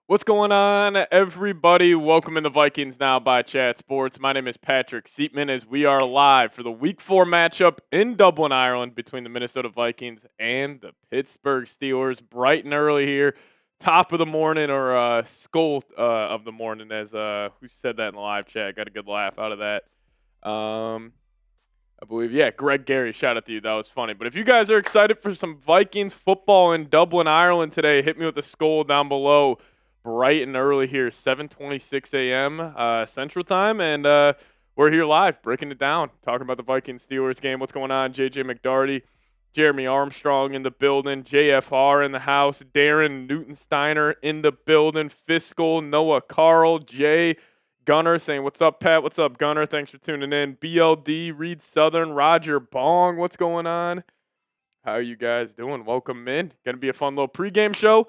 What's going on, everybody? Welcome in the Vikings Now by Chat Sports. My name is Patrick Seatman as we are live for the Week 4 matchup in Dublin, Ireland between the Minnesota Vikings and the Pittsburgh Steelers. Bright and early here, top of the morning or skull of the morning as who said that in the live chat? Got a good laugh out of that. I believe, yeah, Greg Gary, shout out to you. That was funny. But if you guys are excited for some Vikings football in Dublin, Ireland today, hit me with a skull down below. Bright and early here, 7:26 a.m. Central Time, and we're here live, breaking it down, talking about the Vikings Steelers game. What's going on? JJ McDarty, Jeremy Armstrong in the building, JFR in the house, Darren Newton-Steiner in the building, Fiscal, Noah Carl, Jay, Gunner saying, what's up, Pat? What's up, Gunner? Thanks for tuning in. BLD, Reed Southern, Roger Bong, what's going on? How are you guys doing? Welcome in. Going to be a fun little pregame show.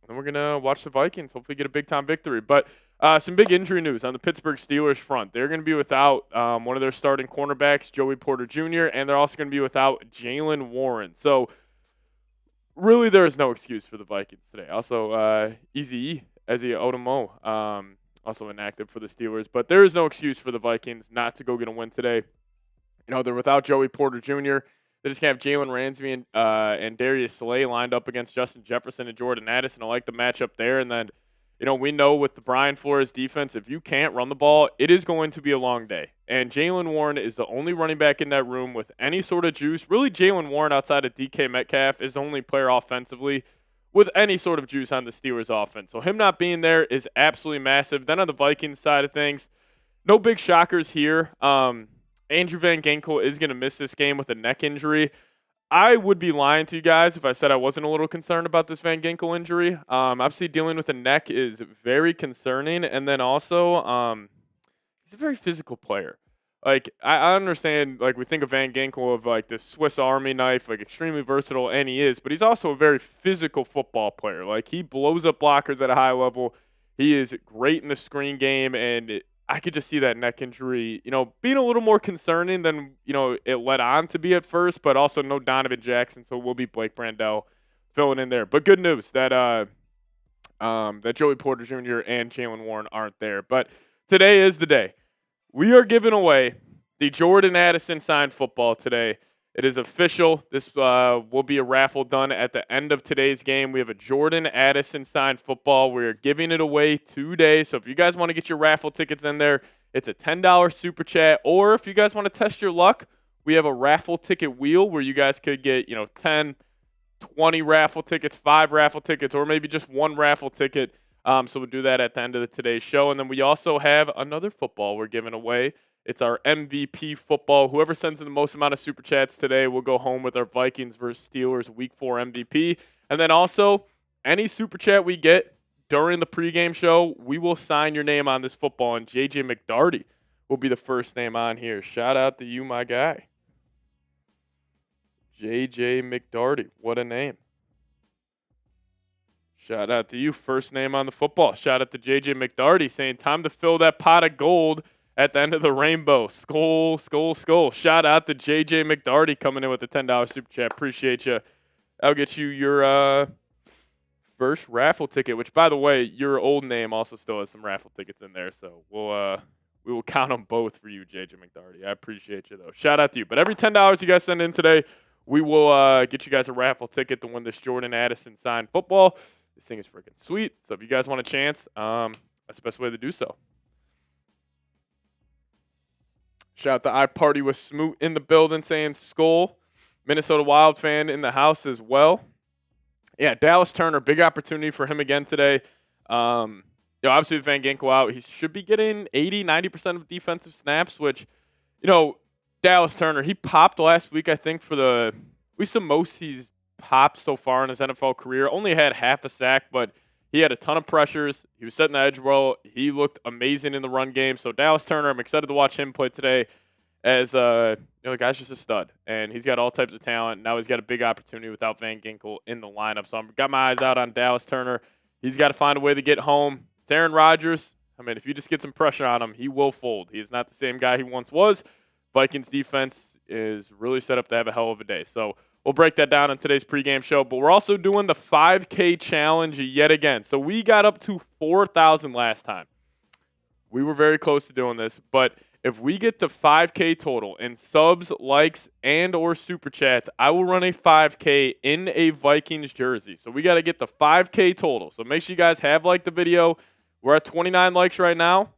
And we're going to watch the Vikings, hopefully get a big-time victory. But some big injury news on the Pittsburgh Steelers front. They're going to be without one of their starting cornerbacks, Joey Porter Jr., and they're also going to be without Jaylen Warren. So, really, there is no excuse for the Vikings today. Also, Easy Ezi Odomo, also inactive for the Steelers. But there is no excuse for the Vikings not to go get a win today. You know, they're without Joey Porter Jr., They just have Jalen Ransby and Darius Slay lined up against Justin Jefferson and Jordan Addison. I like the matchup there. And then, you know, we know with the Brian Flores defense, if you can't run the ball, it is going to be a long day. And Jaylen Warren is the only running back in that room with any sort of juice. Really, Jaylen Warren outside of DK Metcalf is the only player offensively with any sort of juice on the Steelers offense. So him not being there is absolutely massive. Then on the Vikings side of things, no big shockers here. Andrew Van Ginkel is going to miss this game with a neck injury. I would be lying to you guys if I said I wasn't a little concerned about this Van Ginkel injury. Obviously, dealing with a neck is very concerning. And then also, he's a very physical player. Like, I understand, like, we think of Van Ginkel of, like, the Swiss Army knife, like, extremely versatile, and he is. But he's also a very physical football player. Like, he blows up blockers at a high level. He is great in the screen game, and I could just see that neck injury, you know, being a little more concerning than, you know, it led on to be at first, but also no Donovan Jackson, so we'll be Blake Brandel filling in there. But good news that that Joey Porter Jr. and Jaylen Warren aren't there. But today is the day. We are giving away the Jordan Addison signed football today. It is official. This will be a raffle done at the end of today's game. We have a Jordan Addison signed football. We're giving it away today. So if you guys want to get your raffle tickets in there, it's a $10 super chat. Or if you guys want to test your luck, we have a raffle ticket wheel where you guys could get, you know, 10, 20 raffle tickets, 5 raffle tickets, or maybe just 1 raffle ticket. So we'll do that at the end of today's show. And then we also have another football we're giving away. It's our MVP football. Whoever sends in the most amount of super chats today will go home with our Vikings versus Steelers Week 4 MVP. And then also, any super chat we get during the pregame show, we will sign your name on this football. And JJ McDarty will be the first name on here. Shout out to you, my guy. JJ McDarty. What a name. Shout out to you. First name on the football. Shout out to JJ McDarty saying time to fill that pot of gold at the end of the rainbow. Skull, skull, skull. Shout out to JJ McDarty coming in with a $10 super chat. Appreciate you. I'll get you your first raffle ticket, which, by the way, your old name also still has some raffle tickets in there. So we will count them both for you, JJ McDarty. I appreciate you, though. Shout out to you. But every $10 you guys send in today, we will get you guys a raffle ticket to win this Jordan Addison signed football. This thing is freaking sweet. So if you guys want a chance, that's the best way to do so. Shout out to iParty with Smoot in the building saying Skull. Minnesota Wild fan in the house as well. Yeah, Dallas Turner, big opportunity for him again today. Obviously with Van Ginkel out, he should be getting 80, 90% of defensive snaps, which, you know, Dallas Turner, he popped last week, I think, for at least the most he's popped so far in his NFL career. Only had half a sack, but he had a ton of pressures. He was setting the edge well. He looked amazing in the run game. So Dallas Turner, I'm excited to watch him play today as the guy's just a stud. And he's got all types of talent. Now he's got a big opportunity without Van Ginkel in the lineup. So I've got my eyes out on Dallas Turner. He's got to find a way to get home. It's Aaron Rodgers. I mean, if you just get some pressure on him, he will fold. He is not the same guy he once was. Vikings defense is really set up to have a hell of a day. So We'll break that down in today's pregame show. But we're also doing the 5K challenge yet again. So we got up to 4,000 last time. We were very close to doing this, but if we get to 5K total in subs, likes, and or super chats, I will run a 5K in a Vikings jersey. So we got to get the 5K total. So make sure you guys have liked the video. We're at 29 likes right now.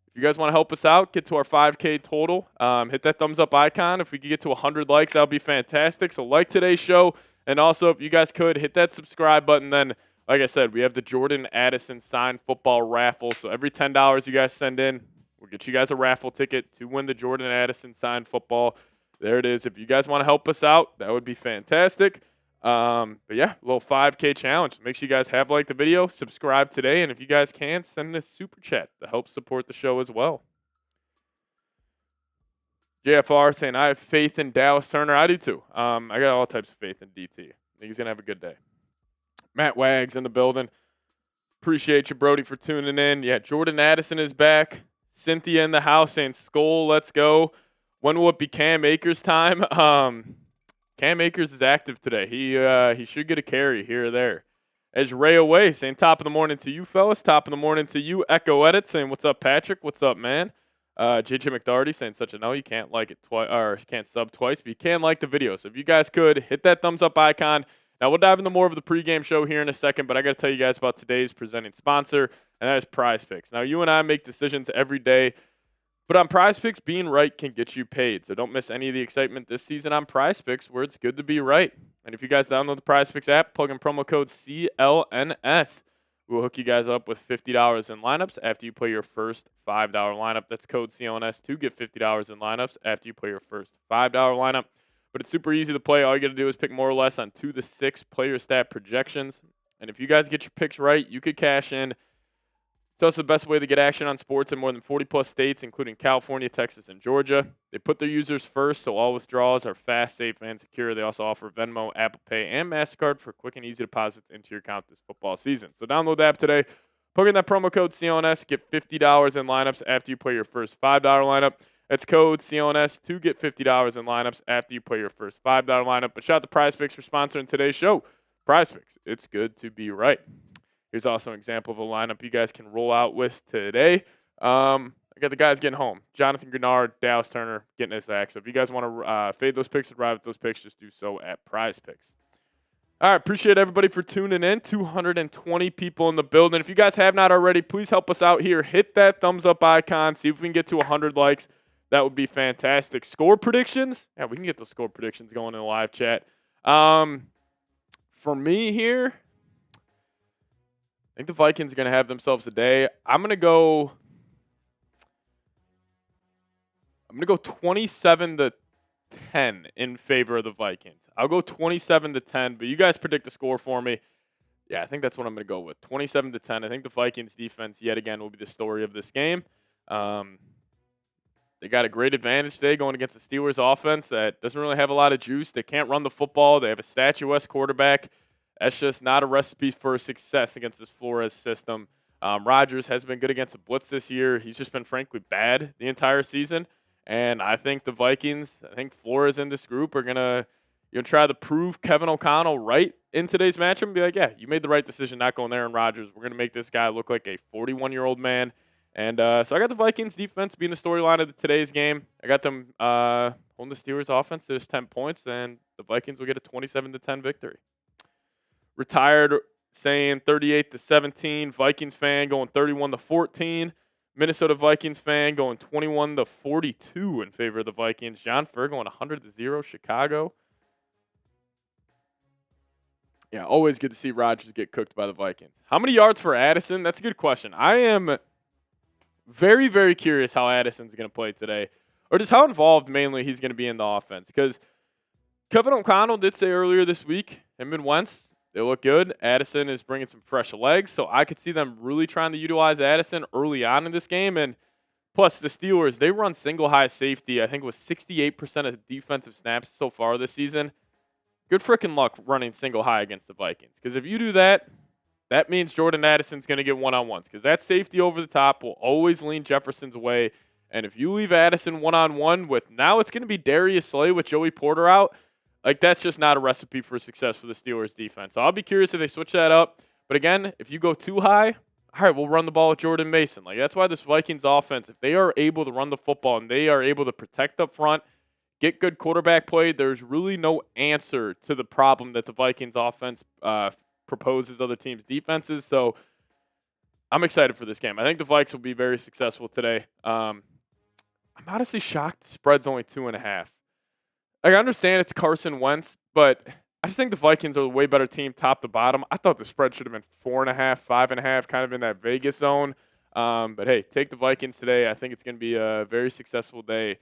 If you guys want to help us out, get to our 5K total, hit that thumbs up icon. If we could get to 100 likes, that would be fantastic. So like today's show, and also if you guys could, hit that subscribe button. Then, like I said, we have the Jordan Addison signed football raffle. So every $10 you guys send in, we'll get you guys a raffle ticket to win the Jordan Addison signed football. There it is. If you guys want to help us out, that would be fantastic. But yeah, a little 5K challenge. Make sure you guys have liked the video, subscribe today, and if you guys can, send a super chat to help support the show as well. JFR saying, I have faith in Dallas Turner. I do too. I got all types of faith in DT. I think he's going to have a good day. Matt Wags in the building. Appreciate you, Brody, for tuning in. Yeah, Jordan Addison is back. Cynthia in the house saying, Skol, let's go. When will it be Cam Akers time? Cam Akers is active today. He should get a carry here or there. As Ray Away saying, top of the morning to you, fellas. Top of the morning to you. Echo Edit saying, what's up, Patrick? What's up, man? JJ McDarty saying, such a no. You can't like it twice, or can't sub twice, but you can like the video. So if you guys could, hit that thumbs up icon. Now, we'll dive into more of the pregame show here in a second, but I got to tell you guys about today's presenting sponsor, and that is PrizePicks. Now, you and I make decisions every day, but on PrizePicks, being right can get you paid. So don't miss any of the excitement this season on PrizePicks, where it's good to be right. And if you guys download the PrizePicks app, plug in promo code CLNS. We'll hook you guys up with $50 in lineups after you play your first $5 lineup. That's code CLNS to get $50 in lineups after you play your first $5 lineup. But it's super easy to play. All you got to do is pick more or less on 2 to 6 player stat projections. And if you guys get your picks right, you could cash in. It's also the best way to get action on sports in more than 40-plus states, including California, Texas, and Georgia. They put their users first, so all withdrawals are fast, safe, and secure. They also offer Venmo, Apple Pay, and MasterCard for quick and easy deposits into your account this football season. So download the app today. Plug in that promo code CLNS. Get $50 in lineups after you play your first $5 lineup. That's code CLNS to get $50 in lineups after you play your first $5 lineup. But shout out to PrizePicks for sponsoring today's show. PrizePicks, it's good to be right. Here's also an example of a lineup you guys can roll out with today. I got the guys getting home. Jonathan Grenard, Dallas Turner getting his act. So if you guys want to fade those picks and ride with those picks, just do so at PrizePicks. All right, appreciate everybody for tuning in. 220 people in the building. If you guys have not already, please help us out here. Hit that thumbs up icon. See if we can get to 100 likes. That would be fantastic. Score predictions? Yeah, we can get those score predictions going in the live chat. For me here, I think the Vikings are going to have themselves a day. I'm going to go 27-10 in favor of the Vikings. I'll go 27-10, but you guys predict the score for me. Yeah, I think that's what I'm going to go with. 27-10. I think the Vikings defense yet again will be the story of this game. They got a great advantage today going against the Steelers offense that doesn't really have a lot of juice. They can't run the football. They have a statuesque quarterback. That's just not a recipe for success against this Flores system. Rodgers has been good against the blitz this year. He's just been frankly bad the entire season. And I think the Vikings, I think Flores in this group are going to try to prove Kevin O'Connell right in today's matchup and be like, yeah, you made the right decision not going there in Rodgers. We're going to make this guy look like a 41-year-old man. And so I got the Vikings defense being the storyline of today's game. I got them holding the Steelers offense to just 10 points, and the Vikings will get a 27-10 victory. Retired saying 38-17. Vikings fan going 31-14. Minnesota Vikings fan going 21-42 in favor of the Vikings. John Furr going 100-0 Chicago. Yeah, always good to see Rodgers get cooked by the Vikings. How many yards for Addison? That's a good question. I am very, very curious how Addison's going to play today, or just how involved mainly he's going to be in the offense. Because Kevin O'Connell did say earlier this week, him and Wentz, they look good. Addison is bringing some fresh legs, so I could see them really trying to utilize Addison early on in this game. And plus, the Steelers, they run single high safety, I think it was 68% of defensive snaps so far this season. Good freaking luck running single high against the Vikings. Because if you do that, that means Jordan Addison's going to get one-on-ones. Because that safety over the top will always lean Jefferson's way. And if you leave Addison one-on-one with, now it's going to be Darius Slay with Joey Porter out, Like, that's just not a recipe for success for the Steelers defense. So I'll be curious if they switch that up. But again, if you go too high, all right, we'll run the ball with Jordan Mason. Like, that's why this Vikings offense, if they are able to run the football and they are able to protect up front, get good quarterback play, there's really no answer to the problem that the Vikings offense proposes other teams' defenses. So I'm excited for this game. I think the Vikes will be very successful today. I'm honestly shocked the spread's only 2.5. Like, I understand it's Carson Wentz, but I just think the Vikings are a way better team top to bottom. I thought the spread should have been 4.5, 5.5, kind of in that Vegas zone. But hey, take the Vikings today. I think it's going to be a very successful day,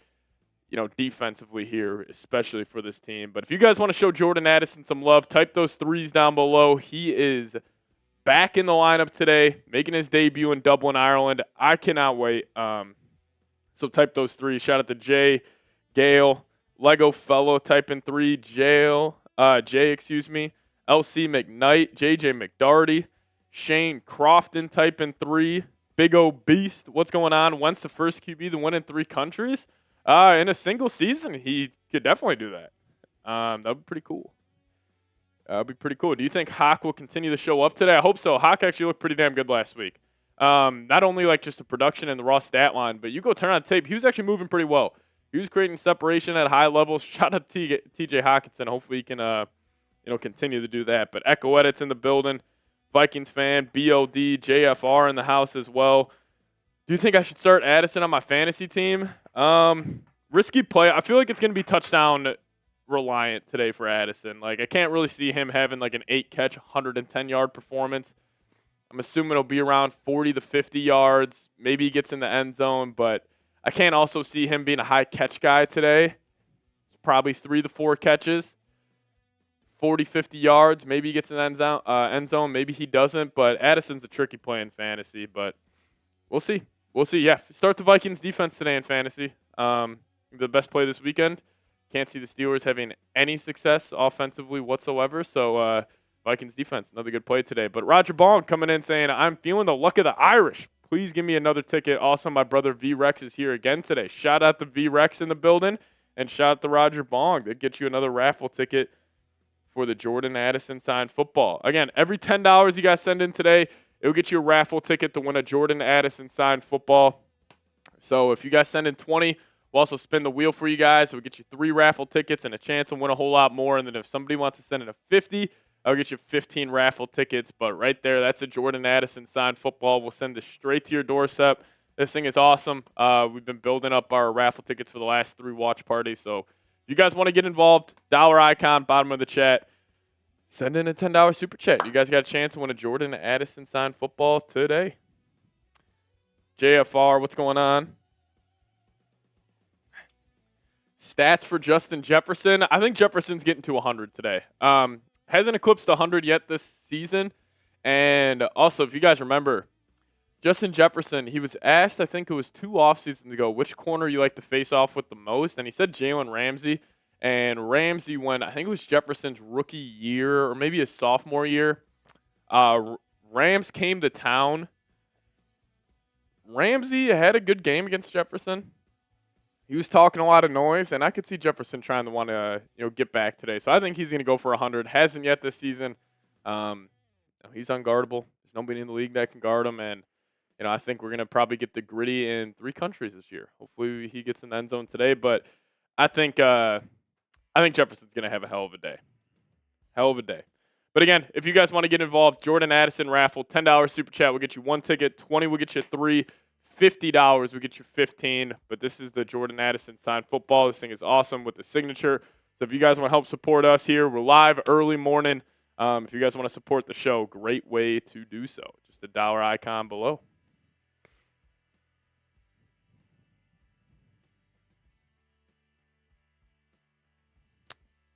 defensively here, especially for this team. But if you guys want to show Jordan Addison some love, type those threes down below. He is back in the lineup today, making his debut in Dublin, Ireland. I cannot wait. So type those threes. Shout out to Jay, Gale, Lego Fellow, type in 3, Jay, LC McKnight, JJ McDarty, Shane Crofton, type in 3, Big O Beast. What's going on? Wentz the first QB to win in 3 countries? In a single season, he could definitely do that. That would be pretty cool. That would be pretty cool. Do you think Hawk will continue to show up today? I hope so. Hawk actually looked pretty damn good last week. Not only like just the production and the raw stat line, but you go turn on tape, he was actually moving pretty well. He was creating separation at high levels. Shout out to TJ Hawkinson. Hopefully he can continue to do that. But Echo Edits in the building. Vikings fan, BLD, JFR in the house as well. Do you think I should start Addison on my fantasy team? Risky play. I feel like it's going to be touchdown reliant today for Addison. Like, I can't really see him having like an 8-catch, 110-yard performance. I'm assuming it'll be around 40 to 50 yards. Maybe he gets in the end zone, but I can't also see him being a high catch guy today. Probably 3 to 4 catches, 40, 50 yards. Maybe he gets in the end zone. Maybe he doesn't, but Addison's a tricky play in fantasy, but we'll see. We'll see. Yeah, start the Vikings defense today in fantasy. The best play this weekend. Can't see the Steelers having any success offensively whatsoever, so Vikings defense, another good play today. But Roger Bolling coming in saying, I'm feeling the luck of the Irish. Please give me another ticket. Also, my brother V-Rex is here again today. Shout out to V-Rex in the building, and shout out to Roger Bolling. That gets you another raffle ticket for the Jordan Addison signed football. Again, every $10 you guys send in today, it'll get you a raffle ticket to win a Jordan Addison signed football. So if you guys send in 20, we'll also spin the wheel for you guys. We'll get you 3 raffle tickets and a chance to win a whole lot more. And then if somebody wants to send in a 50, I'll get you 15 raffle tickets. But right there, that's a Jordan Addison signed football. We'll send this straight to your doorstep. This thing is awesome. We've been building up our raffle tickets for the last 3 watch parties. So if you guys want to get involved, dollar icon, bottom of the chat. Send in a $10 super chat. You guys got a chance to win a Jordan Addison signed football today. JFR, what's going on? Stats for Justin Jefferson. I think Jefferson's getting to 100 today. Hasn't eclipsed 100 yet this season. And also, if you guys remember, Justin Jefferson, he was asked, I think it was 2 offseasons ago, which corner you like to face off with the most. And he said Jalen Ramsey. And Ramsey went, I think it was Jefferson's rookie year or maybe his sophomore year. Rams came to town. Ramsey had a good game against Jefferson. He was talking a lot of noise, and I could see Jefferson trying to want to get back today. So I think he's going to go for 100. Hasn't yet this season. He's unguardable. There's nobody in the league that can guard him, and I think we're going to probably get the gritty in 3 countries this year. Hopefully he gets in the end zone today, but I think Jefferson's going to have a hell of a day. Hell of a day. But again, if you guys want to get involved, Jordan Addison raffle, $10 super chat will get you 1 ticket, 20 will get you 3, $50 will get you 15. But this is the Jordan Addison signed football. This thing is awesome with the signature. So if you guys want to help support us here, we're live early morning. If you guys want to support the show, great way to do so. Just the dollar icon below.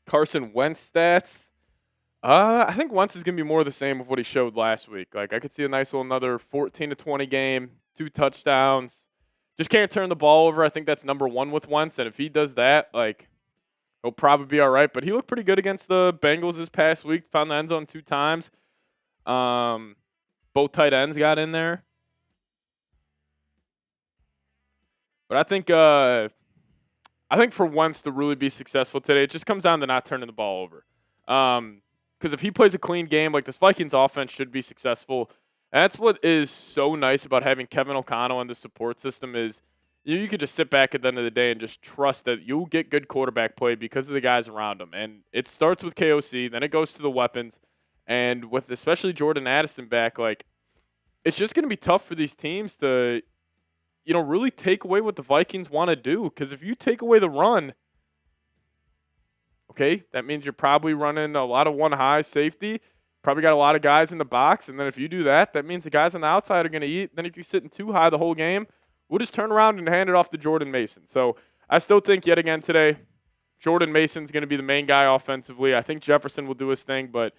Carson Wentz stats. I think Wentz is going to be more of the same of what he showed last week. Like, I could see a nice little another 14 to 20 game, 2 touchdowns. Just can't turn the ball over. I think that's number 1 with Wentz. And if he does that, like, he'll probably be all right. But he looked pretty good against the Bengals this past week. Found the end zone 2 times. Both tight ends got in there. But I think I think for Wentz to really be successful today, it just comes down to not turning the ball over. Because if he plays a clean game, like this Vikings offense should be successful. And that's what is so nice about having Kevin O'Connell in the support system is you could just sit back at the end of the day and just trust that you'll get good quarterback play because of the guys around him. And it starts with KOC, then it goes to the weapons. And with especially Jordan Addison back, like it's just going to be tough for these teams to, really take away what the Vikings want to do. Because if you take away the run, okay, that means you're probably running a lot of one high safety. Probably got a lot of guys in the box. And then if you do that, that means the guys on the outside are going to eat. Then if you're sitting too high the whole game, we'll just turn around and hand it off to Jordan Mason. So I still think yet again today, Jordan Mason's going to be the main guy offensively. I think Jefferson will do his thing. But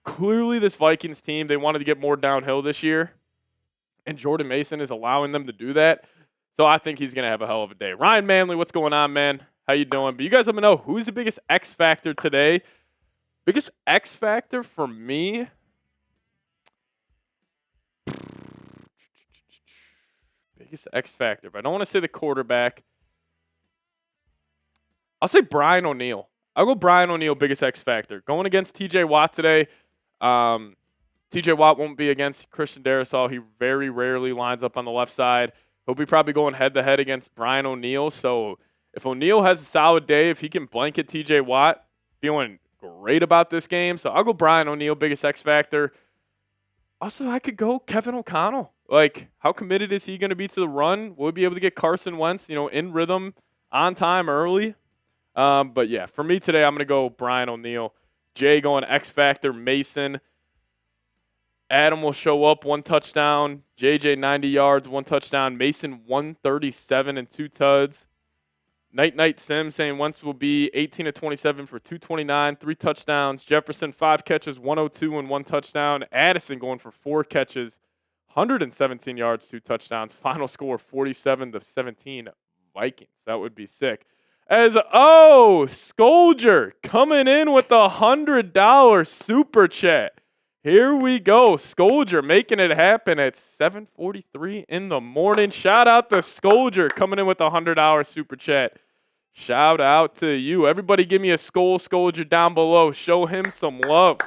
clearly this Vikings team, they wanted to get more downhill this year. And Jordan Mason is allowing them to do that. So I think he's going to have a hell of a day. Ryan Manley, what's going on, man? How you doing? But you guys let me know, who's the biggest X factor today? Biggest X factor for me? Biggest X factor. But I don't want to say the quarterback. I'll say Brian O'Neill. I'll go Brian O'Neill, biggest X factor. Going against TJ Watt today. TJ Watt won't be against Christian Darrisaw. He very rarely lines up on the left side. He'll be probably going head-to-head against Brian O'Neill. So if O'Neill has a solid day, if he can blanket TJ Watt, feeling great about this game. So I'll go Brian O'Neill, biggest X factor. Also, I could go Kevin O'Connell. Like, how committed is he going to be to the run? Will he be able to get Carson Wentz, in rhythm, on time, early? But, yeah, for me today, I'm going to go Brian O'Neill. Jay going X factor, Mason. Adam will show up, 1 touchdown. JJ, 90 yards, 1 touchdown. Mason, 137 and 2 tuds. Night Sim saying Wentz will be 18 of 27 for 229, 3 touchdowns. Jefferson, 5 catches, 102 and 1 touchdown. Addison going for 4 catches, 117 yards, 2 touchdowns. Final score, 47-17 Vikings. That would be sick. Scolger coming in with a $100 super chat. Here we go. Scolger making it happen at 7:43 in the morning. Shout out to Scolger coming in with a $100 super chat. Shout out to you. Everybody give me a Scolger down below. Show him some love.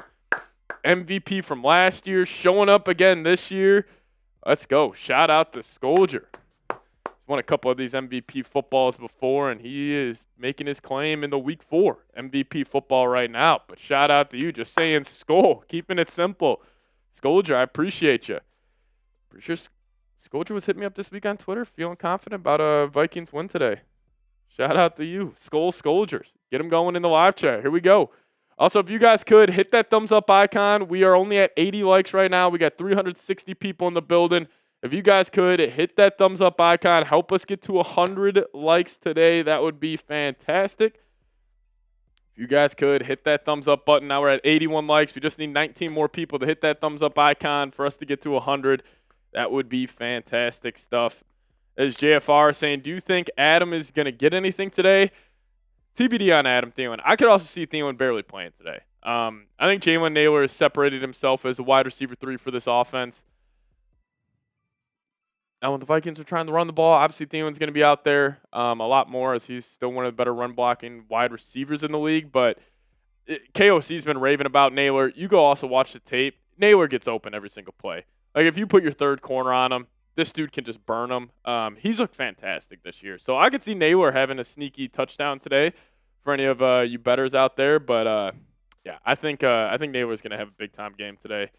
MVP from last year, showing up again this year. Let's go. Shout out to Scolger. He's won a couple of these MVP footballs before, and he is making his claim in the Week 4 MVP football right now. But shout out to you. Just saying Skol. Keeping it simple. Scolger, I appreciate you. Pretty sure Scolger was hitting me up this week on Twitter, feeling confident about a Vikings win today. Shout out to you. Scolgers. Get him going in the live chat. Here we go. Also, if you guys could, hit that thumbs up icon. We are only at 80 likes right now. We got 360 people in the building. If you guys could, hit that thumbs up icon. Help us get to 100 likes today. That would be fantastic. If you guys could, hit that thumbs up button. Now we're at 81 likes. We just need 19 more people to hit that thumbs up icon for us to get to 100. That would be fantastic stuff. As JFR saying, do you think Adam is going to get anything today? TBD on Adam Thielen. I could also see Thielen barely playing today. I think Jalen Naylor has separated himself as a wide receiver 3 for this offense. Now, when the Vikings are trying to run the ball, obviously Thielen's going to be out there a lot more as he's still one of the better run-blocking wide receivers in the league. But KOC's been raving about Naylor. You go also watch the tape. Naylor gets open every single play. Like, if you put your third corner on him, this dude can just burn him. He's looked fantastic this year. So I could see Naylor having a sneaky touchdown today for any of you bettors out there. But, yeah, I think Naylor's going to have a big-time game today.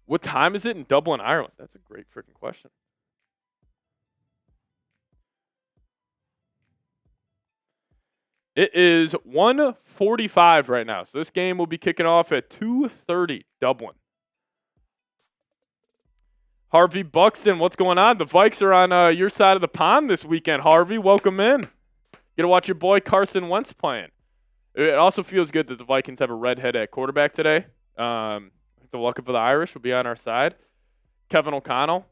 What time is it in Dublin, Ireland? That's a great freaking question. It is 1:45 right now. So this game will be kicking off at 2:30 Dublin. Harvey Buxton, what's going on? The Vikes are on your side of the pond this weekend, Harvey. Welcome in. Get to watch your boy Carson Wentz playing. It also feels good that the Vikings have a redhead at quarterback today. The luck of the Irish will be on our side. Kevin O'Connell,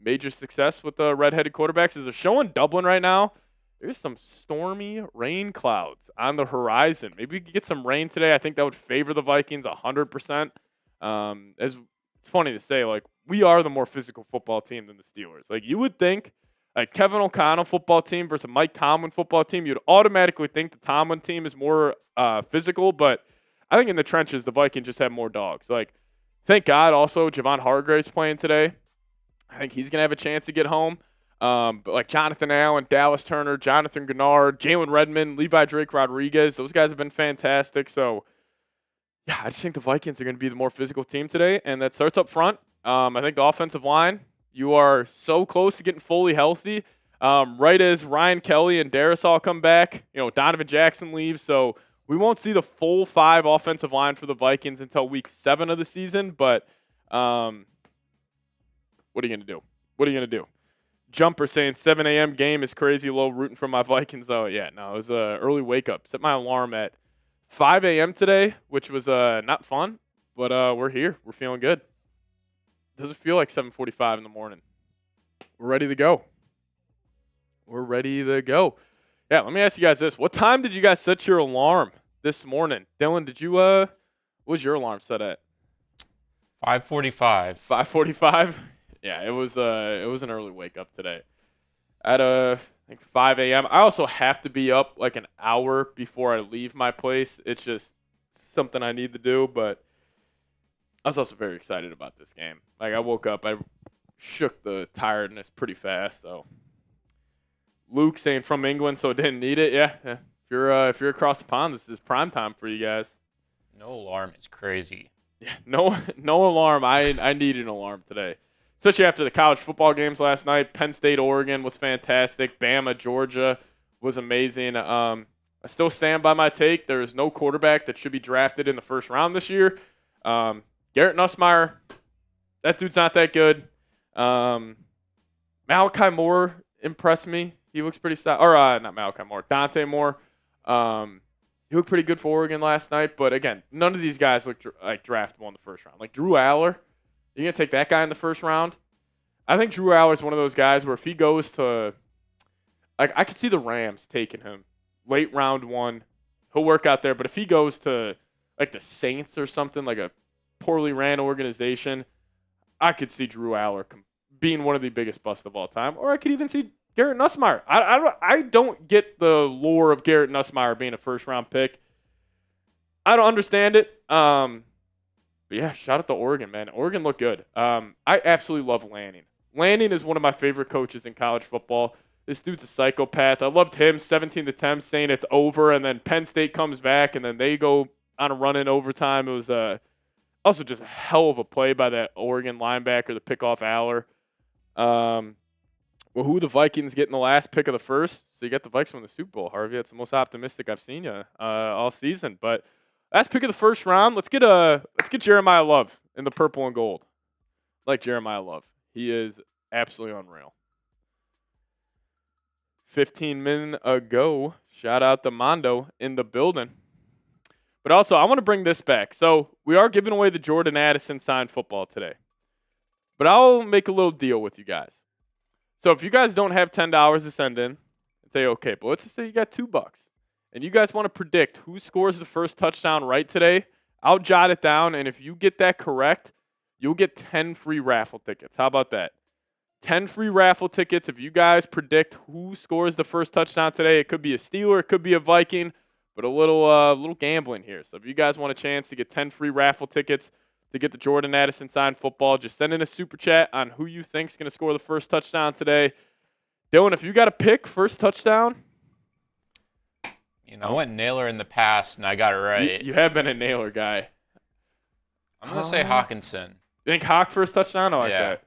major success with the redheaded quarterbacks. As they're showing Dublin right now, there's some stormy rain clouds on the horizon. Maybe we could get some rain today. I think that would favor the Vikings 100%. As it's funny to say, like, we are the more physical football team than the Steelers. Like, you would think Like Kevin O'Connell football team versus a Mike Tomlin football team, you'd automatically think the Tomlin team is more physical, but I think in the trenches, the Vikings just have more dogs. Like, thank God also Javon Hargrave's playing today. I think he's going to have a chance to get home. But like Jonathan Allen, Dallas Turner, Jonathan Gennard, Jalen Redmond, Levi Drake Rodriguez, those guys have been fantastic. So, yeah, I just think the Vikings are going to be the more physical team today, and that starts up front. I think the offensive line, you are so close to getting fully healthy. Right as Ryan Kelly and Darius all come back, Donovan Jackson leaves, so we won't see the full 5 offensive line for the Vikings until week 7 of the season. But what are you going to do? What are you going to do? Jumper saying 7 a.m. game is crazy low, rooting for my Vikings. Oh, yeah, no, it was an early wake-up. Set my alarm at 5 a.m. today, which was not fun, but we're here. We're feeling good. Doesn't feel like 7:45 in the morning. We're ready to go. We're ready to go. Yeah, let me ask you guys this. What time did you guys set your alarm this morning? Dylan, did you what was your alarm set at? 5:45. 5:45? Yeah, it was an early wake up today. At I think 5 a.m. I also have to be up like an hour before I leave my place. It's just something I need to do, but I was also very excited about this game. Like, I woke up, I shook the tiredness pretty fast. So, Luke saying from England, so didn't need it. Yeah. If you're across the pond, this is prime time for you guys. No alarm is crazy. Yeah, no alarm. I needed an alarm today, especially after the college football games last night. Penn State, Oregon was fantastic. Bama, Georgia was amazing. I still stand by my take. There is no quarterback that should be drafted in the first round this year. Garrett Nussmeier, that dude's not that good. Malachi Moore impressed me. He looks pretty solid. Or not Malachi Moore, Dante Moore. He looked pretty good for Oregon last night. But, again, none of these guys look like draftable in the first round. Like Drew Aller, you're going to take that guy in the first round? I think Drew Aller is one of those guys where if he goes to – like, I could see the Rams taking him late round 1. He'll work out there. But if he goes to, like, the Saints or something, like a poorly ran organization, I could see Drew Aller being one of the biggest busts of all time. Or I could even see Garrett Nussmeier. I don't get the lore of Garrett Nussmeier being a first-round pick. I don't understand it. But, yeah, shout out to Oregon, man. Oregon looked good. I absolutely love Lanning. Lanning is one of my favorite coaches in college football. This dude's a psychopath. I loved him, 17 attempts, saying it's over, and then Penn State comes back, and then they go on a run in overtime. It was also just a hell of a play by that Oregon linebacker to pick off Aller. Well, who the Vikings get in the last pick of the first? So you got the Vikings win the Super Bowl, Harvey. That's the most optimistic I've seen you all season. But last pick of the first round, let's get Jeremiah Love in the purple and gold. I like Jeremiah Love. He is absolutely unreal. 15 minutes ago, shout out to Mondo in the building. But also, I want to bring this back. So we are giving away the Jordan Addison signed football today. But I'll make a little deal with you guys. So if you guys don't have $10 to send in, say, okay, but let's just say you got $2, and you guys want to predict who scores the first touchdown right today, I'll jot it down, and if you get that correct, you'll get 10 free raffle tickets. How about that? 10 free raffle tickets. If you guys predict who scores the first touchdown today, it could be a Steeler, it could be a Viking, but a little gambling here. So if you guys want a chance to get 10 free raffle tickets to get the Jordan Addison signed football, just send in a super chat on who you think's going to score the first touchdown today. Dylan, if you got a pick, first touchdown. I went Naylor in the past, and I got it right. You have been a Naylor guy. I'm going to say Hawkinson. You think Hawk first touchdown? I like Yeah. that.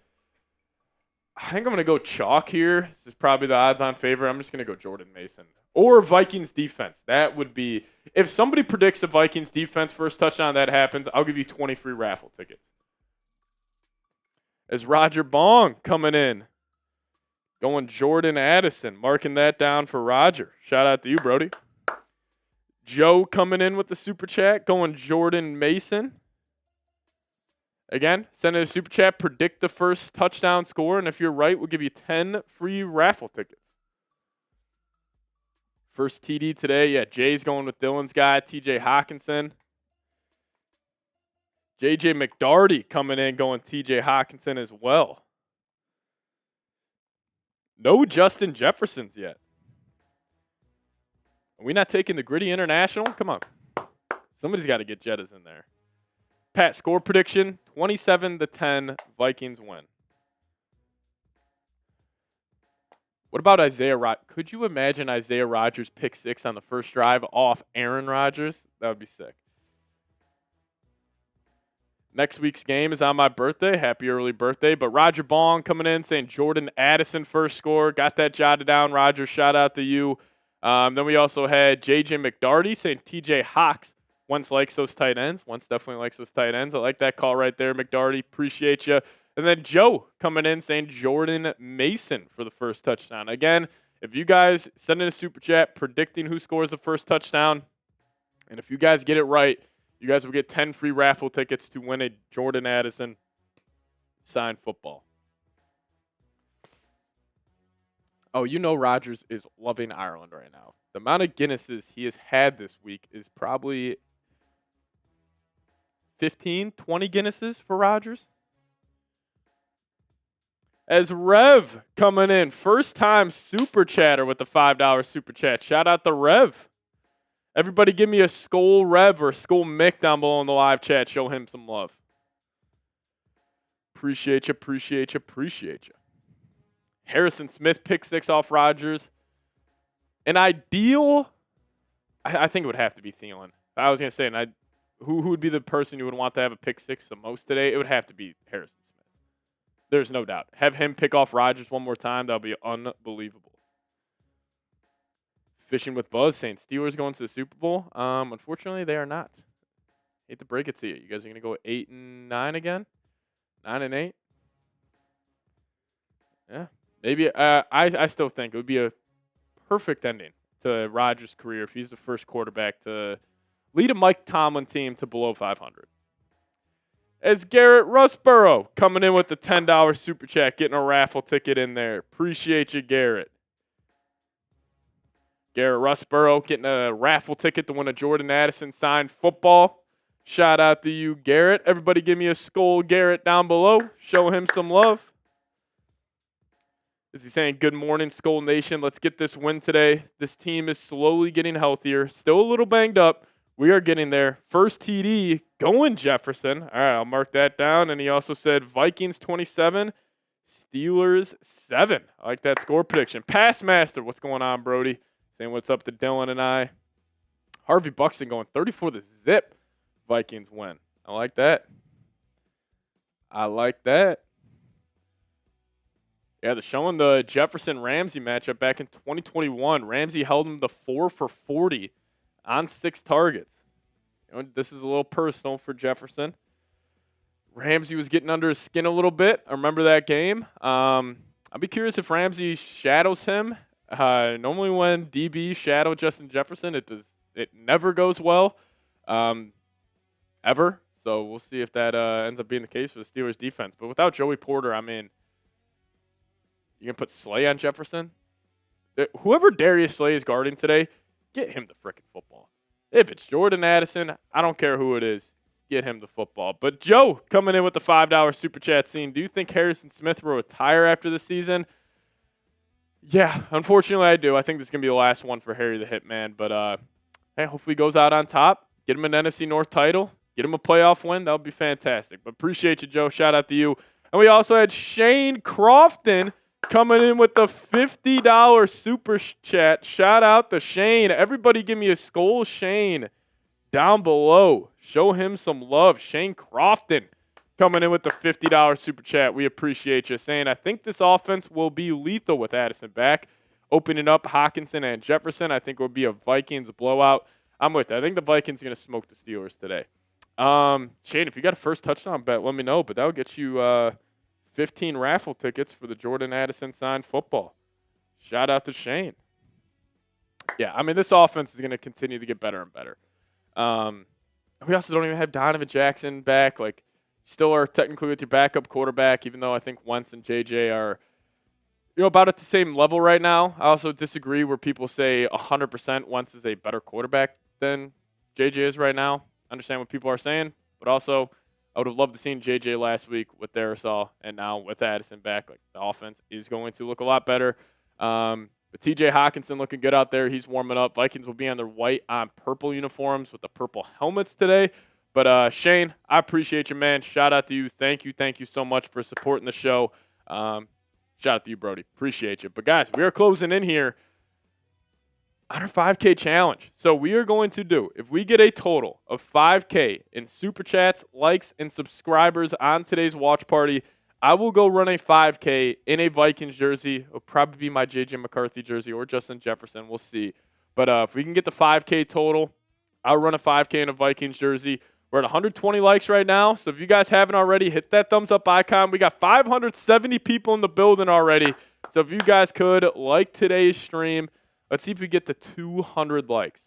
I think I'm going to go chalk here. This is probably the odds-on favorite. I'm just going to go Jordan Mason. Or Vikings defense. That would be – if somebody predicts the Vikings defense first touchdown, that happens, I'll give you 20 free raffle tickets. As Roger Bong coming in. Going Jordan Addison. Marking that down for Roger. Shout out to you, Brody. Joe coming in with the super chat. Going Jordan Mason. Again, send in a super chat. Predict the first touchdown score. And if you're right, we'll give you 10 free raffle tickets. First TD today. Yeah, Jay's going with Dylan's guy, TJ Hawkinson. JJ McDarty coming in, going TJ Hawkinson as well. No Justin Jeffersons yet. Are we not taking the Gritty International? Come on. Somebody's got to get Jettas in there. Pat, score prediction, 27-10, Vikings win. What about Isaiah Rodgers? Could you imagine Isaiah Rodgers pick 6 on the first drive off Aaron Rodgers? That would be sick. Next week's game is on my birthday. Happy early birthday. But Roger Bong coming in saying Jordan Addison first score. Got that jotted down. Roger, shout out to you. Then we also had JJ McDarty saying TJ Hawks once likes those tight ends. Once definitely likes those tight ends. I like that call right there, McDarty. Appreciate you. And then Joe coming in saying Jordan Mason for the first touchdown. Again, if you guys send in a super chat predicting who scores the first touchdown, and if you guys get it right, you guys will get 10 free raffle tickets to win a Jordan Addison signed football. Oh, you know Rodgers is loving Ireland right now. The amount of Guinnesses he has had this week is probably 15, 20 Guinnesses for Rodgers. As Rev coming in, first time super chatter with the $5 super chat. Shout out to Rev. Everybody give me a Skull Rev or Skull Mick down below in the live chat. Show him some love. Appreciate you, appreciate you, appreciate you. Harrison Smith pick 6 off Rodgers. An ideal, I think it would have to be Thielen. I was going to say, who would be the person you would want to have a pick 6 the most today? It would have to be Harrison Smith. There's no doubt. Have him pick off Rodgers one more time. That'll be unbelievable. Fishing with Buzz saying Steelers going to the Super Bowl. Unfortunately, they are not. Hate to break it to you. You guys are going to go 8-9 again? 9-8? Yeah. Maybe. I still think it would be a perfect ending to Rodgers' career if he's the first quarterback to lead a Mike Tomlin team to below 500. As Garrett Russborough coming in with the $10 super chat, getting a raffle ticket in there. Appreciate you, Garrett. Garrett Russborough getting a raffle ticket to win a Jordan Addison signed football. Shout out to you, Garrett. Everybody give me a skull, Garrett, down below. Show him some love. Is he saying, good morning, Skull Nation. Let's get this win today. This team is slowly getting healthier. Still a little banged up. We are getting there. First TD going Jefferson. All right, I'll mark that down. And he also said Vikings 27, Steelers 7. I like that score prediction. Pass Master, what's going on, Brody? Saying what's up to Dylan and I. Harvey Buxton going 34 the zip. Vikings win. I like that. I like that. Yeah, they're showing the Jefferson-Ramsey matchup back in 2021. Ramsey held him to 4 for 40 on 6 targets. You know, this is a little personal for Jefferson. Ramsey was getting under his skin a little bit. I remember that game. I'll be curious if Ramsey shadows him. Normally when DB shadow Justin Jefferson, it never goes well, ever. So we'll see if that ends up being the case for the Steelers defense. But without Joey Porter, I mean, you can put Slay on Jefferson. Whoever Darius Slay is guarding today, get him the frickin' football. If it's Jordan Addison, I don't care who it is. Get him the football. But Joe coming in with the $5 super chat scene. Do you think Harrison Smith will retire after the season? Yeah, unfortunately I do. I think this is going to be the last one for Harry the Hitman. But hey, hopefully he goes out on top. Get him an NFC North title. Get him a playoff win. That would be fantastic. But appreciate you, Joe. Shout out to you. And we also had Shane Crofton coming in with the $50 super chat. Shout out to Shane. Everybody give me a skull Shane down below. Show him some love. Shane Crofton coming in with the $50 super chat. We appreciate you. Saying, I think this offense will be lethal with Addison back. Opening up Hawkinson and Jefferson. I think it will be a Vikings blowout. I'm with it. I think the Vikings are going to smoke the Steelers today. Shane, if you got a first touchdown bet, let me know. But that will get you 15 raffle tickets for the Jordan Addison signed football. Shout out to Shane. Yeah, I mean, this offense is going to continue to get better and better. We also don't even have Donovan Jackson back. Like, still are technically with your backup quarterback, even though I think Wentz and JJ are, about at the same level right now. I also disagree where people say 100% Wentz is a better quarterback than JJ is right now. Understand what people are saying, but also I would have loved to seen JJ last week with Darisaw, and now with Addison back, like the offense is going to look a lot better. But TJ Hawkinson looking good out there. He's warming up. Vikings will be on their white on purple uniforms with the purple helmets today. But Shane, I appreciate you, man. Shout out to you. Thank you so much for supporting the show. Shout out to you, Brody. Appreciate you. But guys, we are closing in here on our 5K challenge. So we are going to do, if we get a total of 5K in super chats, likes, and subscribers on today's watch party, I will go run a 5K in a Vikings jersey. It'll probably be my J.J. McCarthy jersey or Justin Jefferson. We'll see. But if we can get the 5K total, I'll run a 5K in a Vikings jersey. We're at 120 likes right now. So if you guys haven't already, hit that thumbs up icon. We got 570 people in the building already. So if you guys could like today's stream, let's see if we get the 200 likes.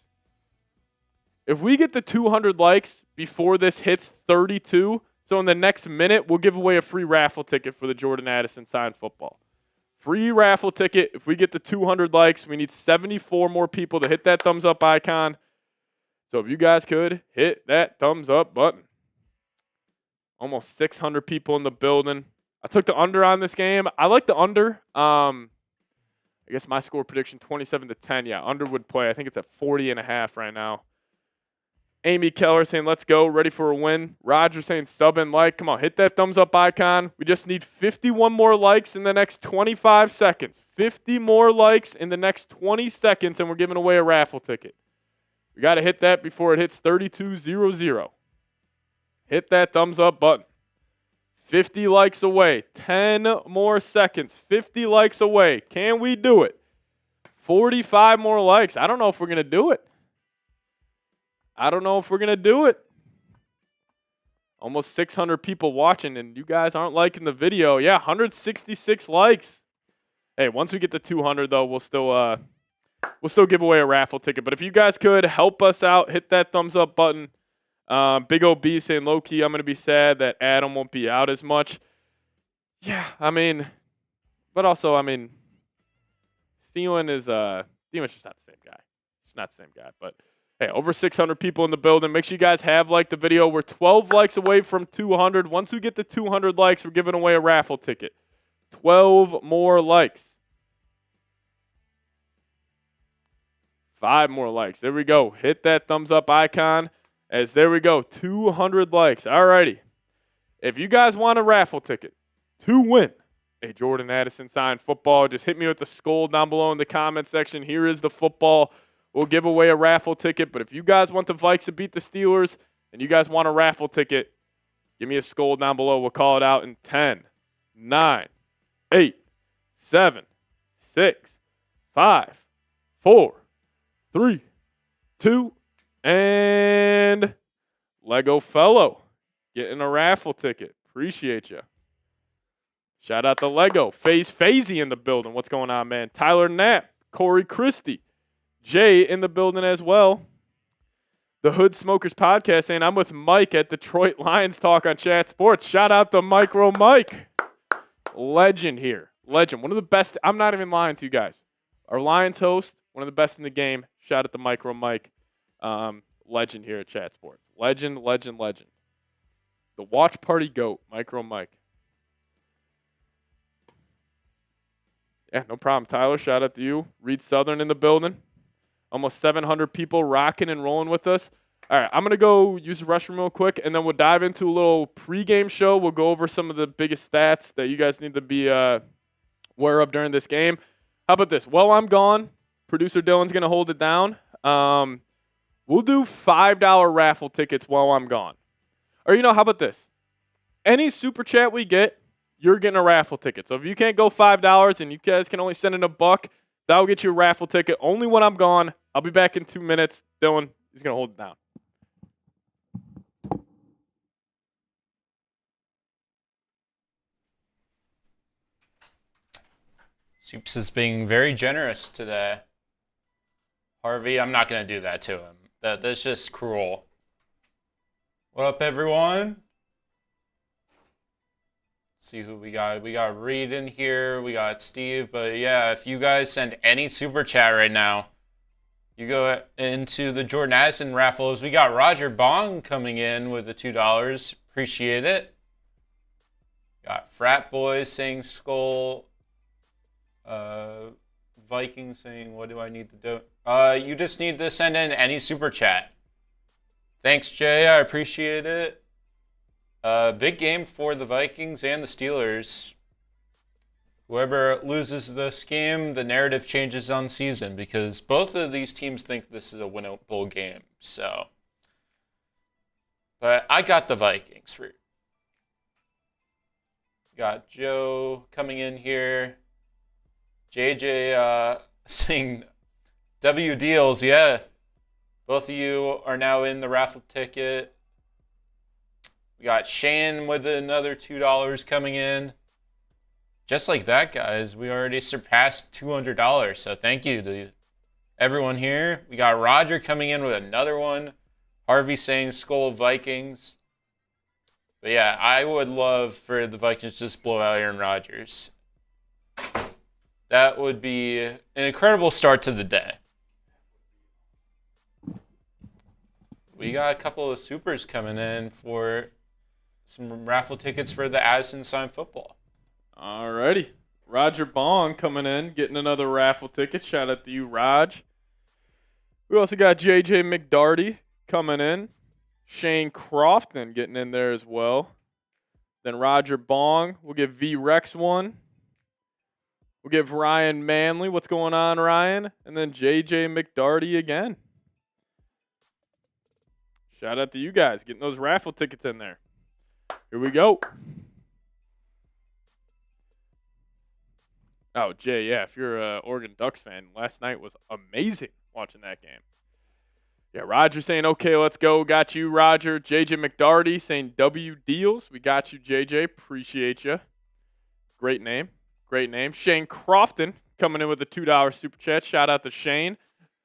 If we get the 200 likes before this hits 32, so in the next minute, we'll give away a free raffle ticket for the Jordan Addison signed football. Free raffle ticket. If we get the 200 likes, we need 74 more people to hit that thumbs up icon. So if you guys could hit that thumbs up button. Almost 600 people in the building. I took the under on this game. I like the under. I guess my score prediction 27-10. Yeah, under would play. I think it's at 40.5 right now. Amy Keller saying, let's go. Ready for a win. Roger saying, sub and like. Come on, hit that thumbs up icon. We just need 51 more likes in the next 25 seconds. 50 more likes in the next 20 seconds, and we're giving away a raffle ticket. We got to hit that before it hits 3200. Hit that thumbs up button. 50 likes away. 10 more seconds. 50 likes away. Can we do it? 45 more likes. I don't know if we're going to do it. Almost 600 people watching, and you guys aren't liking the video. Yeah, 166 likes. Hey, once we get to 200, though, we'll still give away a raffle ticket. But if you guys could help us out, hit that thumbs up button. Big OB saying, low-key, I'm going to be sad that Adam won't be out as much. Yeah, but also, Thielen is Thielen's just not the same guy. He's not the same guy. But, hey, over 600 people in the building. Make sure you guys have liked the video. We're 12 likes away from 200. Once we get to 200 likes, we're giving away a raffle ticket. 12 more likes. 5 more likes. There we go. Hit that thumbs up icon. As there we go, 200 likes. All righty. If you guys want a raffle ticket to win a Jordan Addison signed football, just hit me with the skull down below in the comment section. Here is the football. We'll give away a raffle ticket. But if you guys want the Vikes to beat the Steelers and you guys want a raffle ticket, give me a skull down below. We'll call it out in 10, 9, 8, 7, 6, 5, 4, 3, 2, and Lego Fellow getting a raffle ticket. Appreciate you. Shout out to Lego. Fazy in the building. What's going on, man? Tyler Knapp, Cory Christie, Jay in the building as well. The Hood Smokers Podcast saying, I'm with Mike at Detroit Lions Talk on Chat Sports. Shout out to Micro Mike. Legend here. Legend. One of the best. I'm not even lying to you guys. Our Lions host, one of the best in the game. Shout out to Micro Mike. Legend here at Chat Sports. Legend. The watch party goat, Micro Mike. Yeah, no problem, Tyler. Shout out to you. Reed Southern in the building. Almost 700 people rocking and rolling with us. All right, I'm going to go use the restroom real quick, and then we'll dive into a little pregame show. We'll go over some of the biggest stats that you guys need to be aware of during this game. How about this? While I'm gone, producer Dylan's going to hold it down. We'll do $5 raffle tickets while I'm gone. Or, how about this? Any super chat we get, you're getting a raffle ticket. So if you can't go $5 and you guys can only send in $1, that'll get you a raffle ticket. Only when I'm gone. I'll be back in 2 minutes. Dylan, he's going to hold it down. Soups is being very generous today. Harvey, I'm not going to do that to him. That's just cruel. What up, everyone? See who we got. We got Reed in here. We got Steve. But yeah, if you guys send any super chat right now, you go into the Jordan Addison raffles. We got Roger Bong coming in with the $2. Appreciate it. Got Frat Boys saying Skull. Vikings saying, what do I need to do? You just need to send in any super chat. Thanks, Jay. I appreciate it. Big game for the Vikings and the Steelers. Whoever loses this game, the narrative changes on season because both of these teams think this is a winnable game. So, but I got the Vikings. Got Joe coming in here. JJ saying W deals. Yeah, both of you are now in the raffle ticket. We got Shane with another $2 coming in. Just like that, guys, we already surpassed $200. So thank you to everyone here. We got Roger coming in with another one. Harvey saying Skull Vikings. But yeah, I would love for the Vikings to just blow out Aaron Rodgers. That would be an incredible start to the day. We got a couple of supers coming in for some raffle tickets for the Addison Sign football. Alrighty. Roger Bong coming in, getting another raffle ticket. Shout out to you, Raj. We also got JJ McDarty coming in. Shane Crofton getting in there as well. Then Roger Bong. We'll give V Rex one. We'll give Ryan Manley. What's going on, Ryan? And then JJ McDarty again. Shout out to you guys getting those raffle tickets in there. Here we go. Oh, Jay, yeah, if you're an Oregon Ducks fan, last night was amazing watching that game. Yeah, Roger saying, okay, let's go. Got you, Roger. JJ McDarty saying W deals. We got you, JJ. Appreciate you. Great name. Great name. Shane Crofton coming in with a $2 super chat. Shout out to Shane.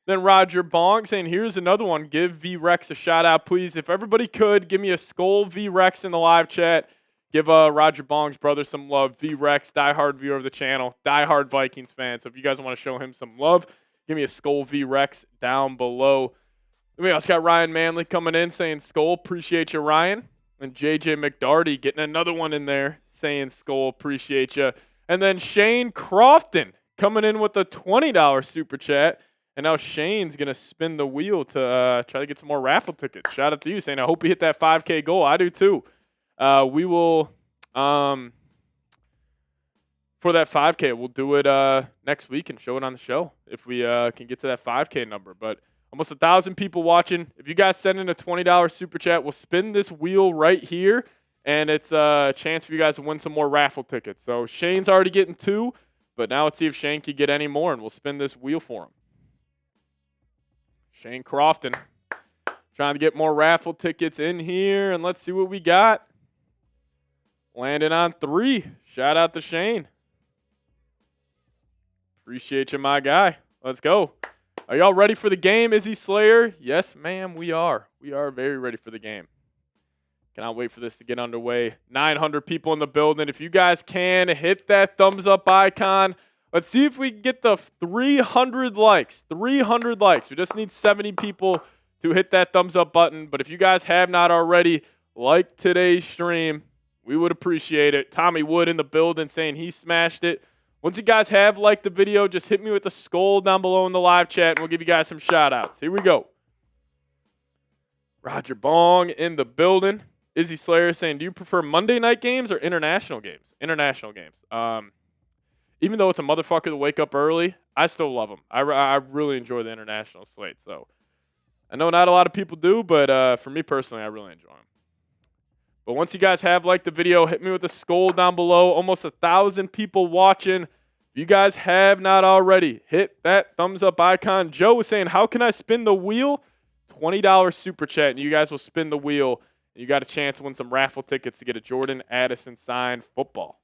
Then Roger Bong saying, here's another one. Give V-Rex a shout out, please. If everybody could, give me a Skull V-Rex in the live chat. Give Roger Bong's brother some love. V-Rex, diehard viewer of the channel, diehard Vikings fan. So if you guys want to show him some love, give me a Skull V-Rex down below. We also got Ryan Manley coming in saying Skull. Appreciate you, Ryan. And JJ McDarty getting another one in there saying Skull. Appreciate you. And then Shane Crofton coming in with a $20 super chat. And now Shane's going to spin the wheel to try to get some more raffle tickets. Shout out to you, saying I hope you hit that 5K goal. I do too. We will, for that 5K, we'll do it next week and show it on the show if we can get to that 5K number. But almost 1,000 people watching. If you guys send in a $20 super chat, we'll spin this wheel right here. And it's a chance for you guys to win some more raffle tickets. So Shane's already getting 2, but now let's see if Shane can get any more, and we'll spin this wheel for him. Shane Crofton trying to get more raffle tickets in here, and let's see what we got. Landing on 3. Shout out to Shane. Appreciate you, my guy. Let's go. Are y'all ready for the game, Izzy Slayer? Yes, ma'am, we are. We are very ready for the game. Cannot wait for this to get underway. 900 people in the building. If you guys can, hit that thumbs up icon. Let's see if we can get the 300 likes. 300 likes. We just need 70 people to hit that thumbs up button. But if you guys have not already liked today's stream, we would appreciate it. Tommy Wood in the building saying he smashed it. Once you guys have liked the video, just hit me with the skull down below in the live chat, and we'll give you guys some shout-outs. Here we go. Roger Bong in the building. Izzy Slayer saying, do you prefer Monday night games or international games? International games. Even though it's a motherfucker to wake up early, I still love them. I really enjoy the international slate. So I know not a lot of people do, but for me personally, I really enjoy them. But once you guys have liked the video, hit me with the skull down below. Almost 1,000 people watching. If you guys have not already, hit that thumbs up icon. Joe was saying, how can I spin the wheel? $20 super chat, and you guys will spin the wheel. You got a chance to win some raffle tickets to get a Jordan Addison signed football.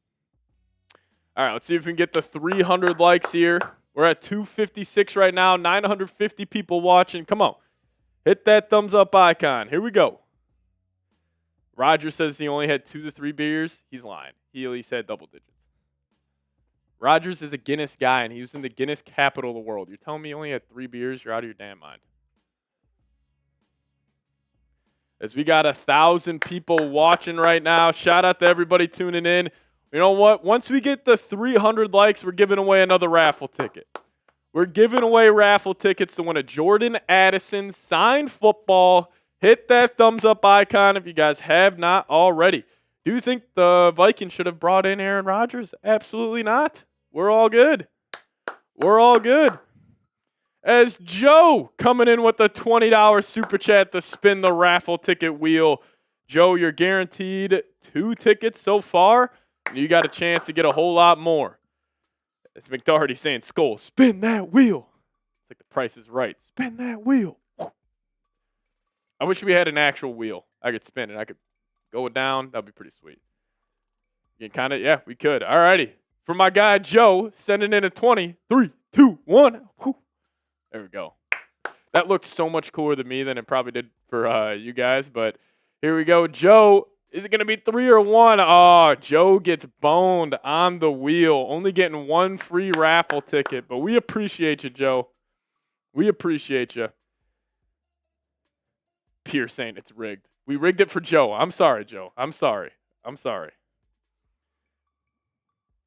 All right, let's see if we can get the 300 likes here. We're at 256 right now, 950 people watching. Come on. Hit that thumbs up icon. Here we go. Roger says he only had 2 to 3 beers. He's lying. He at least had double digits. Rogers is a Guinness guy, and he was in the Guinness capital of the world. You're telling me he only had 3 beers? You're out of your damn mind. as we got 1,000 people watching right now. Shout out to everybody tuning in. You know what? Once we get the 300 likes, we're giving away another raffle ticket. We're giving away raffle tickets to win a Jordan Addison signed football. Hit that thumbs up icon if you guys have not already. Do you think the Vikings should have brought in Aaron Rodgers? Absolutely not. We're all good. We're all good. As Joe coming in with a $20 super chat to spin the raffle ticket wheel. Joe, you're guaranteed 2 tickets so far. You got a chance to get a whole lot more. It's McDarty saying, Skull, spin that wheel. It's like the Price is Right. Spin that wheel. I wish we had an actual wheel. I could spin it. I could go it down. That'd be pretty sweet. You can kind of, yeah, we could. All righty. For my guy Joe, sending in a 20. 3, 2, 1. Whew. There we go. That looks so much cooler to me than it probably did for you guys. But here we go. Joe, is it going to be 3 or 1? Oh, Joe gets boned on the wheel. Only getting 1 free raffle ticket. But we appreciate you, Joe. We appreciate you. Pierce saying it's rigged. We rigged it for Joe. I'm sorry, Joe. I'm sorry. I'm sorry.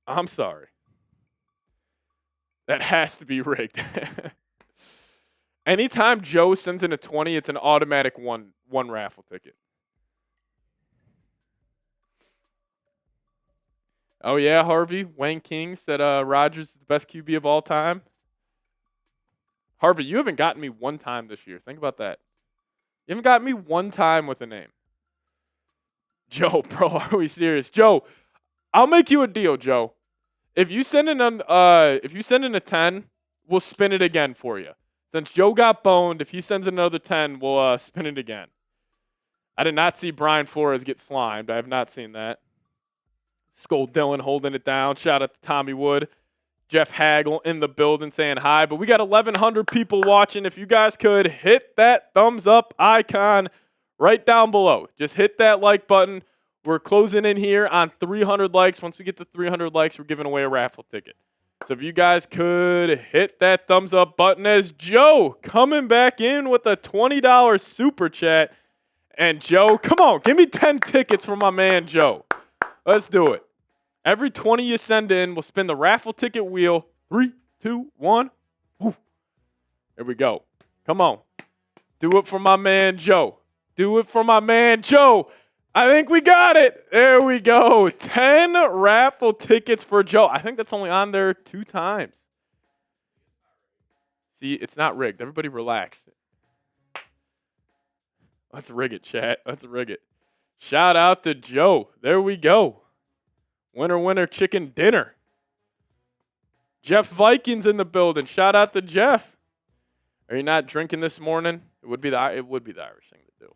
I'm sorry. That has to be rigged. Anytime Joe sends in a 20, it's an automatic one raffle ticket. Oh, yeah, Harvey. Wayne King said Rodgers is the best QB of all time. Harvey, you haven't gotten me 1 time this year. Think about that. You haven't gotten me 1 time with a name. Joe, bro, are we serious? Joe, I'll make you a deal, Joe. If you send in a 10, we'll spin it again for you. Since Joe got boned, if he sends in another 10, we'll spin it again. I did not see Brian Flores get slimed. I have not seen that. Skull Dillon holding it down. Shout out to Tommy Wood. Jeff Hagel in the building saying hi. But we got 1,100 people watching. If you guys could hit that thumbs up icon right down below. Just hit that like button. We're closing in here on 300 likes. Once we get to 300 likes, we're giving away a raffle ticket. So if you guys could hit that thumbs up button, as Joe coming back in with a $20 super chat. And Joe, come on, give me 10 tickets for my man Joe. Let's do it. Every 20 you send in, we'll spin the raffle ticket wheel. 3, 2, 1. Woo. There we go. Come on. Do it for my man Joe. Do it for my man Joe. I think we got it. There we go. 10 raffle tickets for Joe. I think that's only on there 2 times. See, it's not rigged. Everybody relax. Let's rig it, chat. Let's rig it. Shout out to Joe. There we go. Winner, winner, chicken dinner. Jeff Vikings in the building. Shout out to Jeff. Are you not drinking this morning? It would be the Irish thing to do.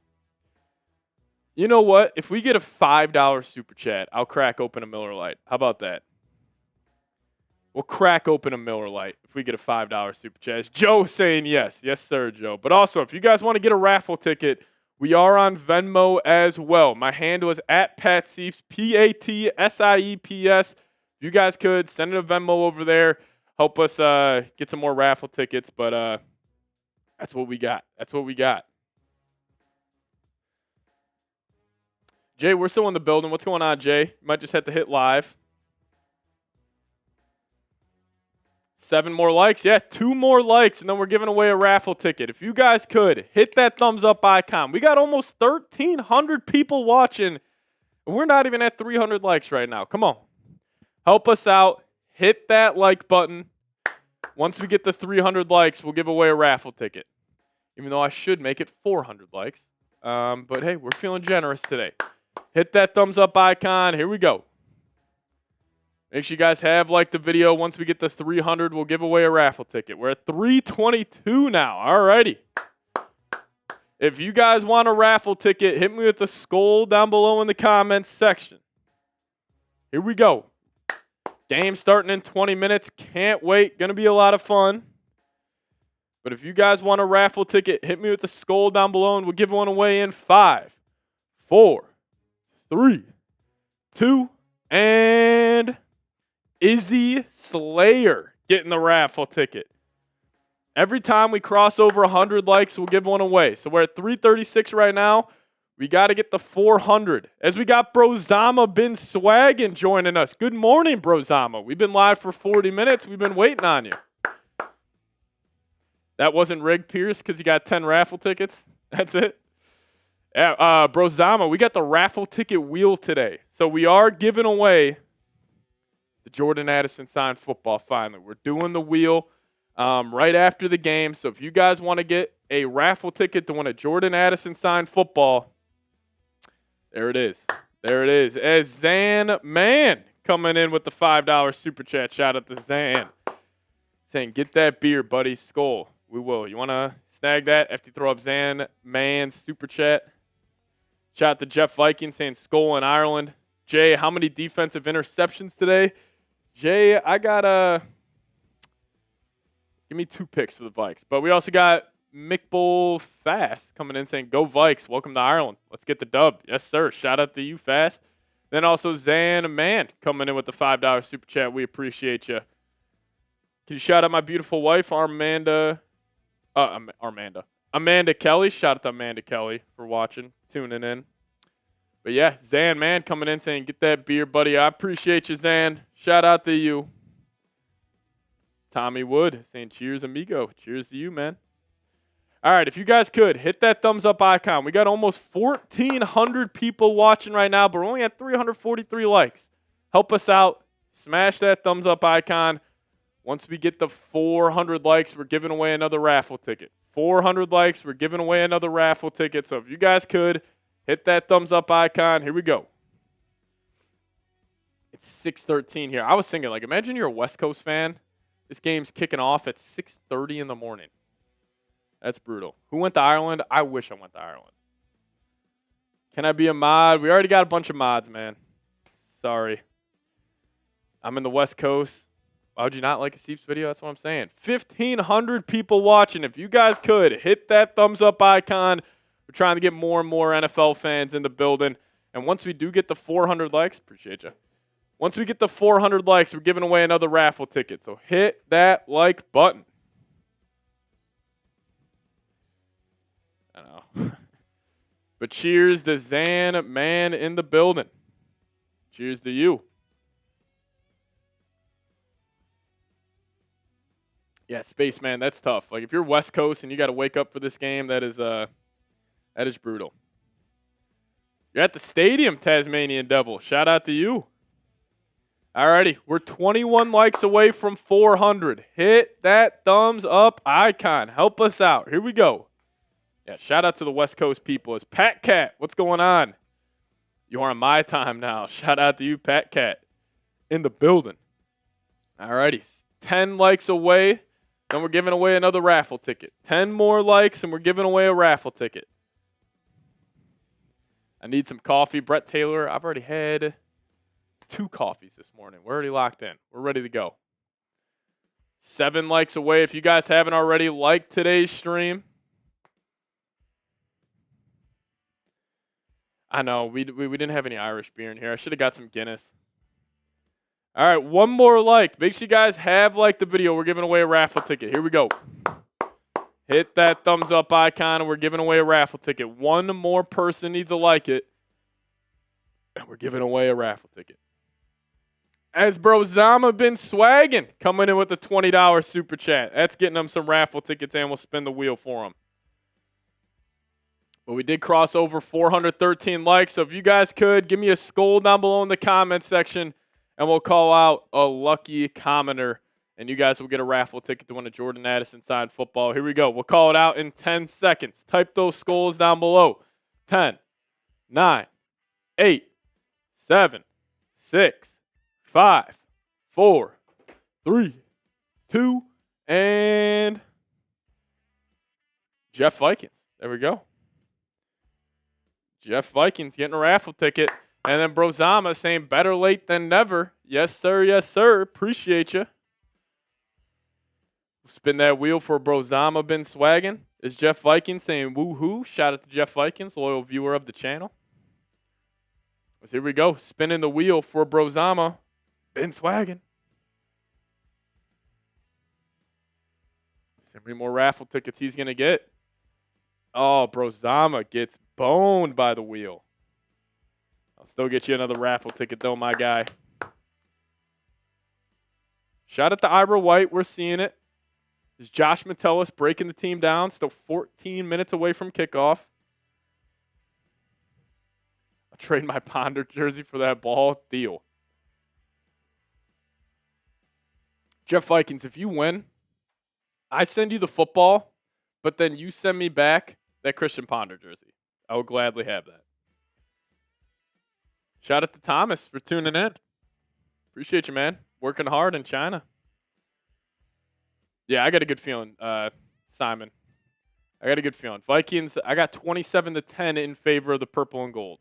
You know what? If we get a $5 super chat, I'll crack open a Miller Lite. How about that? We'll crack open a Miller Lite if we get a $5 super chat. It's Joe saying yes. Yes, sir, Joe. But also, if you guys want to get a raffle ticket, we are on Venmo as well. My handle is @PatSieps, PATSIEPS. If you guys could, send a Venmo over there. Help us get some more raffle tickets. But that's what we got. That's what we got. Jay, we're still in the building. What's going on, Jay? You might just have to hit live. 7 more likes. Yeah, 2 more likes, and then we're giving away a raffle ticket. If you guys could, hit that thumbs up icon. We got almost 1,300 people watching, and we're not even at 300 likes right now. Come on. Help us out. Hit that like button. Once we get to 300 likes, we'll give away a raffle ticket. Even though I should make it 400 likes. But, hey, we're feeling generous today. Hit that thumbs up icon. Here we go. Make sure you guys have liked the video. Once we get to 300, we'll give away a raffle ticket. We're at 322 now. All righty. If you guys want a raffle ticket, hit me with the skull down below in the comments section. Here we go. Game starting in 20 minutes. Can't wait. Going to be a lot of fun. But if you guys want a raffle ticket, hit me with the skull down below, and we'll give one away in 5, 4, 3, 2, and Izzy Slayer getting the raffle ticket. Every time we cross over 100 likes, we'll give one away. So we're at 336 right now. We got to get the 400 as we got Brozama been swagging joining us. Good morning, Brozama. We've been live for 40 minutes. We've been waiting on you. That wasn't Rig Pierce because you got 10 raffle tickets. That's it. Brozama, we got the raffle ticket wheel today. So we are giving away the Jordan Addison signed football finally. We're doing the wheel right after the game. So if you guys want to get a raffle ticket to win a Jordan Addison signed football, there it is. There it is. As Zan Man coming in with the $5 super chat. Shout out to Zan. Saying, get that beer, buddy. Skull. We will. You want to snag that after you throw up Zan Man's super chat? Shout out to Jeff Vikings saying Skull in Ireland. Jay, how many defensive interceptions today? Jay, I got give me 2 picks for the Vikes. But we also got Mickbull Fast coming in saying, go Vikes. Welcome to Ireland. Let's get the dub. Yes, sir. Shout out to you, Fast. Then also Zan Man coming in with the $5 super chat. We appreciate you. Can you shout out my beautiful wife, Amanda Kelly. Shout out to Amanda Kelly for watching, tuning in. But yeah, Zan Man coming in saying, get that beer, buddy. I appreciate you, Zan. Shout out to you. Tommy Wood saying, cheers, amigo. Cheers to you, man. All right, if you guys could, hit that thumbs up icon. We got almost 1,400 people watching right now, but we're only at 343 likes. Help us out. Smash that thumbs up icon. Once we get the 400 likes, we're giving away another raffle ticket. 400 likes, we're giving away another raffle ticket. So if you guys could, hit that thumbs up icon. Here we go. It's 6:13 here. I was thinking, like, imagine you're a West Coast fan. This game's kicking off at 6:30 in the morning. That's brutal. Who went to Ireland? I wish I went to Ireland. Can I be a mod? We already got a bunch of mods, man. Sorry. I'm in the West Coast. Why would you not like a Steve's video? That's what I'm saying. 1,500 people watching. If you guys could, hit that thumbs up icon. We're trying to get more and more NFL fans in the building. And once we do get the 400 likes, appreciate you. Once we get the 400 likes, we're giving away another raffle ticket. So hit that like button. I know. But cheers to Zan Man in the building. Cheers to you. Yeah, Spaceman, that's tough. Like if you're West Coast and you got to wake up for this game, that is brutal. You're at the stadium, Tasmanian Devil. Shout out to you. Alrighty, we're 21 likes away from 400. Hit that thumbs up icon. Help us out. Here we go. Yeah, shout out to the West Coast people. It's Pat Cat. What's going on? You are on my time now. Shout out to you, Pat Cat. In the building. Alrighty, 10 likes away. Then we're giving away another raffle ticket. 10 more likes, and we're giving away a raffle ticket. I need some coffee. Brett Taylor, I've already had 2 coffees this morning. We're already locked in. We're ready to go. 7 likes away. If you guys haven't already liked today's stream. I know, we didn't have any Irish beer in here. I should have got some Guinness. All right, 1 more like. Make sure you guys have liked the video. We're giving away a raffle ticket. Here we go. Hit that thumbs up icon, and we're giving away a raffle ticket. 1 more person needs to like it, and we're giving away a raffle ticket. As Brozama been swagging, coming in with a $20 super chat. That's getting them some raffle tickets, and we'll spin the wheel for them. But we did cross over 413 likes, so if you guys could, give me a skull down below in the comment section, and we'll call out a lucky commenter, and you guys will get a raffle ticket to win a Jordan Addison signed football. Here we go. We'll call it out in 10 seconds. Type those skulls down below. 10, 9, 8, 7, 6, 5, 4, 3, 2, and Jeff Vikings. There we go. Jeff Vikings getting a raffle ticket. And then Brozama saying better late than never. Yes, sir. Yes, sir. Appreciate you. Spin that wheel for Brozama been swagging. Is Jeff Vikings saying woohoo? Shout out to Jeff Vikings, loyal viewer of the channel. So here we go. Spinning the wheel for Brozama. Been swagging. How many more raffle tickets he's going to get? Oh, Brozama gets boned by the wheel. I'll still get you another raffle ticket, though, my guy. Shout out to Ira White. We're seeing it. Is Josh Metellus breaking the team down? Still 14 minutes away from kickoff. I'll trade my Ponder jersey for that ball. Deal. Jeff Vikings, if you win, I send you the football, but then you send me back that Christian Ponder jersey. I will gladly have that. Shout out to Thomas for tuning in. Appreciate you, man. Working hard in China. Yeah, I got a good feeling, Simon. I got a good feeling. Vikings, I got 27-10 in favor of the purple and gold.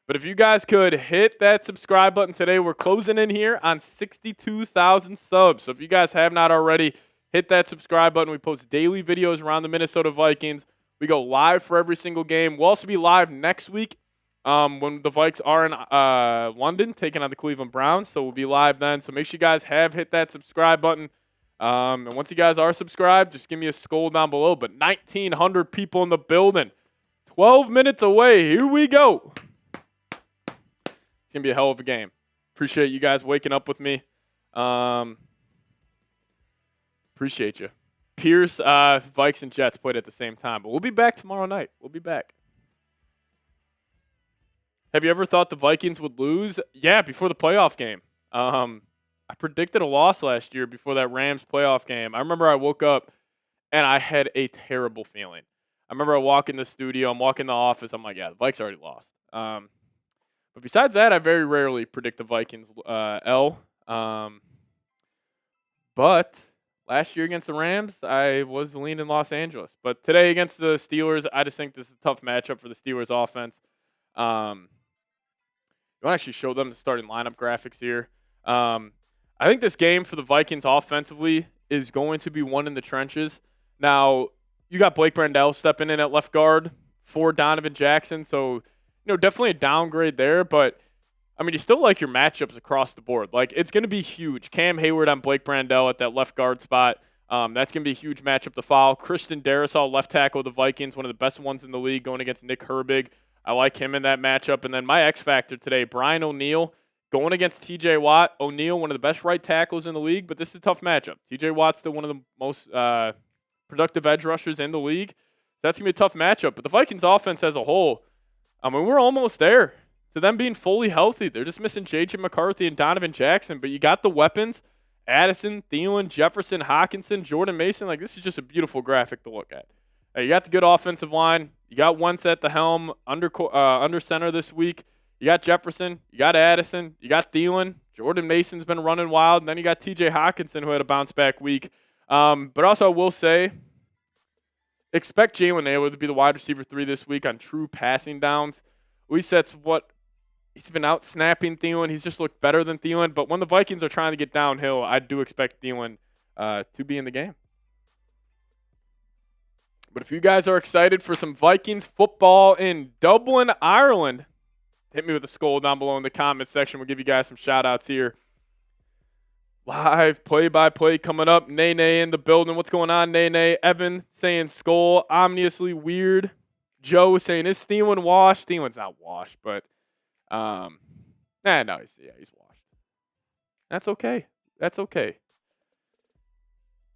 But if you guys could hit that subscribe button today, we're closing in here on 62,000 subs. So if you guys have not already, hit that subscribe button. We post daily videos around the Minnesota Vikings. We go live for every single game. We'll also be live next week when the Vikes are in London taking on the Cleveland Browns. So we'll be live then. So make sure you guys have hit that subscribe button. And once you guys are subscribed, just give me a skull down below. But 1,900 people in the building. 12 minutes away. Here we go. It's going to be a hell of a game. Appreciate you guys waking up with me. Appreciate you. Pierce, Vikes, and Jets played at the same time. But we'll be back tomorrow night. We'll be back. Have you ever thought the Vikings would lose? Yeah, before the playoff game. I predicted a loss last year before that Rams playoff game. I remember I woke up and I had a terrible feeling. I remember I walk in the studio, I'm walking in the office, I'm like, yeah, the Vikes already lost. But besides that, I very rarely predict the Vikings L. But last year against the Rams, I was leaning Los Angeles. But today against the Steelers, I just think this is a tough matchup for the Steelers offense. You want to actually show them the starting lineup graphics here. I think this game for the Vikings offensively is going to be one in the trenches. Now, you got Blake Brandel stepping in at left guard for Donovan Jackson. So, definitely a downgrade there. But, I mean, you still like your matchups across the board. Like, it's going to be huge. Cam Hayward on Blake Brandel at that left guard spot. That's going to be a huge matchup to follow. Christian Darrisaw, left tackle of the Vikings, one of the best ones in the league, going against Nick Herbig. I like him in that matchup. And then my X factor today, Brian O'Neill, going against T.J. Watt. O'Neill, one of the best right tackles in the league, but this is a tough matchup. T.J. Watt's still one of the most productive edge rushers in the league. That's going to be a tough matchup. But the Vikings offense as a whole, I mean, we're almost there to them being fully healthy. They're just missing J.J. McCarthy and Donovan Jackson, but you got the weapons. Addison, Thielen, Jefferson, Hawkinson, Jordan Mason. Like, this is just a beautiful graphic to look at. You got the good offensive line. You got Wentz at the helm under center this week. You got Jefferson. You got Addison. You got Thielen. Jordan Mason's been running wild. And then you got T.J. Hawkinson, who had a bounce-back week. But also, I will say, expect Jalen Naylor to be the wide receiver 3 this week on true passing downs. At least that's what he's been out snapping Thielen. He's just looked better than Thielen. But when the Vikings are trying to get downhill, I do expect Thielen to be in the game. But if you guys are excited for some Vikings football in Dublin, Ireland, hit me with a skull down below in the comment section. We'll give you guys some shout-outs here. Live play-by-play coming up. Nene in the building. What's going on, Nene? Evan saying skull. Ominously weird. Joe saying, is Thielen washed? Thielen's not washed, but no, he's washed. That's okay. That's okay.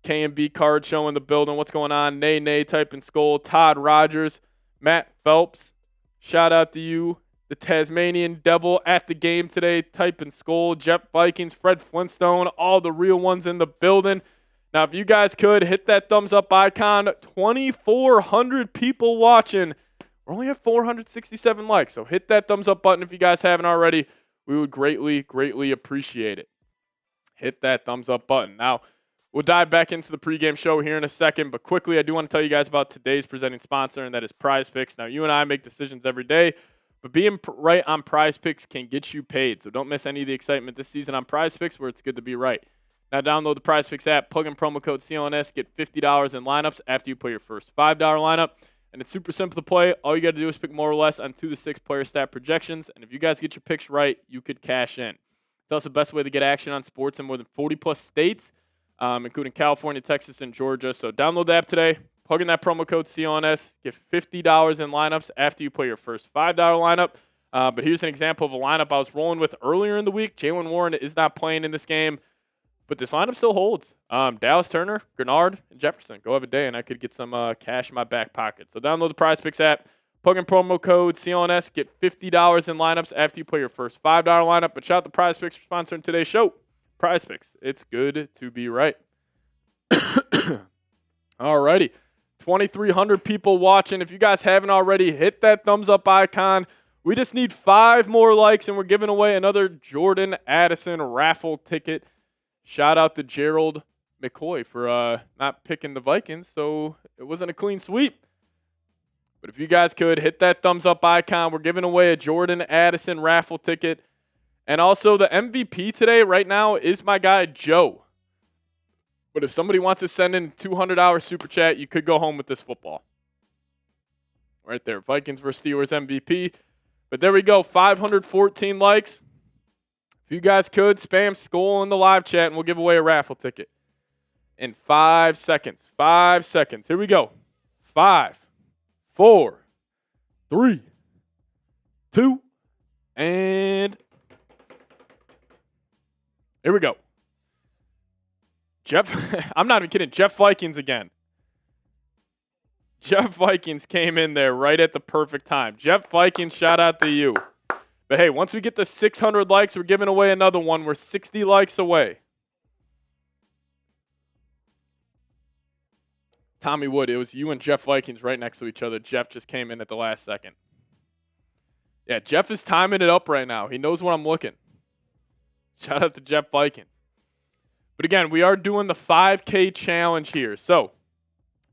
K&B card show in the building. What's going on? Nene typing skull. Todd Rogers. Matt Phelps. Shout out to you. The Tasmanian Devil at the game today, typing skull. Jeff Vikings, Fred Flintstone, all the real ones in the building. Now, if you guys could hit that thumbs up icon, 2,400 people watching. We're only at 467 likes, so hit that thumbs up button if you guys haven't already. We would greatly, greatly appreciate it. Hit that thumbs up button. Now, we'll dive back into the pregame show here in a second, but quickly, I do want to tell you guys about today's presenting sponsor, and that is PrizePicks. Now, you and I make decisions every day, but being right on PrizePicks can get you paid. So don't miss any of the excitement this season on PrizePicks, where it's good to be right. Now download the PrizePicks app, plug in promo code CLNS, get $50 in lineups after you play your first $5 lineup. And it's super simple to play. All you got to do is pick more or less on 2 to 6 player stat projections. And if you guys get your picks right, you could cash in. It's also the best way to get action on sports in more than 40-plus states, including California, Texas, and Georgia. So download the app today, Plug in that promo code CONS. Get $50 in lineups after you play your first $5 lineup. But here's an example of a lineup I was rolling with earlier in the week. Jaylen Warren is not playing in this game, but this lineup still holds. Dallas Turner, Grenard, and Jefferson. Go have a day, and I could get some cash in my back pocket. So download the PrizePicks app. Plug in promo code CONS. Get $50 in lineups after you play your first $5 lineup. But shout out to PrizePicks for sponsoring today's show. PrizePicks. It's good to be right. Alrighty. 2,300 people watching. If you guys haven't already, hit that thumbs up icon. We just need 5 more likes, and we're giving away another Jordan Addison raffle ticket. Shout out to Gerald McCoy for not picking the Vikings, so it wasn't a clean sweep. But if you guys could, hit that thumbs up icon. We're giving away a Jordan Addison raffle ticket. And also the MVP today right now is my guy Joe. But if somebody wants to send in $200 super chat, you could go home with this football. Right there, Vikings versus Steelers MVP. But there we go, 514 likes. If you guys could, spam Skull in the live chat, and we'll give away a raffle ticket in 5 seconds. 5 seconds. Here we go. 5, 4, 3, 2, and here we go. Jeff, I'm not even kidding. Jeff Vikings again. Jeff Vikings came in there right at the perfect time. Jeff Vikings, shout out to you. But hey, once we get to 600 likes, we're giving away another one. We're 60 likes away. Tommy Wood, it was you and Jeff Vikings right next to each other. Jeff just came in at the last second. Yeah, Jeff is timing it up right now. He knows where I'm looking. Shout out to Jeff Vikings. But again, we are doing the 5K challenge here. So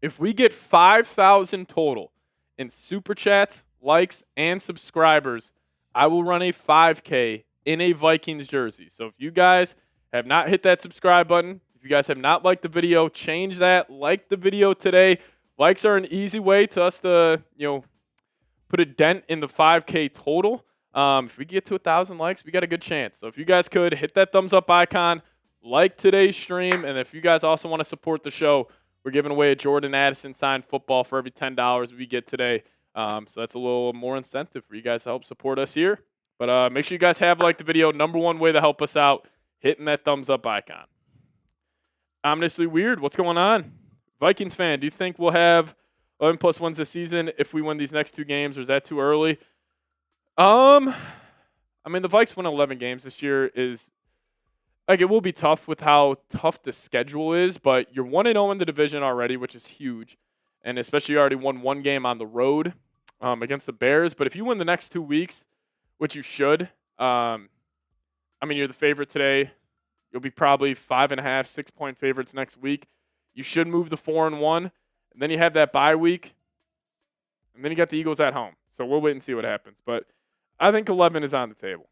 if we get 5,000 total in super chats, likes, and subscribers, I will run a 5K in a Vikings jersey. So if you guys have not hit that subscribe button, if you guys have not liked the video, change that. Like the video today. Likes are an easy way to us to, put a dent in the 5K total. If we get to 1,000 likes, we got a good chance. So if you guys could, hit that thumbs up icon, like today's stream, and if you guys also want to support the show, we're giving away a Jordan Addison signed football for every $10 we get today. So that's a little more incentive for you guys to help support us here. But make sure you guys have liked the video. Number one way to help us out, hitting that thumbs up icon. Ominously weird. What's going on? Vikings fan, do you think we'll have 11+ wins this season if we win these next 2 games, or is that too early? The Vikes win 11 games this year is it will be tough with how tough the schedule is, but you're 1-0 in the division already, which is huge. And especially you already won 1 game on the road against the Bears. But if you win the next 2 weeks, which you should, you're the favorite today. You'll be probably 5.5, 6-point favorites next week. You should move the 4-1. And then you have that bye week. And then you got the Eagles at home. So we'll wait and see what happens. But I think 11 is on the table.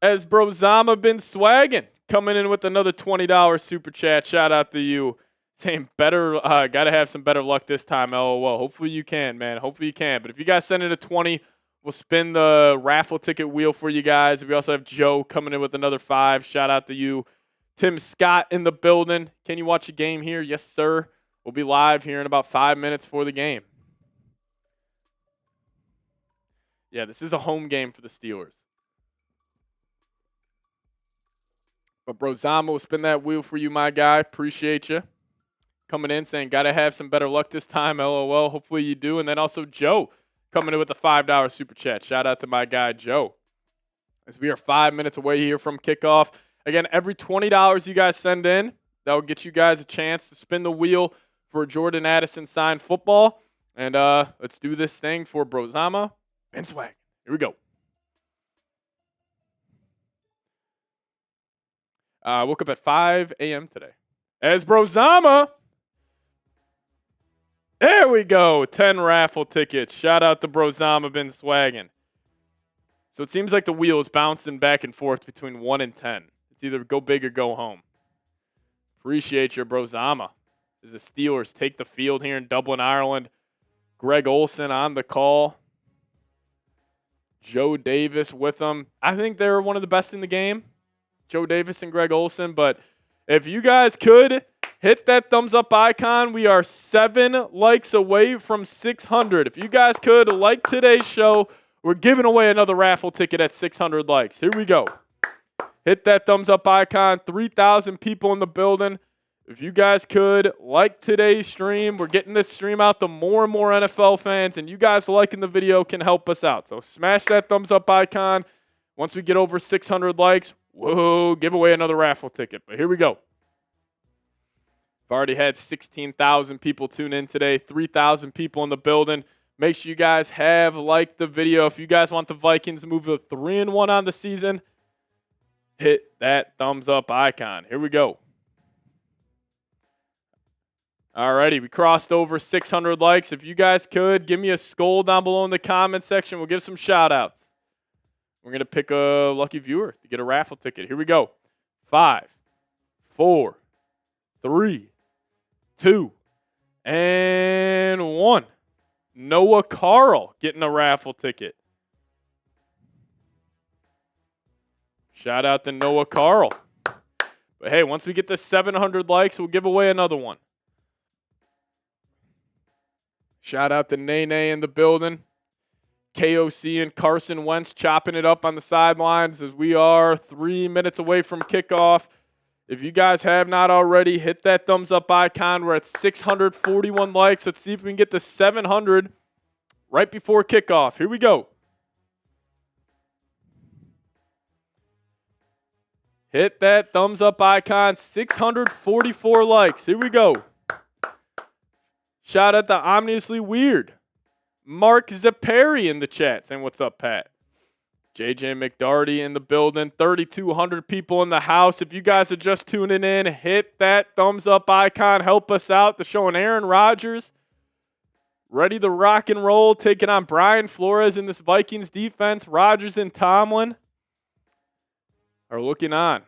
As Brozama been swagging, coming in with another $20 super chat. Shout out to you. Saying better, got to have some better luck this time, LOL. Hopefully you can, man. Hopefully you can. But if you guys send in a 20, we'll spin the raffle ticket wheel for you guys. We also have Joe coming in with another 5. Shout out to you. Tim Scott in the building. Can you watch a game here? Yes, sir. We'll be live here in about 5 minutes for the game. Yeah, this is a home game for the Steelers. But Brozama will spin that wheel for you, my guy. Appreciate you. Coming in saying, got to have some better luck this time, LOL. Hopefully you do. And then also Joe coming in with a $5 super chat. Shout out to my guy, Joe. As we are 5 minutes away here from kickoff. Again, every $20 you guys send in, that will get you guys a chance to spin the wheel for a Jordan Addison signed football. And let's do this thing for Brozama and Swag. Here we go. Woke up at 5 a.m. today. As Brozama. There we go. 10 raffle tickets. Shout out to Brozama been swagging. So it seems like the wheel is bouncing back and forth between 1 and 10. It's either go big or go home. Appreciate your Brozama. As the Steelers take the field here in Dublin, Ireland. Greg Olsen on the call. Joe Davis with them. I think they're one of the best in the game. Joe Davis and Greg Olsen. But if you guys could, Hit that thumbs up icon. We are 7 likes away from 600. If you guys could like today's show, we're giving away another raffle ticket at 600 likes. Here we go. Hit that thumbs up icon. 3,000 people in the building. If you guys could like today's stream, we're getting this stream out to more and more NFL fans, and you guys liking the video can help us out. So smash that thumbs up icon. Once we get over 600 likes, whoa, give away another raffle ticket. But here we go. I've already had 16,000 people tune in today, 3,000 people in the building. Make sure you guys have liked the video. If you guys want the Vikings to move to 3-1 on the season, hit that thumbs up icon. Here we go. Alrighty, we crossed over 600 likes. If you guys could, give me a skull down below in the comment section. We'll give some shout-outs. We're going to pick a lucky viewer to get a raffle ticket. Here we go. 5, 4, 3, 2, and 1. Noah Carl getting a raffle ticket. Shout out to Noah Carl. But hey, once we get to 700 likes, we'll give away another one. Shout out to Nene in the building. KOC and Carson Wentz chopping it up on the sidelines as we are 3 minutes away from kickoff. If you guys have not already, hit that thumbs up icon. We're at 641 likes. Let's see if we can get to 700 right before kickoff. Here we go. Hit that thumbs up icon. 644 likes. Here we go. Shout out to Ominously Weird. Mark Zappari in the chat saying, what's up, Pat? JJ McDarty in the building. 3,200 people in the house. If you guys are just tuning in, hit that thumbs up icon. Help us out. They're showing Aaron Rodgers ready to rock and roll, taking on Brian Flores in this Vikings defense. Rodgers and Tomlin are looking on.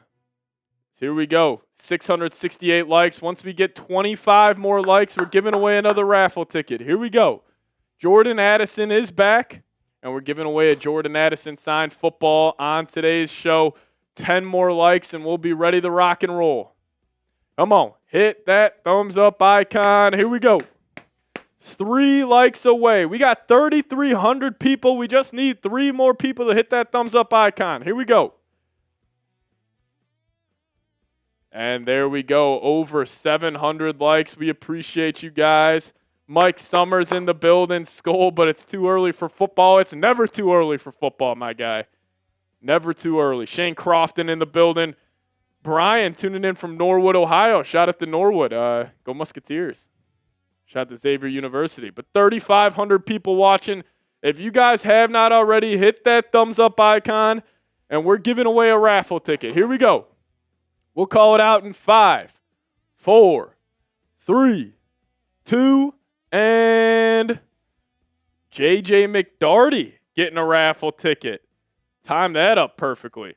So here we go. 668 likes. Once we get 25 more likes, we're giving away another raffle ticket. Here we go. Jordan Addison is back, and we're giving away a Jordan Addison signed football on today's show. 10 more likes, and we'll be ready to rock and roll. Come on. Hit that thumbs up icon. Here we go. 3 likes away. We got 3,300 people. We just need 3 more people to hit that thumbs up icon. Here we go. And there we go, over 700 likes. We appreciate you guys. Mike Summers in the building, Skull, but it's too early for football. It's never too early for football, my guy. Never too early. Shane Crofton in the building. Brian tuning in from Norwood, Ohio. Shout out to Norwood. Go Musketeers. Shout out to Xavier University. But 3,500 people watching. If you guys have not already, hit that thumbs up icon, and we're giving away a raffle ticket. Here we go. We'll call it out in 5, 4, 3, 2, and JJ McDarty getting a raffle ticket. Time that up perfectly.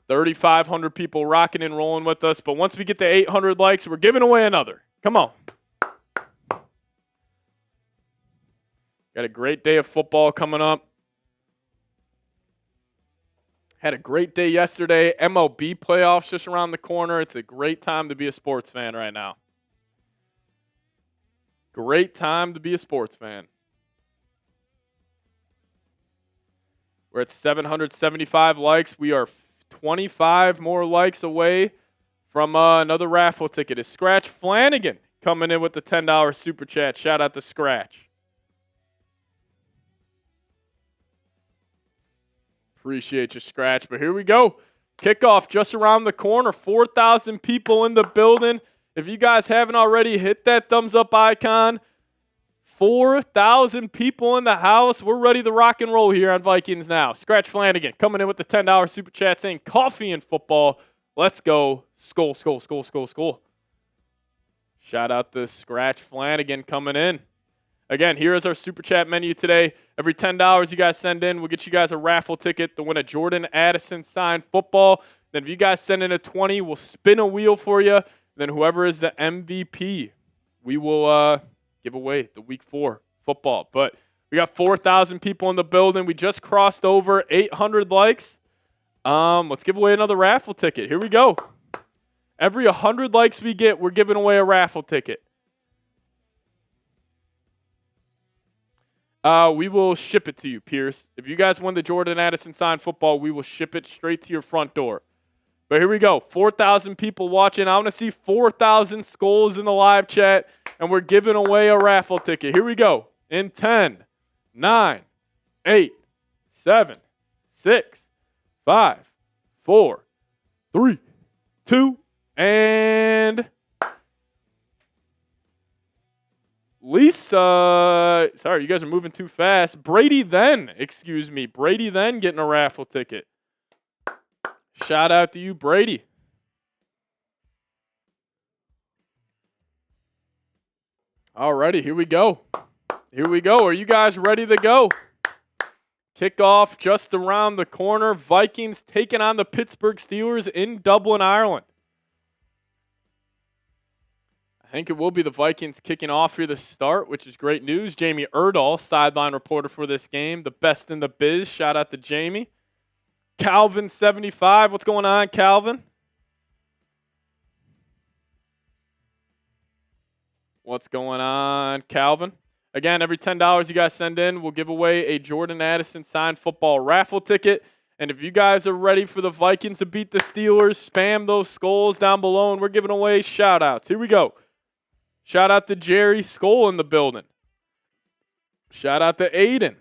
3,500 people rocking and rolling with us, but once we get to 800 likes, we're giving away another. Come on. Got a great day of football coming up. Had a great day yesterday. MLB playoffs just around the corner. It's a great time to be a sports fan right now. Great time to be a sports fan. We're at 775 likes. We are 25 more likes away from another raffle ticket. Is Scratch Flanagan coming in with the $10 super chat? Shout out to Scratch. Appreciate you, Scratch. But here we go. Kickoff just around the corner. 4,000 people in the building. If you guys haven't already, hit that thumbs up icon. 4,000 people in the house. We're ready to rock and roll here on Vikings Now. Scratch Flanagan coming in with the $10 super chat saying coffee and football. Let's go. Skull, skull, skull, skull, skull. Shout out to Scratch Flanagan coming in. Again, here is our super chat menu today. Every $10 you guys send in, we'll get you guys a raffle ticket to win a Jordan Addison signed football. Then if you guys send in a 20, we'll spin a wheel for you. Then whoever is the MVP, we will give away the Week 4 football. But we got 4,000 people in the building. We just crossed over 800 likes. Let's give away another raffle ticket. Here we go. Every 100 likes we get, we're giving away a raffle ticket. We will ship it to you, Pierce. If you guys win the Jordan Addison signed football, we will ship it straight to your front door. But here we go. 4,000 people watching. I want to see 4,000 skulls in the live chat, and we're giving away a raffle ticket. Here we go. In 10, 9, 8, 7, 6, 5, 4, 3, 2, and Lisa. Sorry, you guys are moving too fast. Brady then getting a raffle ticket. Shout out to you, Brady. Alrighty, here we go. Are you guys ready to go? Kickoff just around the corner. Vikings taking on the Pittsburgh Steelers in Dublin, Ireland. I think it will be the Vikings kicking off here to start, which is great news. Jamie Erdahl, sideline reporter for this game, the best in the biz. Shout out to Jamie. Calvin 75. What's going on, Calvin? What's going on, Calvin? Again, every $10 you guys send in, we'll give away a Jordan Addison signed football raffle ticket. And if you guys are ready for the Vikings to beat the Steelers, spam those skulls down below, and we're giving away shout-outs. Here we go. Shout out to Jerry Skull in the building. Shout out to Aiden.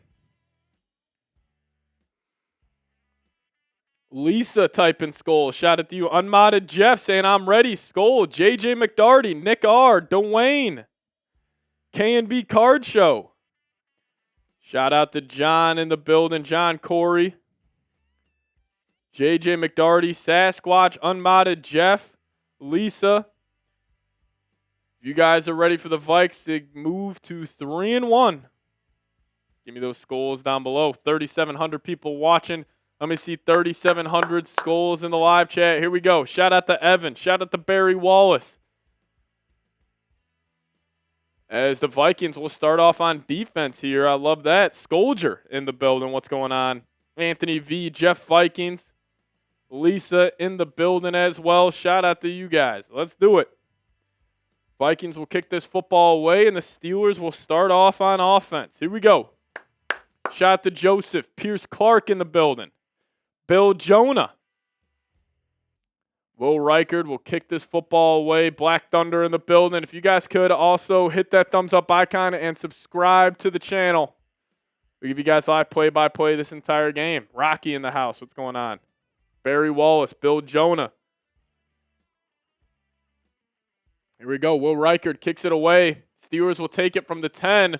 Lisa typing Skull. Shout out to you. Unmodded Jeff saying I'm ready. Skull. JJ McDarty. Nick R. Dwayne. K&B Card Show. Shout out to John in the building. John Cory. JJ McDarty. Sasquatch. Unmodded Jeff. Lisa. If you guys are ready for the Vikes to move to 3-1, give me those skulls down below. 3,700 people watching. Let me see 3,700 skulls in the live chat. Here we go. Shout out to Evan. Shout out to Barry Wallace. As the Vikings will start off on defense here. I love that. Skolger in the building. What's going on? Anthony V. Jeff Vikings. Lisa in the building as well. Shout out to you guys. Let's do it. Vikings will kick this football away, and the Steelers will start off on offense. Here we go. Shout out to Joseph. Pierce Clark in the building. Bill Jonah. Will Reichard will kick this football away. Black Thunder in the building. If you guys could also hit that thumbs up icon and subscribe to the channel. We give you guys live play-by-play this entire game. Rocky in the house. What's going on? Barry Wallace. Bill Jonah. Here we go. Will Reichard kicks it away. Steelers will take it from the 10.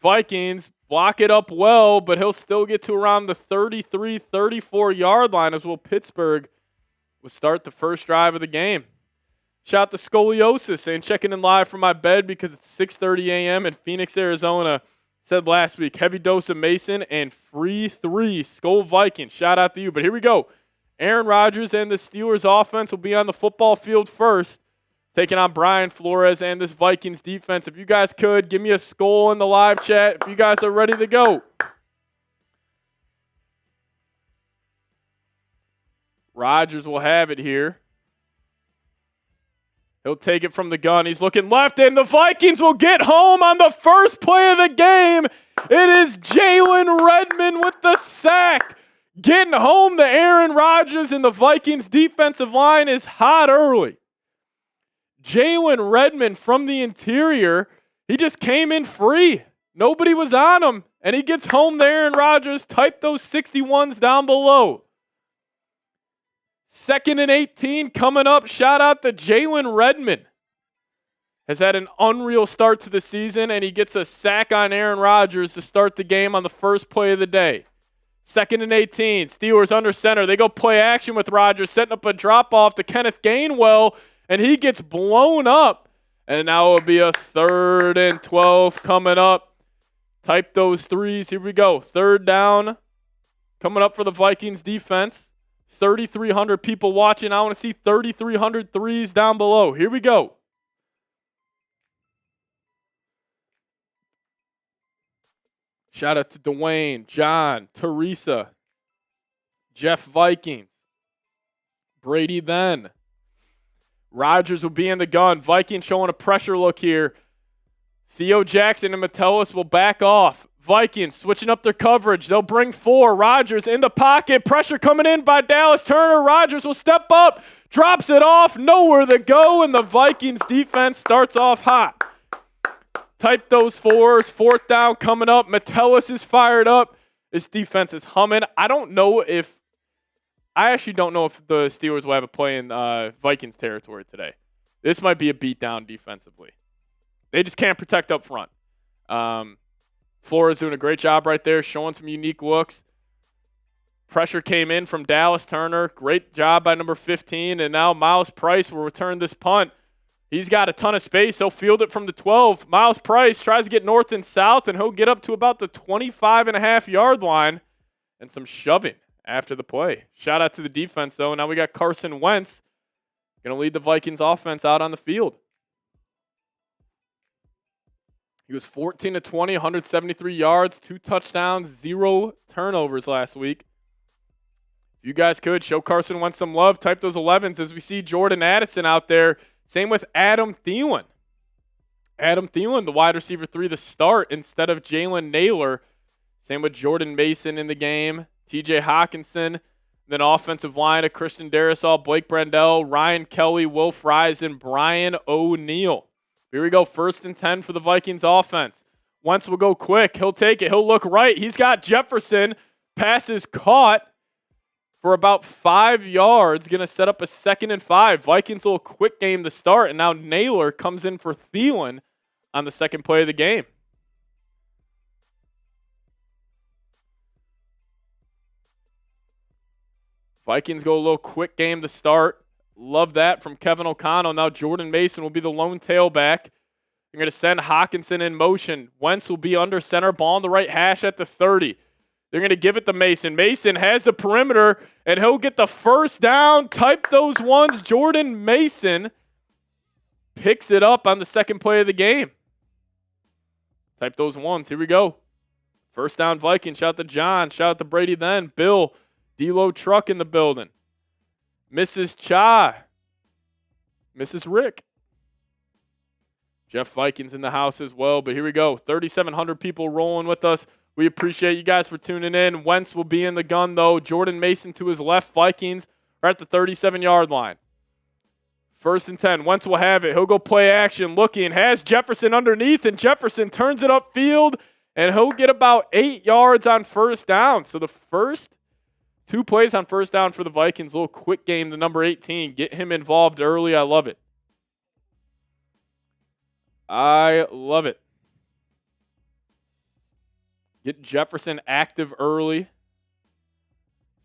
Vikings block it up well, but he'll still get to around the 33, 34-yard line as will Pittsburgh will start the first drive of the game. Shout out to Scoliosis saying checking in live from my bed because it's 6:30 a.m. in Phoenix, Arizona. Said last week, heavy dose of Mason and free 3. Skull Vikings. Shout out to you. But here we go. Aaron Rodgers and the Steelers offense will be on the football field first, taking on Brian Flores and this Vikings defense. If you guys could, give me a skull in the live chat if you guys are ready to go. Rodgers will have it here. He'll take it from the gun. He's looking left, and the Vikings will get home on the first play of the game. It is Jalen Redmond with the sack. Getting home to Aaron Rodgers, and the Vikings defensive line is hot early. Jalen Redmond from the interior, he just came in free. Nobody was on him, and he gets home to Aaron Rodgers. Type those 61s down below. 2nd and 18 coming up. Shout out to Jalen Redmond. Has had an unreal start to the season, and he gets a sack on Aaron Rodgers to start the game on the first play of the day. 2nd and 18. Steelers under center. They go play action with Rodgers, setting up a drop-off to Kenneth Gainwell, and he gets blown up. And now it'll be a 3rd and 12 coming up. Type those 3s. Here we go. 3rd down coming up for the Vikings defense. 3,300 people watching. I want to see 3,300 3s down below. Here we go. Shout out to Dwayne, John, Teresa, Jeff Vikings, Brady then. Rodgers will be in the gun. Vikings showing a pressure look here. Theo Jackson and Milus will back off. Vikings switching up their coverage. They'll bring 4. Rodgers in the pocket. Pressure coming in by Dallas Turner. Rodgers will step up. Drops it off. Nowhere to go. And the Vikings defense starts off hot. Type those 4s. 4th down coming up. Milus is fired up. This defense is humming. I actually don't know if the Steelers will have a play in Vikings territory today. This might be a beatdown defensively. They just can't protect up front. Flores doing a great job right there, showing some unique looks. Pressure came in from Dallas Turner. Great job by number 15. And now Miles Price will return this punt. He's got a ton of space. He'll field it from the 12. Miles Price tries to get north and south, and he'll get up to about the 25.5-yard line and some shoving after the play. Shout out to the defense, though. Now we got Carson Wentz going to lead the Vikings offense out on the field. He was 14 of 20, 173 yards, 2 touchdowns, 0 turnovers last week. If you guys could, show Carson Wentz some love. Type those 11s as we see Jordan Addison out there. Same with Adam Thielen. Adam Thielen, the wide receiver 3 to start instead of Jalen Naylor. Same with Jordan Mason in the game. TJ Hawkinson. Then offensive line of Christian Darrisaw, Blake Brandel, Ryan Kelly, Will Fries, and Brian O'Neill. Here we go, 1st and 10 for the Vikings offense. Wentz will go quick. He'll take it. He'll look right. He's got Jefferson. Pass is caught for about 5 yards. Going to set up a 2nd and 5. Vikings little quick game to start. And now Naylor comes in for Thielen on the second play of the game. Vikings go a little quick game to start. Love that from Kevin O'Connell. Now Jordan Mason will be the lone tailback. You're going to send Hawkinson in motion. Wentz will be under center, ball on the right hash at the 30. They're going to give it to Mason. Mason has the perimeter, and he'll get the 1st down. Type those 1s. Jordan Mason picks it up on the second play of the game. Type those 1s. Here we go. 1st down Vikings. Shout out to John. Shout out to Brady then. Bill, D-Lo Truck in the building. Mrs. Cha. Mrs. Rick. Jeff Vikings in the house as well. But here we go. 3,700 people rolling with us. We appreciate you guys for tuning in. Wentz will be in the gun, though. Jordan Mason to his left. Vikings are at the 37-yard line. 1st and 10. Wentz will have it. He'll go play action. Looking. Has Jefferson underneath, and Jefferson turns it upfield, and he'll get about 8 yards on 1st down. So the first 2 plays on 1st down for the Vikings. A little quick game to number 18. Get him involved early. I love it. I love it. Get Jefferson active early.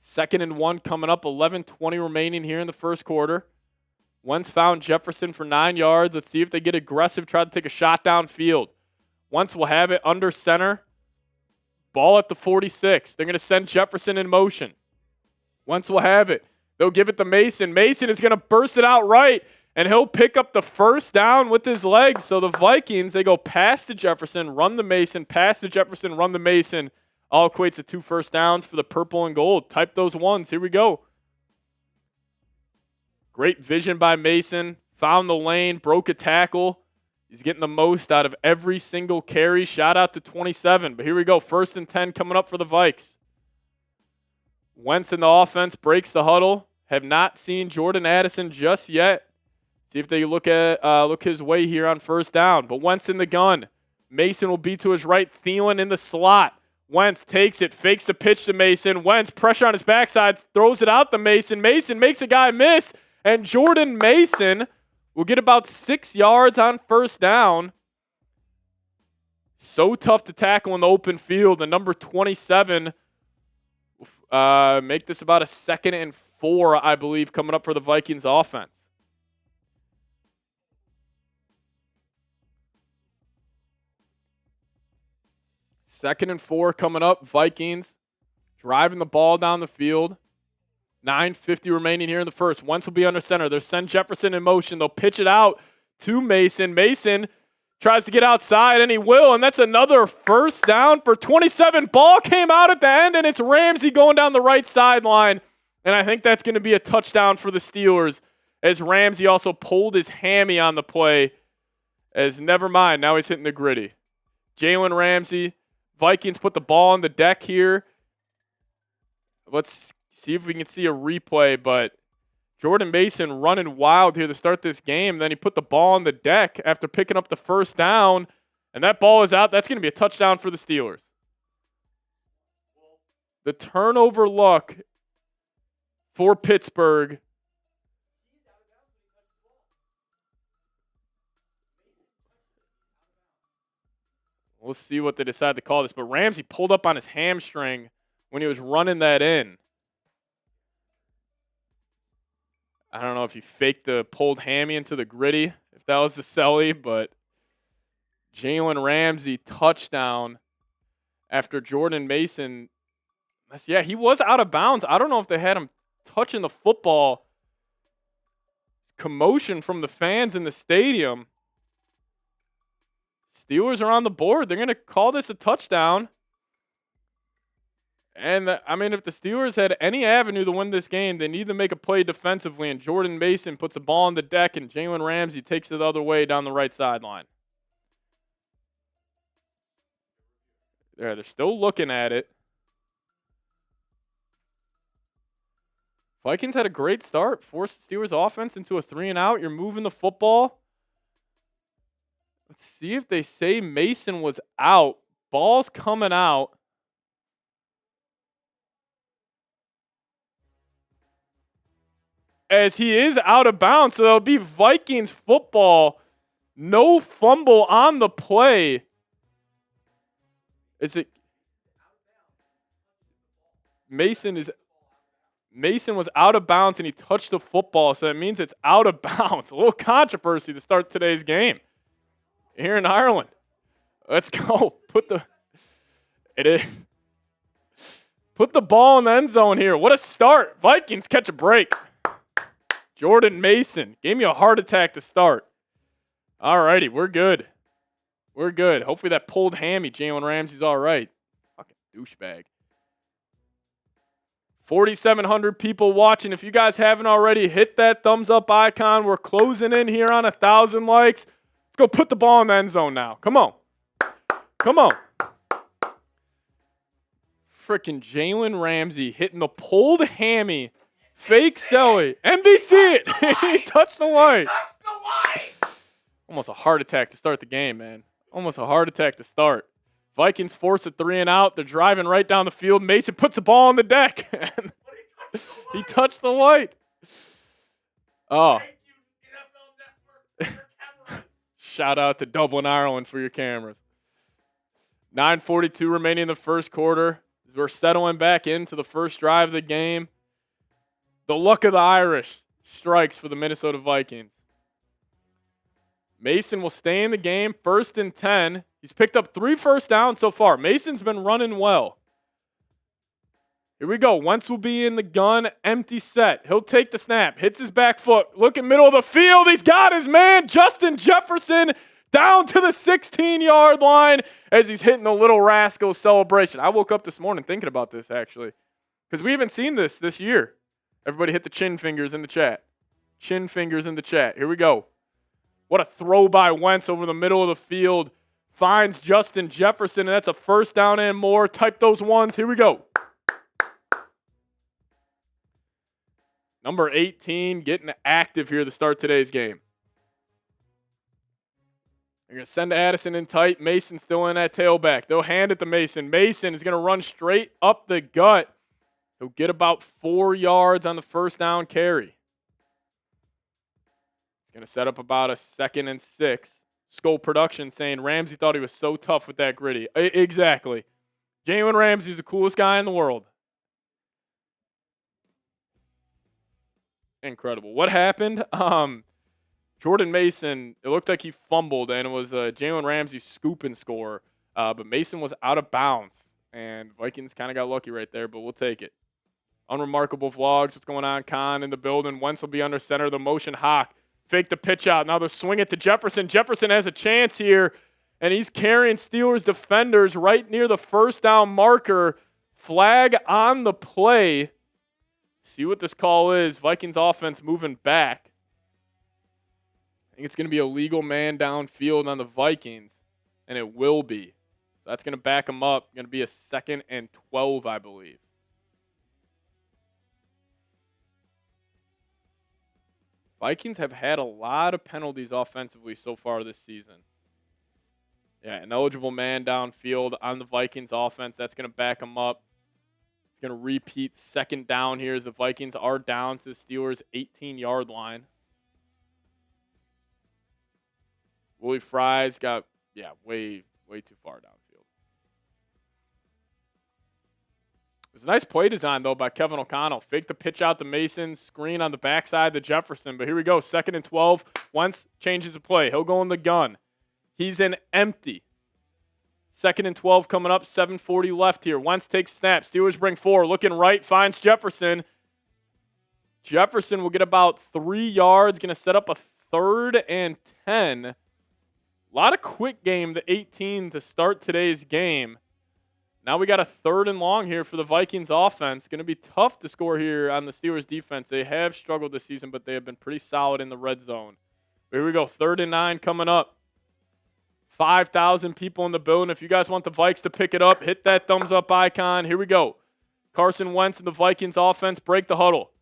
2nd and 1 coming up. 11:20 remaining here in the first quarter. Wentz found Jefferson for 9 yards. Let's see if they get aggressive. Try to take a shot downfield. Wentz will have it under center. Ball at the 46. They're going to send Jefferson in motion. Wentz will have it. They'll give it to Mason. Mason is going to burst it out right, and he'll pick up the 1st down with his legs. So the Vikings, they go pass to Jefferson, run the Mason, pass to Jefferson, run the Mason. All equates to 2 first downs for the purple and gold. Type those 1s. Here we go. Great vision by Mason. Found the lane, broke a tackle. He's getting the most out of every single carry. Shout out to 27. But here we go. 1st and 10 coming up for the Vikes. Wentz in the offense breaks the huddle. Have not seen Jordan Addison just yet. See if they look his way here on 1st down. But Wentz in the gun. Mason will be to his right. Thielen in the slot. Wentz takes it, fakes the pitch to Mason. Wentz, pressure on his backside, throws it out to Mason. Mason makes a guy miss, and Jordan Mason will get about 6 yards on 1st down. So tough to tackle in the open field. The number 27 make this about a 2nd and 4, I believe, coming up for the Vikings offense. Second and 4 coming up. Vikings driving the ball down the field. 9:50 remaining here in the first. Wentz will be under center. They'll send Jefferson in motion. They'll pitch it out to Mason. Mason tries to get outside, and he will. And that's another 1st down for 27. Ball came out at the end, and it's Ramsey going down the right sideline. And I think that's going to be a touchdown for the Steelers as Ramsey also pulled his hammy on the play. As never mind, now he's hitting the gritty. Jalen Ramsey, Vikings put the ball on the deck here. Let's see if we can see a replay, but Jordan Mason running wild here to start this game. Then he put the ball on the deck after picking up the first down, and that ball is out. That's going to be a touchdown for the Steelers. The turnover luck for Pittsburgh. We'll see what they decide to call this, but Ramsey pulled up on his hamstring when he was running that in. I don't know if he faked the pulled hammy into the gritty, if that was the celly, but Jalen Ramsey touchdown after Jordan Mason. Yeah, he was out of bounds. I don't know if they had him touching the football. Commotion from the fans in the stadium. Steelers are on the board. They're going to call this a touchdown. And, I mean, if the Steelers had any avenue to win this game, they need to make a play defensively, and Jordan Mason puts a ball on the deck, and Jalen Ramsey takes it the other way down the right sideline. There, they're still looking at it. Vikings had a great start. Forced the Steelers offense into a 3-and-out. You're moving the football. Let's see if they say Mason was out. Ball's coming out. As he is out of bounds, so there'll be Vikings football. No fumble on the play. Is it? Mason was out of bounds and he touched the football, so that means it's out of bounds. A little controversy to start today's game here in Ireland. Let's go. Put the ball in the end zone here. What a start. Vikings catch a break. Jordan Mason gave me a heart attack to start. All righty, we're good. We're good. Hopefully that pulled hammy, Jalen Ramsey's all right. Fucking douchebag. 4,700 people watching. If you guys haven't already, hit that thumbs up icon. We're closing in here on 1,000 likes. Let's go put the ball in the end zone now. Come on. Come on. Freaking Jalen Ramsey hitting the pulled hammy. Fake Selly. NBC it. He touched the light. Almost a heart attack to start the game, man. Almost a heart attack to start. Vikings force a 3-and-out. They're driving right down the field. Mason puts the ball on the deck. He touched the light. Oh. Shout out to Dublin, Ireland for your cameras. 9:42 remaining in the first quarter. We're settling back into the first drive of the game. The luck of the Irish strikes for the Minnesota Vikings. Mason will stay in the game, 1st and 10. He's picked up 3 first downs so far. Mason's been running well. Here we go. Wentz will be in the gun, empty set. He'll take the snap, hits his back foot, look in middle of the field. He's got his man, Justin Jefferson, down to the 16-yard line as he's hitting the little rascal celebration. I woke up this morning thinking about this, actually, because we haven't seen this year. Everybody hit the chin fingers in the chat. Chin fingers in the chat. Here we go. What a throw by Wentz over the middle of the field. Finds Justin Jefferson, and that's a first down and more. Type those ones. Here we go. Number 18 getting active here to start today's game. They're going to send Addison in tight. Mason still in that tailback. They'll hand it to Mason. Mason is going to run straight up the gut. He'll get about 4 yards on the first down carry. He's going to set up about a 2nd and 6. Skull Production saying Ramsey thought he was so tough with that gritty. Exactly. Jalen Ramsey's the coolest guy in the world. Incredible. What happened? Jordan Mason, it looked like he fumbled, and it was Jalen Ramsey's scoop and score. But Mason was out of bounds, and Vikings kind of got lucky right there, but we'll take it. Unremarkable vlogs. What's going on? Khan in the building. Wentz will be under center. The motion hawk. Fake the pitch out. Now they'll swing it to Jefferson. Jefferson has a chance here, and he's carrying Steelers defenders right near the first down marker. Flag on the play. See what this call is. Vikings offense moving back. think it's going to be a legal man downfield on the Vikings, and it will be. So that's going to back them up. Going to be a 2nd and 12, I believe. Vikings have had a lot of penalties offensively so far this season. Yeah, an eligible man downfield on the Vikings offense. That's going to back them up. It's going to repeat 2nd down here as the Vikings are down to the Steelers' 18-yard line. Willie Fry's got, way too far downfield. It was a nice play design, though, by Kevin O'Connell. Fake the pitch out to Mason, screen on the backside to Jefferson. But here we go, 2nd and 12. Wentz changes the play. He'll go in the gun. He's in empty. 2nd and 12 coming up, 7:40 left here. Wentz takes snap. Steelers bring 4. Looking right, finds Jefferson. Jefferson will get about 3 yards. Going to set up a 3rd and 10. A lot of quick game to 18 to start today's game. Now we got a 3rd and long here for the Vikings offense. Going to be tough to score here on the Steelers defense. They have struggled this season, but they have been pretty solid in the red zone. Here we go, 3rd and 9 coming up. 5,000 people in the building. If you guys want the Vikes to pick it up, hit that thumbs up icon. Here we go. Carson Wentz and the Vikings offense break the huddle.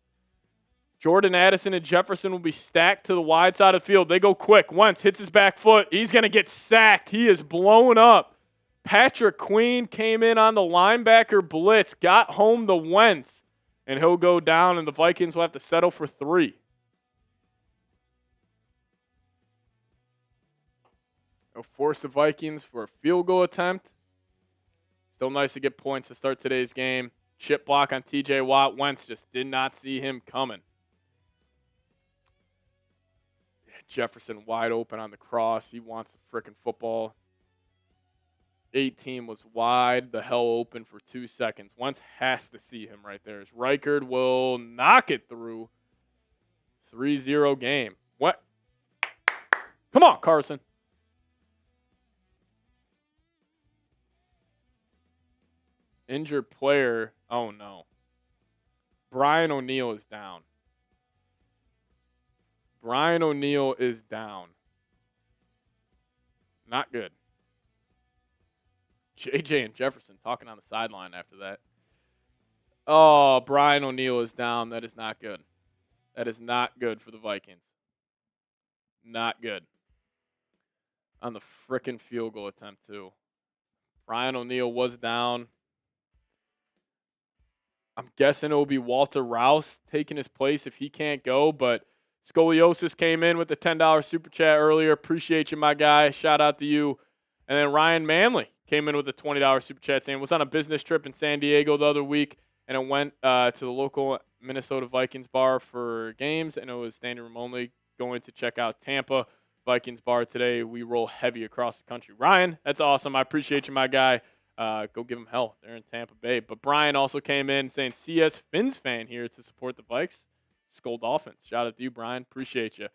Jordan Addison and Jefferson will be stacked to the wide side of the field. They go quick. Wentz hits his back foot. He's going to get sacked. He is blown up. Patrick Queen came in on the linebacker blitz, got home to Wentz, and he'll go down, and the Vikings will have to settle for 3. They'll force the Vikings for a field goal attempt. Still nice to get points to start today's game. Chip block on TJ Watt. Wentz just did not see him coming. Jefferson wide open on the cross. He wants the frickin' football. 18 was wide the hell open for 2 seconds. Wentz has to see him right there. As Reichard will knock it through. 3-0 game. What? Come on, Carson. Injured player. Oh, no. Brian O'Neill is down. Brian O'Neill is down. Not good. JJ and Jefferson talking on the sideline after that. Oh, Brian O'Neill is down. That is not good. That is not good for the Vikings. Not good. On the frickin' field goal attempt, too. Brian O'Neill was down. I'm guessing it will be Walter Rouse taking his place if he can't go, but Scoliosis came in with the $10 super chat earlier. Appreciate you, my guy. Shout out to you. And then Ryan Manley came in with a $20 super chat saying was on a business trip in San Diego the other week, and it went to the local Minnesota Vikings bar for games, and it was standing room only. Going to check out Tampa Vikings bar today. We roll heavy across the country. Ryan, that's awesome. I appreciate you, my guy. Go give them hell. They're in Tampa Bay. But Brian also came in saying CS Finns fan here to support the Vikes. Skull Dolphins. Shout out to you, Brian. Appreciate you.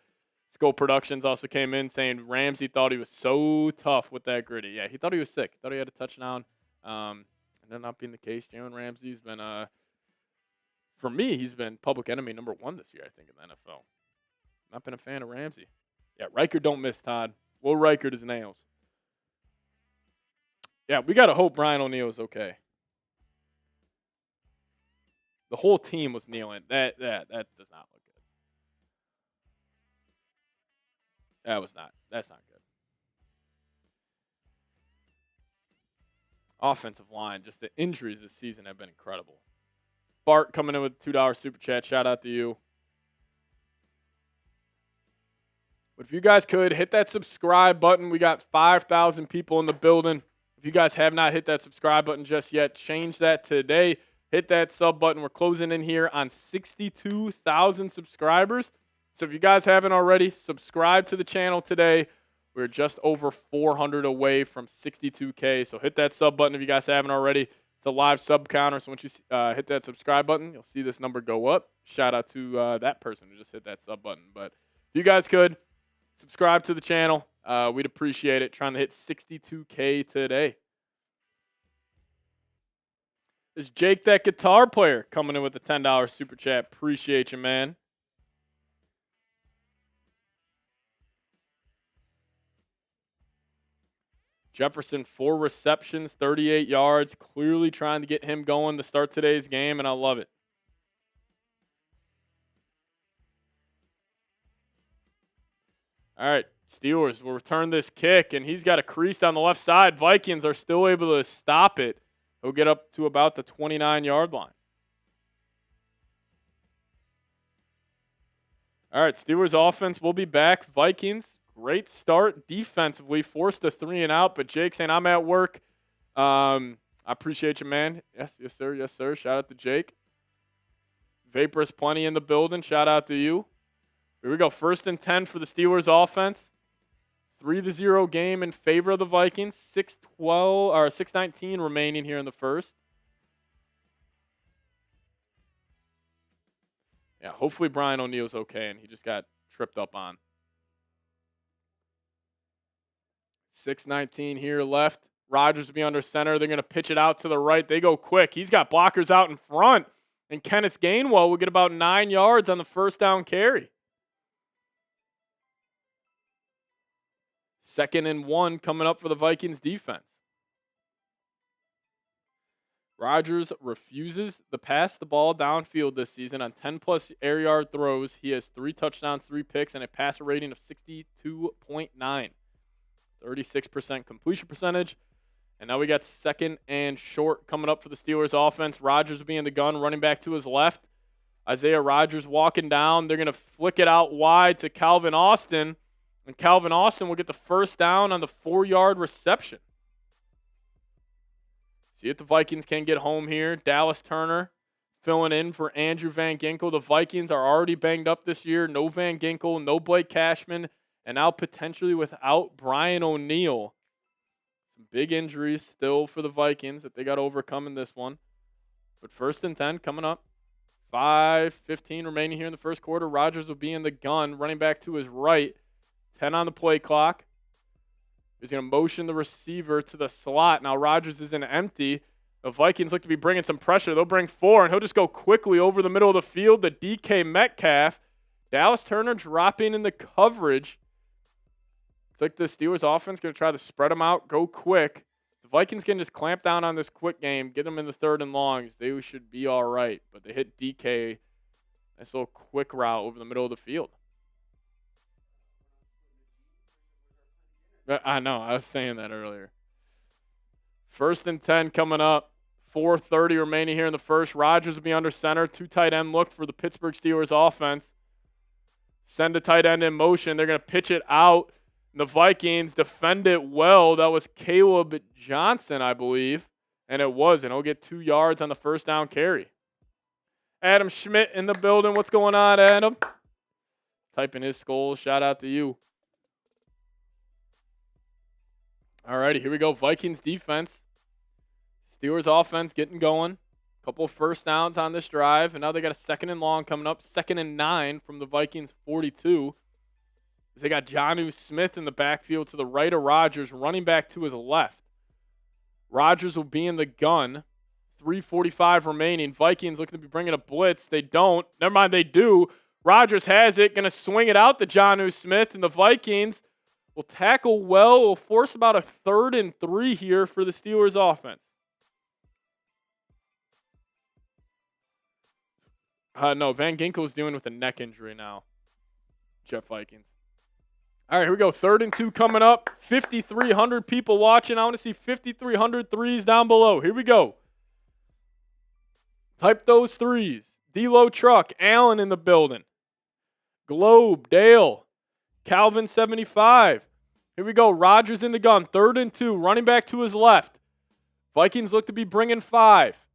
Skull Productions also came in saying Ramsey thought he was so tough with that gritty. Yeah, he thought he was sick. Thought he had a touchdown. And that not being the case, Jalen Ramsey's been, for me, he's been public enemy number 1 this year, I think, in the NFL. Not been a fan of Ramsey. Yeah, Riker don't miss, Todd. Will Riker his nails. Yeah, we got to hope Brian O'Neill is okay. The whole team was kneeling. That does not look good. That's not good. Offensive line, just the injuries this season have been incredible. Bart coming in with a $2 super chat. Shout out to you. But if you guys could, hit that subscribe button. We got 5,000 people in the building. If you guys have not hit that subscribe button just yet, change that today. Hit that sub button. We're closing in here on 62,000 subscribers. So if you guys haven't already, subscribe to the channel today. We're just over 400 away from 62K. So hit that sub button if you guys haven't already. It's a live sub counter. So once you hit that subscribe button, you'll see this number go up. Shout out to that person who just hit that sub button. But if you guys could, subscribe to the channel. We'd appreciate it. Trying to hit 62K today. Is Jake, that guitar player, coming in with a $10 super chat. Appreciate you, man. Jefferson, 4 receptions, 38 yards. Clearly trying to get him going to start today's game, and I love it. All right, Steelers will return this kick, and he's got a crease down the left side. Vikings are still able to stop it. He'll get up to about the 29-yard line. All right, Steelers offense will be back. Vikings, great start defensively. Forced a 3-and-out, but Jake saying, I'm at work. I appreciate you, man. Yes, sir. Yes, sir. Shout out to Jake. Vaporous plenty in the building. Shout out to you. Here we go. 1st and 10 for the Steelers offense. 3-0 game in favor of the Vikings. 6:19 remaining here in the first. Yeah, hopefully Brian O'Neill's okay and he just got tripped up on. 6:19 here left. Rodgers will be under center. They're going to pitch it out to the right. They go quick. He's got blockers out in front. And Kenneth Gainwell will get about 9 yards on the first down carry. 2nd and 1 coming up for the Vikings defense. Rodgers refuses to pass the ball downfield this season on 10-plus air yard throws. He has 3 touchdowns, 3 picks, and a passer rating of 62.9. 36% completion percentage. And now we got 2nd and short coming up for the Steelers offense. Rodgers will be in the gun, running back to his left. Isaiah Rodgers walking down. They're going to flick it out wide to Calvin Austin. And Calvin Austin will get the first down on the 4-yard reception. See if the Vikings can get home here. Dallas Turner filling in for Andrew Van Ginkel. The Vikings are already banged up this year. No Van Ginkel, no Blake Cashman, and now potentially without Brian O'Neill. Some big injuries still for the Vikings that they got to overcome in this one. But 1st and 10 coming up. 5:15 remaining here in the first quarter. Rodgers will be in the gun, running back to his right. 10 on the play clock. He's going to motion the receiver to the slot. Now Rodgers is in empty. The Vikings look to be bringing some pressure. They'll bring 4, and he'll just go quickly over the middle of the field to DK Metcalf. Dallas Turner dropping in the coverage. Looks like the Steelers offense going to try to spread them out, go quick. The Vikings can just clamp down on this quick game, get them in the 3rd and longs. They should be all right. But they hit DK. Nice little quick route over the middle of the field. I know. I was saying that earlier. 1st and 10 coming up. 4:30 remaining here in the first. Rodgers will be under center. 2 tight end look for the Pittsburgh Steelers offense. Send a tight end in motion. They're going to pitch it out. The Vikings defend it well. That was Caleb Johnson, I believe. And it was. And he'll get 2 yards on the first down carry. Adam Schmidt in the building. What's going on, Adam? Typing his skull. Shout out to you. All righty, here we go. Vikings defense. Steelers offense getting going. Couple first downs on this drive. And now they got a 2nd and long coming up. 2nd and 9 from the Vikings 42. They got Jonnu Smith in the backfield to the right of Rodgers, running back to his left. Rodgers will be in the gun. 3:45 remaining. Vikings looking to be bringing a blitz. They don't. Never mind, they do. Rodgers has it. Going to swing it out to Jonnu Smith. And the Vikings will tackle well. Will force about a 3rd and 3 here for the Steelers offense. No, Van Ginkel's dealing with a neck injury now. Jeff Vikings. All right, here we go. 3rd and 2 coming up. 5,300 people watching. I want to see 5,300 threes down below. Here we go. Type those threes. D-Lo Truck. Allen in the building. Globe. Dale. Calvin 75. Here we go. Rodgers in the gun. 3rd and 2. Running back to his left. Vikings look to be bringing 5.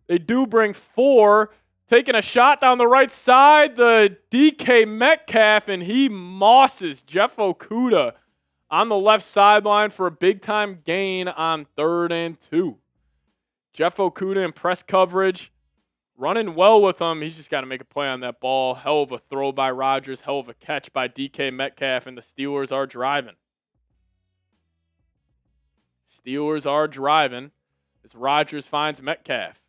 They do bring 4. Taking a shot down the right side. The DK Metcalf, and he mosses Jeff Okudah on the left sideline for a big-time gain on 3rd and 2. Jeff Okudah in press coverage. Running well with him. He's just got to make a play on that ball. Hell of a throw by Rodgers. Hell of a catch by DK Metcalf. And the Steelers are driving. Steelers are driving as Rodgers finds Metcalf.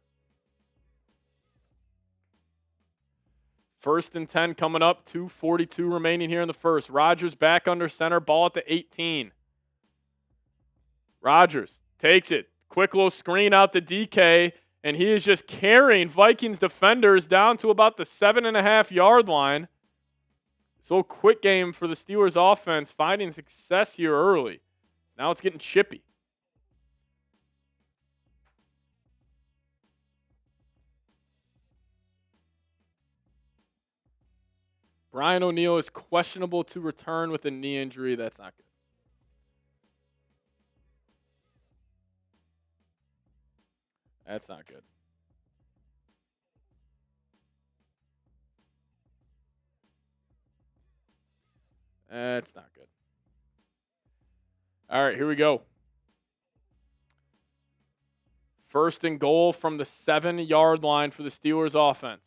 1st and 10 coming up. 2:42 remaining here in the first. Rodgers back under center. Ball at the 18. Rodgers takes it. Quick little screen out to DK, and he is just carrying Vikings defenders down to about the 7.5-yard line. This little quick game for the Steelers offense, finding success here early. Now it's getting chippy. Brian O'Neill is questionable to return with a knee injury. That's not good. That's not good. That's not good. All right, here we go. 1st and goal from the 7-yard line for the Steelers offense.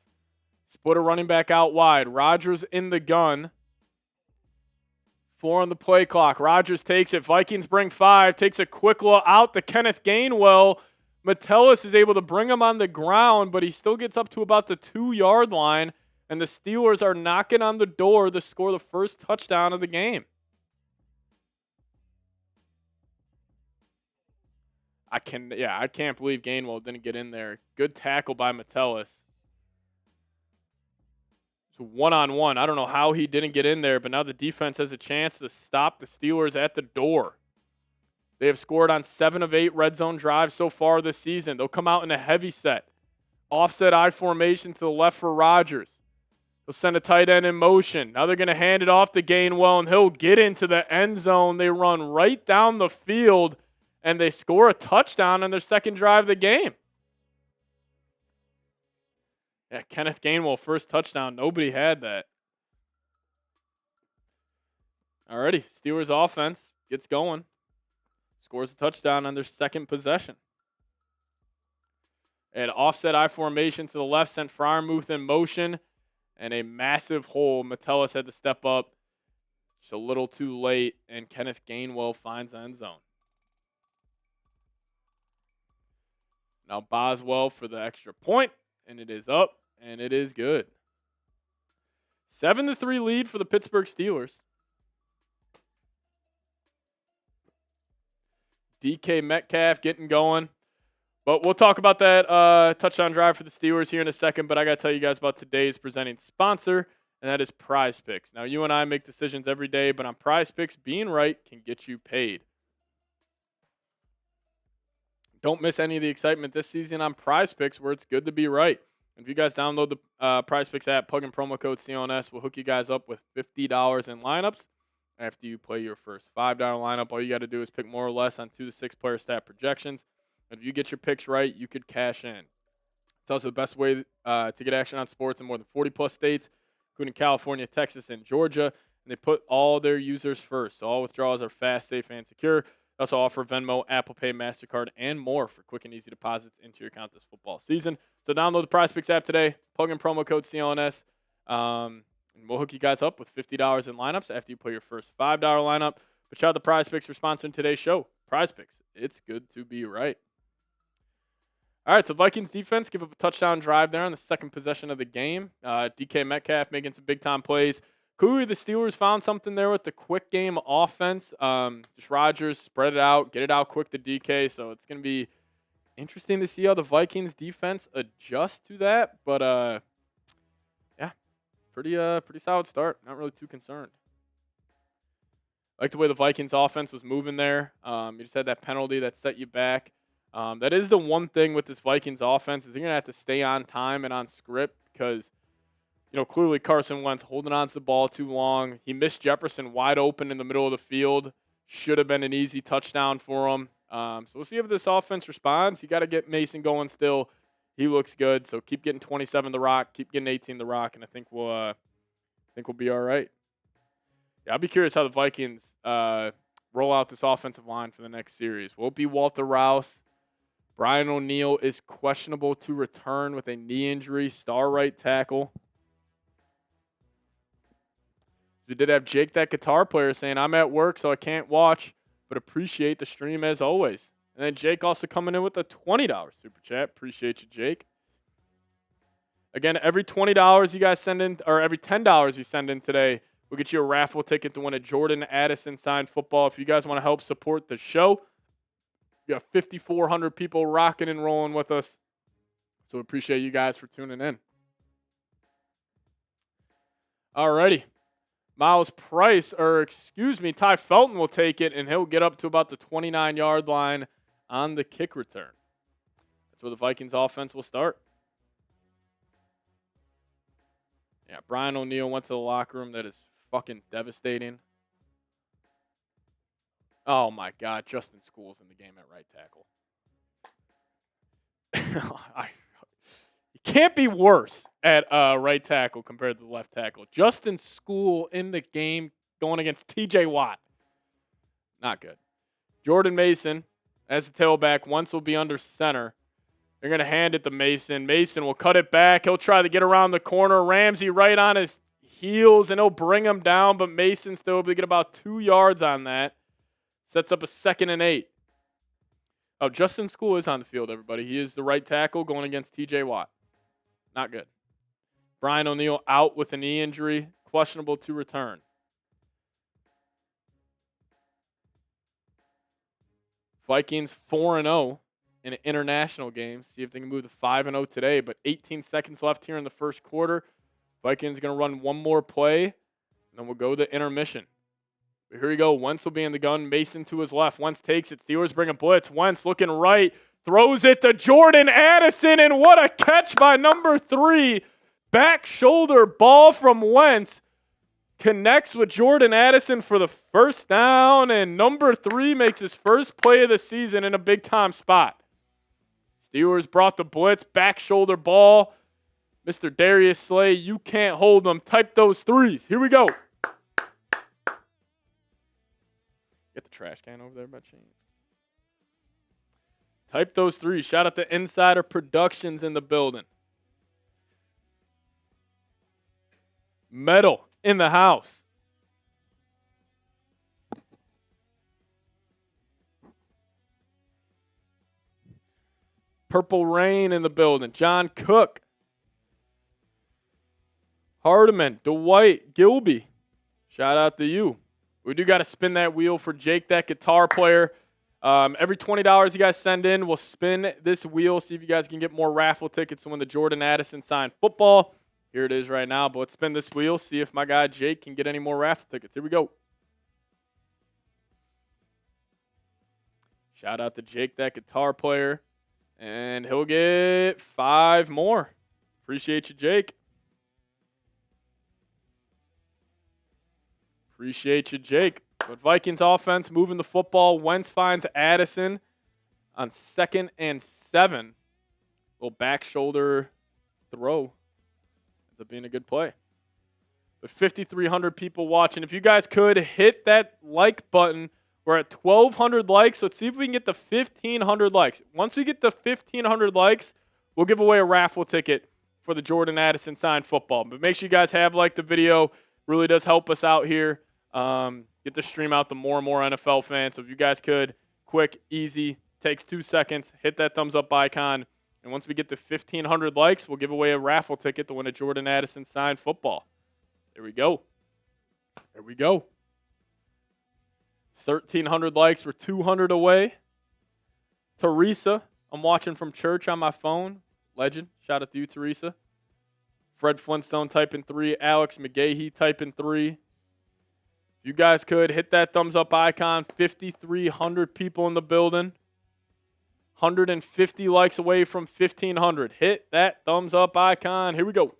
Split a running back out wide. Rodgers in the gun. 4 on the play clock. Rodgers takes it. Vikings bring 5. Takes a quick look out to Kenneth Gainwell. Metellus is able to bring him on the ground, but he still gets up to about the 2-yard line, and the Steelers are knocking on the door to score the first touchdown of the game. I can't believe Gainwell didn't get in there. Good tackle by Metellus. So 1-on-1. I don't know how he didn't get in there, but now the defense has a chance to stop the Steelers at the door. They have scored on 7 of 8 red zone drives so far this season. They'll come out in a heavy set. Offset I formation to the left for Rodgers. They'll send a tight end in motion. Now they're going to hand it off to Gainwell, and he'll get into the end zone. They run right down the field, and they score a touchdown on their second drive of the game. Yeah, Kenneth Gainwell, first touchdown. Nobody had that. Alrighty, Steelers offense gets going. Scores a touchdown on their second possession. An offset I formation to the left sent Freiermuth in motion, and a massive hole. Metellus had to step up. Just a little too late, and Kenneth Gainwell finds the end zone. Now Boswell for the extra point, and it is up, and it is good. 7-3 lead for the Pittsburgh Steelers. DK Metcalf getting going. But we'll talk about that touchdown drive for the Steelers here in a second. But I got to tell you guys about today's presenting sponsor, and that is PrizePicks. Now, you and I make decisions every day, but on PrizePicks, being right can get you paid. Don't miss any of the excitement this season on PrizePicks, where it's good to be right. If you guys download the PrizePicks app, plug in promo code CLNS, we'll hook you guys up with $50 in lineups. After you play your first $5 lineup, all you got to do is pick more or less on 2 to 6 player stat projections. If you get your picks right, you could cash in. It's also the best way to get action on sports in more than 40-plus states, including California, Texas, and Georgia. And they put all their users first. So all withdrawals are fast, safe, and secure. They also offer Venmo, Apple Pay, MasterCard, and more for quick and easy deposits into your account this football season. So download the PrizePicks app today. Plug in promo code CLNS. And we'll hook you guys up with $50 in lineups after you play your first $5 lineup. But shout out to PrizePicks for sponsoring today's show. PrizePicks, it's good to be right. All right, so Vikings defense give up a touchdown drive there on the second possession of the game. DK Metcalf making some big-time plays. Cory, the Steelers found something there with the quick game offense. Just Rodgers spread it out, get it out quick to DK. So it's going to be interesting to see how the Vikings defense adjusts to that. But, pretty solid start. Not really too concerned. I like the way the Vikings offense was moving there. You just had that penalty that set you back. That is the one thing with this Vikings offense is you're going to have to stay on time and on script because, clearly Carson Wentz holding on to the ball too long. He missed Jefferson wide open in the middle of the field. Should have been an easy touchdown for him. So we'll see if this offense responds. You got to get Mason going still. He looks good. So keep getting 27 the rock, keep getting 18 the rock, and I think we'll be all right. Yeah, I'll be curious how the Vikings roll out this offensive line for the next series. Will it be Walter Rouse? Brian O'Neill is questionable to return with a knee injury. Star right tackle. We did have Jake, that guitar player, saying, I'm at work, so I can't watch, but appreciate the stream as always. And then Jake also coming in with a $20 super chat. Appreciate you, Jake. Again, every $20 you guys send in, or every $10 you send in today, we'll get you a raffle ticket to win a Jordan Addison signed football. If you guys want to help support the show, We got 5,400 people rocking and rolling with us. So appreciate you guys for tuning in. Alrighty. Ty Felton will take it, and he'll get up to about the 29-yard line on the kick return. That's where the Vikings offense will start. Yeah, Brian O'Neill went to the locker room. That is fucking devastating. Oh, my God. Justin School's in the game at right tackle. You can't be worse at right tackle compared to the left tackle. Justin School in the game going against TJ Watt. Not good. Jordan Mason as the tailback. Once will be under center. They're going to hand it to Mason. Mason will cut it back. He'll try to get around the corner. Ramsey right on his heels, and he'll bring him down, but Mason still able to get about 2 yards on that. Sets up a 2nd and 8. Oh, Justin School is on the field, everybody. He is the right tackle going against TJ Watt. Not good. Brian O'Neill out with a knee injury. Questionable to return. Vikings 4-0 in an international game. See if they can move to 5-0 today. But 18 seconds left here in the first quarter. Vikings going to run one more play, and then we'll go to intermission. But here we go. Wentz will be in the gun. Mason to his left. Wentz takes it. Steelers bring a blitz. Wentz looking right. Throws it to Jordan Addison, and what a catch by number 3. Back shoulder ball from Wentz. Connects with Jordan Addison for the first down, and number 3 makes his first play of the season in a big-time spot. Steelers brought the blitz. Back shoulder ball. Mr. Darius Slay, you can't hold them. Type those 3s. Here we go. Get the trash can over there by chance. Type those 3s. Shout out to Insider Productions in the building. Metal in the house. Purple Rain in the building. John Cook. Hardiman. Dwight. Gilby. Shout out to you. We do got to spin that wheel for Jake, that guitar player. Every $20 you guys send in, we'll spin this wheel, see if you guys can get more raffle tickets to win the Jordan Addison signed football. Here it is right now, but let's spin this wheel, see if my guy Jake can get any more raffle tickets. Here we go. Shout out to Jake, that guitar player. And he'll get 5 more. Appreciate you, Jake. Appreciate you, Jake. But Vikings offense moving the football. Wentz finds Addison on 2nd and 7. Little back shoulder throw. Ends up being a good play. But 5,300 people watching. If you guys could hit that like button. We're at 1,200 likes. Let's see if we can get to 1,500 likes. Once we get to 1,500 likes, we'll give away a raffle ticket for the Jordan Addison signed football. But make sure you guys have liked the video. Really does help us out here. Get the stream out to more and more NFL fans. So if you guys could, quick, easy, takes 2 seconds, hit that thumbs up icon. And once we get to 1,500 likes, we'll give away a raffle ticket to win a Jordan Addison signed football. There we go. There we go. 1,300 likes. We're 200 away. Teresa, I'm watching from church on my phone. Legend. Shout out to you, Teresa. Fred Flintstone typing 3. Alex McGahee typing 3. If you guys could, hit that thumbs up icon. 5,300 people in the building. 150 likes away from 1,500. Hit that thumbs up icon. Here we go.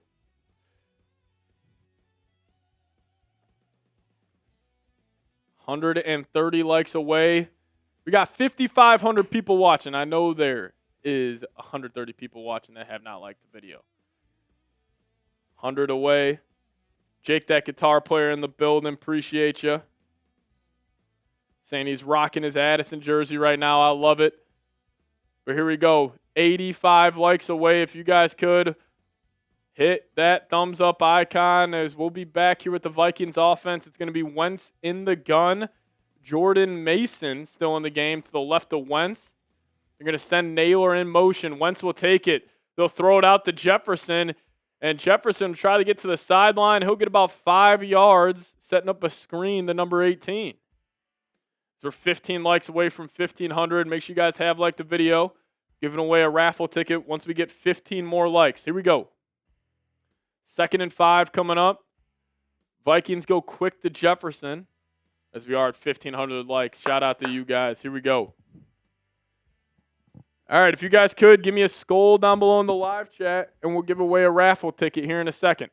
$130 likes away. We got 5,500 people watching. I know there is 130 people watching that have not liked the video. 100 away. Jake, that guitar player in the building, appreciate you. Saying he's rocking his Addison jersey right now. I love it. But here we go. 85 likes away. If you guys could, hit that thumbs up icon as we'll be back here with the Vikings offense. It's going to be Wentz in the gun. Jordan Mason still in the game to the left of Wentz. They're going to send Naylor in motion. Wentz will take it. They'll throw it out to Jefferson. And Jefferson will try to get to the sideline. He'll get about 5 yards, setting up a screen to number 18. So we're 15 likes away from 1,500. Make sure you guys have liked the video. Giving away a raffle ticket once we get 15 more likes. Here we go. 2nd and 5 coming up. Vikings go quick to Jefferson as we are at 1,500 likes. Shout out to you guys. Here we go. All right, if you guys could, give me a skull down below in the live chat, and we'll give away a raffle ticket here in a second.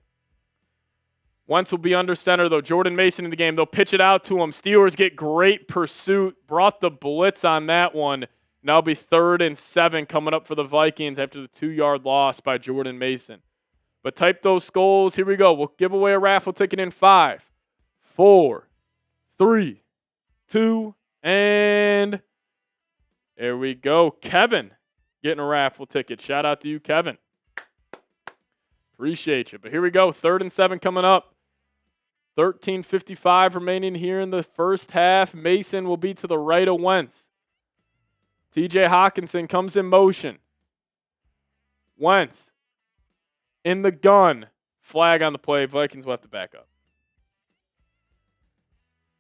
Wentz will be under center, though. Jordan Mason in the game. They'll pitch it out to him. Steelers get great pursuit. Brought the blitz on that one. Now it'll be 3rd and 7 coming up for the Vikings after the 2-yard loss by Jordan Mason. But type those skulls. Here we go. We'll give away a raffle ticket in 5, 4, 3, 2, and there we go. Kevin getting a raffle ticket. Shout out to you, Kevin. Appreciate you. But here we go. 3rd and 7 coming up. 13:55 remaining here in the first half. Mason will be to the right of Wentz. TJ Hawkinson comes in motion. Wentz in the gun. Flag on the play. Vikings will have to back up.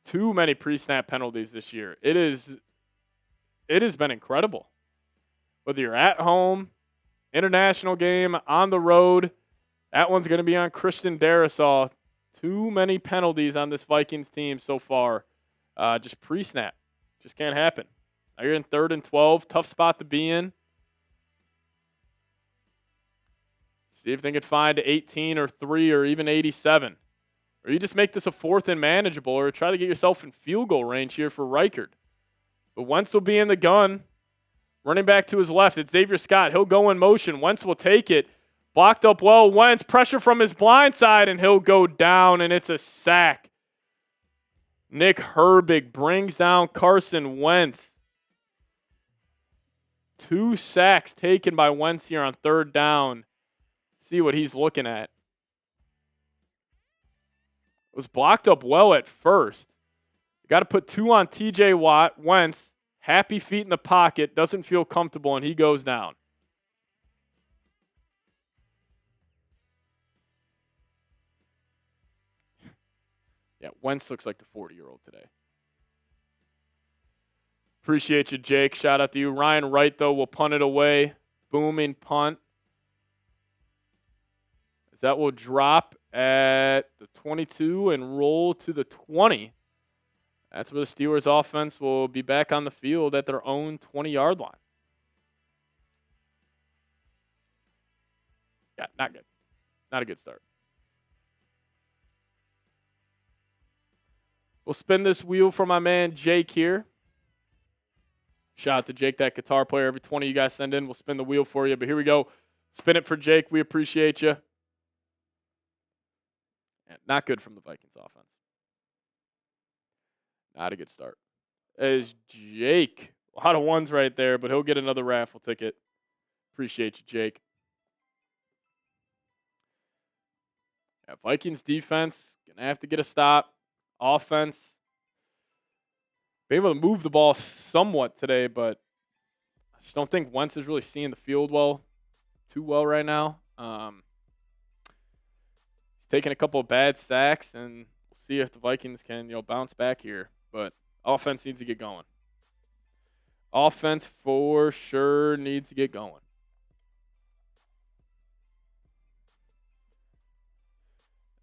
Too many pre-snap penalties this year. It has been incredible. Whether you're at home, international game, on the road, that one's going to be on Christian Darrisaw. Too many penalties on this Vikings team so far. Just pre-snap. Just can't happen. Now you're in 3rd and 12. Tough spot to be in. See if they can find 18 or 3 or even 87. Or you just make this a 4th and manageable or try to get yourself in field goal range here for Reichard. But Wentz will be in the gun. Running back to his left. It's Xavier Scott. He'll go in motion. Wentz will take it. Blocked up well. Wentz, pressure from his blind side, and he'll go down, and it's a sack. Nick Herbig brings down Carson Wentz. 2 sacks taken by Wentz here on 3rd down. See what he's looking at. It was blocked up well at first. Got to put 2 on TJ Watt. Wentz, happy feet in the pocket, doesn't feel comfortable, and he goes down. Yeah, Wentz looks like the 40-year-old today. Appreciate you, Jake. Shout out to you. Ryan Wright, though, will punt it away. Booming punt. As that will drop at the 22 and roll to the 20. That's where the Steelers offense will be back on the field at their own 20-yard line. Yeah, not good. Not a good start. We'll spin this wheel for my man Jake here. Shout out to Jake, that guitar player. Every 20 you guys send in, we'll spin the wheel for you. But here we go. Spin it for Jake. We appreciate you. Yeah, not good from the Vikings offense. Not a good start. As Jake, a lot of ones right there, but he'll get another raffle ticket. Appreciate you, Jake. Yeah, Vikings defense, going to have to get a stop. Offense, been able to move the ball somewhat today, but I just don't think Wentz is really seeing the field too well right now. He's taking a couple of bad sacks, and we'll see if the Vikings can, bounce back here. But offense needs to get going. Offense for sure needs to get going.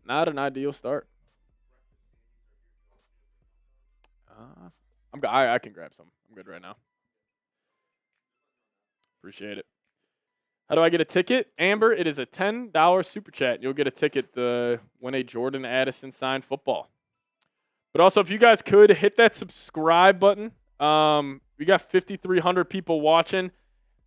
Not an ideal start. I can grab some. I'm good right now. Appreciate it. How do I get a ticket? Amber, it is a $10 super chat. You'll get a ticket to win a Jordan Addison signed football. But also, if you guys could, hit that subscribe button. We got 5,300 people watching.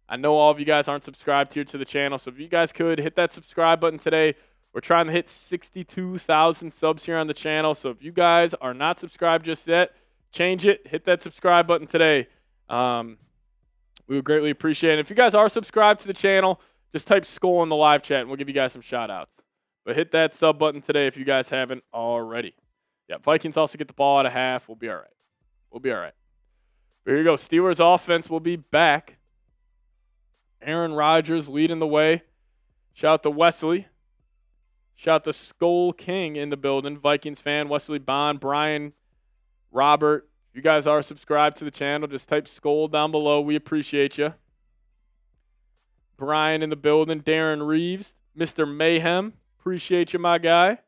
I know all of you guys aren't subscribed here to the channel, so if you guys could, hit that subscribe button today. We're trying to hit 62,000 subs here on the channel, so if you guys are not subscribed just yet, change it. Hit that subscribe button today. We would greatly appreciate it. If you guys are subscribed to the channel, just type Skull in the live chat, and we'll give you guys some shout-outs. But hit that sub button today if you guys haven't already. Yeah, Vikings also get the ball at a half. We'll be all right. We'll be all right. But here you go. Steelers offense will be back. Aaron Rodgers leading the way. Shout out to Wesley. Shout out to Skull King in the building. Vikings fan. Wesley Bond, Brian, Robert. If If you guys are subscribed to the channel, just type Skol down below. We appreciate you. Brian in the building. Darren Reeves. Mr. Mayhem. Appreciate you, my guy.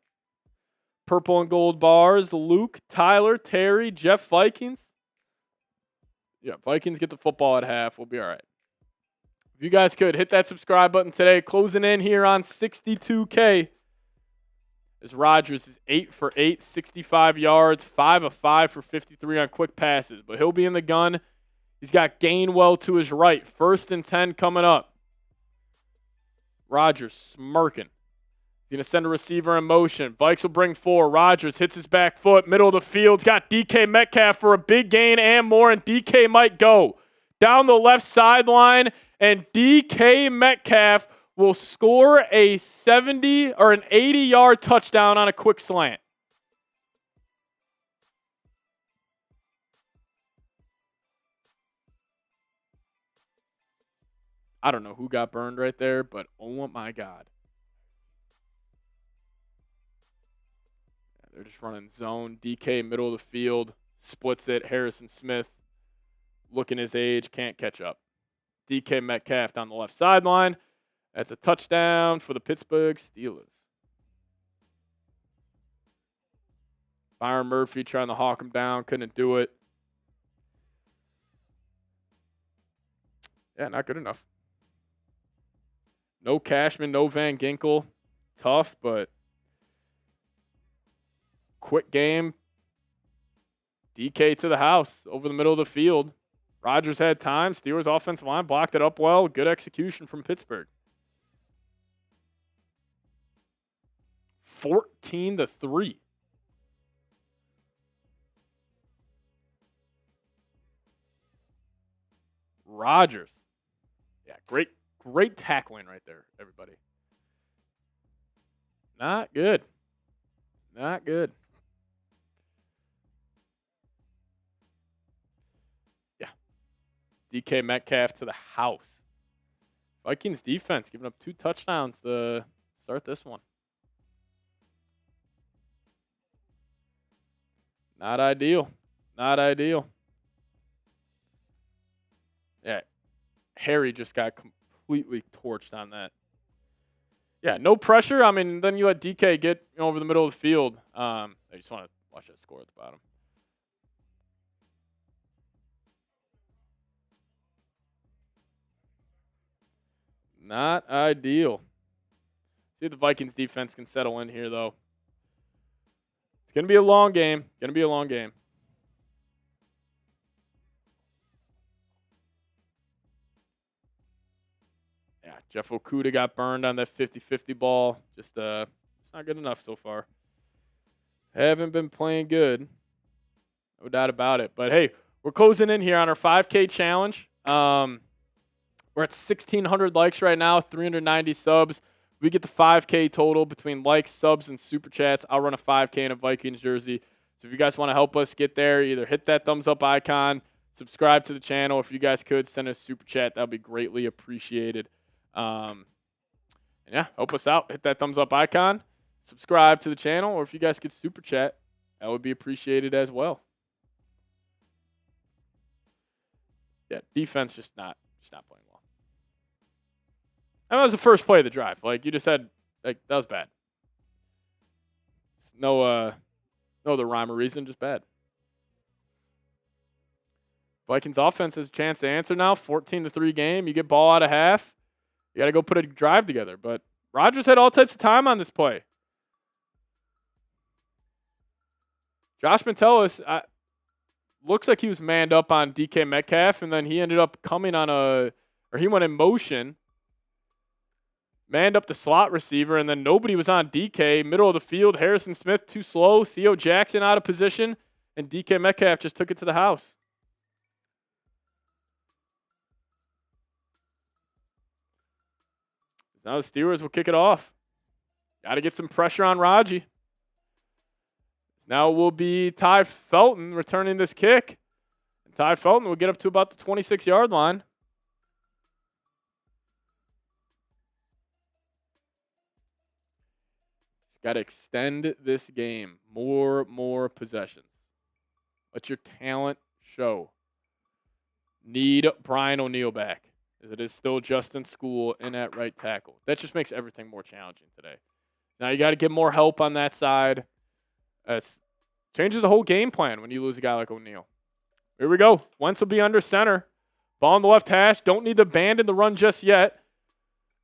Purple and gold bars. Luke, Tyler, Terry, Jeff Vikings. Yeah, Vikings get the football at half. We'll be all right. If you guys could, hit that subscribe button today. Closing in here on 62K. As Rodgers is 8 for 8, 65 yards, 5 of 5 for 53 on quick passes. But he'll be in the gun. He's got Gainwell to his right. 1st and 10 coming up. Rodgers smirking. He's going to send a receiver in motion. Vikes will bring 4. Rodgers hits his back foot. Middle of the field. He's got DK Metcalf for a big gain and more. And DK might go down the left sideline. And DK Metcalf will score a 70 or an 80-yard touchdown on a quick slant. I don't know who got burned right there, but oh my God. They're just running zone. DK middle of the field, splits it. Harrison Smith, looking his age, can't catch up. DK Metcalf down the left sideline. That's a touchdown for the Pittsburgh Steelers. Byron Murphy trying to hawk him down. Couldn't do it. Yeah, not good enough. No Cashman, no Van Ginkel. Tough, but quick game. DK to the house over the middle of the field. Rodgers had time. Steelers offensive line blocked it up well. Good execution from Pittsburgh. 14-3. Rodgers. Yeah, great tackling right there, everybody. Not good. Not good. Yeah. DK Metcalf to the house. Vikings defense giving up 2 touchdowns to start this one. Not ideal. Not ideal. Yeah. Harry just got completely torched on that. Yeah, no pressure. I mean, then you let DK get over the middle of the field. I just want to watch that score at the bottom. Not ideal. See if the Vikings defense can settle in here, though. It's going to be a long game. Going to be a long game. Yeah, Jeff Okudah got burned on that 50-50 ball. Just it's not good enough so far. Haven't been playing good. No doubt about it. But, hey, we're closing in here on our 5K challenge. We're at 1,600 likes right now, 390 subs. We get the 5K total between likes, subs, and super chats. I'll run a 5K in a Vikings jersey. So if you guys want to help us get there, either hit that thumbs up icon, subscribe to the channel. If you guys could, send us a super chat. That would be greatly appreciated. And yeah, help us out. Hit that thumbs up icon, subscribe to the channel, or if you guys could super chat, that would be appreciated as well. Yeah, defense just not playing well. That was the first play of the drive. Like, you just had, like, that was bad. No other rhyme or reason, just bad. Vikings offense has a chance to answer now. 14-3 game. You get ball out of half. You got to go put a drive together. But Rodgers had all types of time on this play. Josh Metellus looks like he was manned up on DK Metcalf, and then he ended up coming on he went in motion. Manned up the slot receiver, and then nobody was on DK. Middle of the field, Harrison Smith too slow. Theo Jackson out of position, and DK Metcalf just took it to the house. Now the Steelers will kick it off. Got to get some pressure on Raji. Now it will be Ty Felton returning this kick. And Ty Felton will get up to about the 26-yard line. Got to extend this game. More possessions. Let your talent show. Need Brian O'Neill back, as it is still Justin School in at right tackle. That just makes everything more challenging today. Now you got to get more help on that side. Changes the whole game plan when you lose a guy like O'Neill. Here we go. Wentz will be under center. Ball on the left hash. Don't need to abandon the run just yet.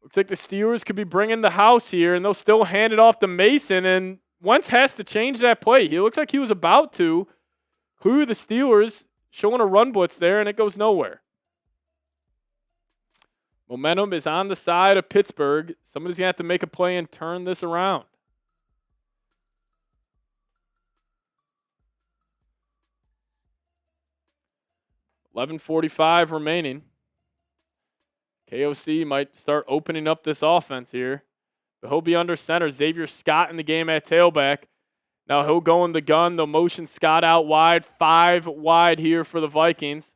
Looks like the Steelers could be bringing the house here, and they'll still hand it off to Mason, and Wentz has to change that play. He looks like he was about to. Clearly the Steelers showing a run blitz there, and it goes nowhere. Momentum is on the side of Pittsburgh. Somebody's going to have to make a play and turn this around. $11:45 remaining. KOC might start opening up this offense here. But he'll be under center. Xavier Scott in the game at tailback. Now he'll go in the gun. They'll motion Scott out wide. 5 wide here for the Vikings.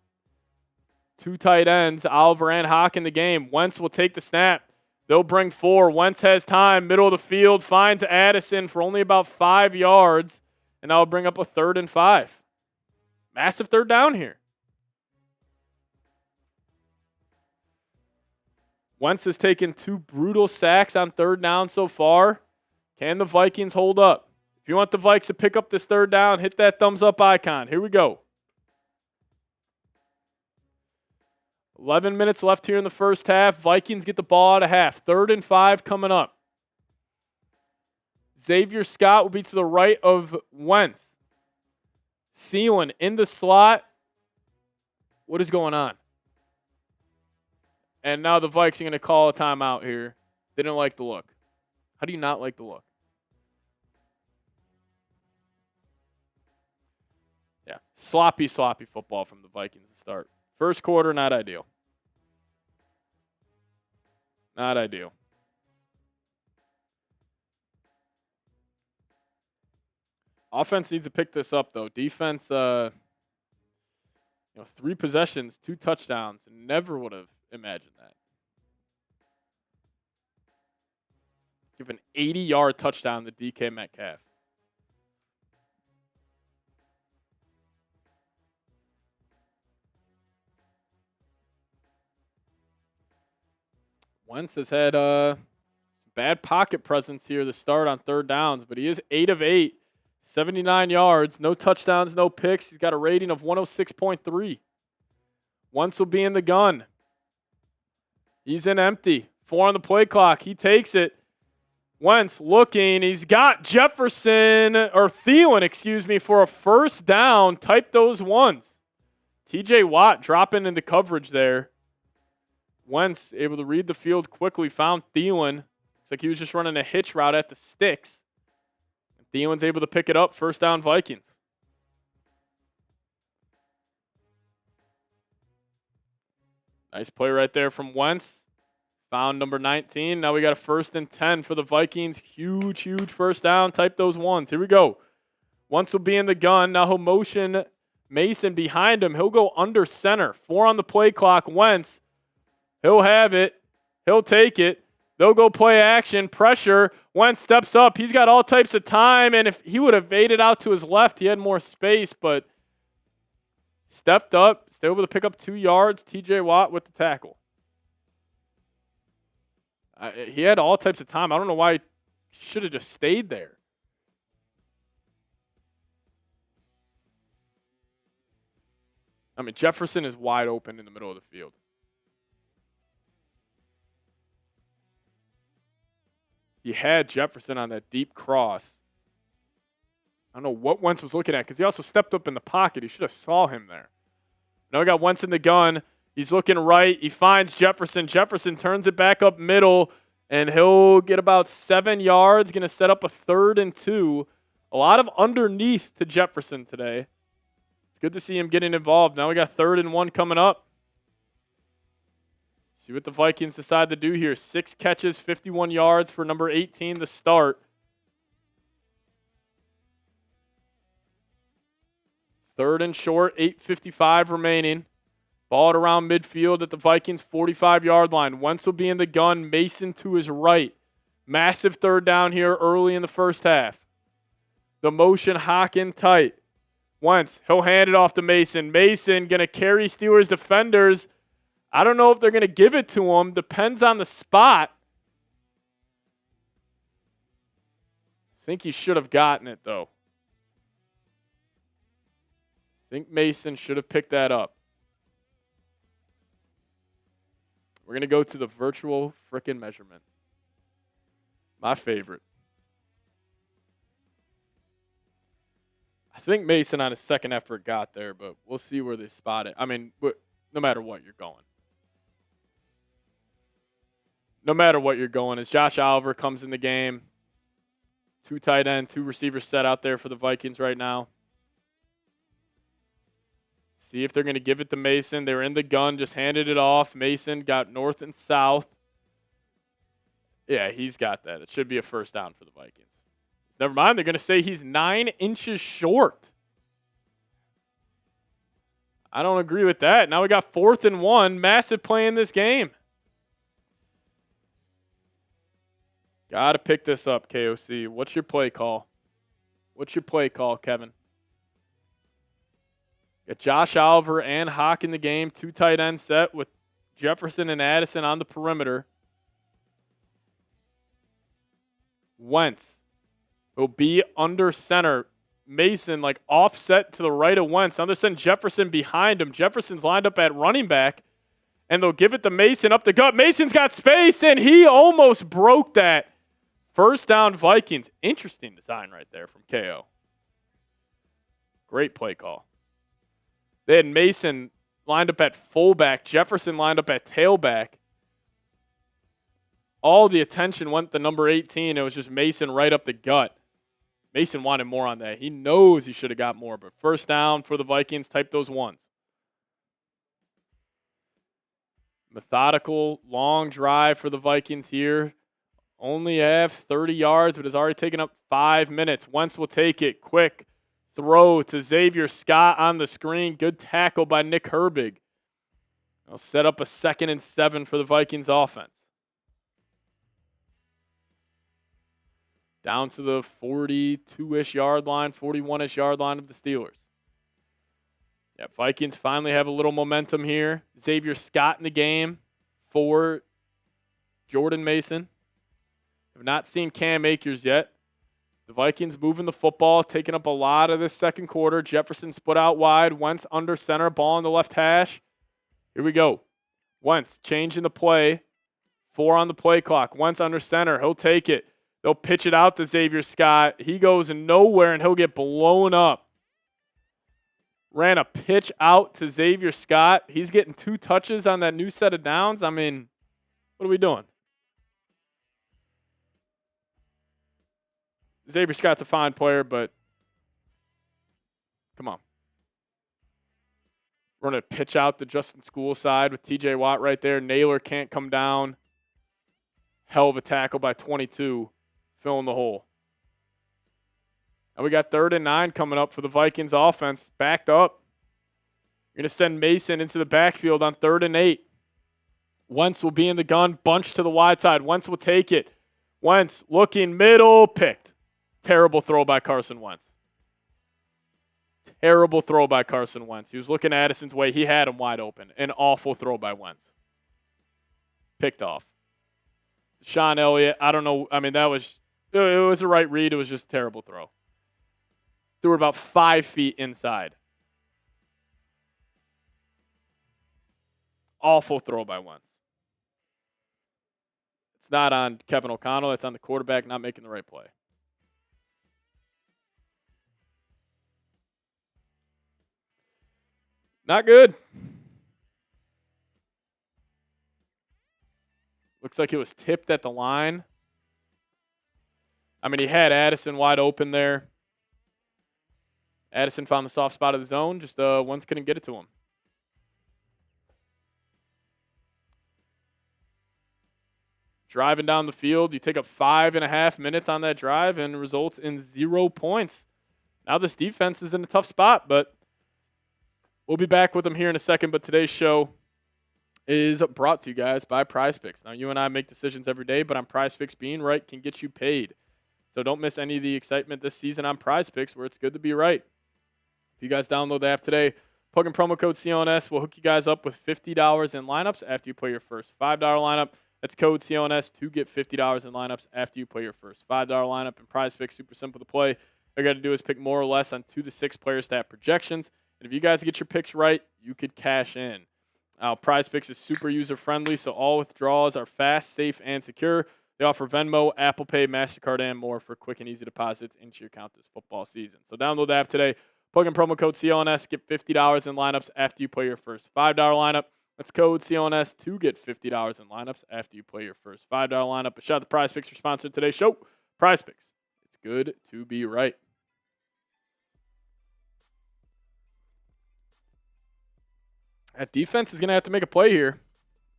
2 tight ends. Oliver and Hawk in the game. Wentz will take the snap. They'll bring 4. Wentz has time. Middle of the field. Finds Addison for only about 5 yards. And that'll bring up a 3rd and 5. Massive 3rd down here. Wentz has taken 2 brutal sacks on 3rd down so far. Can the Vikings hold up? If you want the Vikes to pick up this 3rd down, hit that thumbs up icon. Here we go. 11 minutes left here in the first half. Vikings get the ball out of half. 3rd and 5 coming up. Xavier Scott will be to the right of Wentz. Thielen in the slot. What is going on? And now the Vikes are going to call a timeout here. They didn't like the look. How do you not like the look? Yeah, sloppy football from the Vikings to start. First quarter, not ideal. Not ideal. Offense needs to pick this up, though. Defense, 3 possessions, 2 touchdowns. Never would have imagined that. Give an 80-yard touchdown to DK Metcalf. Wentz has had bad pocket presence here to start on 3rd downs, but he is 8 of 8, 79 yards, no touchdowns, no picks. He's got a rating of 106.3. Wentz will be in the gun. He's in empty. 4 on the play clock. He takes it. Wentz looking. He's got Thielen, for a 1st down. Type those ones. TJ Watt dropping into coverage there. Wentz able to read the field quickly. Found Thielen. Looks like he was just running a hitch route at the sticks. And Thielen's able to pick it up. 1st down Vikings. Nice play right there from Wentz. Found number 19. Now we got a 1st and 10 for the Vikings. Huge 1st down. Type those ones. Here we go. Wentz will be in the gun. Now he'll motion Mason behind him. He'll go under center. 4 on the play clock. Wentz. He'll have it. He'll take it. They'll go play action. Pressure. Wentz steps up. He's got all types of time. And if he would have evaded out to his left, he had more space. But stepped up. Still able to pick up 2 yards. TJ Watt with the tackle. He had all types of time. I don't know why he should have just stayed there. I mean, Jefferson is wide open in the middle of the field. He had Jefferson on that deep cross. I don't know what Wentz was looking at because he also stepped up in the pocket. He should have saw him there. Now we got Wentz in the gun. He's looking right. He finds Jefferson. Jefferson turns it back up middle, and he'll get about 7 yards. Going to set up a 3rd and 2. A lot of underneath to Jefferson today. It's good to see him getting involved. Now we got 3rd and 1 coming up. See what the Vikings decide to do here. 6 catches, 51 yards for number 18 to start. 3rd and short, 8:55 remaining. Ball around midfield at the Vikings' 45-yard line. Wentz will be in the gun. Mason to his right. Massive 3rd down here early in the first half. The motion Hawk in tight. Wentz, he'll hand it off to Mason. Mason going to carry Steelers defenders. I don't know if they're going to give it to him. Depends on the spot. I think he should have gotten it, though. I think Mason should have picked that up. We're going to go to the virtual frickin' measurement. My favorite. I think Mason on his second effort got there, but we'll see where they spot it. I mean, no matter what you're going. No matter what you're going, as Josh Oliver comes in the game. 2 tight end, 2 receivers set out there for the Vikings right now. See if they're going to give it to Mason. They were in the gun, just handed it off. Mason got north and south. Yeah, he's got that. It should be a first down for the Vikings. Never mind, they're going to say he's 9 inches short. I don't agree with that. Now we got 4th and 1. Massive play in this game. Got to pick this up, KOC. What's your play call? What's your play call, Kevin? Got Josh Oliver and Hawk in the game. 2 tight end set with Jefferson and Addison on the perimeter. Wentz will be under center. Mason like offset to the right of Wentz. Now they're sending Jefferson behind him. Jefferson's lined up at running back. And they'll give it to Mason up the gut. Mason's got space, and he almost broke that. First down, Vikings. Interesting design right there from KO. Great play call. They had Mason lined up at fullback. Jefferson lined up at tailback. All the attention went to number 18. It was just Mason right up the gut. Mason wanted more on that. He knows he should have got more, but first down for the Vikings. Type those ones. Methodical, long drive for the Vikings here. Only have 30 yards, but has already taken up 5 minutes. Wentz will take it. Quick throw to Xavier Scott on the screen. Good tackle by Nick Herbig. They'll set up a 2nd and 7 for the Vikings offense. Down to the 42-ish yard line, 41-ish yard line of the Steelers. Yeah, Vikings finally have a little momentum here. Xavier Scott in the game for Jordan Mason. Have not seen Cam Akers yet. The Vikings moving the football, taking up a lot of this second quarter. Jefferson split out wide. Wentz under center, ball on the left hash. Here we go. Wentz changing the play. 4 on the play clock. Wentz under center. He'll take it. They'll pitch it out to Xavier Scott. He goes nowhere, and he'll get blown up. Ran a pitch out to Xavier Scott. He's getting 2 touches on that new set of downs. I mean, what are we doing? Xavier Scott's a fine player, but come on. We're going to pitch out the Justin School side with TJ Watt right there. Naylor can't come down. Hell of a tackle by 22. Filling the hole. And we got 3rd and 9 coming up for the Vikings offense. Backed up. You're going to send Mason into the backfield on 3rd and 8. Wentz will be in the gun. Bunch to the wide side. Wentz will take it. Wentz looking middle. Picked. Terrible throw by Carson Wentz. Terrible throw by Carson Wentz. He was looking Addison's way. He had him wide open. An awful throw by Wentz. Picked off. Sean Elliott, I don't know. I mean, it was a right read. It was just a terrible throw. Threw it about 5 feet inside. Awful throw by Wentz. It's not on Kevin O'Connell. It's on the quarterback not making the right play. Not good. Looks like it was tipped at the line. I mean, he had Addison wide open there. Addison found the soft spot of the zone. Just Wentz couldn't get it to him. Driving down the field, you take up 5.5 minutes on that drive and it results in 0 points. Now this defense is in a tough spot, but we'll be back with them here in a second. But today's show is brought to you guys by PrizePicks. Now, you and I make decisions every day, but on PrizePicks, being right can get you paid. So don't miss any of the excitement this season on PrizePicks, where it's good to be right. If you guys download the app today, plug in promo code CLNS. We'll hook you guys up with $50 in lineups after you play your first $5 lineup. That's code CLNS to get $50 in lineups after you play your first $5 lineup. And PrizePicks, super simple to play. All you got to do is pick more or less on 2 to 6 player stat projections. And if you guys get your picks right, you could cash in. PrizePicks is super user-friendly, so all withdrawals are fast, safe, and secure. They offer Venmo, Apple Pay, MasterCard, and more for quick and easy deposits into your account this football season. So download the app today. Plug in promo code CLNS. Get $50 in lineups after you play your first $5 lineup. That's code CLNS to get $50 in lineups after you play your first $5 lineup. A shout out to PrizePicks for sponsoring today's show. PrizePicks. It's good to be right. That defense is going to have to make a play here.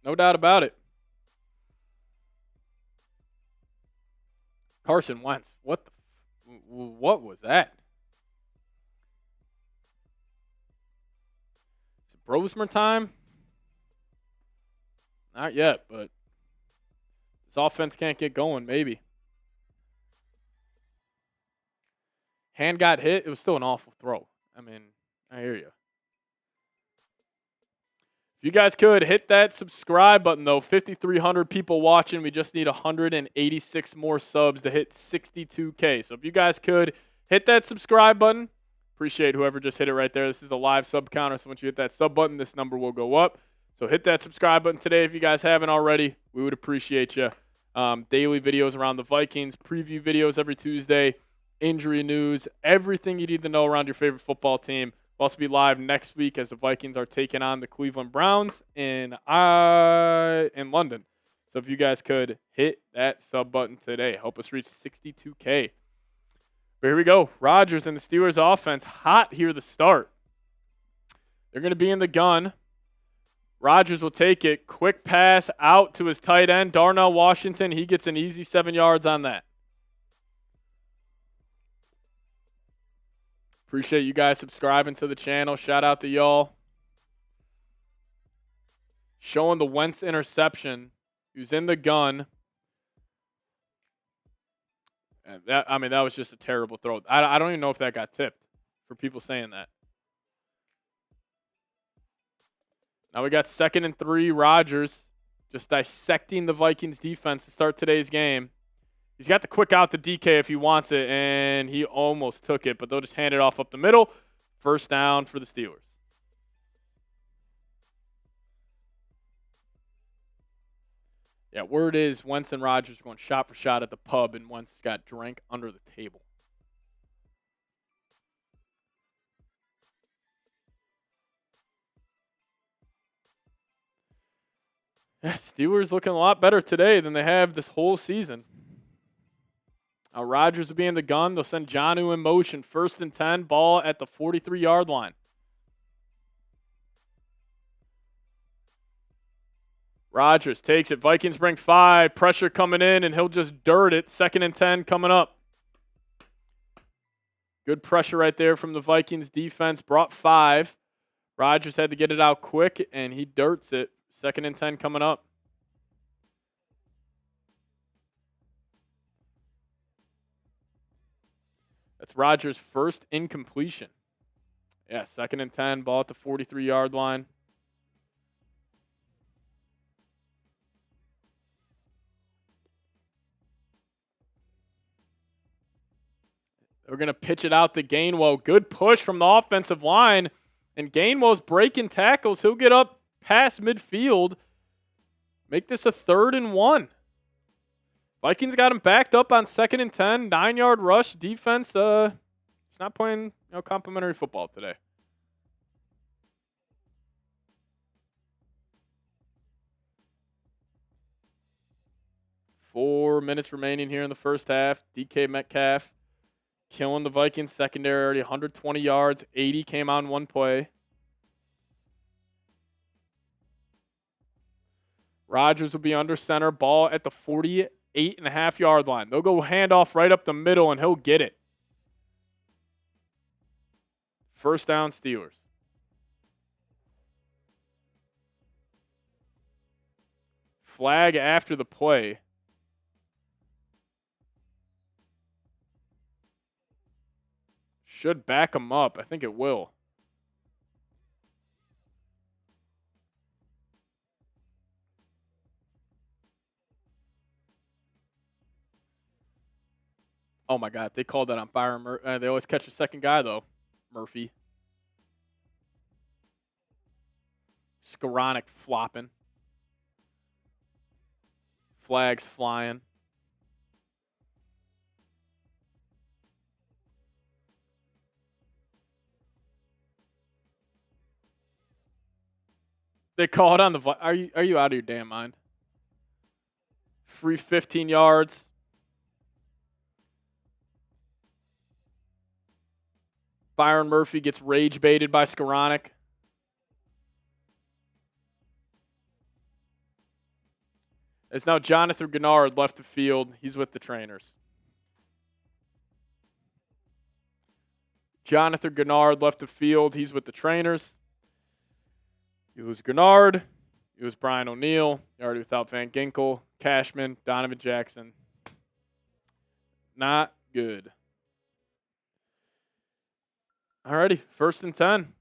No doubt about it. Carson Wentz. What was that? Is it Brosmer time? Not yet, but this offense can't get going, maybe. Hand got hit. It was still an awful throw. I mean, I hear you. If you guys could, hit that subscribe button, though. 5,300 people watching. We just need 186 more subs to hit 62K. So if you guys could, hit that subscribe button. Appreciate whoever just hit it right there. This is a live sub counter, so once you hit that sub button, this number will go up. So hit that subscribe button today if you guys haven't already. We would appreciate you. Daily videos around the Vikings, preview videos every Tuesday, injury news, everything you need to know around your favorite football team. We'll also be live next week as the Vikings are taking on the Cleveland Browns in London. So if you guys could hit that sub button today, help us reach 62K. But here we go. Rodgers and the Steelers offense hot here to start. They're going to be in the gun. Rodgers will take it. Quick pass out to his tight end, Darnell Washington. He gets an easy 7 yards on that. Appreciate you guys subscribing to the channel. Shout out to y'all. Showing the Wentz interception. He was in the gun. And that was just a terrible throw. I don't even know if that got tipped for people saying that. Now we got 2nd and 3. Rodgers just dissecting the Vikings defense to start today's game. He's got the quick out to DK if he wants it, and he almost took it, but they'll just hand it off up the middle. First down for the Steelers. Yeah, word is Wentz and Rodgers are going shot for shot at the pub, and Wentz got drank under the table. Yeah, Steelers looking a lot better today than they have this whole season. Now Rodgers will be in the gun. They'll send Jonnu in motion. 1st and 10, ball at the 43-yard line. Rodgers takes it. Vikings bring 5. Pressure coming in, and he'll just dirt it. 2nd and 10 coming up. Good pressure right there from the Vikings defense. Brought 5. Rodgers had to get it out quick, and he dirts it. 2nd and 10 coming up. That's Rodgers' first incompletion. Yeah, 2nd and 10, ball at the 43-yard line. They're going to pitch it out to Gainwell. Good push from the offensive line. And Gainwell's breaking tackles. He'll get up past midfield. Make this a 3rd and 1. Vikings got him backed up on 2nd and 10. 9-yard rush. Defense, it's not playing complimentary football today. Four minutes remaining here in the first half. DK Metcalf killing the Vikings secondary already. 120 yards. 80 came on one play. Rodgers will be under center. Ball at the 48.5-yard line. They'll go handoff right up the middle, and he'll get it. First down, Steelers. Flag after the play. Should back them up. I think it will. Oh, my God. They called that on Byron Murphy. They always catch a second guy, though. Murphy. Skoranek flopping. Flags flying. They call it on the. Are you out of your damn mind? Free 15 yards. Byron Murphy gets rage baited by Skoranek. It's now Jonathan Gennard left the field. He's with the trainers. Jonathan Gennard left the field. He's with the trainers. You lose Gennard. You lose Brian O'Neill. You're already without Van Ginkel, Cashman, Donovan Jackson. Not good. Alrighty, 1st and 10.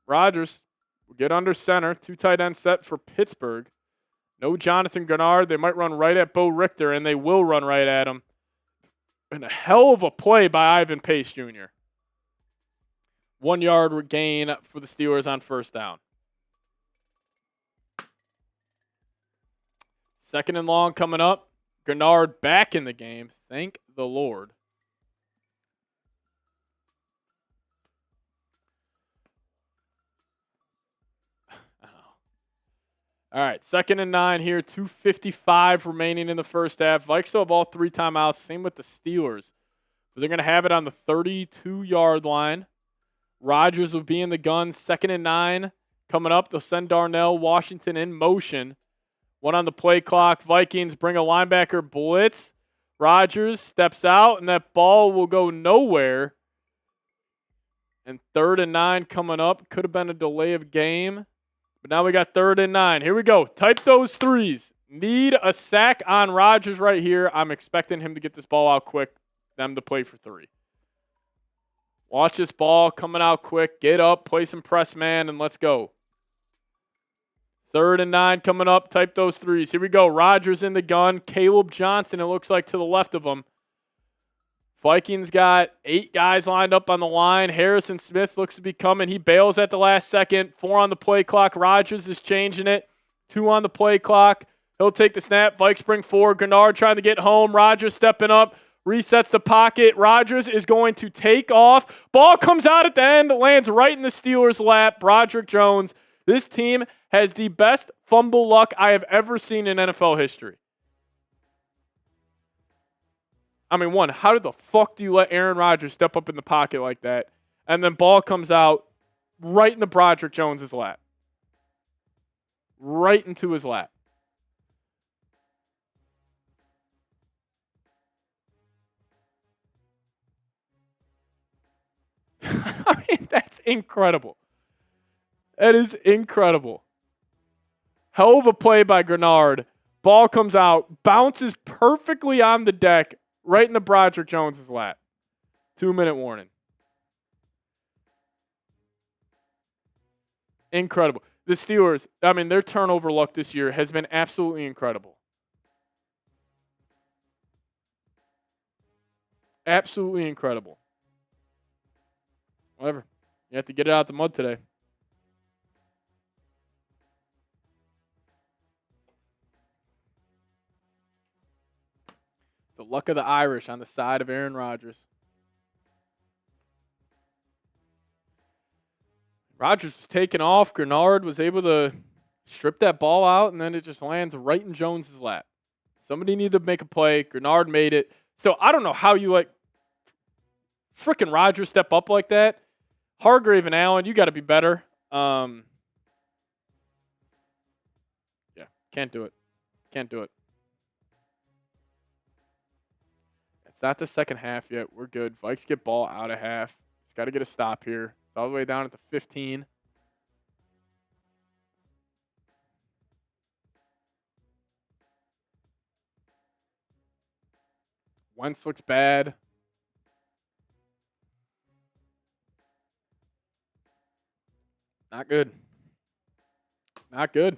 Rodgers will get under center. 2 tight end set for Pittsburgh. No Jonathan Gennard. They might run right at Bo Richter, and they will run right at him. And a hell of a play by Ivan Pace Jr. 1 yard gain for the Steelers on 1st down. 2nd and long coming up. Gennard back in the game. Thank the Lord. All right, 2nd and 9 here. 2:55 remaining in the first half. Vikes still have all 3 timeouts. Same with the Steelers. But they're going to have it on the 32-yard line. Rodgers will be in the gun. 2nd and 9 coming up. They'll send Darnell Washington in motion. 1 on the play clock. Vikings bring a linebacker blitz. Rodgers steps out, and that ball will go nowhere. And 3rd and 9 coming up. Could have been a delay of game. But now we got 3rd and 9. Here we go. Type those threes. Need a sack on Rodgers right here. I'm expecting him to get this ball out quick. Them to play for 3. Watch this ball coming out quick. Get up, play some press man, and let's go. 3rd and 9 coming up. Type those threes. Here we go. Rodgers in the gun. Caleb Johnson, it looks like, to the left of him. Vikings got 8 guys lined up on the line. Harrison Smith looks to be coming. He bails at the last second. 4 on the play clock. Rodgers is changing it. 2 on the play clock. He'll take the snap. Vikes bring 4. Gennard trying to get home. Rodgers stepping up. Resets the pocket. Rodgers is going to take off. Ball comes out at the end. Lands right in the Steelers' lap. Broderick Jones. This team has the best fumble luck I have ever seen in NFL history. I mean, one, how the fuck do you let Aaron Rodgers step up in the pocket like that? And then ball comes out right in the Broderick Jones' lap. Right into his lap. I mean, that's incredible. That is incredible. Hell of a play by Gennard. Ball comes out, bounces perfectly on the deck, right in the Broderick Jones' lap. 2-minute warning. Incredible. The Steelers, I mean, their turnover luck this year has been absolutely incredible. Absolutely incredible. Whatever. You have to get it out the mud today. The luck of the Irish on the side of Aaron Rodgers. Rodgers was taken off. Gennard was able to strip that ball out, and then it just lands right in Jones' lap. Somebody needed to make a play. Gennard made it. So I don't know how you let frickin' Rodgers step up like that. Hargrave and Allen, you got to be better. Yeah, can't do it. Can't do it. It's not the second half yet. We're good. Vikes get ball out of half. Just got to get a stop here. It's all the way down at the 15. Wentz looks bad. Not good. Not good.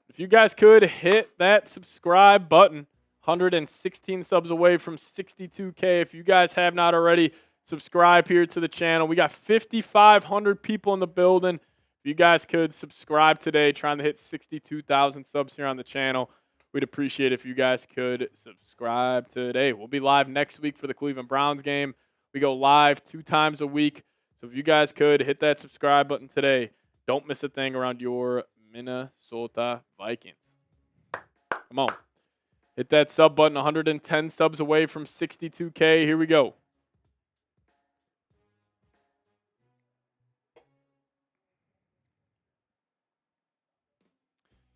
If you guys could hit that subscribe button, 116 subs away from 62K. If you guys have not already, subscribe here to the channel. We got 5,500 people in the building. If you guys could subscribe today, trying to hit 62,000 subs here on the channel. We'd appreciate it if you guys could subscribe today. We'll be live next week for the Cleveland Browns game. We go live 2 times a week. So if you guys could hit that subscribe button today, don't miss a thing around your Minnesota Vikings. Come on. Hit that sub button, 110 subs away from 62K. Here we go.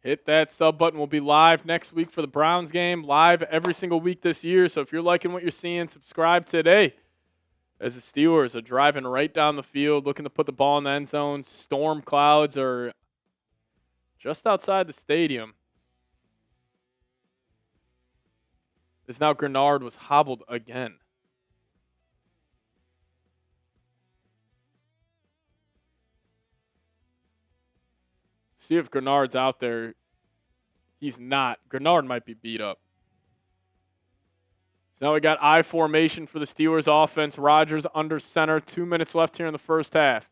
Hit that sub button. We'll be live next week for the Browns game. Live every single week this year. So if you're liking what you're seeing, subscribe today. As the Steelers are driving right down the field, looking to put the ball in the end zone. Storm clouds are just outside the stadium. As now Grenard was hobbled again. See if Grenard's out there. He's not. Grenard might be beat up. So now we got I formation for the Steelers offense. Rodgers under center. 2 minutes left here in the first half.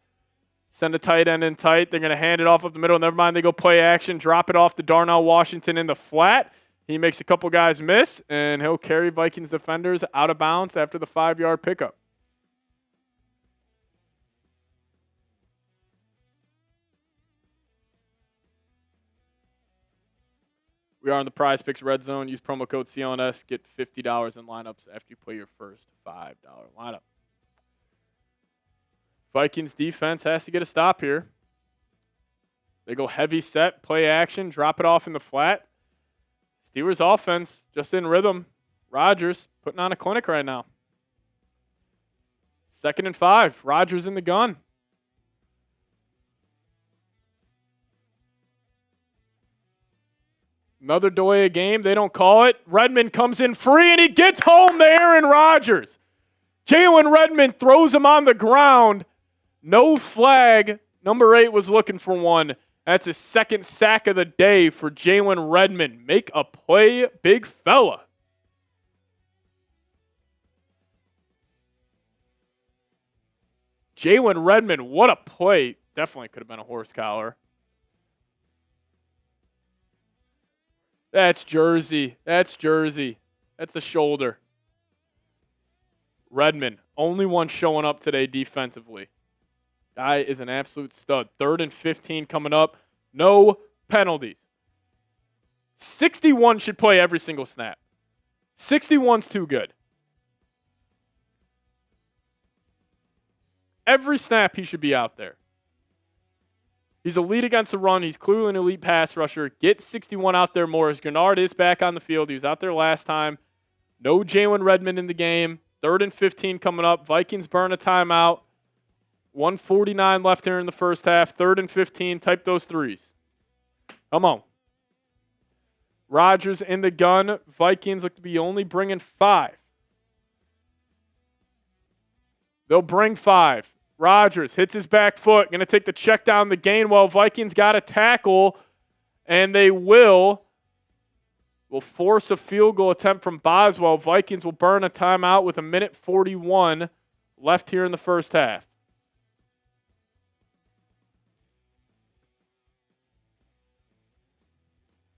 Send a tight end in tight. They're going to hand it off up the middle. Never mind, they go play action. Drop it off to Darnell Washington in the flat. He makes a couple guys miss, and he'll carry Vikings defenders out of bounds after the 5-yard pickup. We are in the PrizePicks red zone. Use promo code CLNS. Get $50 in lineups after you play your first $5 lineup. Vikings defense has to get a stop here. They go heavy set, play action, drop it off in the flat. Steelers offense just in rhythm. Rodgers putting on a clinic right now. 2nd and 5. Rodgers in the gun. Another Doya game. They don't call it. Redmond comes in free, and he gets home to Aaron Rodgers. Jalen Redmond throws him on the ground. No flag. Number 8 was looking for one. That's his 2nd sack of the day for Jalen Redmond. Make a play, big fella. Jalen Redmond, what a play. Definitely could have been a horse collar. That's Jersey. That's Jersey. That's the shoulder. Redmond, only one showing up today defensively. Guy is an absolute stud. 3rd and 15 coming up. No penalties. 61 should play every single snap. 61's too good. Every snap he should be out there. He's elite against the run. He's clearly an elite pass rusher. Get 61 out there more as Grenard is back on the field. He was out there last time. No Jalen Redmond in the game. 3rd and 15 coming up. Vikings burn a timeout. 1:49 left here in the first half. 3rd and 15. Type those threes. Come on. Rodgers in the gun. Vikings look to be only bringing 5. They'll bring 5. Rodgers hits his back foot. Going to take the check down the Gainwell. Vikings got a tackle, and they will force a field goal attempt from Boswell. Vikings will burn a timeout with 1:41 left here in the first half.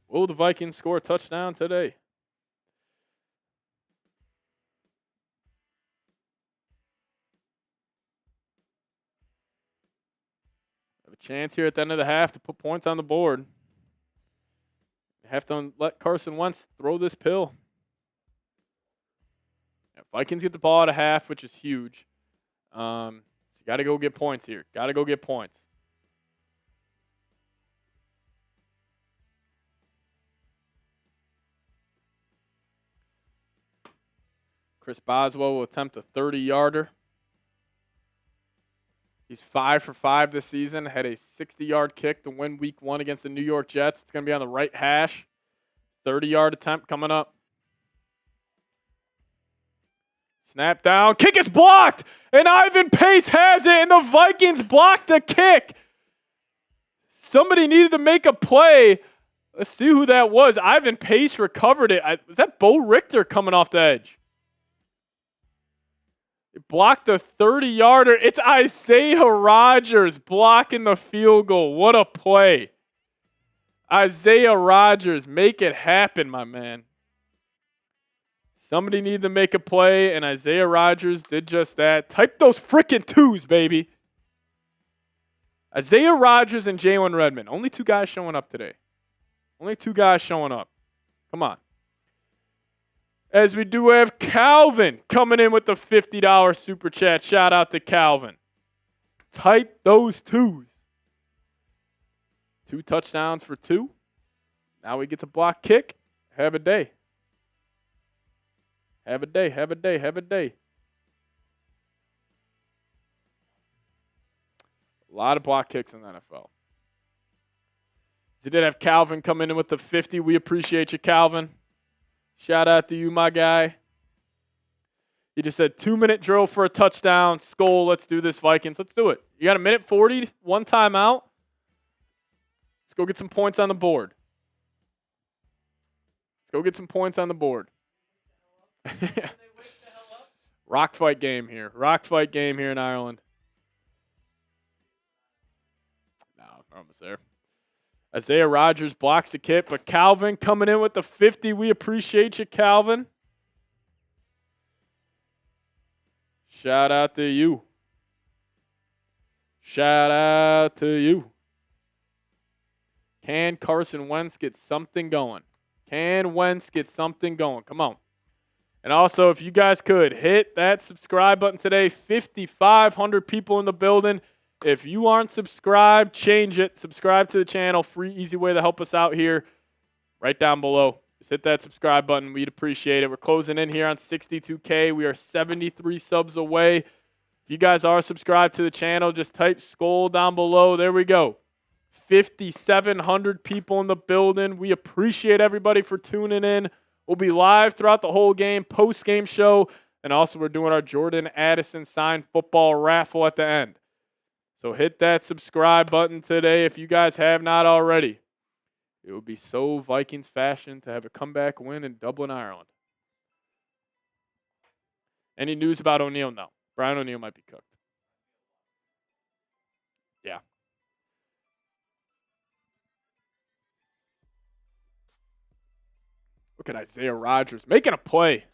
Will the Vikings score a touchdown today? Have a chance here at the end of the half to put points on the board. You have to let Carson Wentz throw this pill. Yeah, Vikings get the ball at a half, which is huge. So you got to go get points here. Got to go get points. Chris Boswell will attempt a 30-yarder. He's 5 for 5 this season. Had a 60-yard kick to win week 1 against the New York Jets. It's going to be on the right hash. 30-yard attempt coming up. Snap down. Kick is blocked. And Ivan Pace has it. And the Vikings blocked the kick. Somebody needed to make a play. Let's see who that was. Ivan Pace recovered it. Was that Bo Richter coming off the edge? It blocked the 30-yarder. It's Isaiah Rodgers blocking the field goal. What a play. Isaiah Rodgers, make it happen, my man. Somebody needed to make a play, and Isaiah Rodgers did just that. Type those freaking twos, baby. Isaiah Rodgers and Jalen Redmond. Only two guys showing up today. Only two guys showing up. Come on. As we do have Calvin coming in with the $50 super chat. Shout out to Calvin. Type those twos. 2 touchdowns for 2. Now we get to block kick. Have a day. Have a day, have a day, have a day. A lot of block kicks in the NFL. They did have Calvin come in with the 50. We appreciate you, Calvin. Shout out to you, my guy. He just said 2-minute drill for a touchdown. Skol, let's do this, Vikings. Let's do it. You got a minute 40, 1 timeout. Let's go get some points on the board. Let's go get some points on the board. Rock fight game here. Rock fight game here in Ireland. No, we're almost there. Isaiah Rodgers blocks the kick, but Calvin coming in with the 50. We appreciate you, Calvin. Shout out to you. Shout out to you. Can Carson Wentz get something going? Can Wentz get something going? Come on. And also, if you guys could, hit that subscribe button today. 5,500 people in the building. If you aren't subscribed, change it. Subscribe to the channel. Free, easy way to help us out here. Right down below. Just hit that subscribe button. We'd appreciate it. We're closing in here on 62K. We are 73 subs away. If you guys are subscribed to the channel, just type Skol down below. There we go. 5,700 people in the building. We appreciate everybody for tuning in. We'll be live throughout the whole game, post-game show, and also we're doing our Jordan Addison signed football raffle at the end. So hit that subscribe button today if you guys have not already. It would be so Vikings fashion to have a comeback win in Dublin, Ireland. Any news about O'Neal? No. Brian O'Neal might be cooked. Yeah. Look at Isaiah Rodgers making a play.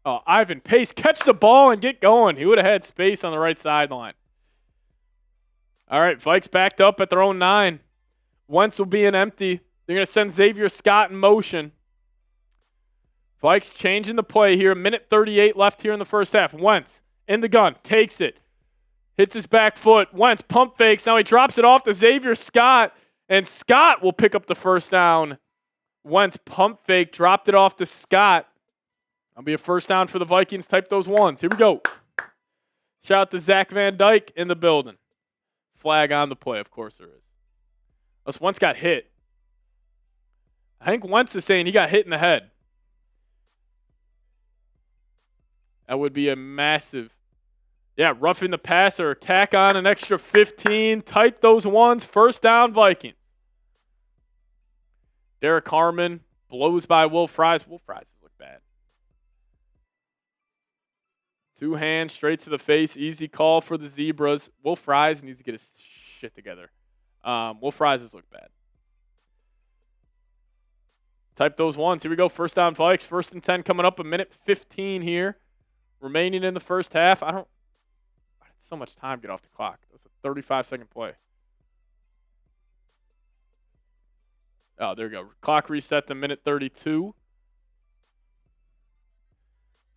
Oh, Ivan Pace, catch the ball and get going. He would have had space on the right sideline. All right, Vikes backed up at their own 9. Wentz will be in empty. They're going to send Xavier Scott in motion. Vikes changing the play here. 1:38 left here in the first half. Wentz in the gun, takes it. Hits his back foot. Wentz pump fakes. Now he drops it off to Xavier Scott, and Scott will pick up the first down. Wentz pump fake, dropped it off to Scott. That'll be a first down for the Vikings. Type those ones. Here we go. Shout out to Zach Van Dyke in the building. Flag on the play, of course there is. Unless Wentz got hit. I think Wentz is saying he got hit in the head. That would be a massive, roughing the passer. Tack on an extra 15. Type those ones. First down, Vikings. Derek Harmon blows by Will Fries. Will Fries look bad. 2 hands straight to the face. Easy call for the Zebras. Will Fries needs to get his shit together. Will Fries has looked bad. Type those ones. Here we go. First down, Vikes. 1st and 10 coming up. 1:15 here. Remaining in the first half. I had so much time to get off the clock. That's a 35-second play. Oh, there we go. Clock reset to 1:32.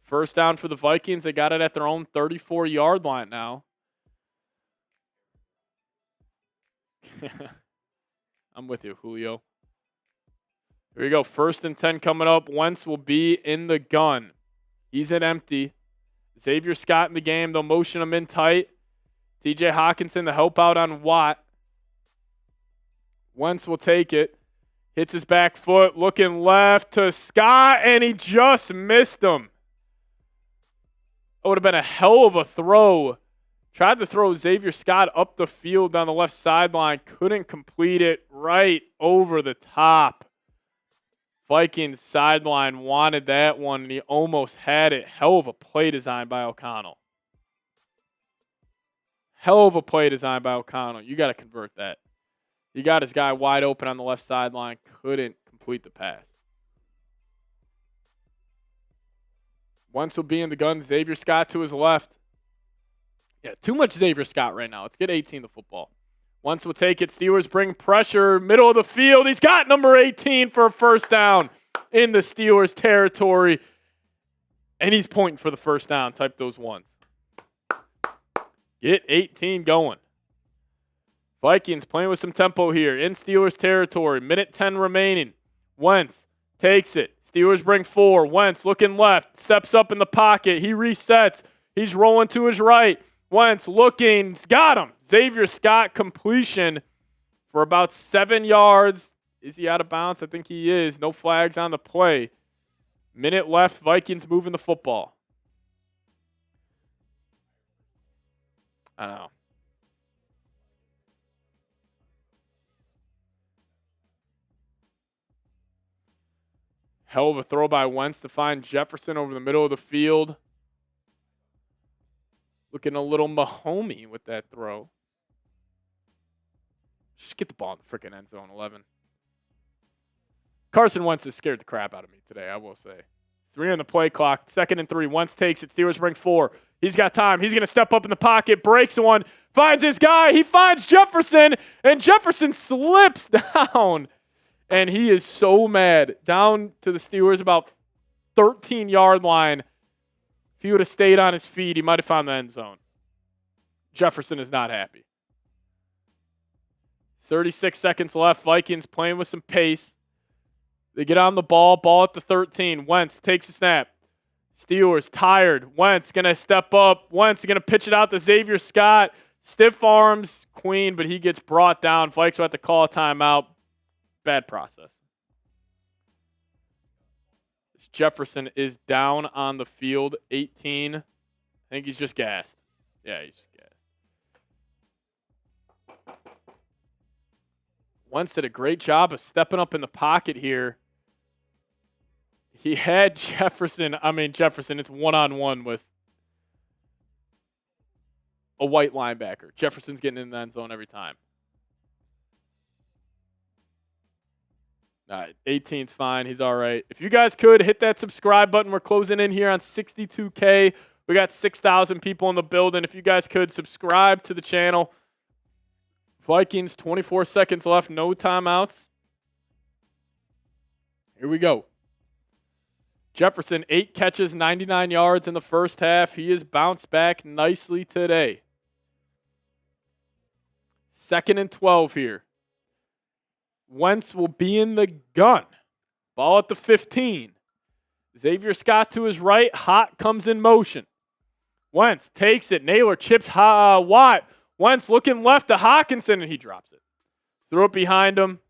First down for the Vikings. They got it at their own 34-yard line now. I'm with you, Julio. Here we go. 1st and 10 coming up. Wentz will be in the gun. He's at empty. Xavier Scott in the game. They'll motion him in tight. TJ Hawkinson to help out on Watt. Wentz will take it. Hits his back foot. Looking left to Scott, and he just missed him. That would have been a hell of a throw. Tried to throw Xavier Scott up the field down the left sideline. Couldn't complete it. Right over the top. Vikings sideline wanted that one, and he almost had it. Hell of a play design by O'Connell. Hell of a play design by O'Connell. You got to convert that. You got his guy wide open on the left sideline. Couldn't complete the pass. Wentz will be in the gun. Xavier Scott to his left. Yeah, too much Xavier Scott right now. Let's get 18 to football. Wentz will take it. Steelers bring pressure. Middle of the field. He's got number 18 for a first down in the Steelers territory. And he's pointing for the first down. Type those ones. Get 18 going. Vikings playing with some tempo here in Steelers territory. Minute 10 remaining. Wentz takes it. Steelers bring 4. Wentz looking left. Steps up in the pocket. He resets. He's rolling to his right. Wentz looking. Got him. Xavier Scott completion for about 7 yards. Is he out of bounds? I think he is. No flags on the play. Minute left. Vikings moving the football. I don't know. Hell of a throw by Wentz to find Jefferson over the middle of the field. Looking a little Mahomey with that throw. Just get the ball in the freaking end zone, 11. Carson Wentz has scared the crap out of me today, I will say. 3 on the play clock. 2nd and 3. Wentz takes it. Steelers bring 4. He's got time. He's going to step up in the pocket. Breaks one. Finds his guy. He finds Jefferson. And Jefferson slips down. And he is so mad. Down to the Steelers about 13-yard line. If he would have stayed on his feet, he might have found the end zone. Jefferson is not happy. 36 seconds left. Vikings playing with some pace. They get on the ball. Ball at the 13. Wentz takes a snap. Steelers tired. Wentz going to step up. Wentz going to pitch it out to Xavier Scott. Stiff arms, Queen, but he gets brought down. Vikes will have to call a timeout. Bad process. Jefferson is down on the field. 18. I think he's just gassed. Yeah, he's just gassed. Wentz did a great job of stepping up in the pocket here. He had Jefferson. Jefferson, it's one-on-one with a white linebacker. Jefferson's getting in the end zone every time. 18's fine. He's all right. If you guys could, hit that subscribe button. We're closing in here on 62K. We got 6,000 people in the building. If you guys could, subscribe to the channel. Vikings, 24 seconds left. No timeouts. Here we go. Jefferson, 8 catches, 99 yards in the first half. He has bounced back nicely today. 2nd and 12 here. Wentz will be in the gun. Ball at the 15. Xavier Scott to his right. Hot comes in motion. Wentz takes it. Naylor chips Watt. Wentz looking left to Hawkinson, and he drops it. Threw it behind him.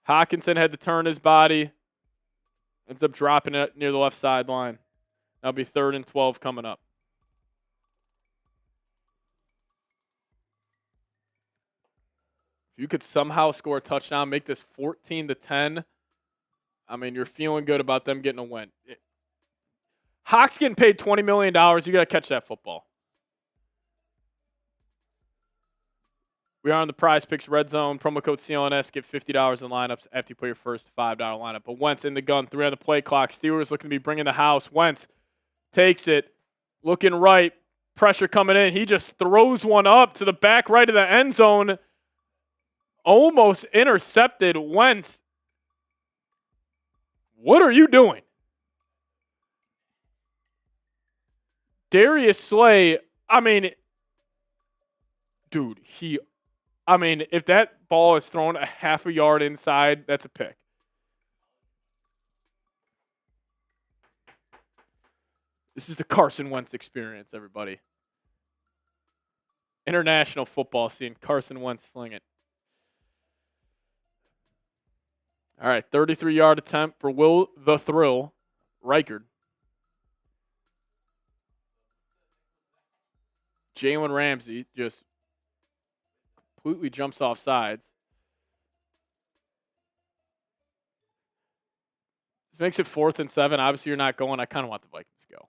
Hawkinson had to turn his body. Ends up dropping it near the left sideline. That'll be 3rd and 12 coming up. If you could somehow score a touchdown, make this 14-10, you're feeling good about them getting a win. Hawks getting paid $20 million. You got to catch that football. We are on the PrizePicks Red Zone. Promo code CLNS. Get $50 in lineups after you play your first $5 lineup. But Wentz in the gun. 3 on the play clock. Steelers looking to be bringing the house. Wentz takes it. Looking right. Pressure coming in. He just throws one up to the back right of the end zone. Almost intercepted. Wentz. What are you doing? Darius Slay, dude, if that ball is thrown a half a yard inside, that's a pick. This is the Carson Wentz experience, everybody. International football scene. Carson Wentz sling it. All right, 33-yard attempt for Will the Thrill Reichard. Jalen Ramsey just completely jumps off sides. This makes it 4th and 7. Obviously, you're not going. I kind of want the Vikings to go.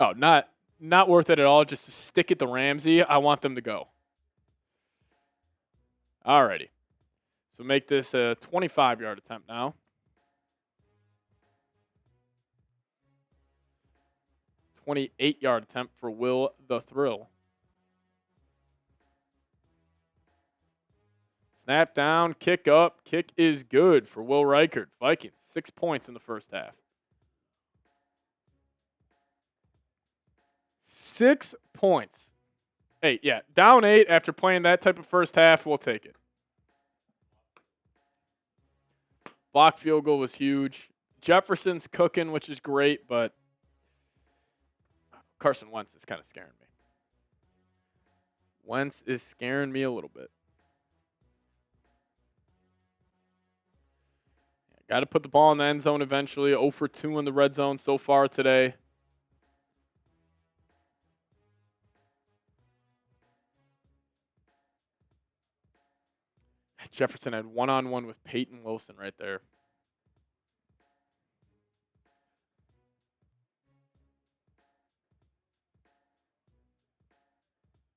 Oh, not worth it at all. Just to stick it to Ramsey. I want them to go. Alrighty. So make this a 25-yard attempt now. .28-yard attempt for Will the Thrill. Snap down, kick up. Kick is good for Will Reichert. Vikings, 6 points in the first half. 6 points. 8, yeah. Down 8 after playing that type of first half. We'll take it. Block field goal was huge. Jefferson's cooking, which is great, but Carson Wentz is kind of scaring me. Wentz is scaring me a little bit. Got to put the ball in the end zone eventually. 0 for 2 in the red zone so far today. Jefferson had one-on-one with Peyton Wilson right there.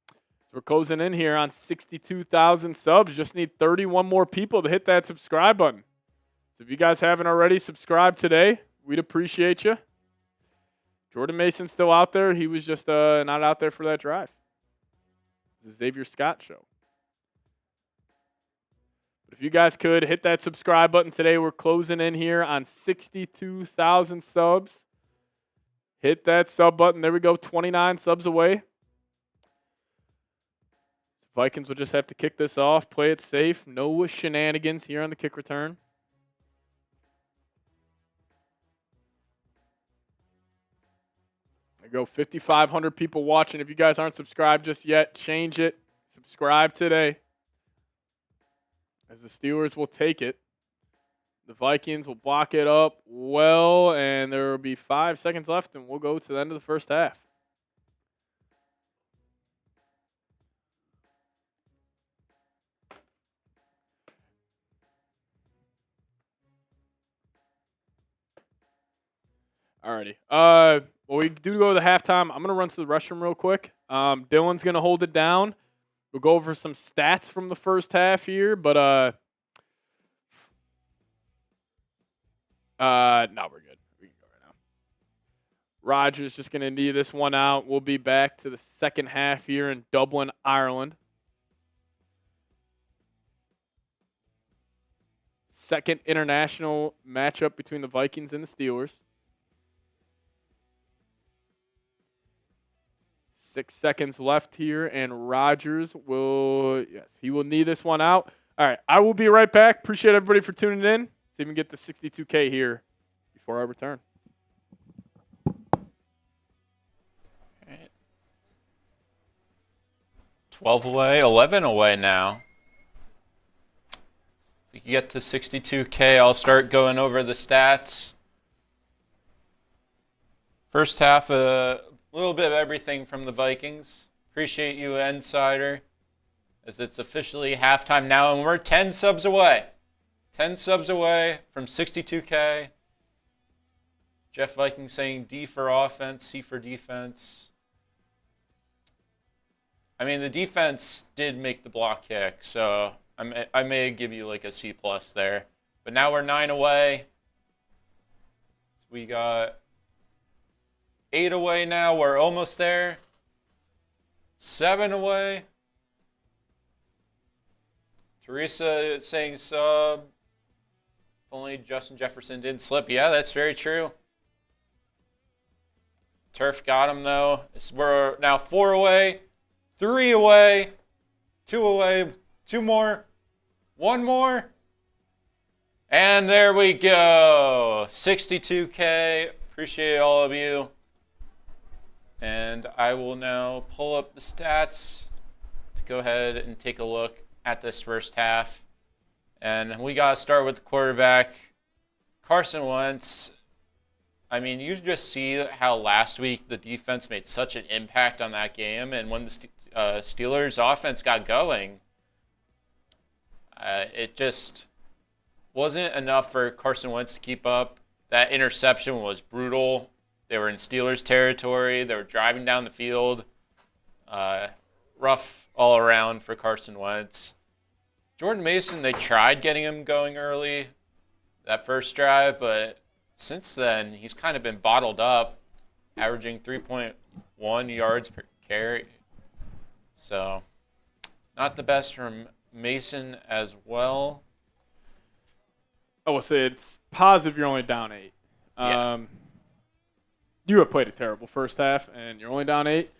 So we're closing in here on 62,000 subs. Just need 31 more people to hit that subscribe button. So if you guys haven't already subscribed today, we'd appreciate you. Jordan Mason's still out there. He was just not out there for that drive. It's the Xavier Scott show. But if you guys could hit that subscribe button today, we're closing in here on 62,000 subs. Hit that sub button. There we go, 29 subs away. Vikings will just have to kick this off, play it safe. No shenanigans here on the kick return. There you go, 5,500 people watching. If you guys aren't subscribed just yet, change it. Subscribe today. As the Steelers will take it. The Vikings will block it up well, and there will be 5 seconds left, and we'll go to the end of the first half. Alrighty. Well, we do go to the halftime. I'm going to run to the restroom real quick. Dylan's going to hold it down. We'll go over some stats from the first half here, but no, we're good. We can go right now. Rogers just going to knee this one out. We'll be back to the second half here in Dublin, Ireland. Second international matchup between the Vikings and the Steelers. 6 seconds left here, and Rogers will, he will knee this one out. All right, I will be right back. Appreciate everybody for tuning in. See if we can get the 62K here before I return. All right. 12 away, 11 away now. If we can get to 62K, I'll start going over the stats. First half, a little bit of everything from the Vikings. Appreciate you, Insider, as it's officially halftime now, and we're 10 subs away. 10 subs away from 62K. Jeff Viking saying D for offense, C for defense. I mean, the defense did make the block kick, so I may give you like a C+ there. But now we're 9 away. We got 8 away now. We're almost there. 7 away. Teresa saying sub. If only Justin Jefferson didn't slip. Yeah, that's very true. Turf got him, though. We're now 4 away. 3 away. 2 away. 2 more. 1 more. And there we go. 62K. Appreciate all of you. And I will now pull up the stats to go ahead and take a look at this first half. And we got to start with the quarterback. Carson Wentz, I mean, you just see how last week the defense made such an impact on that game, and when the Steelers offense got going, it just wasn't enough for Carson Wentz to keep up. That interception was brutal. They were in Steelers territory. They were driving down the field. Rough all around for Carson Wentz. Jordan Mason, they tried getting him going early that first drive, but since then, he's kind of been bottled up, averaging 3.1 yards per carry. So, not the best from Mason as well. I will say it's positive you're only down 8. Yeah. You have played a terrible first half, and you're only down 8,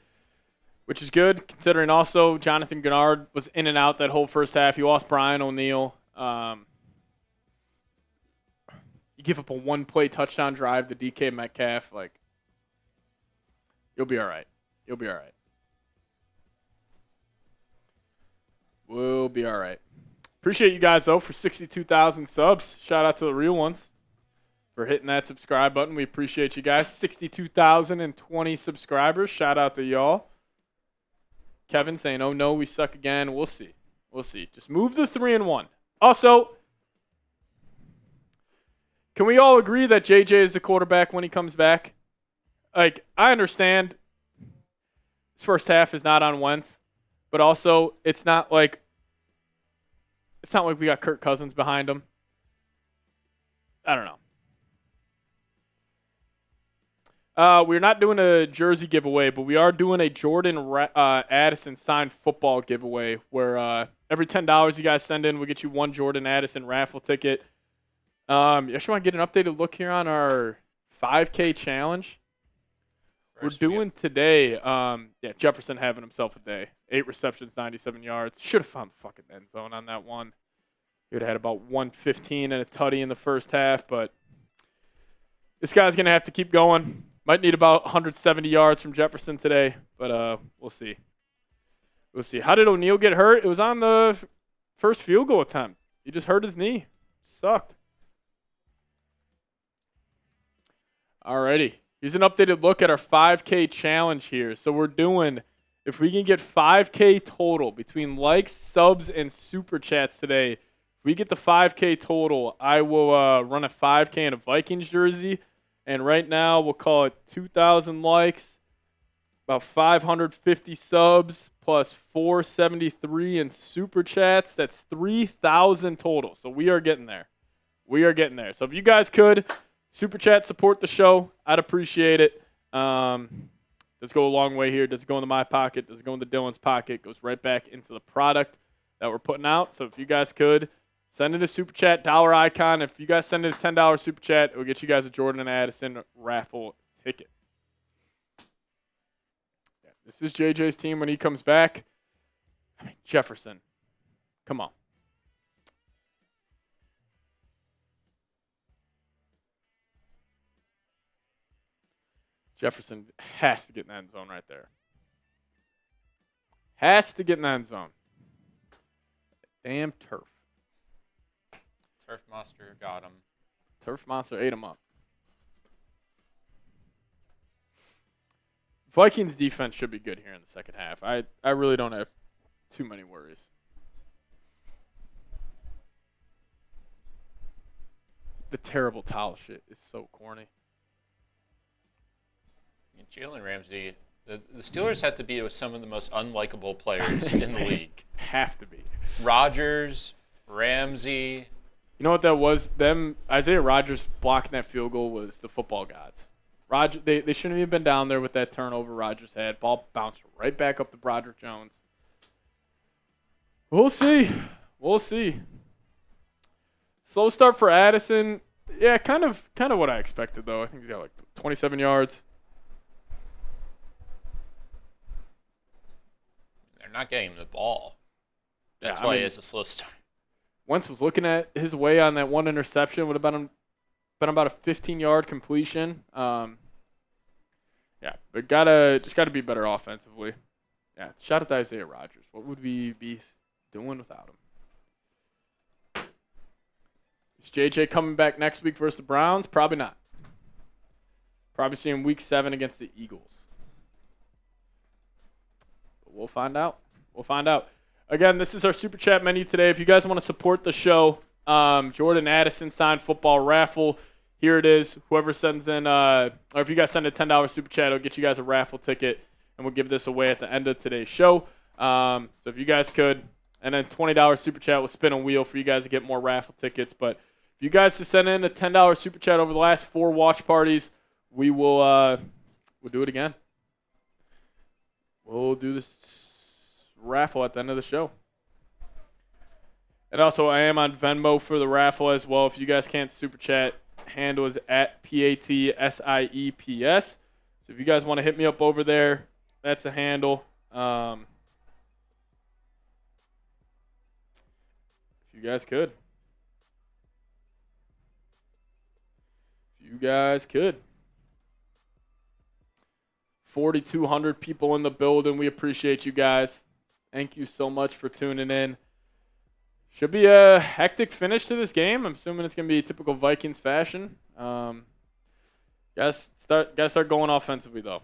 which is good, considering also Jonathan Gennard was in and out that whole first half. You lost Brian O'Neill. You give up a one-play touchdown drive to DK Metcalf. Like, you'll be all right. You'll be all right. We'll be all right. Appreciate you guys, though, for 62,000 subs. Shout out to the real ones for hitting that subscribe button. We appreciate you guys. 62,020 subscribers. Shout out to y'all. Kevin saying, oh, no, we suck again. We'll see. We'll see. Just move the 3-1. Also, can we all agree that JJ is the quarterback when he comes back? Like, I understand his first half is not on Wentz, but also it's not like we got Kirk Cousins behind him. I don't know. We're not doing a jersey giveaway, but we are doing a Jordan Addison signed football giveaway where every $10 you guys send in, we'll get you one Jordan Addison raffle ticket. You actually want to get an updated look here on our 5K challenge. We're doing today. Jefferson having himself a day. 8 receptions, 97 yards. Should have found the fucking end zone on that one. He would have had about 115 and a tutty in the first half, but this guy's going to have to keep going. Might need about 170 yards from Jefferson today, but we'll see. We'll see. How did O'Neal get hurt? It was on the first field goal attempt. He just hurt his knee. Sucked. Alrighty. Here's an updated look at our 5K challenge here. So we're doing, if we can get 5K total between likes, subs, and super chats today, if we get the 5K total, I will run a 5K in a Vikings jersey. And right now, we'll call it 2,000 likes, about 550 subs, plus 473 in super chats. That's 3,000 total. So we are getting there. We are getting there. So if you guys could super chat, support the show, I'd appreciate it. Does go a long way here. Does it go into my pocket? Does it go into Dylan's pocket? Goes right back into the product that we're putting out. So if you guys could send it a super chat, dollar icon. If you guys send it a $10 super chat, it will get you guys a Jordan and Addison raffle ticket. Yeah, this is JJ's team when he comes back. I mean, Jefferson, come on. Jefferson has to get in the end zone right there. Has to get in the end zone. Damn turf. Turf Monster got him. Turf Monster ate him up. Vikings defense should be good here in the second half. I really don't have too many worries. The terrible towel shit is so corny. Jalen Ramsey, the Steelers have to be with some of the most unlikable players in the league. Have to be. Rodgers, Ramsey. You know what that was? Them Isaiah Rodgers blocking that field goal was the football gods. They shouldn't have even been down there with that turnover Rodgers had. Ball bounced right back up to Broderick Jones. We'll see. We'll see. Slow start for Addison. Yeah, kind of what I expected though. I think he's got like 27 yards. They're not getting him the ball. That's why it's a slow start. Wentz was looking at his way on that one interception. Would have been about a 15-yard completion. But just gotta be better offensively. Yeah, shout out to Isaiah Rodgers. What would we be doing without him? Is Is JJ coming back next week versus the Browns? Probably not. Probably see him week 7 against the Eagles. But we'll find out. We'll find out. Again, this is our Super Chat menu today. If you guys want to support the show, Jordan Addison signed football raffle. Here it is. Whoever sends in, or if you guys send a $10 Super Chat, it'll get you guys a raffle ticket, and we'll give this away at the end of today's show. So if you guys could, and then $20 Super Chat will spin a wheel for you guys to get more raffle tickets. But if you guys to send in a $10 Super Chat over the last 4 watch parties, we will we'll do it again. We'll do this raffle at the end of the show. And also, I am on Venmo for the raffle as well. If you guys can't Super Chat, handle is at PATSIEPS. So if you guys want to hit me up over there, that's a handle. If you guys could. If you guys could. 4,200 people in the building. We appreciate you guys. Thank you so much for tuning in. Should be a hectic finish to this game. I'm assuming it's going to be typical Vikings fashion. Gotta start going offensively, though.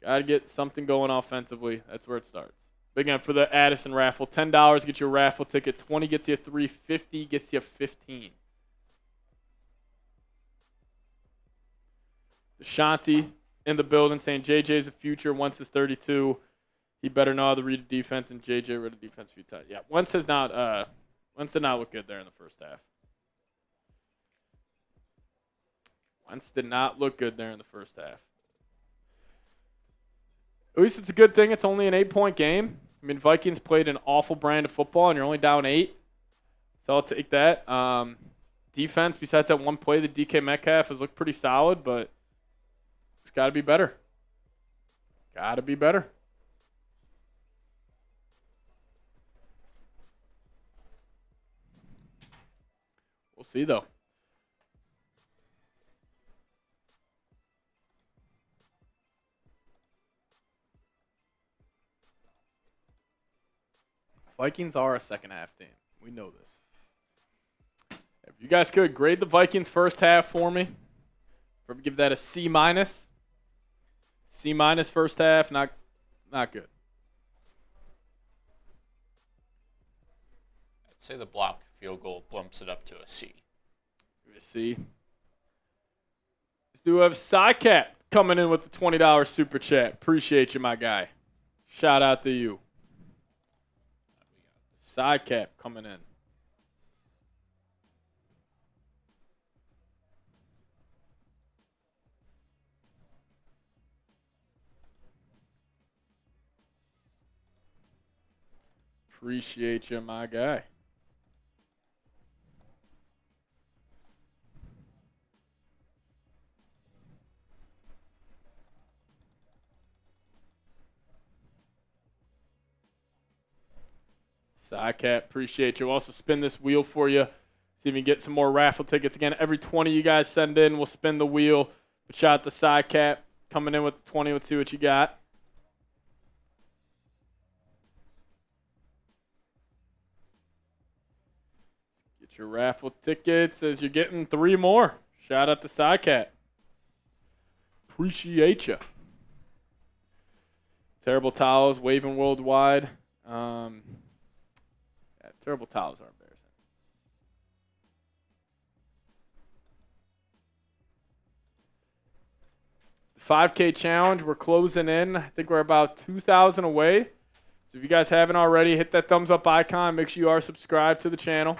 Got to get something going offensively. That's where it starts. But again, for the Addison raffle, $10 gets you a raffle ticket. 20 gets you a 350, gets you 15. Shanti in the building saying JJ's the future. Wentz is 32. He better know how to read a defense, and JJ read a defense a few times. Yeah, Wentz did not look good there in the first half. Wentz did not look good there in the first half. At least it's a good thing it's only an 8-point game. I mean, Vikings played an awful brand of football, and you're only down 8. So I'll take that. Defense, besides that one play, the DK Metcalf has looked pretty solid, but it's got to be better. Got to be better. We'll see, though. Vikings are a second-half team. We know this. If you guys could, grade the Vikings first half for me. Probably give that a C-. C- first half, not good. I'd say the block field goal bumps it up to a C. Give it a C. Let's do have Cycat coming in with the $20 Super Chat. Appreciate you, my guy. Shout out to you. Cycat coming in. Appreciate you, my guy. Cycat, appreciate you. We'll also spin this wheel for you. See if we can get some more raffle tickets. Again, every 20 you guys send in, we'll spin the wheel. But shout out to Cycat coming in with the 20. Let's see what you got. Get your raffle tickets as you're getting 3 more. Shout out to Cycat. Appreciate you. Terrible towels, waving worldwide. Terrible towels are embarrassing. 5K challenge, we're closing in. I think we're about 2,000 away. So if you guys haven't already, hit that thumbs up icon. Make sure you are subscribed to the channel.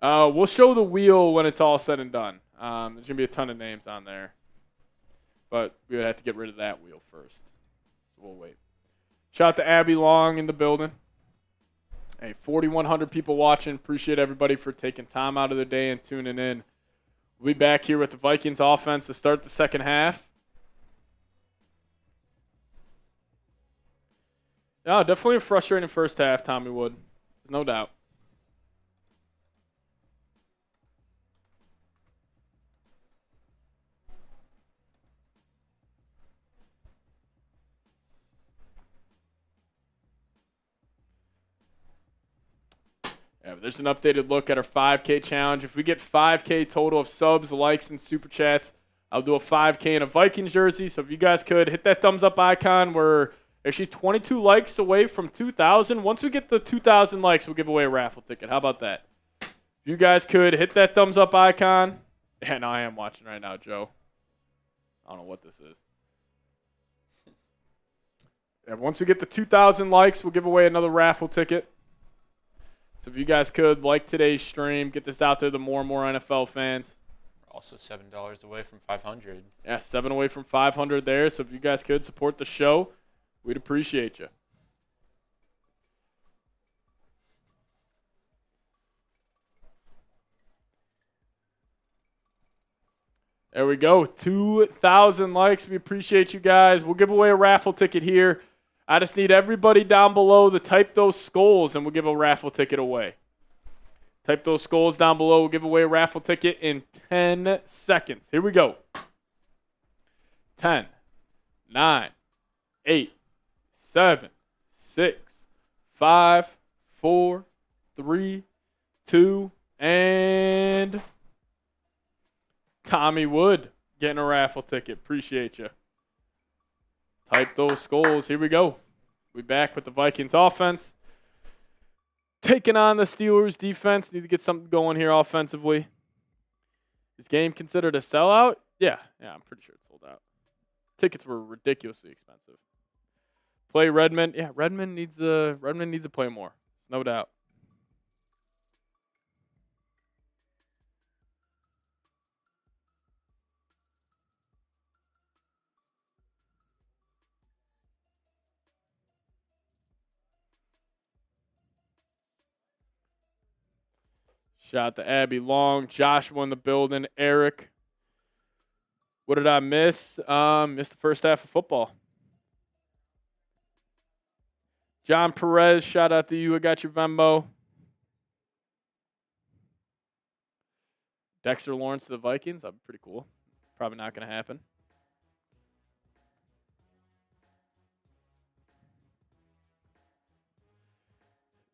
We'll show the wheel when it's all said and done. There's going to be a ton of names on there. But we would have to get rid of that wheel first. So we'll wait. Shout out to Abby Long in the building. Hey, 4,100 people watching. Appreciate everybody for taking time out of their day and tuning in. We'll be back here with the Vikings offense to start the second half. Yeah, definitely a frustrating first half, Tommy Wood. No doubt. There's an updated look at our 5K challenge. If we get 5K total of subs, likes, and super chats, I'll do a 5K in a Vikings jersey. So if you guys could hit that thumbs up icon, we're actually 22 likes away from 2,000. Once we get the 2,000 likes, we'll give away a raffle ticket. How about that? If you guys could hit that thumbs up icon. And I am watching right now, Joe. I don't know what this is. Yeah, once we get the 2,000 likes, we'll give away another raffle ticket. So if you guys could like today's stream, get this out there to more and more NFL fans. We're also $7 away from 500. Yeah, 7 away from 500 there. So if you guys could support the show, we'd appreciate you. There we go. 2,000 likes. We appreciate you guys. We'll give away a raffle ticket here. I just need everybody down below to type those skulls, and we'll give a raffle ticket away. Type those skulls down below. We'll give away a raffle ticket in 10 seconds. Here we go. 10, 9, 8, 7, 6, 5, 4, 3, 2, and Tommy Wood getting a raffle ticket. Appreciate you. Type those skulls. Here we go. We back with the Vikings offense. Taking on the Steelers defense. Need to get something going here offensively. Is game considered a sellout? Yeah, I'm pretty sure it's sold out. Tickets were ridiculously expensive. Play Redmond. Yeah, Redmond needs to play more. No doubt. Shout out to Abby Long, Joshua in the building, Eric. What did I miss? Missed the first half of football. John Perez, shout out to you. I got your Venmo. Dexter Lawrence to the Vikings. That'd be pretty cool. Probably not going to happen.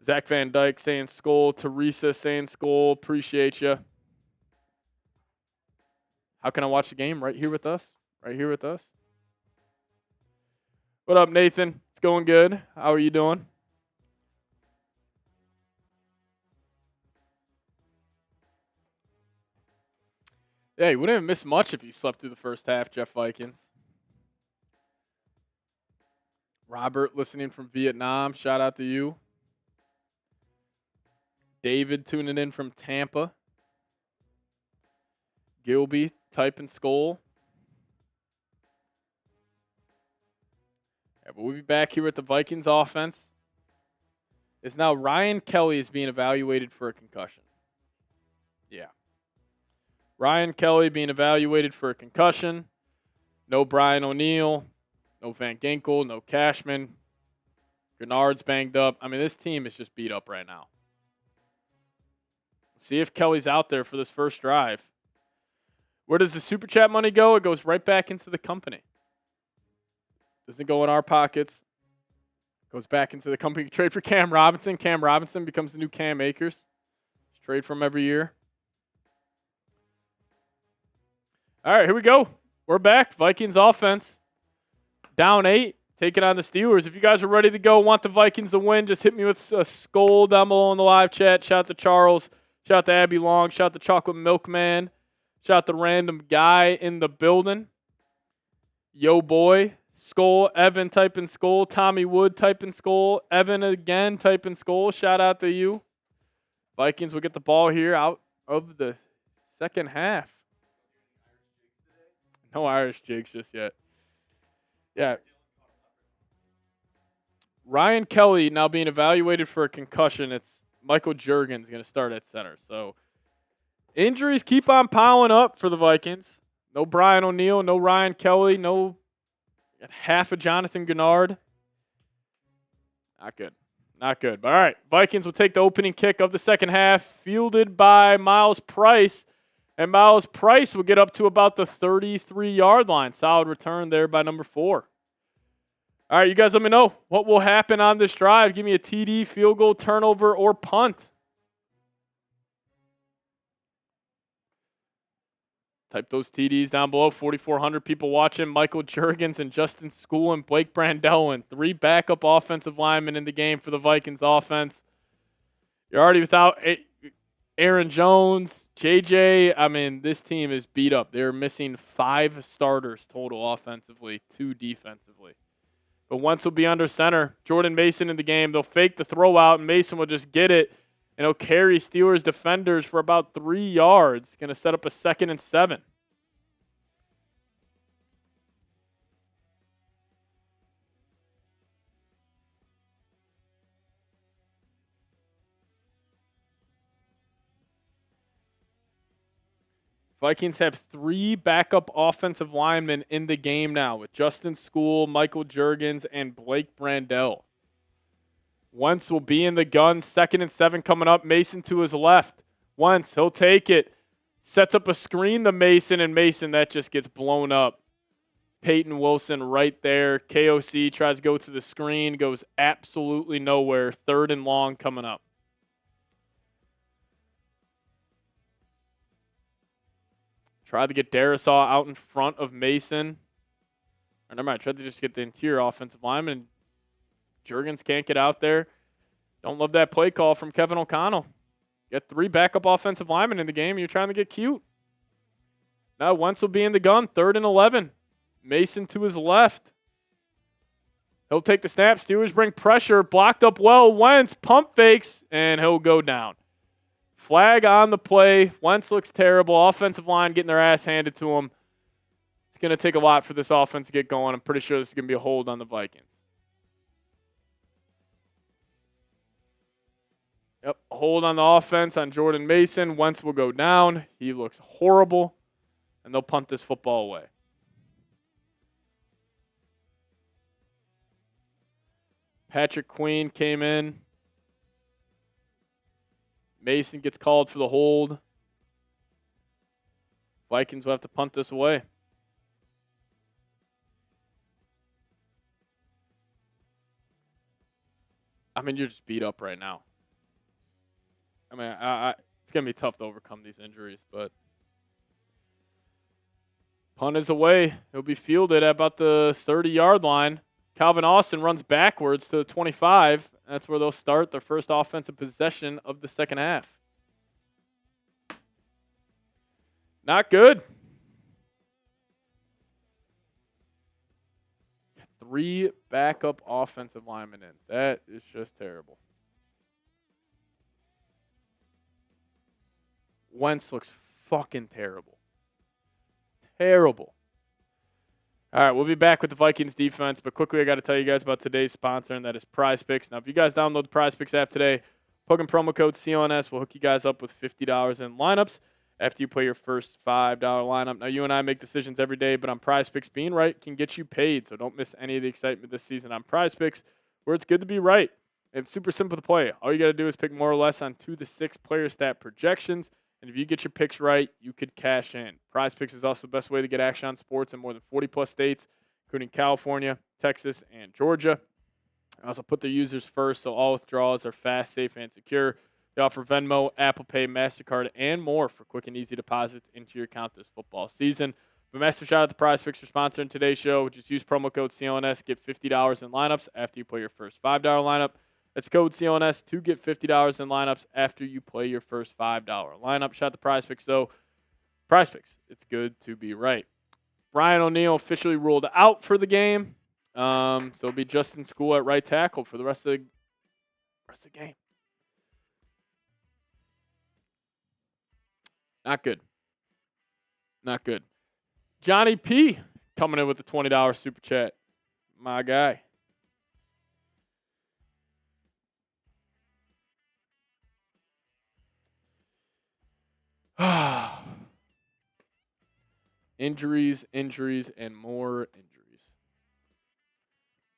Zach Van Dyke saying skull. Teresa saying skull. Appreciate you. How can I watch the game? Right here with us. Right here with us. What up, Nathan? It's going good. How are you doing? Yeah, you wouldn't have missed much if you slept through the first half, Jeff Vikings. Robert listening from Vietnam. Shout out to you. David tuning in from Tampa. Gilby typing skull. Yeah, but we'll be back here with the Vikings offense. It's now Ryan Kelly is being evaluated for a concussion. Yeah. Ryan Kelly being evaluated for a concussion. No Brian O'Neill. No Van Ginkel. No Cashman. Gennard's banged up. I mean, this team is just beat up right now. See if Kelly's out there for this first drive. Where does the Super Chat money go? It goes right back into the company. Doesn't go in our pockets. Goes back into the company. Trade for Cam Robinson. Cam Robinson becomes the new Cam Akers. Just trade for him every year. All right, here we go. We're back. Vikings offense. Down 8. Taking on the Steelers. If you guys are ready to go, want the Vikings to win, just hit me with a skull down below in the live chat. Shout out to Charles. Shout out to Abby Long. Shout out to Chocolate Milkman. Shout out to random guy in the building. Yo boy. Skull. Evan typing skull. Tommy Wood typing skull. Evan again typing skull. Shout out to you. Vikings will get the ball here out of the second half. No Irish jigs just yet. Yeah. Ryan Kelly now being evaluated for a concussion. It's Michael Juergens going to start at center. So injuries keep on piling up for the Vikings. No Brian O'Neill, no Ryan Kelly, no half of Jonathan Gennard. Not good. Not good. But all right, Vikings will take the opening kick of the second half, fielded by Miles Price. And Miles Price will get up to about the 33-yard line. Solid return there by number 4. All right, you guys let me know what will happen on this drive. Give me a TD, field goal, turnover, or punt. Type those TDs down below. 4,400 people watching. Michael Juergens and Justin School and Blake Brandel and 3 backup offensive linemen in the game for the Vikings offense. You're already without Aaron Jones, JJ. I mean, this team is beat up. They're missing 5 starters total offensively, 2 defensively. But Wentz will be under center. Jordan Mason in the game. They'll fake the throw out, and Mason will just get it. And he'll carry Steelers defenders for about 3 yards. Going to set up a 2nd and 7. Vikings have 3 backup offensive linemen in the game now with Justin School, Michael Juergens, and Blake Brandel. Wentz will be in the gun. 2nd and 7 coming up. Mason to his left. Wentz, he'll take it. Sets up a screen to Mason, and Mason, that just gets blown up. Peyton Wilson right there. KOC tries to go to the screen. Goes absolutely nowhere. 3rd and long coming up. Tried to get Darisaw out in front of Mason. Or never mind. Tried to just get the interior offensive lineman. Juergens can't get out there. Don't love that play call from Kevin O'Connell. You got 3 backup offensive linemen in the game. You're trying to get cute. Now Wentz will be in the gun. 3rd and 11. Mason to his left. He'll take the snap. Steelers bring pressure. Blocked up well. Wentz pump fakes, and he'll go down. Flag on the play. Wentz looks terrible. Offensive line getting their ass handed to him. It's going to take a lot for this offense to get going. I'm pretty sure this is going to be a hold on the Vikings. Yep, hold on the offense on Jordan Mason. Wentz will go down. He looks horrible, and they'll punt this football away. Patrick Queen came in. Mason gets called for the hold. Vikings will have to punt this away. I mean, you're just beat up right now. I mean, it's going to be tough to overcome these injuries, but punt is away. He'll be fielded at about the 30-yard line. Calvin Austin runs backwards to the 25. That's where they'll start their first offensive possession of the second half. Not good. 3 backup offensive linemen in. That is just terrible. Wentz looks fucking terrible. Terrible. All right, we'll be back with the Vikings defense, but quickly I got to tell you guys about today's sponsor, and that is PrizePicks. Now, if you guys download the PrizePicks app today, plug in promo code CLNS. We'll hook you guys up with $50 in lineups after you play your first $5 lineup. Now, you and I make decisions every day, but on PrizePicks, being right can get you paid, so don't miss any of the excitement this season on PrizePicks, where it's good to be right. It's super simple to play. All you got to do is pick more or less on 2 to 6 player stat projections. And if you get your picks right, you could cash in. PrizePicks is also the best way to get action on sports in more than 40-plus states, including California, Texas, and Georgia. They also put their users first, so all withdrawals are fast, safe, and secure. They offer Venmo, Apple Pay, MasterCard, and more for quick and easy deposits into your account this football season. But massive shout out to PrizePicks for sponsoring today's show. Just use promo code CLNS, get $50 in lineups after you play your first $5 lineup. That's code CLNS to get $50 in lineups after you play your first $5 lineup. Shout out to PrizePicks, though. PrizePicks, it's good to be right. Brian O'Neill officially ruled out for the game. So it'll be Justin School at right tackle for the rest of the game. Not good. Not good. Johnny P coming in with the $20 super chat. My guy. Injuries, and more injuries.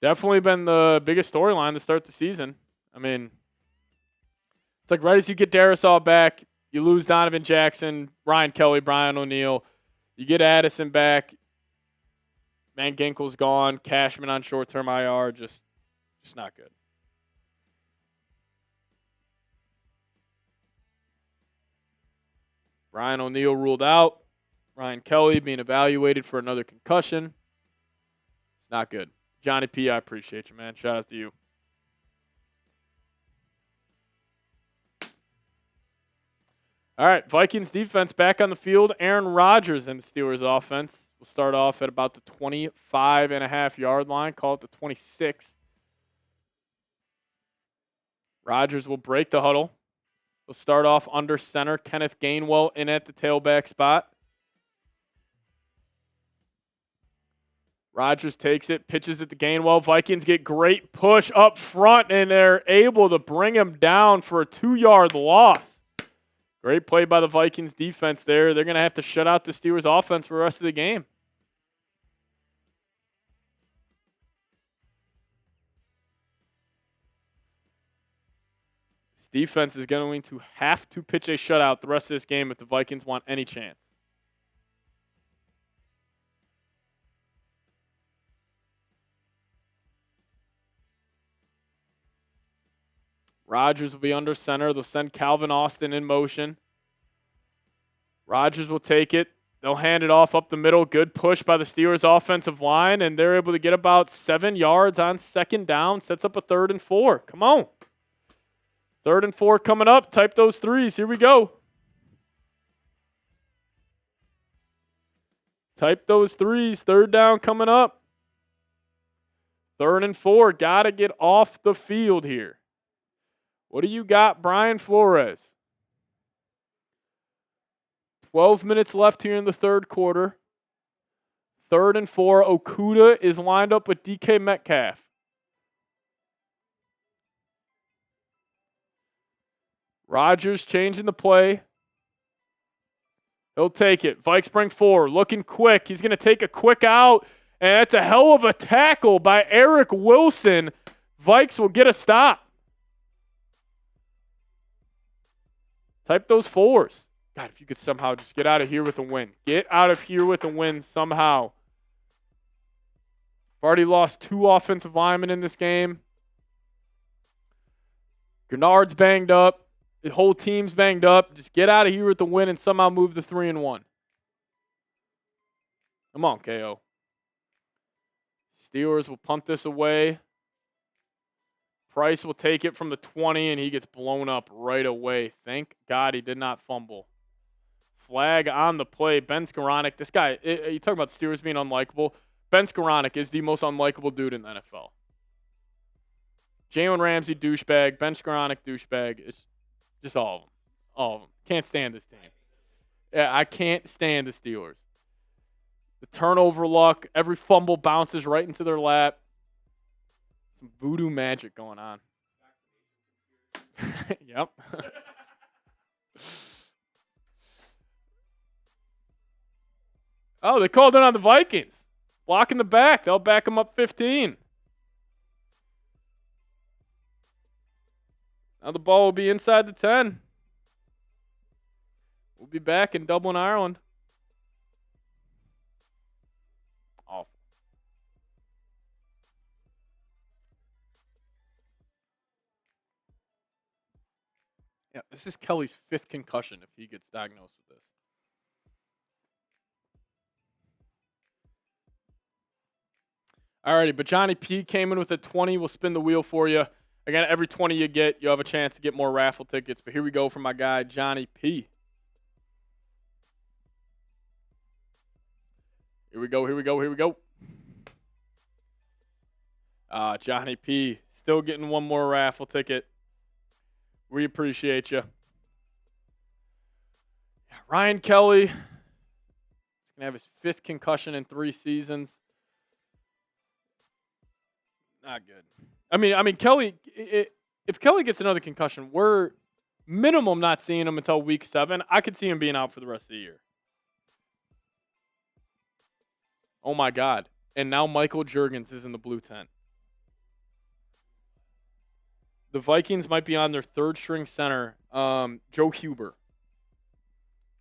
Definitely been the biggest storyline to start the season. I mean, it's like right as you get Darisaw back, you lose Donovan Jackson, Ryan Kelly, Brian O'Neill. You get Addison back. Van Ginkel's gone. Cashman on short-term IR. Just not good. Brian O'Neill ruled out. Ryan Kelly being evaluated for another concussion. It's not good. Johnny P, I appreciate you, man. Shout out to you. All right, Vikings defense back on the field. Aaron Rodgers in the Steelers offense. We'll start off at about the 25.5-yard line. Call it the 26. Rodgers will break the huddle. We'll start off under center. Kenneth Gainwell in at the tailback spot. Rodgers takes it, pitches it to Gainwell. Vikings get great push up front, and they're able to bring him down for a 2-yard loss. Great play by the Vikings defense there. They're going to have to shut out the Steelers offense for the rest of the game. This defense is going to have to pitch a shutout the rest of this game if the Vikings want any chance. Rodgers will be under center. They'll send Calvin Austin in motion. Rodgers will take it. They'll hand it off up the middle. Good push by the Steelers offensive line, and they're able to get about 7 yards on second down. Sets up a 3rd and 4. Come on. 3rd and 4 coming up. Type those threes. Here we go. Type those threes. 3rd down coming up. 3rd and 4. Got to get off the field here. What do you got, Brian Flores? 12 minutes left here in the 3rd quarter. 3rd and 4. Okudah is lined up with DK Metcalf. Rodgers changing the play. He'll take it. Vikes bring 4. Looking quick. He's going to take a quick out. And that's a hell of a tackle by Eric Wilson. Vikes will get a stop. Type those 4s. God, if you could somehow just get out of here with a win. Get out of here with a win somehow. I've already lost 2 offensive linemen in this game. Gennard's banged up. The whole team's banged up. Just get out of here with the win and somehow move the 3-1. Come on, KO. Steelers will punt this away. Price will take it from the 20, and he gets blown up right away. Thank God he did not fumble. Flag on the play. Ben Skoranek. This guy, you talk about the Steelers being unlikable. Ben Skoranek is the most unlikable dude in the NFL. Jalen Ramsey, douchebag. Ben Skoranek, douchebag. It's just all of them. All of them. Can't stand this team. Yeah, I can't stand the Steelers. The turnover luck. Every fumble bounces right into their lap. Some voodoo magic going on. Yep. Oh, they called it on the Vikings. Blocking the back. They'll back them up 15. Now the ball will be inside the 10. We'll be back in Dublin, Ireland. Awful. Yeah, this is Kelly's 5th concussion if he gets diagnosed with this. Alrighty, but Johnny P came in with a 20. We'll spin the wheel for you. Again, every 20 you get, you have a chance to get more raffle tickets. But here we go for my guy, Johnny P. Here we go, here we go, here we go. Johnny P still getting one more raffle ticket. We appreciate you. Ryan Kelly is going to have his 5th concussion in 3 seasons. Not good. I mean, Kelly, if Kelly gets another concussion, we're minimum not seeing him until week 7. I could see him being out for the rest of the year. Oh, my God. And now Michael Juergens is in the blue tent. The Vikings might be on their 3rd-string center, Joe Huber.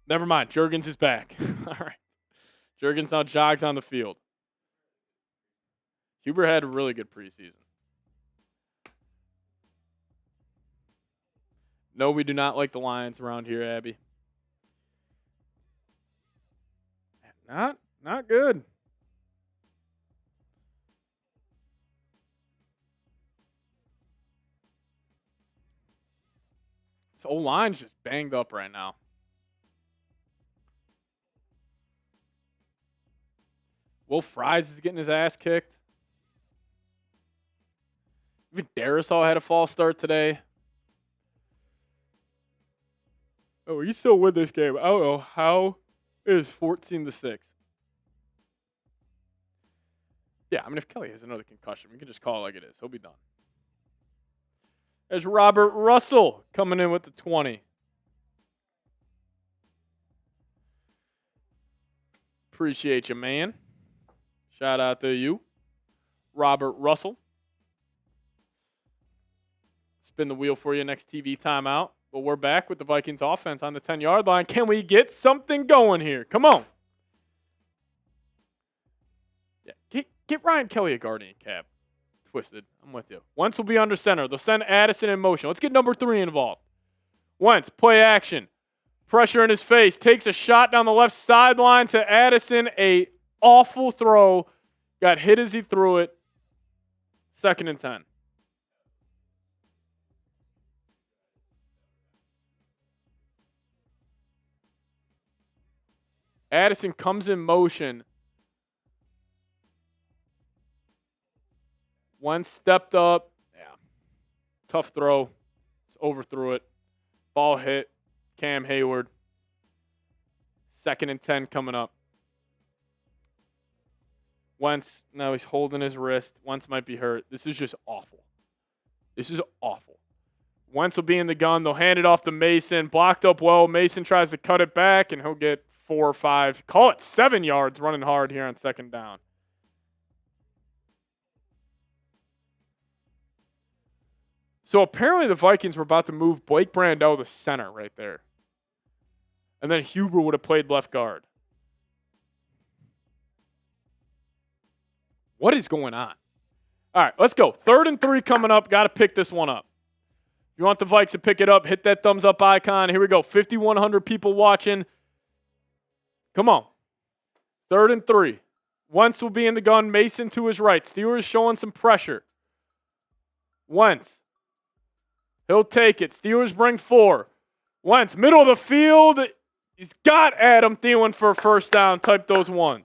Never mind. Juergens is back. All right. Juergens now jogs on the field. Huber had a really good preseason. No, we do not like the Lions around here, Abby. Not good. This O-line's just banged up right now. Will Fries is getting his ass kicked. Even Darisaw had a false start today. Oh, he's still with this game. I don't know how it is 14-6. Yeah, I mean, if Kelly has another concussion, we can just call it like it is. He'll be done. There's Robert Russell coming in with the 20. Appreciate you, man. Shout out to you, Robert Russell. Spin the wheel for you next TV timeout. But we're back with the Vikings offense on the 10-yard line. Can we get something going here? Come on. Yeah, get Ryan Kelly a guardian cap. Twisted. I'm with you. Wentz will be under center. They'll send Addison in motion. Let's get number 3 involved. Wentz, play action. Pressure in his face. Takes a shot down the left sideline to Addison. A awful throw. Got hit as he threw it. 2nd and 10. Addison comes in motion. Wentz stepped up. Yeah. Tough throw. Just overthrew it. Ball hit. Cam Hayward. 2nd and 10 coming up. Wentz, now he's holding his wrist. Wentz might be hurt. This is just awful. This is awful. Wentz will be in the gun. They'll hand it off to Mason. Blocked up well. Mason tries to cut it back, and he'll get 4 or 5. Call it 7 yards running hard here on 2nd down. So apparently the Vikings were about to move Blake Brandel to center right there. And then Huber would have played left guard. What is going on? All right, let's go. 3rd and 3 coming up. Got to pick this one up. If you want the Vikes to pick it up, hit that thumbs up icon. Here we go. 5,100 people watching. Come on. 3rd and 3. Wentz will be in the gun. Mason to his right. Steelers showing some pressure. Wentz. He'll take it. Steelers bring 4. Wentz, middle of the field. He's got Adam Thielen for a 1st down. Type those ones.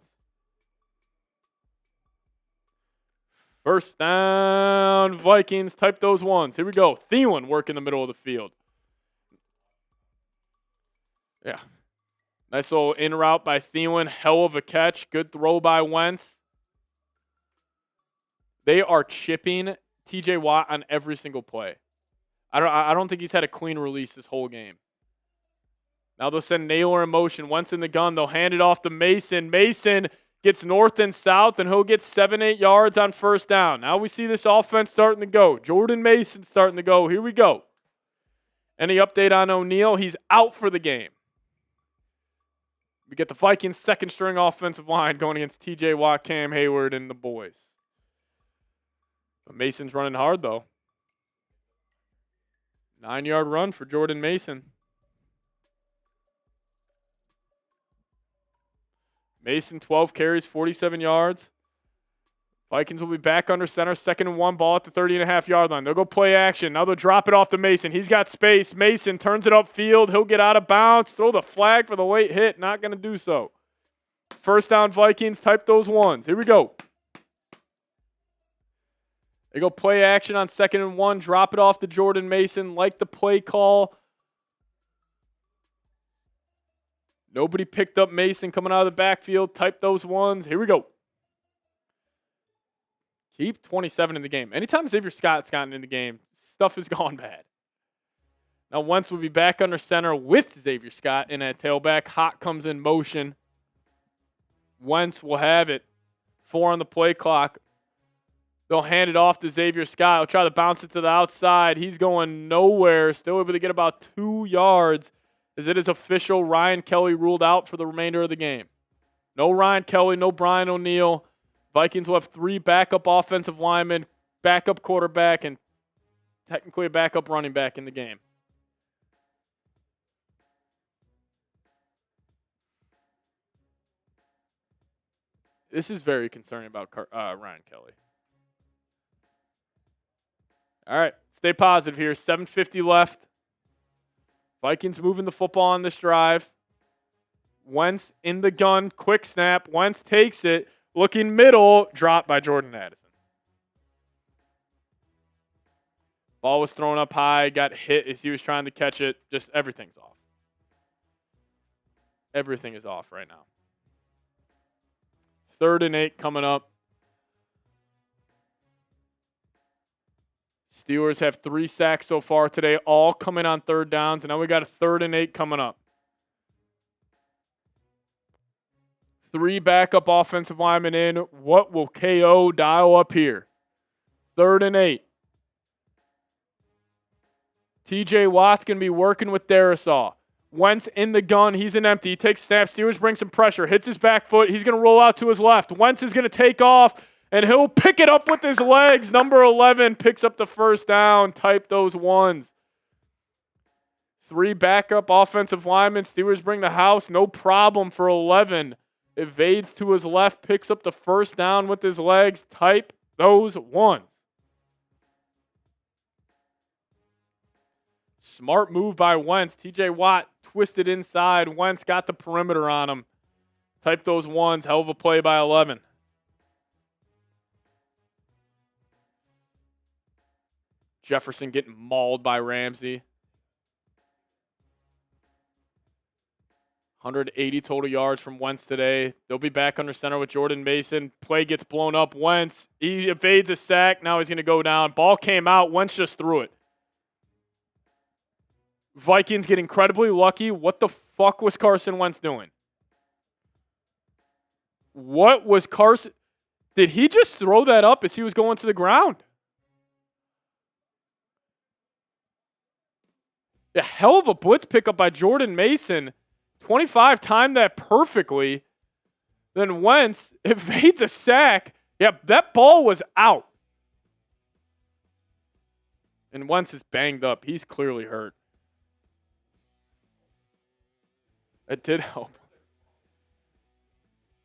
1st down, Vikings. Type those ones. Here we go. Thielen work in the middle of the field. Yeah. Nice little in route by Thielen. Hell of a catch. Good throw by Wentz. They are chipping TJ Watt on every single play. I don't think he's had a clean release this whole game. Now they'll send Naylor in motion. Wentz in the gun. They'll hand it off to Mason. Mason gets north and south, and he'll get 7-8 yards on 1st down. Now we see this offense starting to go. Jordan Mason starting to go. Here we go. Any update on O'Neal? He's out for the game. We get the Vikings' 2nd-string offensive line going against TJ Watt, Cam Hayward, and the boys. But Mason's running hard, though. 9-yard run for Jordan Mason. Mason, 12 carries, 47 yards. Vikings will be back under center. 2nd and 1, ball at the 30.5-yard line. They'll go play action. Now they'll drop it off to Mason. He's got space. Mason turns it upfield. He'll get out of bounds. Throw the flag for the late hit. Not going to do so. 1st down, Vikings. Type those ones. Here we go. They go play action on 2nd and 1. Drop it off to Jordan Mason. Like the play call. Nobody picked up Mason coming out of the backfield. Type those ones. Here we go. Keep 27 in the game. Anytime Xavier Scott's gotten in the game, stuff has gone bad. Now Wentz will be back under center with Xavier Scott in at tailback. Hot comes in motion. Wentz will have it. 4 on the play clock. They'll hand it off to Xavier Scott. He'll try to bounce it to the outside. He's going nowhere. Still able to get about 2 yards as it is official. Ryan Kelly ruled out for the remainder of the game. No Ryan Kelly, no Brian O'Neill. Vikings will have 3 backup offensive linemen, backup quarterback, and technically a backup running back in the game. This is very concerning about Ryan Kelly. All right, stay positive here. 7:50 left. Vikings moving the football on this drive. Wentz in the gun, quick snap. Wentz takes it, looking middle, dropped by Jordan Addison. Ball was thrown up high, got hit as he was trying to catch it. Just everything's off. Everything is off right now. 3rd and 8 coming up. Steelers have 3 sacks so far today, all coming on 3rd downs. And now we got a 3rd and 8 coming up. 3 backup offensive linemen in. What will KO dial up here? 3rd and 8. TJ Watt's going to be working with Darisaw. Wentz in the gun. He's an empty. He takes snaps. Steelers bring some pressure. Hits his back foot. He's going to roll out to his left. Wentz is going to take off, and he'll pick it up with his legs. Number 11 picks up the 1st down. Type those ones. 3 backup offensive linemen. Steelers bring the house. No problem for 11. Evades to his left. Picks up the 1st down with his legs. Type those ones. Smart move by Wentz. TJ Watt twisted inside. Wentz got the perimeter on him. Type those ones. Hell of a play by 11. Jefferson getting mauled by Ramsey. 180 total yards from Wentz today. They'll be back under center with Jordan Mason. Play gets blown up. Wentz, he evades a sack. Now he's going to go down. Ball came out. Wentz just threw it. Vikings get incredibly lucky. What the fuck was Carson Wentz doing? What was Carson? Did he just throw that up as he was going to the ground? A hell of a blitz pickup by Jordan Mason. 25 timed that perfectly. Then Wentz evades a sack. Yep, that ball was out. And Wentz is banged up. He's clearly hurt. It did help.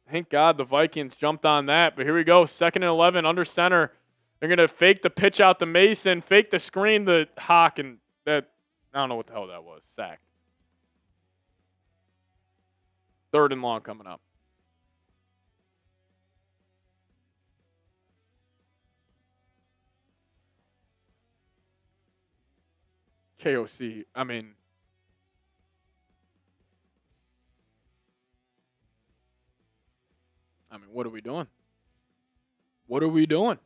Thank God the Vikings jumped on that. But here we go. 2nd and 11 under center. They're going to fake the pitch out to Mason, fake the screen to Hawk, and that, I don't know what the hell that was. Sacked. 3rd and long coming up. KOC, I mean, what are we doing? What are we doing?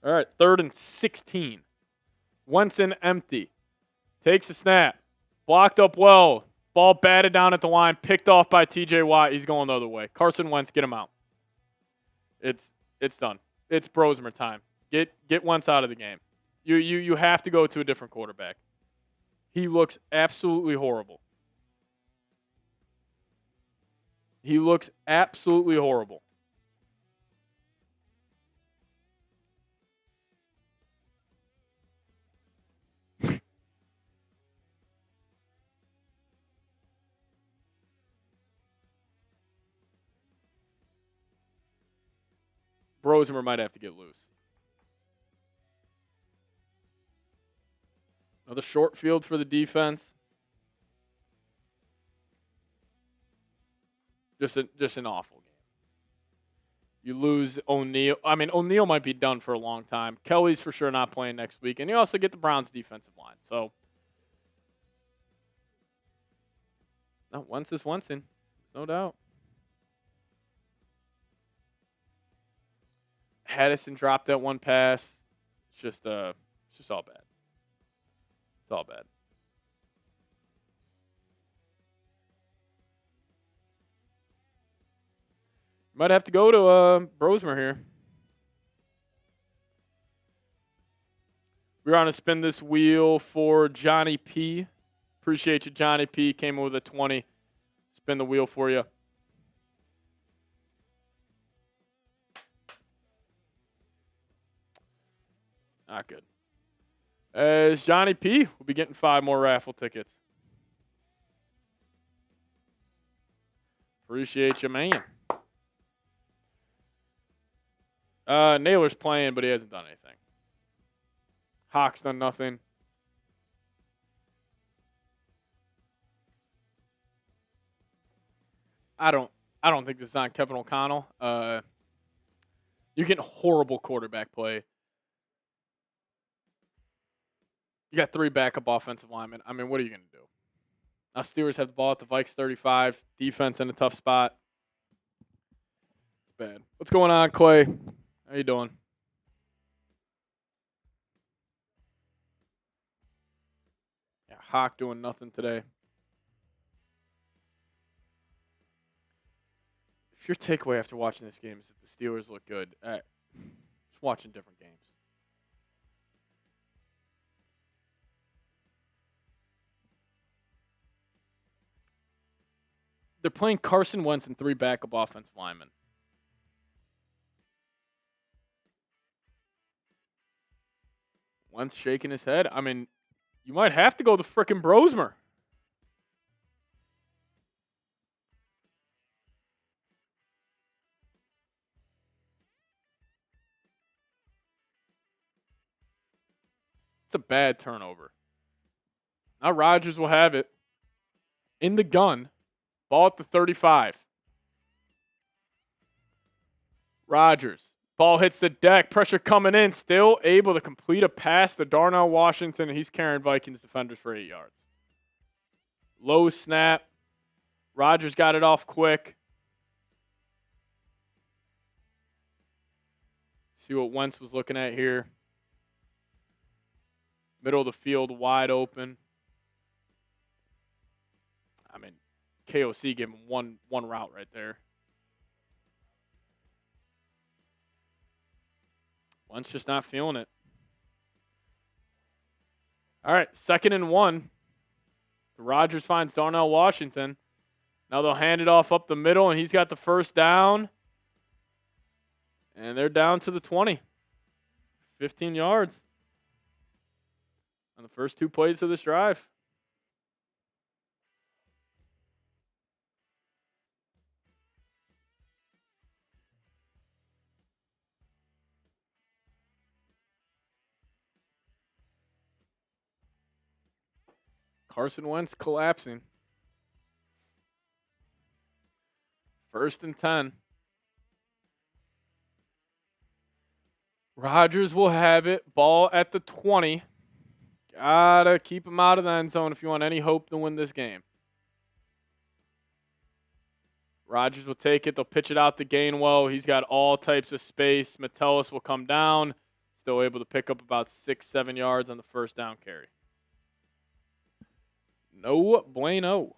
All right, 3rd and 16. Wentz in empty. Takes a snap. Blocked up well. Ball batted down at the line. Picked off by TJ Watt. He's going the other way. Carson Wentz, get him out. It's done. It's Brosmer time. Get Wentz out of the game. You have to go to a different quarterback. He looks absolutely horrible. He looks absolutely horrible. Brosmer might have to get loose. Another short field for the defense. Just an awful game. You lose O'Neal. I mean, O'Neal might be done for a long time. Kelly's for sure not playing next week. And you also get the Browns defensive line. So, no, Wentz is Wentzing. No doubt. Haddison dropped that one pass. It's just all bad. It's all bad. Might have to go to Brosmer here. We're on to spin this wheel for Johnny P. Appreciate you, Johnny P. Came in with a 20. Spin the wheel for you. Not good. As Johnny P will be getting 5 more raffle tickets. Appreciate you, man. Naylor's playing, but he hasn't done anything. Hawk's done nothing. I don't think this is on Kevin O'Connell. You're getting horrible quarterback play. You got 3 backup offensive linemen. I mean, what are you going to do? Now Steelers have the ball at the Vikes 35. Defense in a tough spot. It's bad. What's going on, Clay? How you doing? Yeah, Hawk doing nothing today. If your takeaway after watching this game is that the Steelers look good, just watching different games. They're playing Carson Wentz and 3 backup offensive linemen. Wentz shaking his head. I mean, you might have to go the frickin' Brosmer. It's a bad turnover. Now Rodgers will have it in the gun. Ball at the 35. Rodgers. Ball hits the deck. Pressure coming in. Still able to complete a pass to Darnell Washington. And he's carrying Vikings defenders for 8 yards. Low snap. Rodgers got it off quick. See what Wentz was looking at here. Middle of the field, wide open. I mean, KOC gave him one route right there. Wentz just not feeling it. All right, 2nd and 1. Rodgers finds Darnell Washington. Now they'll hand it off up the middle, and he's got the first down. And they're down to the 20. 15 yards on the first 2 plays of this drive. Carson Wentz collapsing. 1st and 10. Rodgers will have it. Ball at the 20. Gotta keep him out of the end zone if you want any hope to win this game. Rodgers will take it. They'll pitch it out to Gainwell. He's got all types of space. Metellus will come down. Still able to pick up about 6-7 yards on the first down carry. No bueno.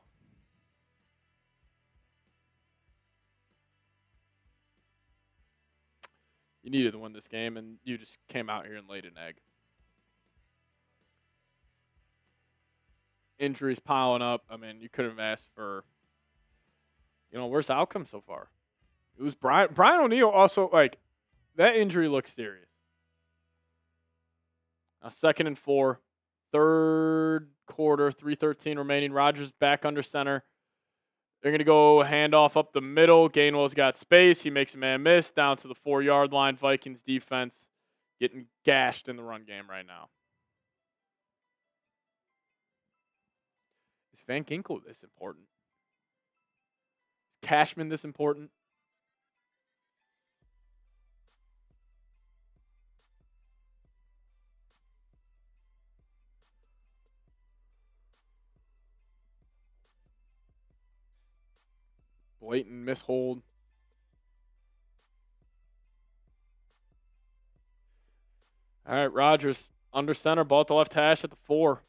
You needed to win this game, and you just came out here and laid an egg. Injuries piling up. I mean, you could have asked for, worst outcome so far. It was Brian O'Neill also, that injury looks serious. Now 2nd and 4. 3rd quarter, 3:13 remaining. Rodgers back under center. They're going to go handoff up the middle. Gainwell's got space. He makes a man miss down to the 4-yard line. Vikings defense getting gashed in the run game right now. Is Van Ginkel this important? Is Cashman this important? Blatant mishold. All right, Rodgers under center, ball at the left hash at the 4.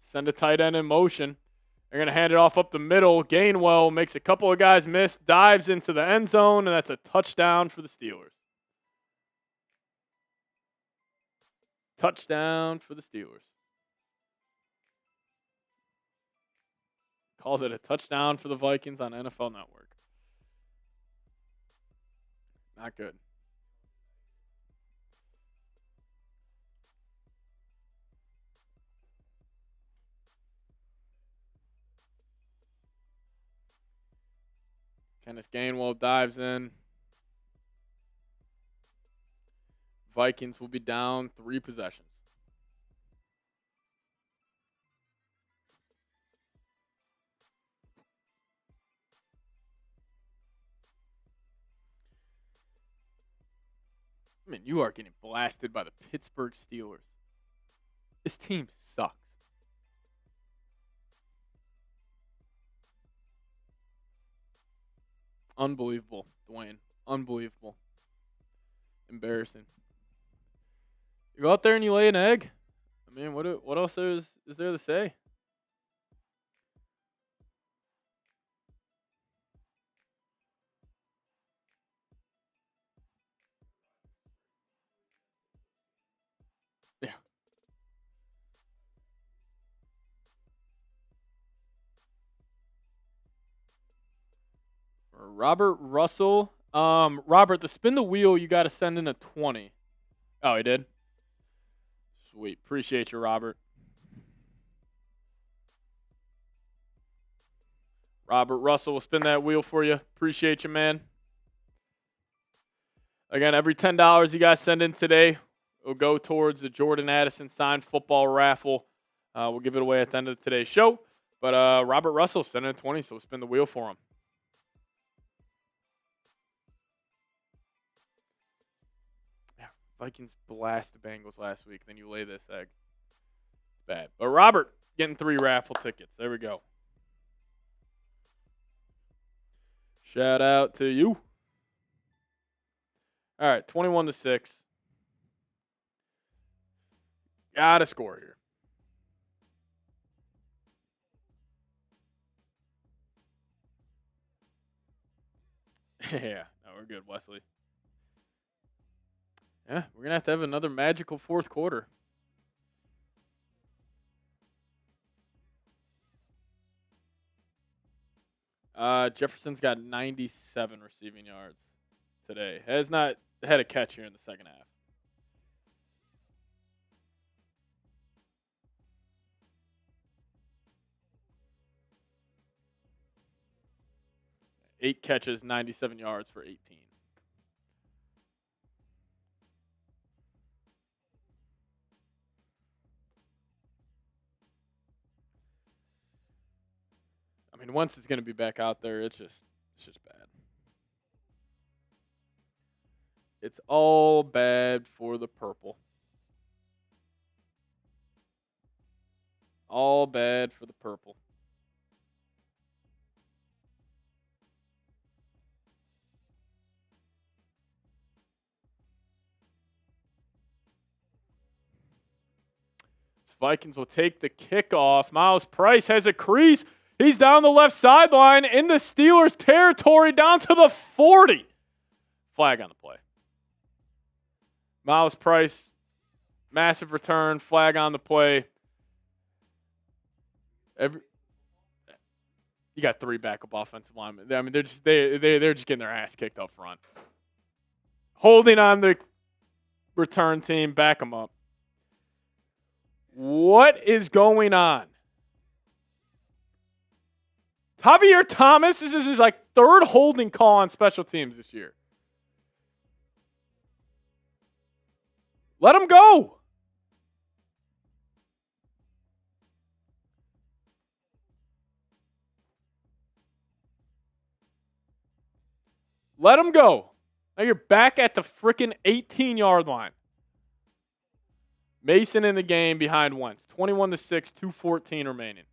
Send a tight end in motion. They're going to hand it off up the middle. Gainwell makes a couple of guys miss, dives into the end zone, and that's a touchdown for the Steelers. Touchdown for the Steelers. Calls it a touchdown for the Vikings on NFL Network. Not good. Kenneth Gainwell dives in. Vikings will be down 3 possessions. I mean, you are getting blasted by the Pittsburgh Steelers. This team sucks. Unbelievable, Dwayne. Unbelievable. Embarrassing. You go out there and you lay an egg. I mean, what else is there to say? Yeah. Robert Russell. Robert, to spin the wheel, you got to send in a 20. Oh, he did? Sweet. Appreciate you, Robert. Robert Russell will spin that wheel for you. Appreciate you, man. Again, every $10 you guys send in today will go towards the Jordan Addison signed football raffle. We'll give it away at the end of today's show. But Robert Russell sent in a 20, so we'll spin the wheel for him. Vikings blast the Bengals last week. Then you lay this egg. It's bad. But Robert getting 3 raffle tickets. There we go. Shout out to you. All right, 21-6. Got to score here. Yeah, no, we're good, Wesley. Yeah, we're going to have another magical fourth quarter. Jefferson's got 97 receiving yards today. Has not had a catch here in the second half. Eight catches, 97 yards for 18. I mean, once it's going to be back out there, it's just bad. It's all bad for the purple. All bad for the purple. Vikings will take the kickoff. Miles Price has a crease. He's down the left sideline in the Steelers' territory down to the 40. Flag on the play. Miles Price, massive return, flag on the play. You got 3 backup offensive linemen. I mean, they're just getting their ass kicked up front. Holding on the return team, back them up. What is going on? Javier Thomas, this is his 3rd holding call on special teams this year. Let him go. Let him go. Now you're back at the freaking 18-yard line. Mason in the game behind Wentz. 21-6, 2:14 remaining.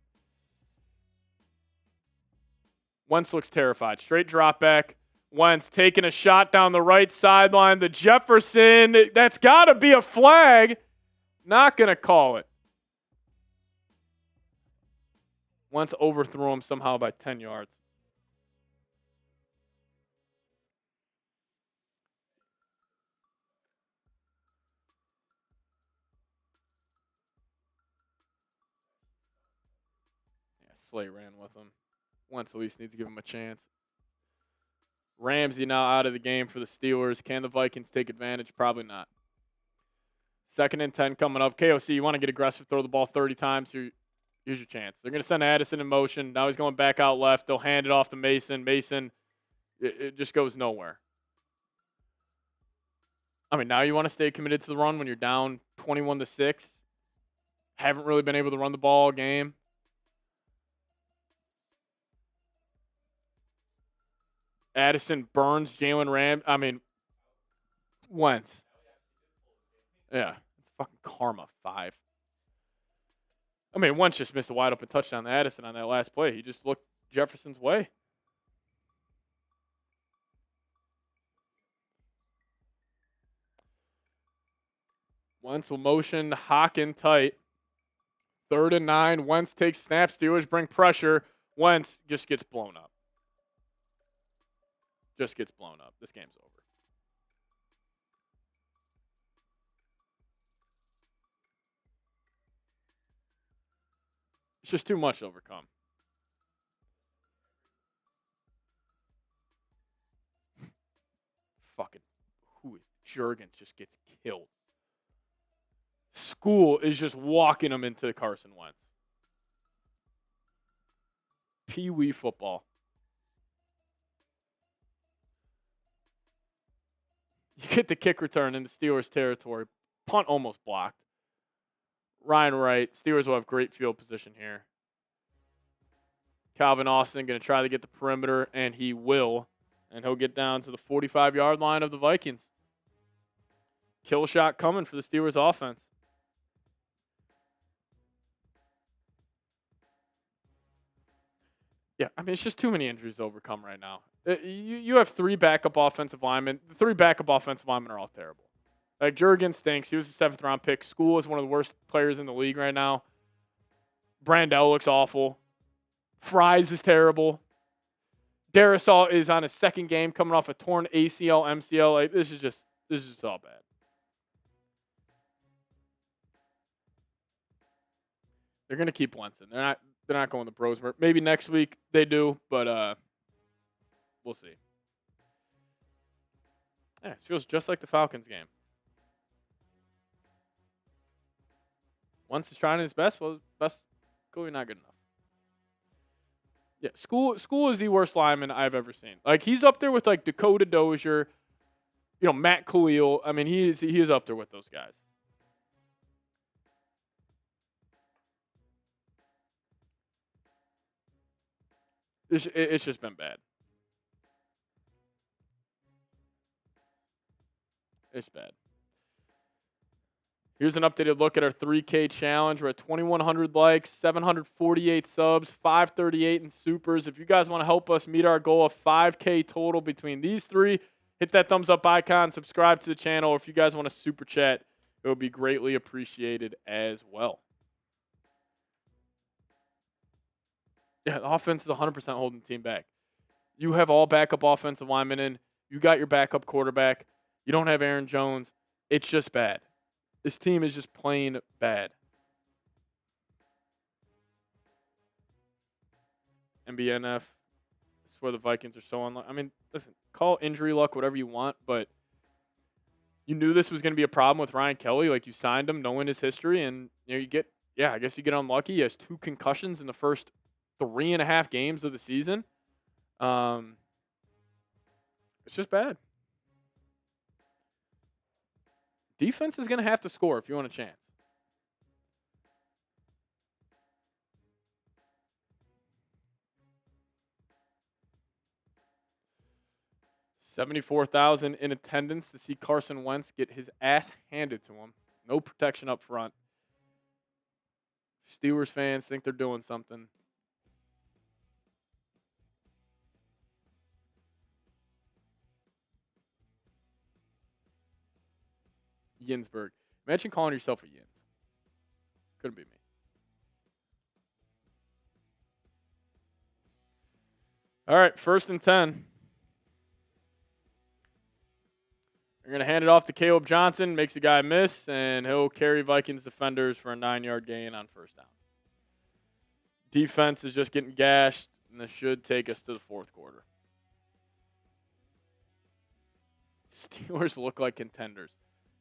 Wentz looks terrified. Straight drop back. Wentz taking a shot down the right sideline. The Jefferson, that's got to be a flag. Not going to call it. Wentz overthrew him somehow by 10 yards. Yeah, Slay ran with him. Wentz at least needs to give him a chance. Ramsey now out of the game for the Steelers. Can the Vikings take advantage? Probably not. 2nd and 10 coming up. KOC, you want to get aggressive, throw the ball 30 times? Here's your chance. They're going to send Addison in motion. Now he's going back out left. They'll hand it off to Mason. Mason It just goes nowhere. I mean, now you want to stay committed to the run when you're down 21-6. Haven't really been able to run the ball all game. Addison, Burns, Jalen Ram. I mean, Wentz. Yeah, it's fucking karma. 5. I mean, Wentz just missed a wide open touchdown to Addison on that last play. He just looked Jefferson's way. Wentz will motion Hawk in tight. 3rd and 9. Wentz takes snap. Steelers bring pressure. Wentz just gets blown up. Just gets blown up. This game's over. It's just too much to overcome. Fucking who is Jurgens just gets killed. School is just walking him into Carson Wentz. Pee-wee football. You get the kick return into Steelers territory. Punt almost blocked. Ryan Wright. Steelers will have great field position here. Calvin Austin going to try to get the perimeter, and he will. And he'll get down to the 45-yard line of the Vikings. Kill shot coming for the Steelers offense. Yeah, I mean, it's just too many injuries to overcome right now. You have 3 backup offensive linemen. The 3 backup offensive linemen are all terrible. Like, Jurgens stinks. He was a 7th-round pick. School is one of the worst players in the league right now. Brandell looks awful. Fries is terrible. Darrisaw is on his 2nd game coming off a torn ACL, MCL. Like, this is just all bad. They're going to keep Wentz in. They're not going the pros. Maybe next week they do, but we'll see. Yeah, it feels just like the Falcons game. Wentz is trying his best. Well, best clearly not good enough. Yeah, School is the worst lineman I've ever seen. Like, he's up there with like Dakota Dozier, Matt Khalil. I mean, he is up there with those guys. It's just been bad. It's bad. Here's an updated look at our 3K challenge. We're at 2,100 likes, 748 subs, 538 in supers. If you guys want to help us meet our goal of 5K total between these 3, hit that thumbs up icon, subscribe to the channel. Or if you guys want to super chat, it would be greatly appreciated as well. Yeah, the offense is 100% holding the team back. You have all backup offensive linemen in. You got your backup quarterback. You don't have Aaron Jones. It's just bad. This team is just plain bad. MBNF. This is where the Vikings are so unlucky. I mean, listen, call injury luck whatever you want, but you knew this was going to be a problem with Ryan Kelly. Like, you signed him knowing his history, and I guess you get unlucky. He has 2 concussions in the first 3.5 games of the season. It's just bad. Defense is going to have to score if you want a chance. $74,000 in attendance to see Carson Wentz get his ass handed to him. No protection up front. Steelers fans think they're doing something. Yinsberg. Imagine calling yourself a Yins. Couldn't be me. All right, 1st and 10. They're going to hand it off to Caleb Johnson. Makes a guy miss, and he'll carry Vikings defenders for a 9-yard gain on 1st down. Defense is just getting gashed, and this should take us to the 4th quarter. Steelers look like contenders.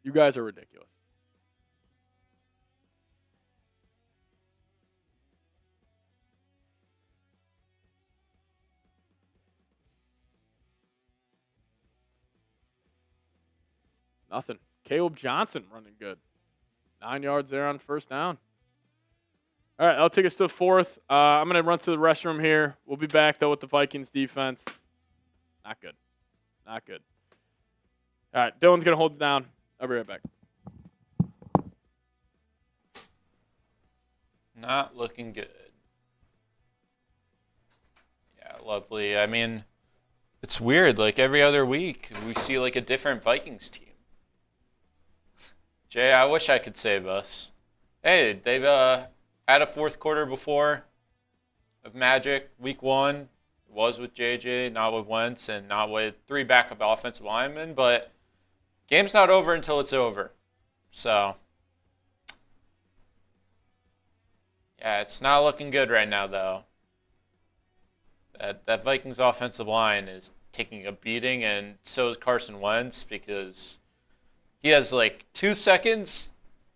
You guys are ridiculous. Nothing. Caleb Johnson running good. 9 yards there on first down. All right, I'll take us to the fourth. I'm going to run to the restroom here. We'll be back, though, with the Vikings defense. Not good. Not good. All right, Dylan's going to hold it down. I'll be right back. Not looking good. Yeah, lovely. I mean, it's weird. Like, every other week, we see, like, a different Vikings team. Jay, I wish I could save us. Hey, they've had a fourth quarter before of magic. Week 1 it was with JJ, not with Wentz, and not with 3 backup offensive linemen. But game's not over until it's over. So, yeah, it's not looking good right now, though. That Vikings offensive line is taking a beating, and so is Carson Wentz, because he has like 2 seconds.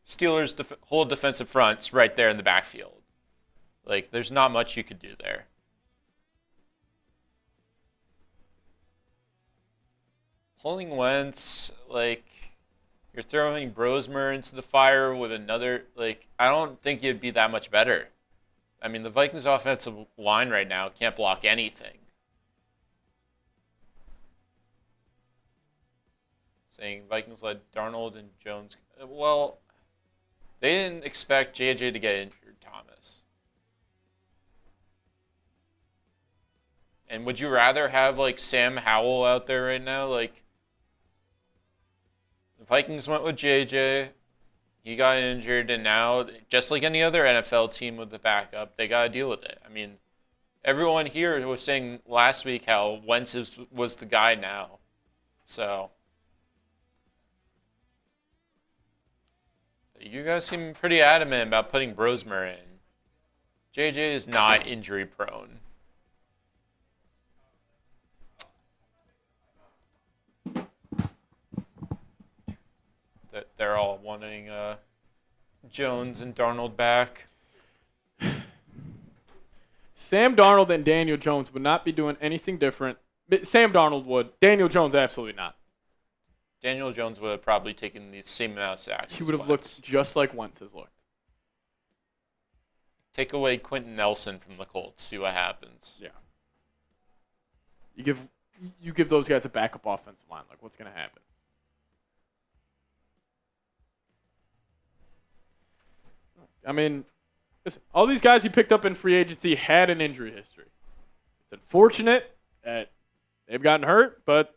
Steelers whole defensive front's right there in the backfield. Like, there's not much you could do there. Pulling Wentz, like, you're throwing Brosmer into the fire with another, like, I don't think you'd be that much better. I mean, the Vikings offensive line right now can't block anything. Saying Vikings led Darnold and Jones. Well, they didn't expect JJ to get injured, Thomas. And would you rather have, like, Sam Howell out there right now? Like, the Vikings went with JJ. He got injured, and now, just like any other NFL team with the backup, they got to deal with it. I mean, everyone here was saying last week how Wentz was the guy now. So, you guys seem pretty adamant about putting Brosmer in. JJ is not injury prone. That they're all wanting Jones and Darnold back. Sam Darnold and Daniel Jones would not be doing anything different. Sam Darnold would. Daniel Jones, absolutely not. Daniel Jones would have probably taken the same amount of sacks. He would have looked just like Wentz has looked. Take away Quentin Nelson from the Colts, see what happens. Yeah. You give those guys a backup offensive line. Like, what's going to happen? I mean, listen, all these guys you picked up in free agency had an injury history. It's unfortunate that they've gotten hurt, but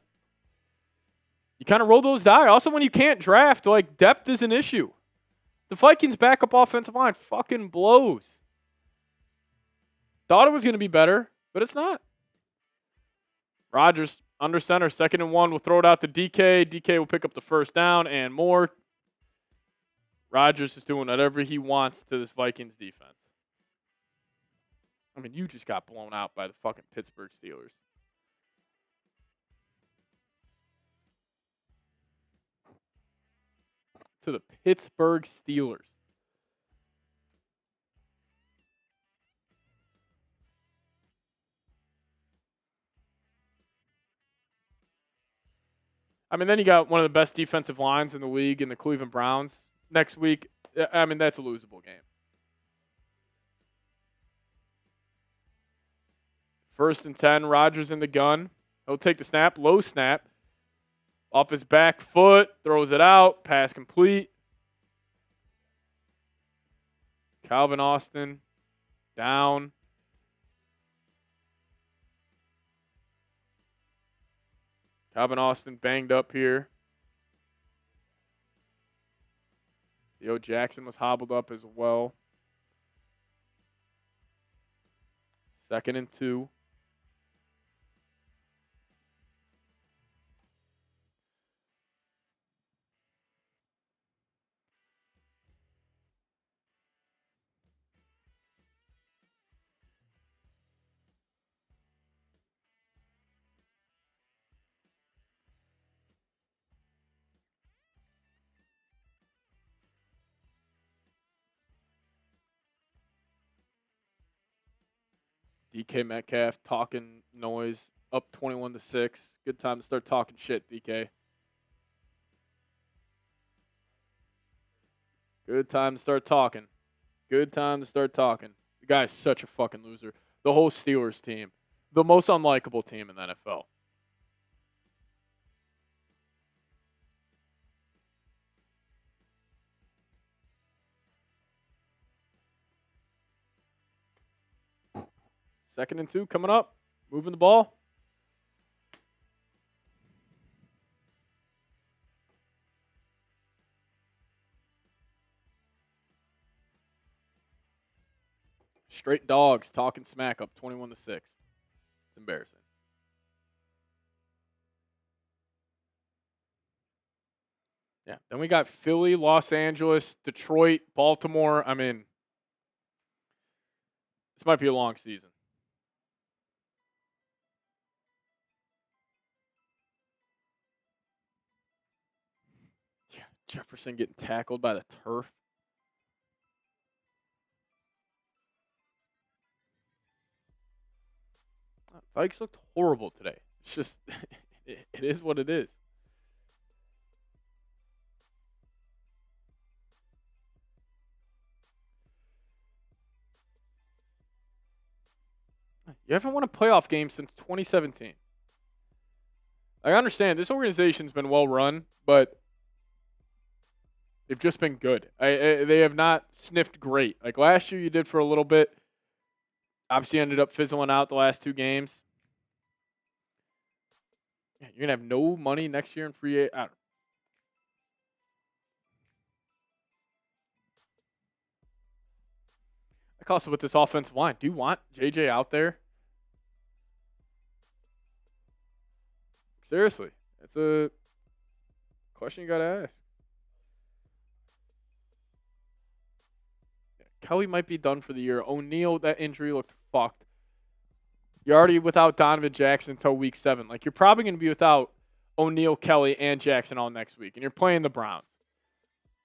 you kind of roll those dice. Also, when you can't draft, like, depth is an issue. The Vikings' backup offensive line fucking blows. Thought it was going to be better, but it's not. Rodgers under center, 2nd and 1. We'll throw it out to DK. DK will pick up the first down and more. Rodgers is doing whatever he wants to this Vikings defense. I mean, you just got blown out by the fucking Pittsburgh Steelers. To the Pittsburgh Steelers. I mean, then you got one of the best defensive lines in the league in the Cleveland Browns. Next week, I mean, that's a losable game. 1st and 10, Rodgers in the gun. He'll take the snap, low snap. Off his back foot, throws it out, pass complete. Calvin Austin, down. Calvin Austin banged up here. Theo Jackson was hobbled up as well. 2nd and 2. DK Metcalf talking noise, up 21-6. Good time to start talking shit, DK. Good time to start talking. Good time to start talking. The guy's such a fucking loser. The whole Steelers team. The most unlikable team in the NFL. Second and 2 coming up. Moving the ball. Straight dogs talking smack up 21-6. It's embarrassing. Yeah. Then we got Philly, Los Angeles, Detroit, Baltimore. I mean, this might be a long season. Yeah. Jefferson getting tackled by the turf. Vikes looked horrible today. It's just, it is what it is. You haven't won a playoff game since 2017. I understand this organization's been well run, but they've just been good. They have not sniffed great. Like last year, you did for a little bit. Obviously, ended up fizzling out the last 2 games. Yeah, you're gonna have no money next year in free agent. I don't know. Like also with this offensive line, do you want JJ out there? Seriously, it's a question you got to ask. Kelly might be done for the year. O'Neal, that injury looked fucked. You're already without Donovan Jackson until week 7. Like, you're probably going to be without O'Neal, Kelly, and Jackson all next week. And you're playing the Browns.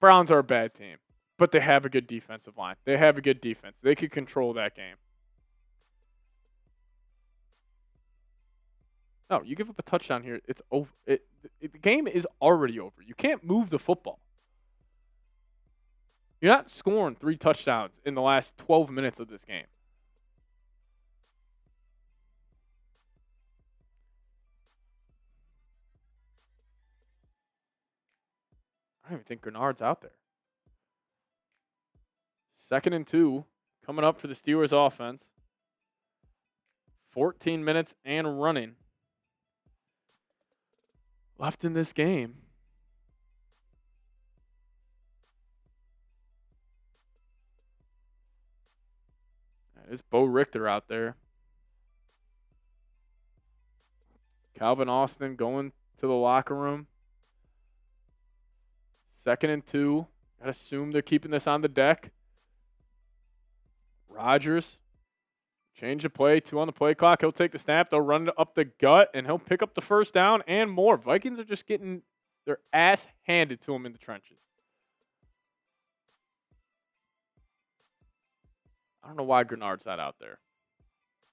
Browns are a bad team, but they have a good defensive line. They have a good defense. They could control that game. No, you give up a touchdown here, it's over. The game is already over. You can't move the football. You're not scoring 3 touchdowns in the last 12 minutes of this game. I don't even think Grenard's out there. Second and 2 coming up for the Steelers offense. 14 minutes and running left in this game. There's Bo Richter out there. Calvin Austin going to the locker room. Second and 2. Gotta assume they're keeping this on the deck. Rodgers. Change of play. 2 on the play clock. He'll take the snap. They'll run it up the gut, and he'll pick up the first down and more. Vikings are just getting their ass handed to them in the trenches. I don't know why Grenard's not out there.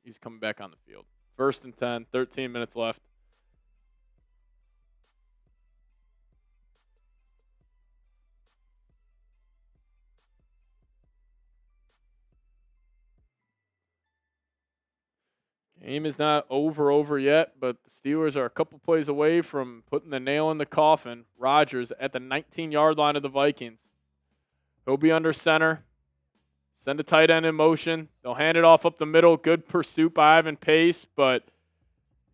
He's coming back on the field. First and 10. 13 minutes left. Game is not over yet, but the Steelers are a couple plays away from putting the nail in the coffin. Rodgers at the 19-yard line of the Vikings. He'll be under center. Send a tight end in motion. They'll hand it off up the middle. Good pursuit by Ivan Pace, but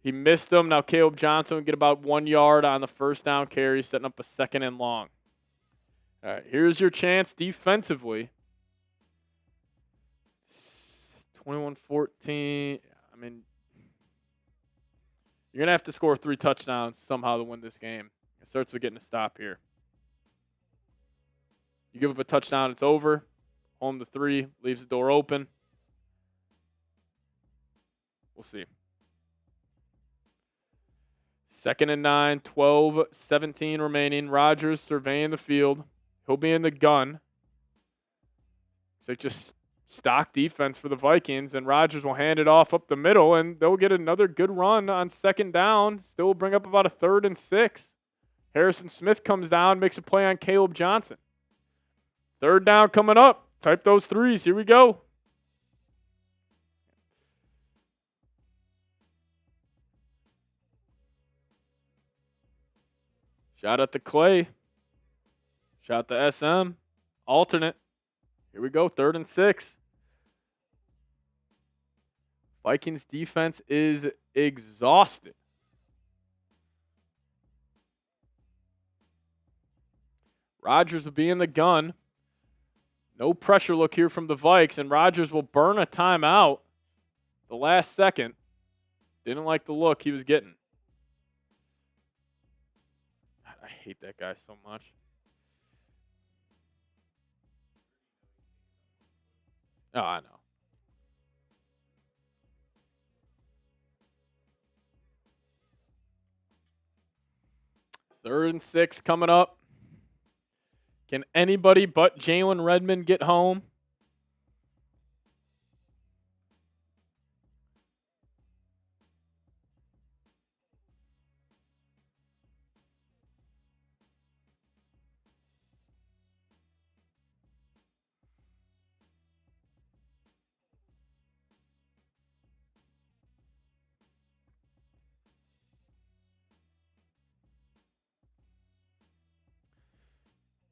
he missed them. Now Caleb Johnson will get about 1 yard on the first down carry, setting up a second and long. All right, here's your chance defensively. 21-14. I mean, you're going to have to score 3 touchdowns somehow to win this game. It starts with getting a stop here. You give up a touchdown, it's over. Home to 3, leaves the door open. We'll see. Second and 9, 12-17 remaining. Rodgers surveying the field. He'll be in the gun. It's like just stock defense for the Vikings, and Rodgers will hand it off up the middle, and they'll get another good run on second down. Still bring up about a 3rd and 6. Harrison Smith comes down, makes a play on Caleb Johnson. Third down coming up. Type those threes. Here we go. Shot at the Clay. Shot the SM. Alternate. Here we go. 3rd and 6. Vikings defense is exhausted. Rodgers will be in the gun. No pressure look here from the Vikes, and Rodgers will burn a timeout the last second. Didn't like the look he was getting. I hate that guy so much. Oh, I know. Third and 6 coming up. Can anybody but Jalen Redmond get home?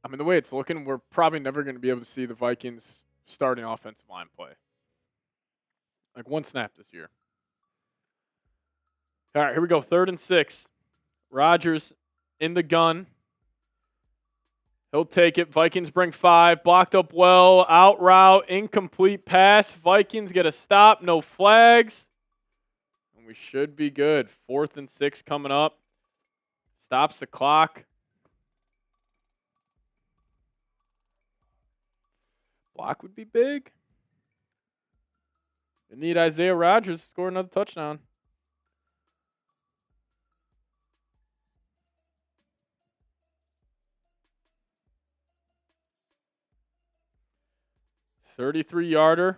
I mean, the way it's looking, we're probably never going to be able to see the Vikings starting offensive line play. Like one snap this year. All right, here we go. 3rd and 6. Rodgers in the gun. He'll take it. Vikings bring 5. Blocked up well. Out route. Incomplete pass. Vikings get a stop. No flags. And we should be good. 4th and 6 coming up. Stops the clock. Block would be big. We need Isaiah Rodgers to score another touchdown. $33-yarder.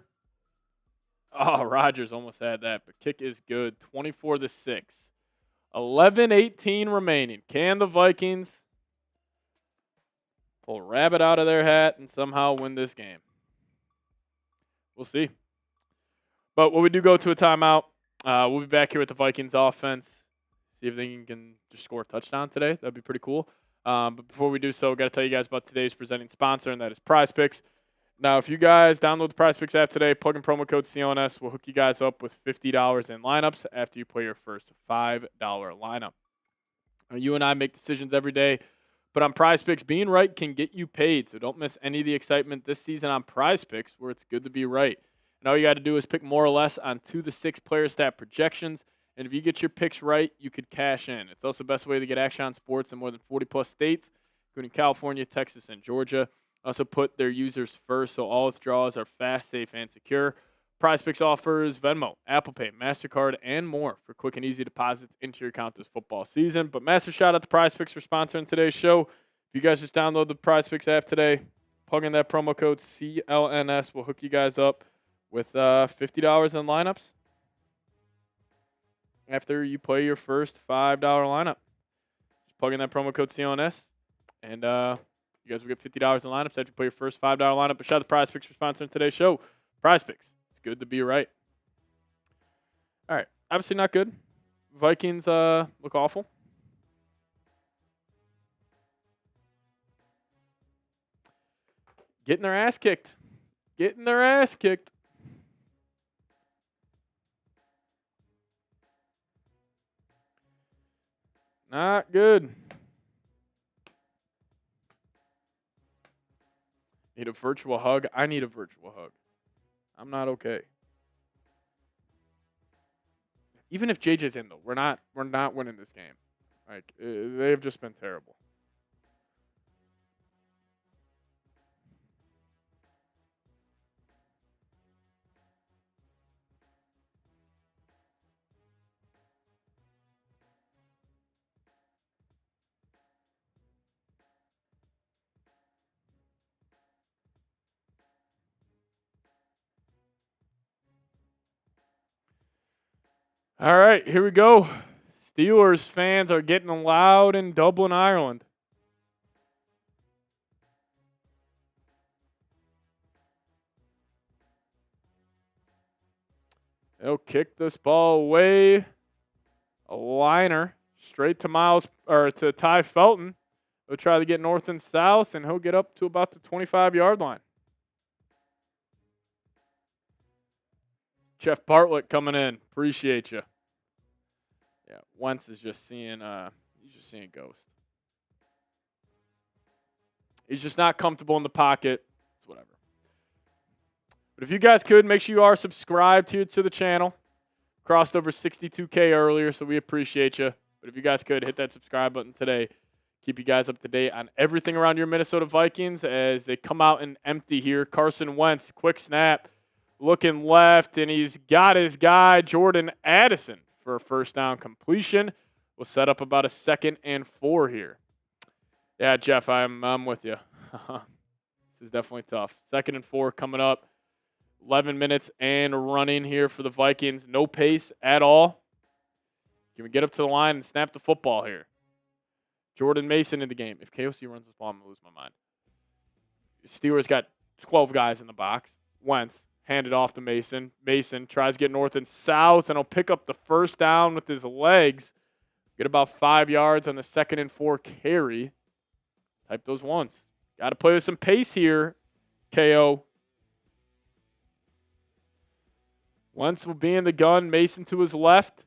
Oh, Rodgers almost had that, but kick is good. 24-6. 11:18 remaining. Can the Vikings pull a rabbit out of their hat and somehow win this game? We'll see. But when we do go to a timeout, we'll be back here with the Vikings offense. See if they can just score a touchdown today. That'd be pretty cool. But before we do so, got to tell you guys about today's presenting sponsor, and that is PrizePicks. Now, if you guys download the PrizePicks app today, plug in promo code CLNS, we'll hook you guys up with $50 in lineups after you play your first $5 lineup. Now, you and I make decisions every day, but on PrizePicks, being right can get you paid. So don't miss any of the excitement this season on PrizePicks, where it's good to be right. And all you got to do is pick more or less on 2 to 6 player stat projections. And if you get your picks right, you could cash in. It's also the best way to get action on sports in more than 40-plus states, including California, Texas, and Georgia. Also put their users first, so all withdrawals are fast, safe, and secure. PrizePicks offers Venmo, Apple Pay, MasterCard, and more for quick and easy deposits into your account this football season. But massive shout out to PrizePicks for sponsoring today's show. If you guys just download the PrizePicks app today, plug in that promo code CLNS. We'll hook you guys up with $50 in lineups after you play your first $5 lineup. Just plug in that promo code CLNS, and you guys will get $50 in lineups after you play your first $5 lineup. But shout out to PrizePicks for sponsoring today's show. PrizePicks. It's good to be right. All right. Obviously not good. Vikings look awful. Getting their ass kicked. Getting their ass kicked. Not good. Need a virtual hug? I need a virtual hug. I'm not okay. Even if JJ's in though, we're not winning this game. Like they've just been terrible. All right, here we go. Steelers fans are getting loud in Dublin, Ireland. He'll kick this ball away. A liner straight to to Ty Felton. He'll try to get north and south, and he'll get up to about the 25-yard line. Jeff Bartlett coming in. Appreciate you. Yeah, Wentz is just seeing ghost. He's just not comfortable in the pocket. It's whatever. But if you guys could, make sure you are subscribed here to the channel. Crossed over 62K earlier, so we appreciate you. But if you guys could, hit that subscribe button today. Keep you guys up to date on everything around your Minnesota Vikings as they come out and empty here. Carson Wentz, quick snap, looking left, and he's got his guy, Jordan Addison, for a first down completion. We'll set up about a 2nd and 4 here. Yeah, Jeff, I'm with you. This is definitely tough. 2nd and 4 coming up. 11 minutes and running here for the Vikings. No pace at all. Can we get up to the line and snap the football here? Jordan Mason in the game. If KOC runs this ball, I'm going to lose my mind. Steelers got 12 guys in the box. Wentz handed off to Mason. Mason tries to get north and south, and he'll pick up the first down with his legs. Get about 5 yards on the 2nd and 4 carry. Type those ones. Got to play with some pace here, KO. Wentz will be in the gun. Mason to his left.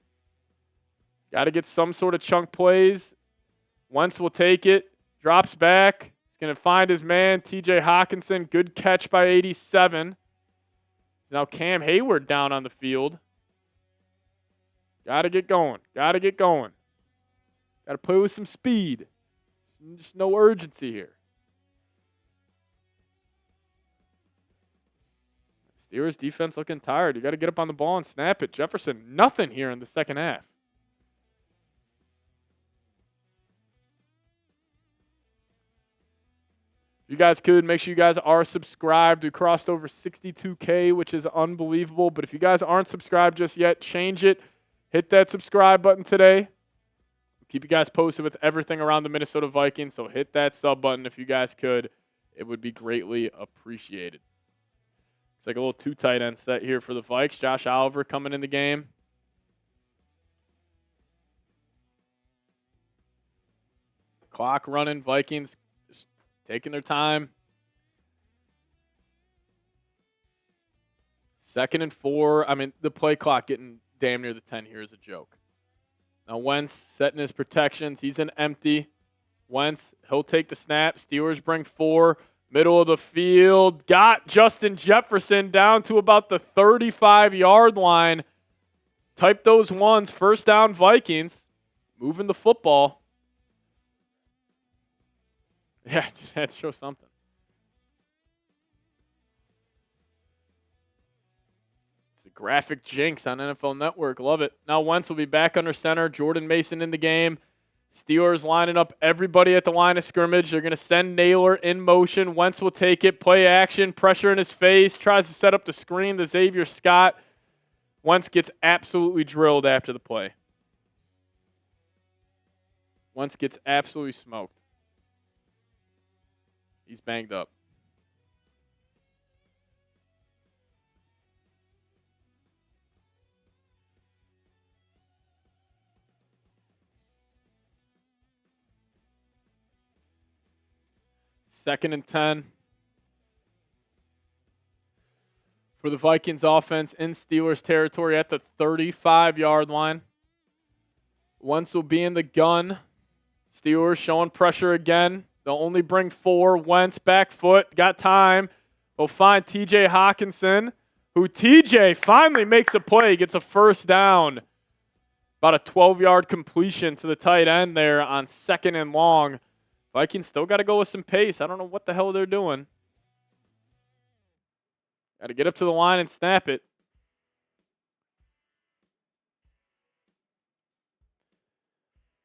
Got to get some sort of chunk plays. Wentz will take it. Drops back. He's going to find his man, TJ Hawkinson. Good catch by 87. Now Cam Hayward down on the field. Got to get going. Got to get going. Got to play with some speed. Just no urgency here. Steelers defense looking tired. You got to get up on the ball and snap it. Jefferson, nothing here in the second half. If you guys could, make sure you guys are subscribed. We crossed over 62K, which is unbelievable. But if you guys aren't subscribed just yet, change it. Hit that subscribe button today. Keep you guys posted with everything around the Minnesota Vikings. So hit that sub button if you guys could. It would be greatly appreciated. It's like a little 2 tight end set here for the Vikes. Josh Oliver coming in the game. Clock running. Vikings just taking their time. 2nd and 4. I mean, the play clock getting damn near the 10 here is a joke. Now Wentz setting his protections. He's in empty. Wentz, he'll take the snap. Steelers bring 4. Middle of the field. Got Justin Jefferson down to about the 35-yard line. Type those ones. First down Vikings. Moving the football. Yeah, just had to show something. It's a graphic jinx on NFL Network. Love it. Now Wentz will be back under center. Jordan Mason in the game. Steelers lining up everybody at the line of scrimmage. They're going to send Naylor in motion. Wentz will take it. Play action. Pressure in his face. Tries to set up the screen to Xavier Scott. Wentz gets absolutely drilled after the play. Wentz gets absolutely smoked. He's banged up. Second and 10 for the Vikings offense in Steelers territory at the 35-yard line. Wentz will be in the gun. Steelers showing pressure again. They'll only bring 4. Wentz back foot. Got time. They'll find TJ Hawkinson, who TJ finally makes a play. Gets a first down. About a 12-yard completion to the tight end there on 2nd and long. Vikings still got to go with some pace. I don't know what the hell they're doing. Got to get up to the line and snap it.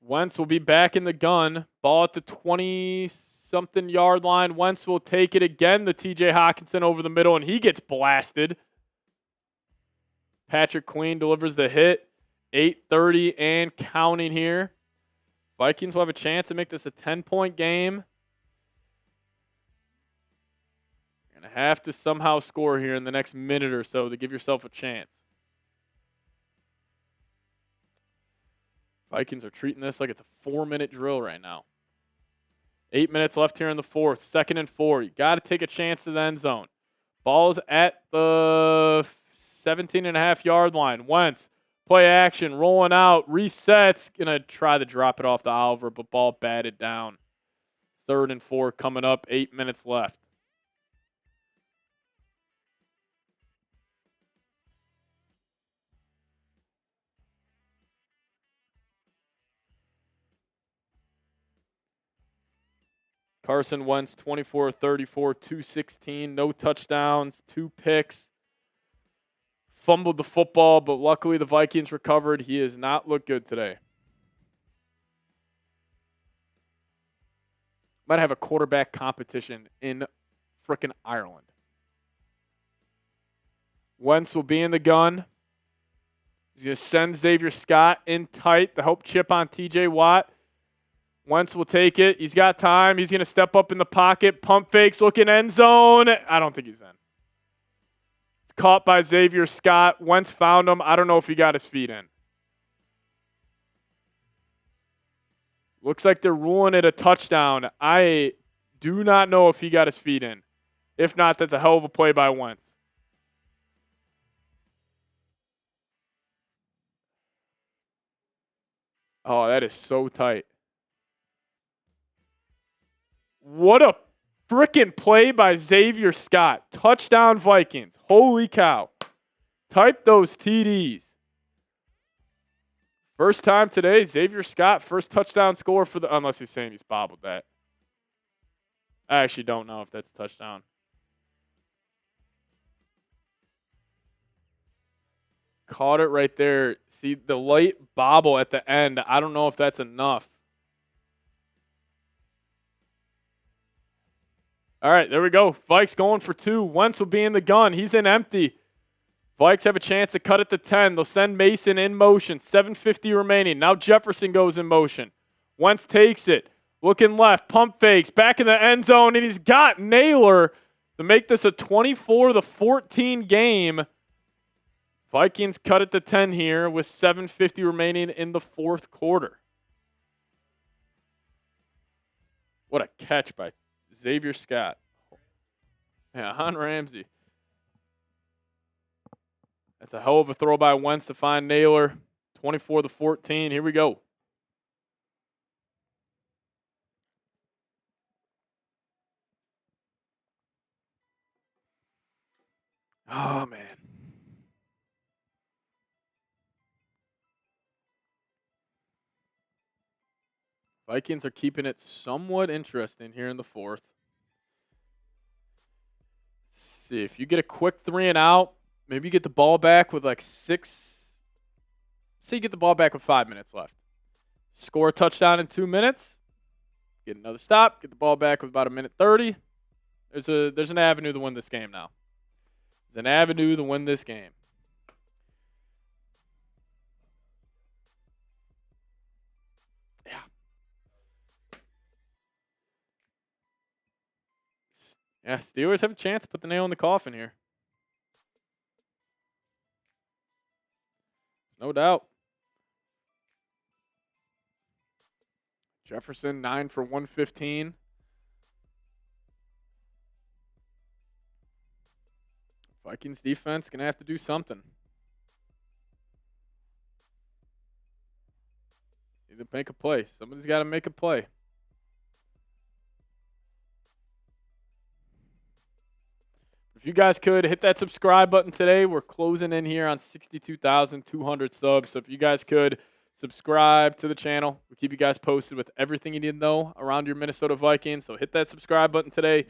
Wentz will be back in the gun. Ball at the 20-something yard line. Wentz will take it again to TJ Hawkinson over the middle, and he gets blasted. Patrick Queen delivers the hit. 8:30 and counting here. Vikings will have a chance to make this a 10-point game. You're going to have to somehow score here in the next minute or so to give yourself a chance. Vikings are treating this like it's a 4-minute drill right now. 8 minutes left here in the fourth. 2nd and 4. You got to take a chance to the end zone. Ball's at the 17.5-yard line. Wentz, play action, rolling out, resets. Going to try to drop it off to Oliver, but ball batted down. 3rd and 4 coming up. 8 minutes left. Carson Wentz, 24-34, 216, no touchdowns, 2 picks. Fumbled the football, but luckily the Vikings recovered. He has not looked good today. Might have a quarterback competition in frickin' Ireland. Wentz will be in the gun. He's going to send Xavier Scott in tight to help chip on TJ Watt. Wentz will take it. He's got time. He's going to step up in the pocket. Pump fakes, looking end zone. I don't think he's in. It's caught by Xavier Scott. Wentz found him. I don't know if he got his feet in. Looks like they're ruling it a touchdown. I do not know if he got his feet in. If not, that's a hell of a play by Wentz. Oh, that is so tight. What a freaking play by Xavier Scott. Touchdown Vikings. Holy cow. Type those TDs. First time today, Xavier Scott, first touchdown score for the, unless he's saying he's bobbled that. I actually don't know if that's a touchdown. Caught it right there. See the light bobble at the end. I don't know if that's enough. All right, there we go. Vikes going for 2. Wentz will be in the gun. He's in empty. Vikes have a chance to cut it to 10. They'll send Mason in motion. 7:50 remaining. Now Jefferson goes in motion. Wentz takes it. Looking left. Pump fakes. Back in the end zone. And he's got Naylor to make this a 24-14 game. Vikings cut it to 10 here with 7:50 remaining in the fourth quarter. What a catch by Xavier Scott. Yeah, Han Ramsey. That's a hell of a throw by Wentz to find Naylor. 24-14. Here we go. Oh, man. Vikings are keeping it somewhat interesting here in the fourth. Let's see, if you get a quick 3 and out, maybe you get the ball back with like 6. Say you get the ball back with 5 minutes left. Score a touchdown in 2 minutes. Get another stop. Get the ball back with about 1:30. There's an avenue to win this game now. There's an avenue to win this game. Yeah, Steelers have a chance to put the nail in the coffin here. No doubt. Jefferson, 9 for 115. Vikings defense going to have to do something. Need to make a play. Somebody's got to make a play. If you guys could hit that subscribe button today, we're closing in here on 62,200 subs. So if you guys could subscribe to the channel, we'll keep you guys posted with everything you need to know around your Minnesota Vikings. So hit that subscribe button today if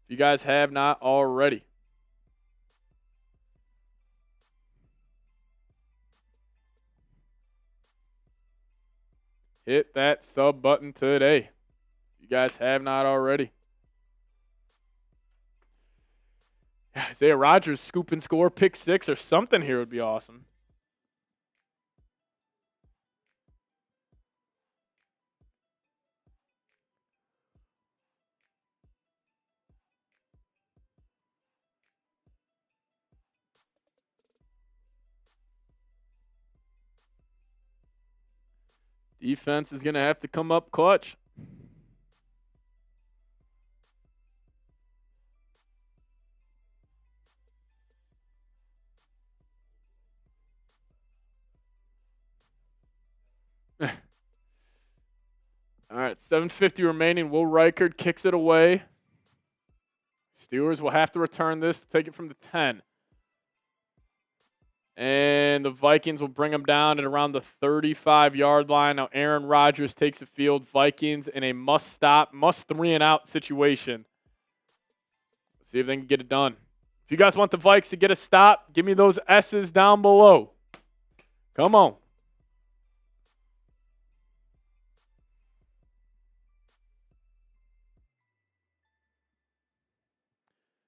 you guys have not already. Hit that sub button today if you guys have not already. Isaiah Rodgers scoop and score, pick 6 or something here would be awesome. Defense is going to have to come up clutch. All right, 7:50 remaining. Will Reichard kicks it away. Steelers will have to return this to take it from the 10. And the Vikings will bring them down at around the 35-yard line. Now Aaron Rodgers takes the field. Vikings in a must-stop, must-3-and-out situation. Let's see if they can get it done. If you guys want the Vikes to get a stop, give me those S's down below. Come on.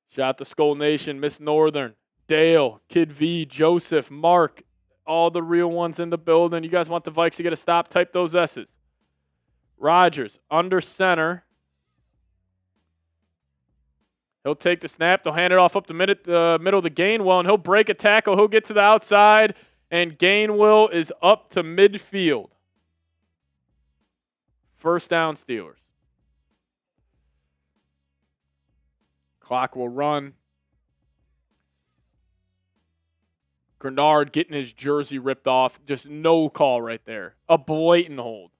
Shout out to Skull Nation, Miss Northern, Dale, Kid V, Joseph, Mark, all the real ones in the building. You guys want the Vikes to get a stop? Type those S's. Rodgers, under center. He'll take the snap. They'll hand it off up the middle to Gainwell, and he'll break a tackle. He'll get to the outside, and Gainwell is up to midfield. First down, Steelers. Clock will run. Grenard getting his jersey ripped off. Just no call right there. A blatant hold.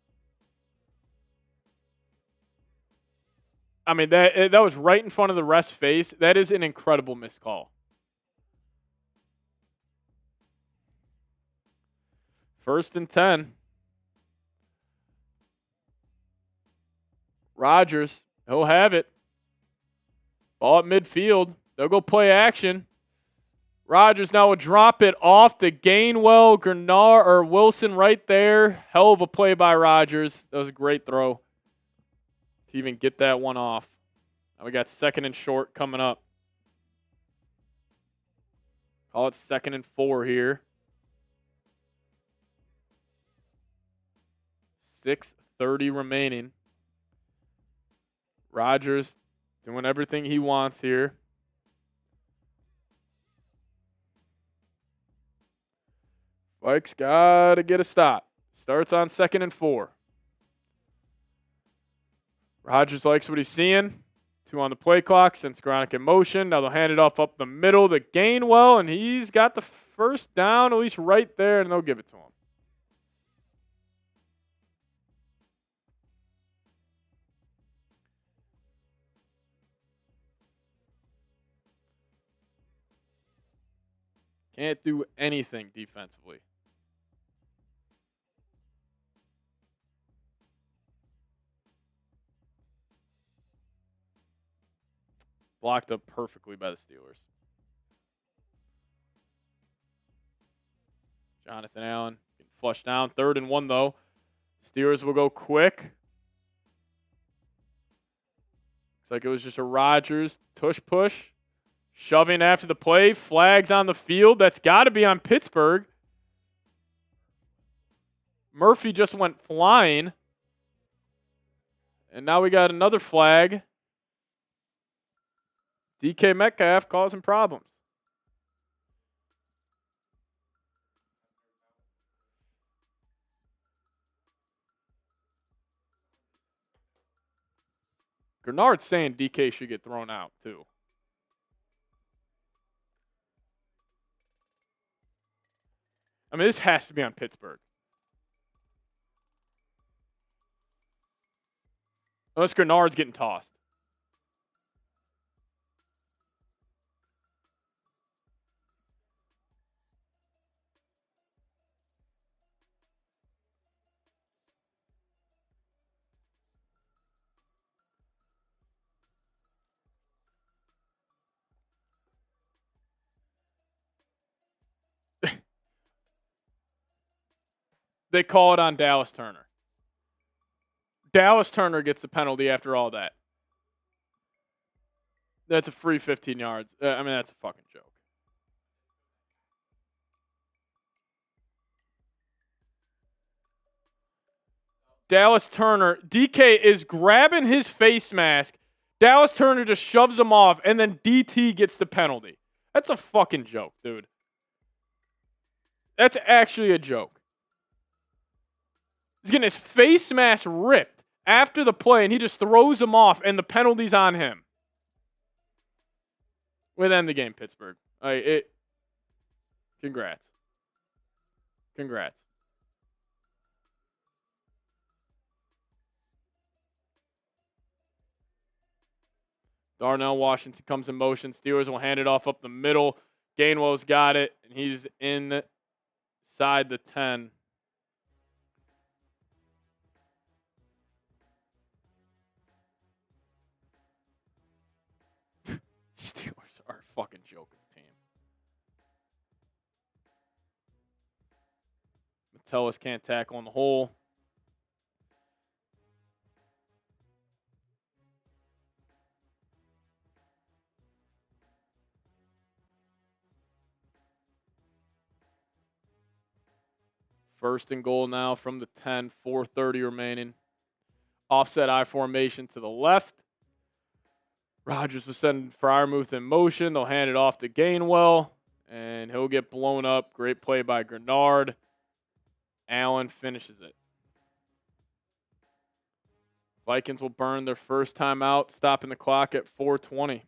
I mean, that was right in front of the ref's face. That is an incredible missed call. First and 10. Rodgers, he'll have it. Ball at midfield. They'll go play action. Rodgers now will drop it off to Gainwell, Grenard, or Wilson right there. Hell of a play by Rodgers. That was a great throw to even get that one off. Now we got 2nd and short coming up. Call it 2nd and 4 here. 6:30 remaining. Rodgers doing everything he wants here. Vikes got to get a stop. Starts on 2nd and 4. Rodgers likes what he's seeing. 2 on the play clock, since Gronick in motion. Now they'll hand it off up the middle to Gainwell, and he's got the first down, at least right there, and they'll give it to him. Can't do anything defensively. Blocked up perfectly by the Steelers. Jonathan Allen getting flushed down. 3rd and 1, though. Steelers will go quick. Looks like it was just a Rodgers tush push. Shoving after the play. Flags on the field. That's got to be on Pittsburgh. Murphy just went flying. And now we got another flag. DK Metcalf causing problems. Grenard's saying DK should get thrown out, too. I mean, this has to be on Pittsburgh. Unless Grenard's getting tossed. They call it on Dallas Turner. Dallas Turner gets the penalty after all that. That's a free 15 yards. I mean, that's a fucking joke. Dallas Turner, DK is grabbing his face mask. Dallas Turner just shoves him off, and then DT gets the penalty. That's a fucking joke, dude. That's actually a joke. He's getting his face mask ripped after the play, and he just throws him off, and the penalty's on him. We'll end the game, Pittsburgh. Congrats. Congrats. Darnell Washington comes in motion. Steelers will hand it off up the middle. Gainwell's got it, and he's inside the 10. Steelers are a fucking joke of a team. Metellus can't tackle in the hole. First and goal now from the 10, 4:30 remaining. Offset I formation to the left. Rodgers will send Freiermuth in motion. They'll hand it off to Gainwell, and he'll get blown up. Great play by Grenard. Allen finishes it. Vikings will burn their first time out, stopping the clock at 4:20.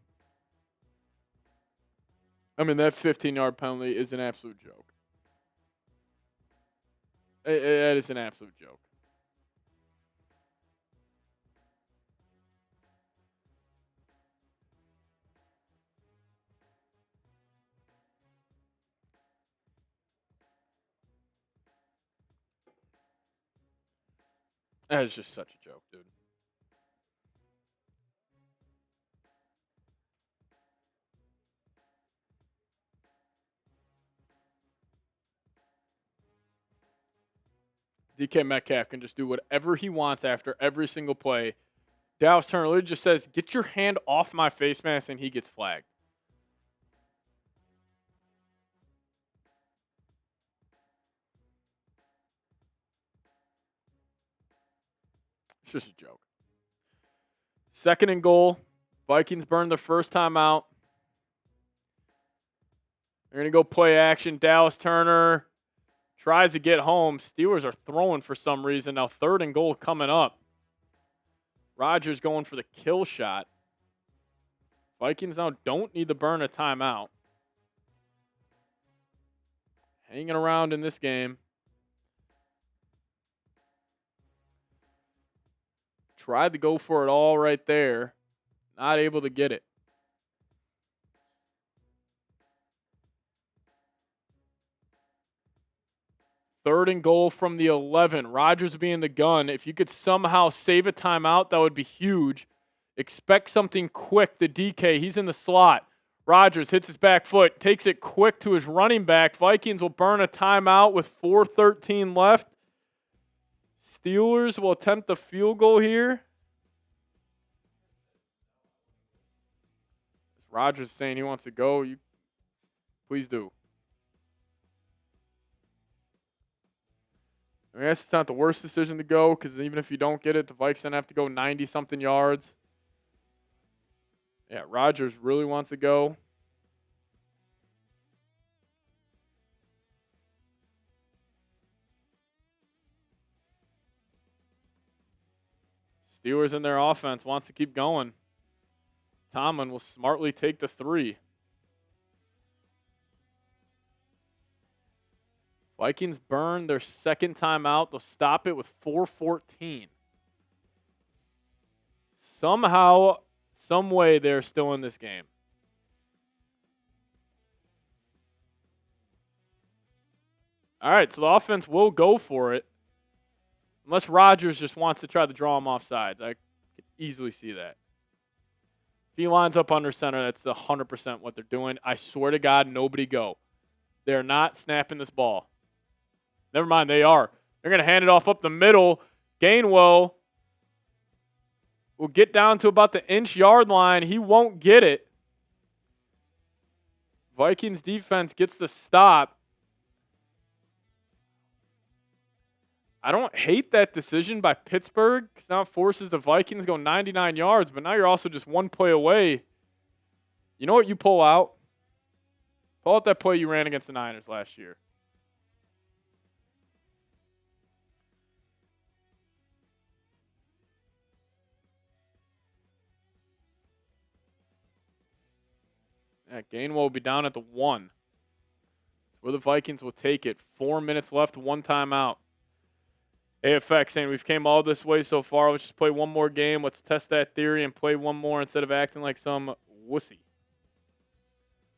I mean, that 15-yard penalty is an absolute joke. That is an absolute joke. That is just such a joke, dude. DK Metcalf can just do whatever he wants after every single play. Dallas Turner literally just says, "Get your hand off my face mask," and he gets flagged. It's just a joke. Second and goal. Vikings burn the first time out. They're going to go play action. Dallas Turner tries to get home. Steelers are throwing for some reason. Now third and goal coming up. Rodgers going for the kill shot. Vikings now don't need to burn a timeout. Hanging around in this game. Tried to go for it all right there. Not able to get it. Third and goal from the 11. Rodgers being the gun. If you could somehow save a timeout, that would be huge. Expect something quick. The DK, he's in the slot. Rodgers hits his back foot, takes it quick to his running back. Vikings will burn a timeout with 4:13 left. Steelers will attempt a field goal here. Rodgers saying he wants to go. You please do. I guess it's not the worst decision to go, because even if you don't get it, the Vikes then have to go 90-something yards. Yeah, Rodgers really wants to go. Steelers in their offense wants to keep going. Tomlin will smartly take the 3. Vikings burn their second time out. They'll stop it with 4:14. Somehow, some way, they're still in this game. All right, so the offense will go for it. Unless Rodgers just wants to try to draw him off sides. I could easily see that. If he lines up under center, that's 100% what they're doing. I swear to God, nobody go. They're not snapping this ball. Never mind, they are. They're going to hand it off up the middle. Gainwell will get down to about the inch-yard line. He won't get it. Vikings defense gets the stop. I don't hate that decision by Pittsburgh, because now it forces the Vikings to go 99 yards, but now you're also just one play away. You know what you pull out? Pull out that play you ran against the Niners last year. Gainwell will be down at the 1. That's where the Vikings will take it. 4 minutes left, 1 timeout. AFX saying we've came all this way so far. Let's just play one more game. Let's test that theory and play one more instead of acting like some wussy.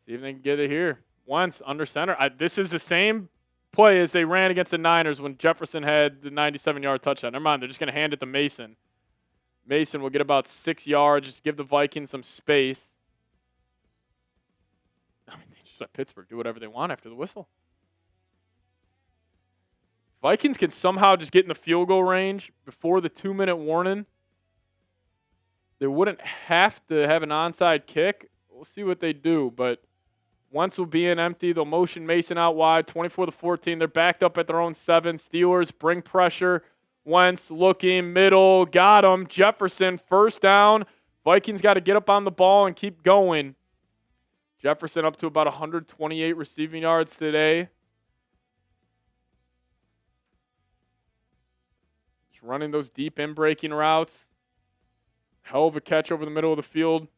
See if they can get it here. Once under center. This is the same play as they ran against the Niners when Jefferson had the 97-yard touchdown. Never mind. They're just going to hand it to Mason. Mason will get about 6 yards. Just give the Vikings some space. I mean, they just let Pittsburgh do whatever they want after the whistle. Vikings can somehow just get in the field goal range before the 2-minute warning. They wouldn't have to have an onside kick. We'll see what they do, but Wentz will be in empty. They'll motion Mason out wide, 24-14. They're backed up at their own 7. Steelers bring pressure. Wentz looking, middle, got him. Jefferson, first down. Vikings got to get up on the ball and keep going. Jefferson up to about 128 receiving yards today. Running those deep in-breaking routes. Hell of a catch over the middle of the field.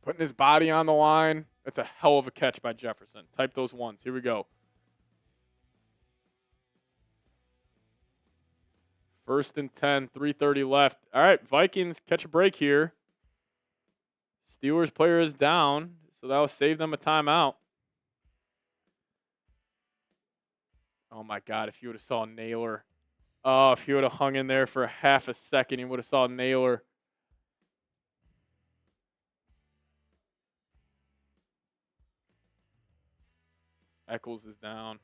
Putting his body on the line. That's a hell of a catch by Jefferson. Type those ones. Here we go. First and 10, 3:30 left. All right, Vikings catch a break here. Steelers player is down, so that will save them a timeout. Oh, my God, if you would have saw Naylor. Oh, if he would have hung in there for a half a second, he would have saw Naylor. Eccles is down.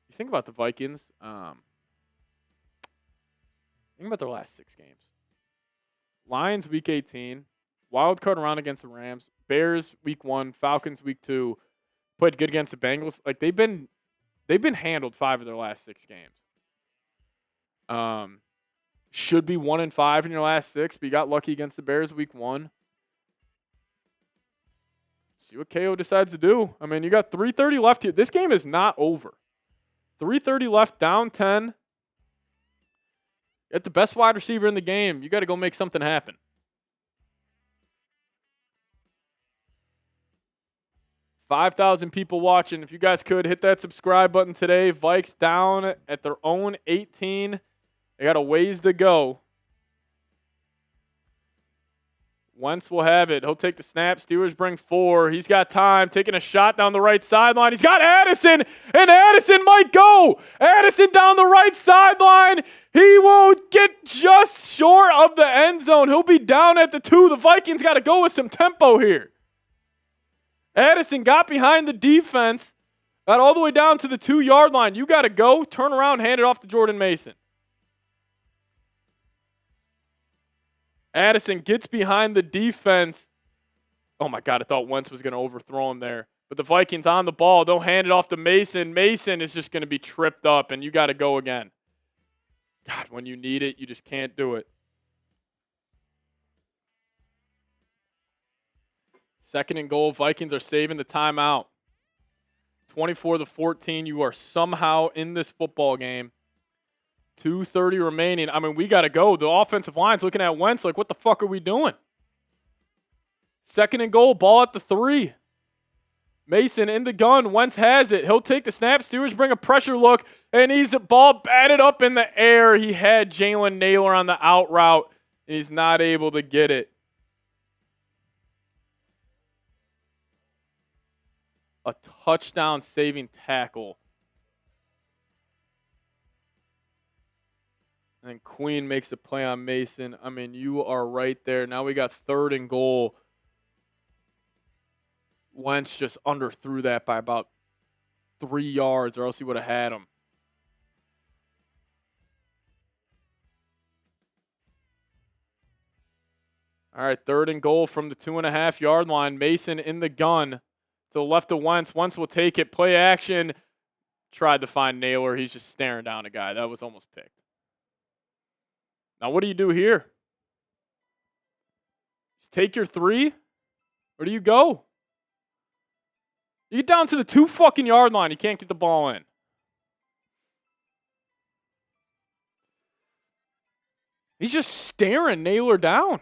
You think about the Vikings. Think about their last 6 games. Lions week 18, wild card round against the Rams, Bears week 1, Falcons week 2, played good against the Bengals. Like they've been handled 5 of their last 6 games. Should be 1-5 in your last 6, but you got lucky against the Bears week 1. See what KO decides to do. I mean, you got 3:30 left here. This game is not over. 3:30 left, down 10. At the best wide receiver in the game, you got to go make something happen. $5,000 people watching. If you guys could, hit that subscribe button today. Vikes down at their own 18. They got a ways to go. Wentz will have it. He'll take the snap. Steelers bring 4. He's got time. Taking a shot down the right sideline. He's got Addison, and Addison might go. Addison down the right sideline. He will get just short of the end zone. He'll be down at the 2. The Vikings got to go with some tempo here. Addison got behind the defense, got all the way down to the 2-yard line. You got to go, turn around, hand it off to Jordan Mason. Addison gets behind the defense. Oh, my God, I thought Wentz was going to overthrow him there. But the Vikings on the ball. Don't hand it off to Mason. Mason is just going to be tripped up, and you got to go again. God, when you need it, you just can't do it. 2nd and goal. Vikings are saving the timeout. 24-14. You are somehow in this football game. 2:30 remaining. I mean, we got to go. The offensive line's looking at Wentz like, what the fuck are we doing? 2nd and goal. Ball at the 3. Mason in the gun. Wentz has it. He'll take the snap. Steelers bring a pressure look, and he's a ball batted up in the air. He had Jalen Naylor on the out route, and he's not able to get it. A touchdown saving tackle. And then Queen makes a play on Mason. I mean, you are right there. Now we got 3rd and goal. Wentz just underthrew that by about 3 yards, or else he would have had him. All right, 3rd and goal from the 2.5-yard line. Mason in the gun to the left of Wentz. Wentz will take it. Play action. Tried to find Naylor. He's just staring down a guy. That was almost picked. Now, what do you do here? Just take your 3? Where do you go? You get down to the 2 fucking yard line. You can't get the ball in. He's just staring Naylor down.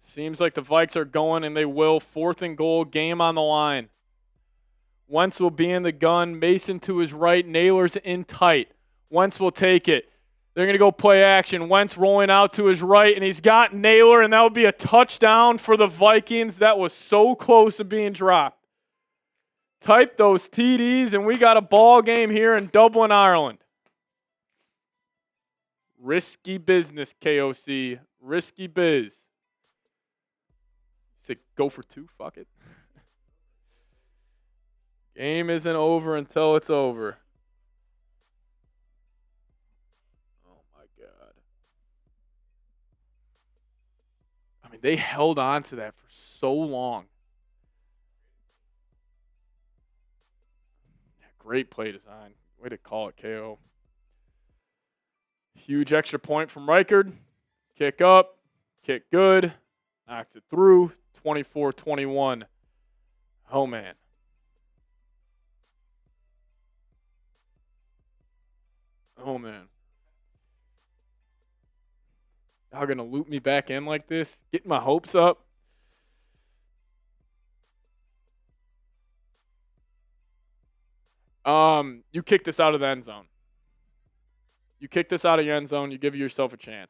Seems like the Vikes are going, and they will. 4th and goal, game on the line. Wentz will be in the gun. Mason to his right. Naylor's in tight. Wentz will take it. They're going to go play action. Wentz rolling out to his right, and he's got Naylor, and that would be a touchdown for the Vikings. That was so close to being dropped. Type those TDs, and we got a ball game here in Dublin, Ireland. Risky business, KOC. Risky biz. Say go for 2, fuck it. Game isn't over until it's over. Oh my God. I mean, they held on to that for so long. Great play design. Way to call it, KO. Huge extra point from Reichard. Kick up. Kick good. Knocks it through. 24-21. Oh, man. Oh, man. Y'all going to loop me back in like this? Getting my hopes up? You kick this out of the end zone. You kick this out of the end zone, you give yourself a chance.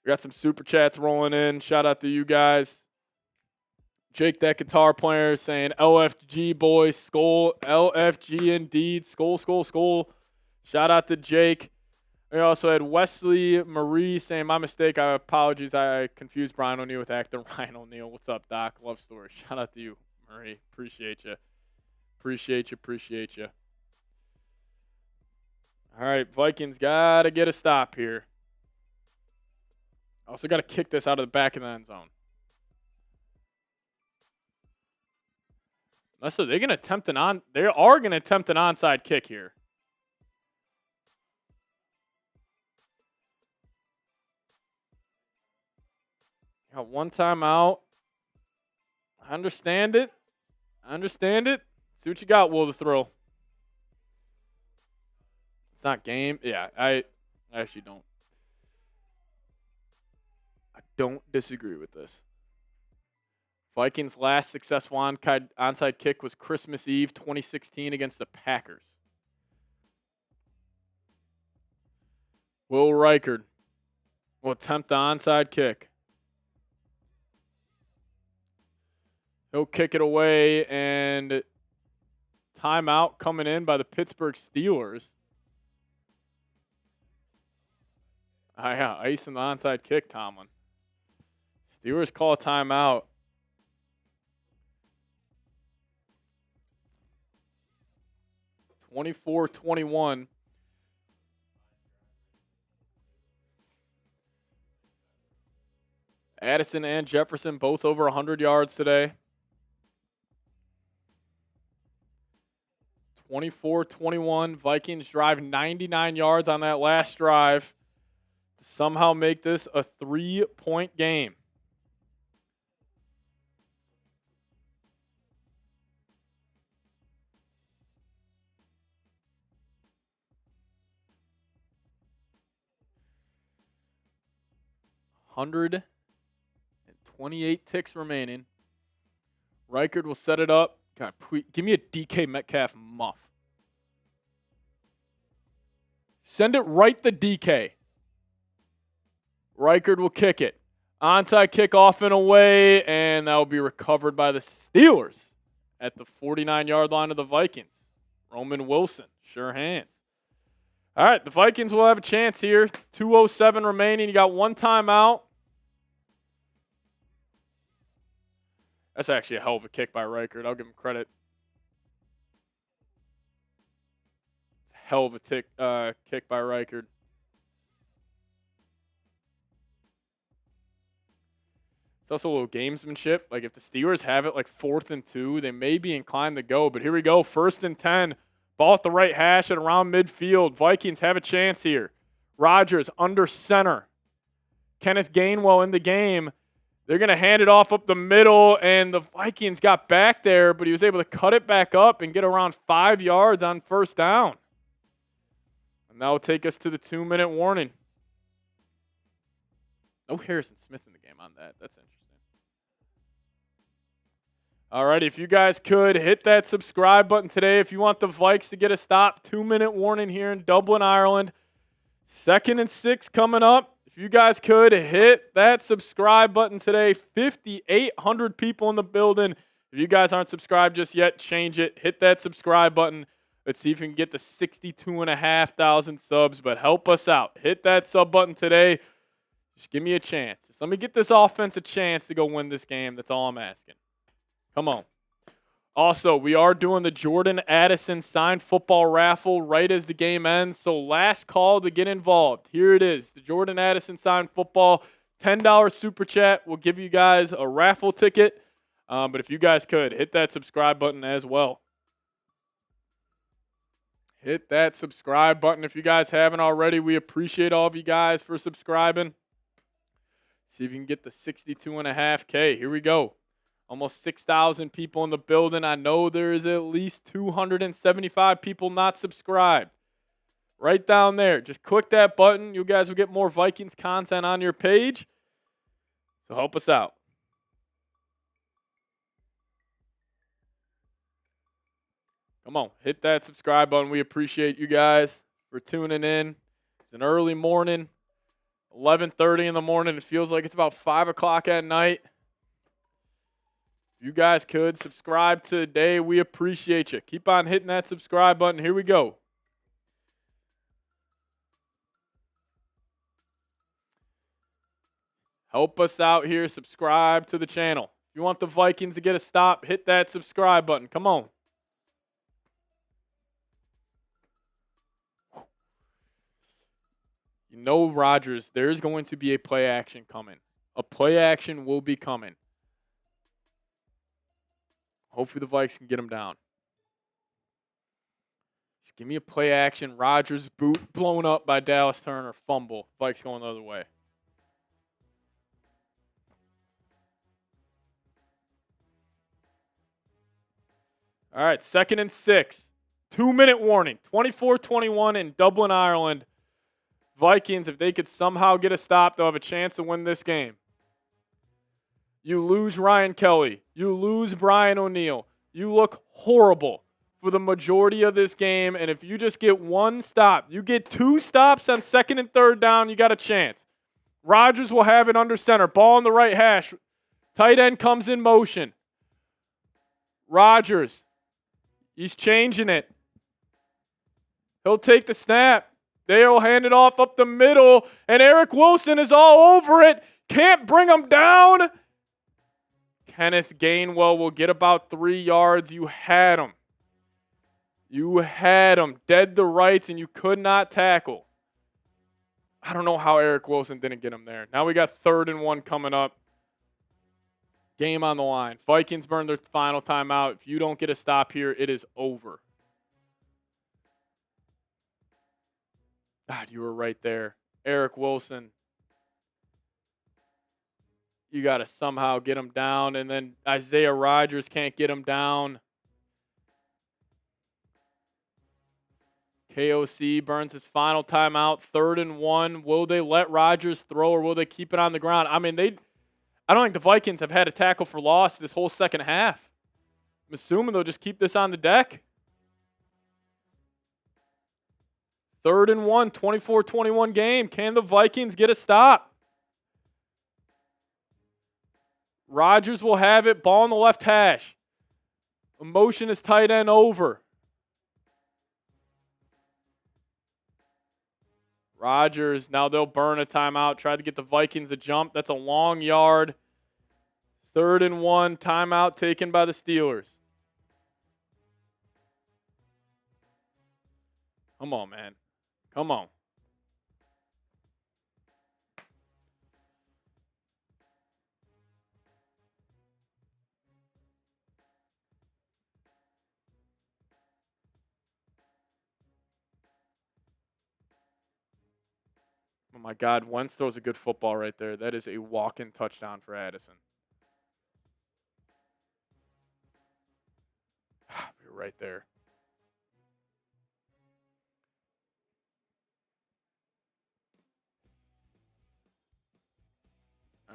We got some super chats rolling in. Shout out to you guys. Jake, that guitar player, saying LFG boys, skull, LFG indeed, skull, skull, skull. Shout out to Jake. We also had Wesley Marie saying, my mistake, I apologize, I confused Brian O'Neill with actor Ryan O'Neill. What's up, Doc? Love story. Shout out to you, Marie. Appreciate you. Appreciate you. All right, Vikings got to get a stop here. Also got to kick this out of the back of the end zone. So they're going to attempt they are going to attempt an onside kick here. Got one timeout. I understand it. See what you got, Will the Thrill. It's not game. Yeah, I actually don't. I don't disagree with this. Vikings' last successful onside kick was Christmas Eve 2016 against the Packers. Will Reichard will attempt the onside kick. He'll kick it away, and timeout coming in by the Pittsburgh Steelers. Yeah, ice in the onside kick, Tomlin. Steelers call a timeout. (24-21). Addison and Jefferson both over 100 yards today. 24-21. Vikings drive 99 yards on that last drive to somehow make this a 3-point game. $128 ticks remaining. Reichard will set it up. God, give me a DK Metcalf muff. Send it right to DK. Reichard will kick it. Onside kick off and away, and that will be recovered by the Steelers at the 49-yard line of the Vikings. Roman Wilson, sure hands. All right, the Vikings will have a chance here. 2:07 remaining. You got one timeout. That's actually a hell of a kick by Reichard. I'll give him credit. Hell of a kick by Reichard. It's also a little gamesmanship. Like, if the Steelers have it like 4th and 2, they may be inclined to go. But here we go. 1st and 10. Ball at the right hash and around midfield. Vikings have a chance here. Rodgers under center. Kenneth Gainwell in the game. They're going to hand it off up the middle, and the Vikings got back there, but he was able to cut it back up and get around 5 yards on first down. And that will take us to the 2-minute warning. No Harrison Smith in the game on that. That's interesting. All right, if you guys could, hit that subscribe button today if you want the Vikes to get a stop. 2-minute warning here in Dublin, Ireland. 2nd and 6 coming up. If you guys could, hit that subscribe button today. 5,800 people in the building. If you guys aren't subscribed just yet, change it. Hit that subscribe button. Let's see if we can get to 62,500 subs, but help us out. Hit that sub button today. Just give me a chance. Just let me get this offense a chance to go win this game. That's all I'm asking. Come on. Also, we are doing the Jordan Addison signed football raffle right as the game ends. So last call to get involved. Here it is. The Jordan Addison signed football. $10 super chat will give you guys a raffle ticket. But if you guys could, hit that subscribe button as well. Hit that subscribe button if you guys haven't already. We appreciate all of you guys for subscribing. See if you can get the 62.5K. Here we go. Almost 6,000 people in the building. I know there is at least 275 people not subscribed. Right down there. Just click that button. You guys will get more Vikings content on your page. So help us out. Come on. Hit that subscribe button. We appreciate you guys for tuning in. It's an early morning. 11:30 in the morning. It feels like it's about 5 o'clock at night. If you guys could subscribe today, we appreciate you. Keep on hitting that subscribe button. Here we go. Help us out here. Subscribe to the channel. If you want the Vikings to get a stop, hit that subscribe button. Come on. You know, Rodgers, there's going to be a play action coming. A play action will be coming. Hopefully the Vikes can get him down. Just give me a play action. Rodgers boot blown up by Dallas Turner. Fumble. Vikes going the other way. All right, 2nd and 6. 2-minute warning. 24-21 in Dublin, Ireland. Vikings, if they could somehow get a stop, they'll have a chance to win this game. You lose Ryan Kelly. You lose Brian O'Neill. You look horrible for the majority of this game. And if you just get one stop, you get 2 stops on 2nd and 3rd down, you got a chance. Rodgers will have it under center. Ball on the right hash. Tight end comes in motion. Rodgers. He's changing it. He'll take the snap. They'll hand it off up the middle. And Eric Wilson is all over it. Can't bring him down. Kenneth Gainwell will get about 3 yards. You had him. You had him dead to rights, and you could not tackle. I don't know how Eric Wilson didn't get him there. Now we got 3rd and 1 coming up. Game on the line. Vikings burn their final timeout. If you don't get a stop here, it is over. God, you were right there. Eric Wilson. You got to somehow get him down. And then Isaiah Rodgers can't get him down. KOC burns his final timeout. 3rd and 1. Will they let Rodgers throw or will they keep it on the ground? I mean, I don't think the Vikings have had a tackle for loss this whole second half. I'm assuming they'll just keep this on the deck. 3rd and 1, 24-21 game. Can the Vikings get a stop? Rodgers will have it. Ball on the left hash. Motion is tight end over. Rodgers, now they'll burn a timeout. Try to get the Vikings to jump. That's a long yard. 3rd and 1, timeout taken by the Steelers. Come on, man. Come on. Oh, my God. Wentz throws a good football right there. That is a walk-in touchdown for Addison. You're right there.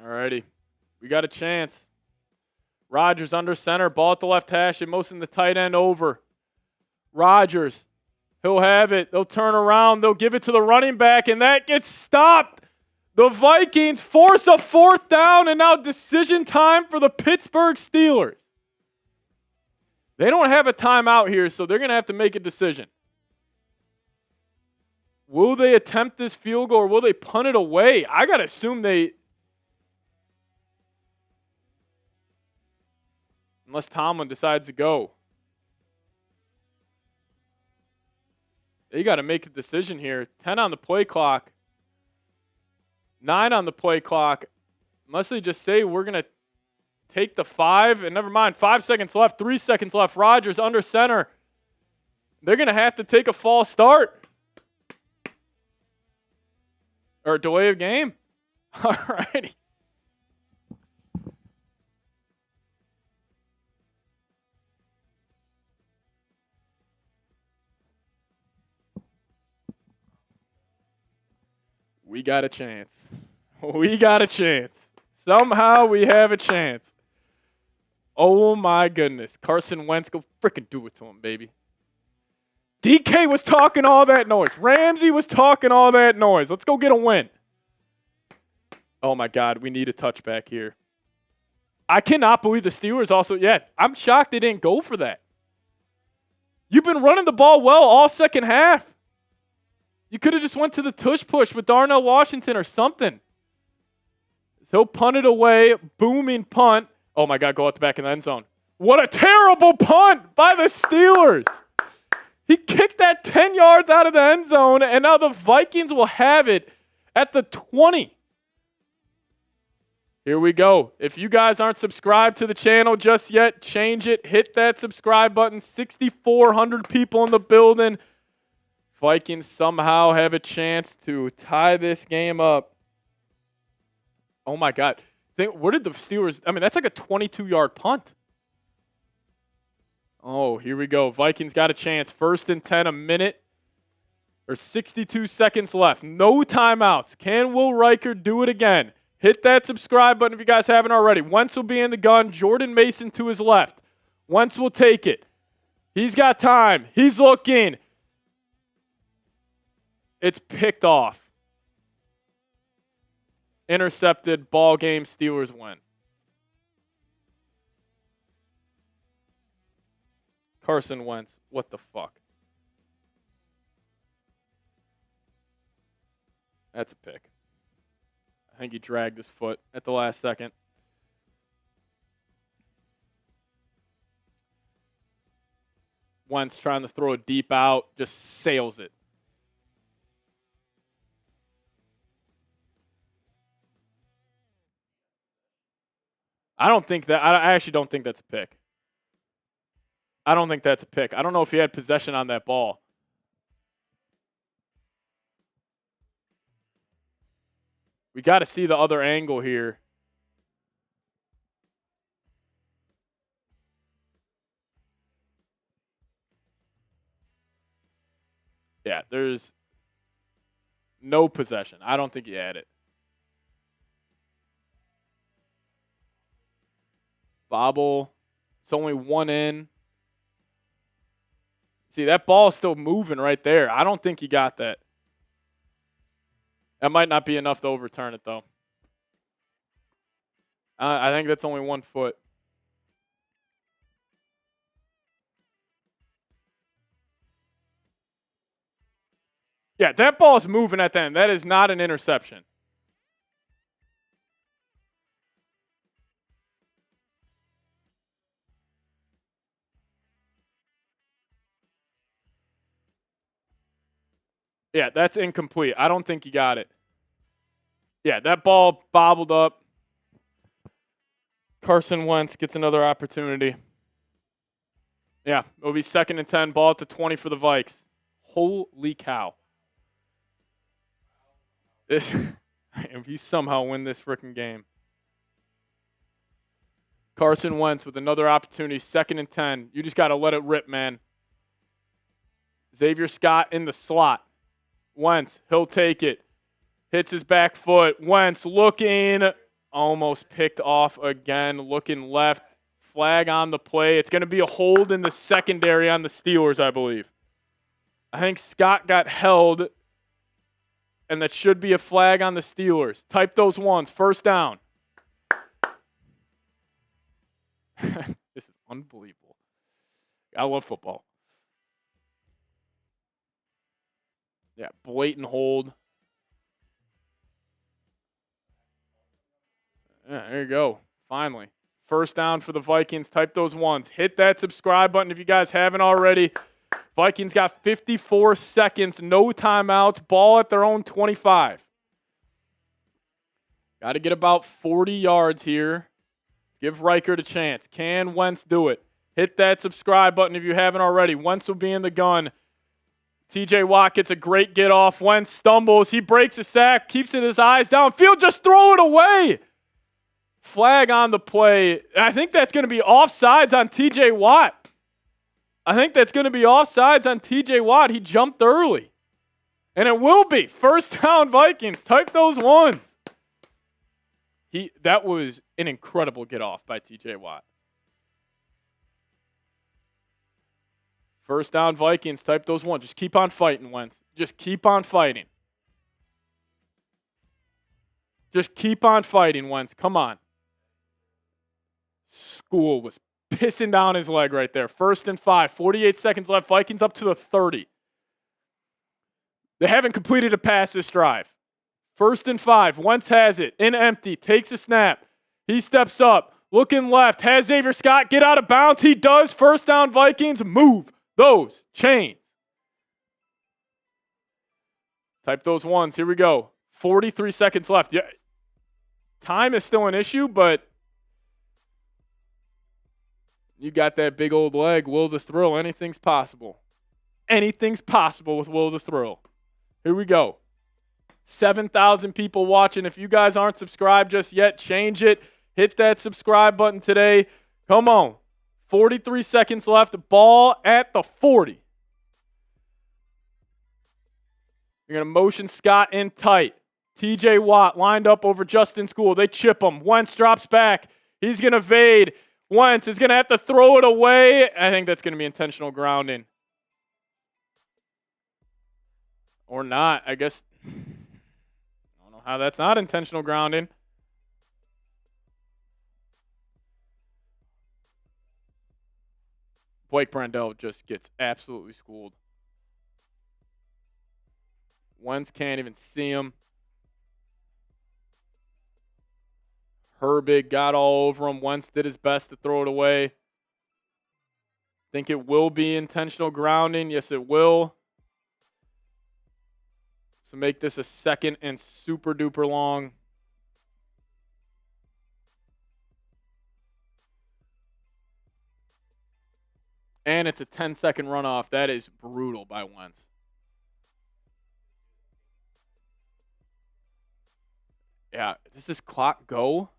All righty. We got a chance. Rodgers under center. Ball at the left hash. And most in the tight end over. Rodgers. He'll have it. They'll turn around. They'll give it to the running back. And that gets stopped. The Vikings force a 4th down. And now decision time for the Pittsburgh Steelers. They don't have a timeout here, so they're going to have to make a decision. Will they attempt this field goal or will they punt it away? I got to assume they... Unless Tomlin decides to go. They got to make a decision here. 10 on the play clock. 9 on the play clock. Unless they just say we're going to take the 5. And never mind, 5 seconds left, 3 seconds left. Rodgers under center. They're going to have to take a false start. Or a delay of game. All righty. We got a chance. We got a chance. Somehow we have a chance. Oh, my goodness. Carson Wentz, go freaking do it to him, baby. DK was talking all that noise. Ramsey was talking all that noise. Let's go get a win. Oh, my God. We need a touchback here. I cannot believe the Steelers also. Yeah, I'm shocked they didn't go for that. You've been running the ball well all second half. You could have just went to the tush push with Darnell Washington or something. So he'll punt it away. Booming punt. Oh, my God, go out the back of the end zone. What a terrible punt by the Steelers. He kicked that 10 yards out of the end zone, and now the Vikings will have it at the 20. Here we go. If you guys aren't subscribed to the channel just yet, change it. Hit that subscribe button. 6,400 people in the building. Vikings somehow have a chance to tie this game up. Oh, my God. Where did the Steelers... I mean, that's like a 22-yard punt. Oh, here we go. Vikings got a chance. 1st and 10, a minute or 62 seconds left. No timeouts. Can Will Riker do it again? Hit that subscribe button if you guys haven't already. Wentz will be in the gun. Jordan Mason to his left. Wentz will take it. He's got time. He's looking. It's picked off. Intercepted. Ball game. Steelers win. Carson Wentz. What the fuck? That's a pick. I think he dragged his foot at the last second. Wentz trying to throw it deep out. Just sails it. I actually don't think that's a pick. I don't think that's a pick. I don't know if he had possession on that ball. We got to see the other angle here. Yeah, there's no possession. I don't think he had it. Bobble. It's only one in. See, that ball is still moving right there. I don't think he got that. That might not be enough to overturn it, though. I think that's only 1 foot. Yeah, that ball is moving at the end. That is not an interception. Yeah, that's incomplete. I don't think he got it. Yeah, that ball bobbled up. Carson Wentz gets another opportunity. Yeah, it'll be 2nd and 10. Ball at the 20 for the Vikes. Holy cow. If you somehow win this freaking game. Carson Wentz with another opportunity, 2nd and 10. You just got to let it rip, man. Xavier Scott in the slot. Wentz, he'll take it. Hits his back foot. Wentz looking, almost picked off again, looking left. Flag on the play. It's going to be a hold in the secondary on the Steelers, I believe. I think Scott got held, and that should be a flag on the Steelers. Type those ones. 1st down. This is unbelievable. I love football. Yeah, blatant hold. Yeah, there you go. Finally. 1st down for the Vikings. Type those ones. Hit that subscribe button if you guys haven't already. Vikings got 54 seconds, no timeouts, ball at their own 25. Got to get about 40 yards here. Give Reichert a chance. Can Wentz do it? Hit that subscribe button if you haven't already. Wentz will be in the gun. TJ Watt gets a great get off. Wentz stumbles. He breaks a sack, keeps it his eyes downfield. Just throw it away. Flag on the play. I think that's going to be offsides on TJ Watt. TJ Watt. He jumped early. And it will be. 1st down Vikings. Type those ones. That was an incredible get off by TJ Watt. 1st down Vikings. Type those ones. Just keep on fighting, Wentz. Just keep on fighting. Wentz. Come on. School was pissing down his leg right there. 1st and 5. 48 seconds left. Vikings up to the 30. They haven't completed a pass this drive. 1st and 5. Wentz has it. In empty. Takes a snap. He steps up. Looking left. Has Xavier Scott get out of bounds. He does. 1st down Vikings. Move those chains. Type those ones. Here we go. 43 seconds left. Yeah. Time is still an issue, but you got that big old leg. Will the Thrill. Anything's possible. Anything's possible with Will the Thrill. Here we go. 7,000 people watching. If you guys aren't subscribed just yet, change it. Hit that subscribe button today. Come on. 43 seconds left. Ball at the 40. You're going to motion Scott in tight. TJ Watt lined up over Justin School. They chip him. Wentz drops back. He's going to evade. Wentz is going to have to throw it away. I think that's going to be intentional grounding. Or not. I guess. I don't know how that's not intentional grounding. Blake Brandel just gets absolutely schooled. Wentz can't even see him. Herbig got all over him. Wentz did his best to throw it away. Think it will be intentional grounding. Yes, it will. So make this a 2nd and super duper long. And it's a 10-second runoff. That is brutal by Wentz. Yeah, does this clock go?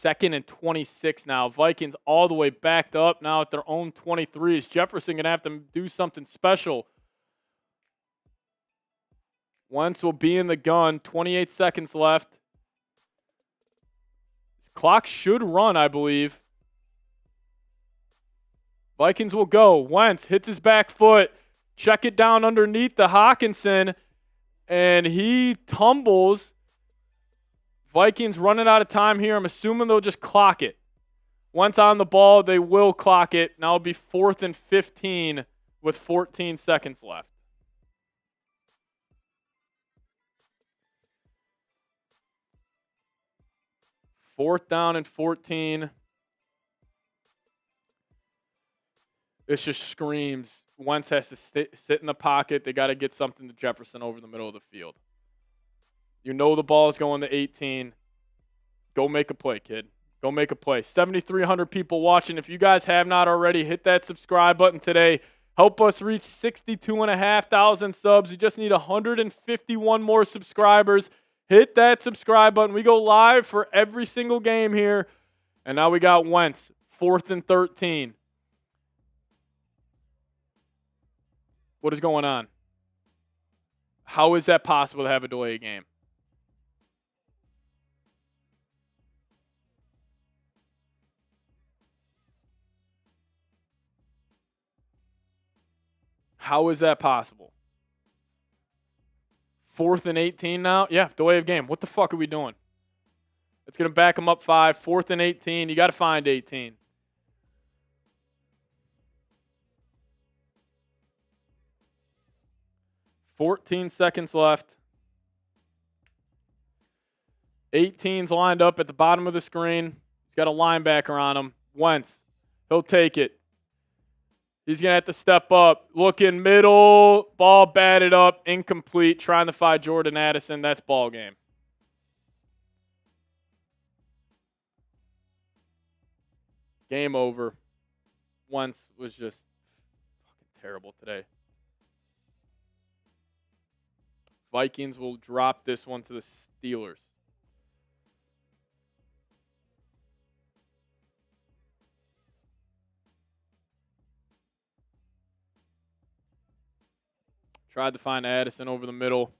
2nd and 26 now. Vikings all the way backed up now at their own 23. Is Jefferson going to have to do something special? Wentz will be in the gun. 28 seconds left. This clock should run, I believe. Vikings will go. Wentz hits his back foot. Check it down underneath the Hawkinson. And he tumbles. Vikings running out of time here. I'm assuming they'll just clock it. Once on the ball, they will clock it. Now it'll be 4th and 15 with 14 seconds left. Fourth down and 14. This just screams Wentz has to sit in the pocket. They got to get something to Jefferson over the middle of the field. You know the ball is going to 18. Go make a play, kid. Go make a play. 7,300 people watching. If you guys have not already, hit that subscribe button today. Help us reach 62,500 subs. We just need 151 more subscribers. Hit that subscribe button. We go live for every single game here. And now we got Wentz, 4th and 13. What is going on? How is that possible to have a delay game? How is that possible? 4th and 18 now? Yeah, delay of game. What the fuck are we doing? It's going to back them up 5. 4th and 18. You got to find 18. $14 seconds left. 18's lined up at the bottom of the screen. He's got a linebacker on him. Wentz. He'll take it. He's going to have to step up. Looking middle. Ball batted up. Incomplete. Trying to find Jordan Addison. That's ball game. Game over. Wentz was just fucking terrible today. Vikings will drop this one to the Steelers. Tried to find Addison over the middle.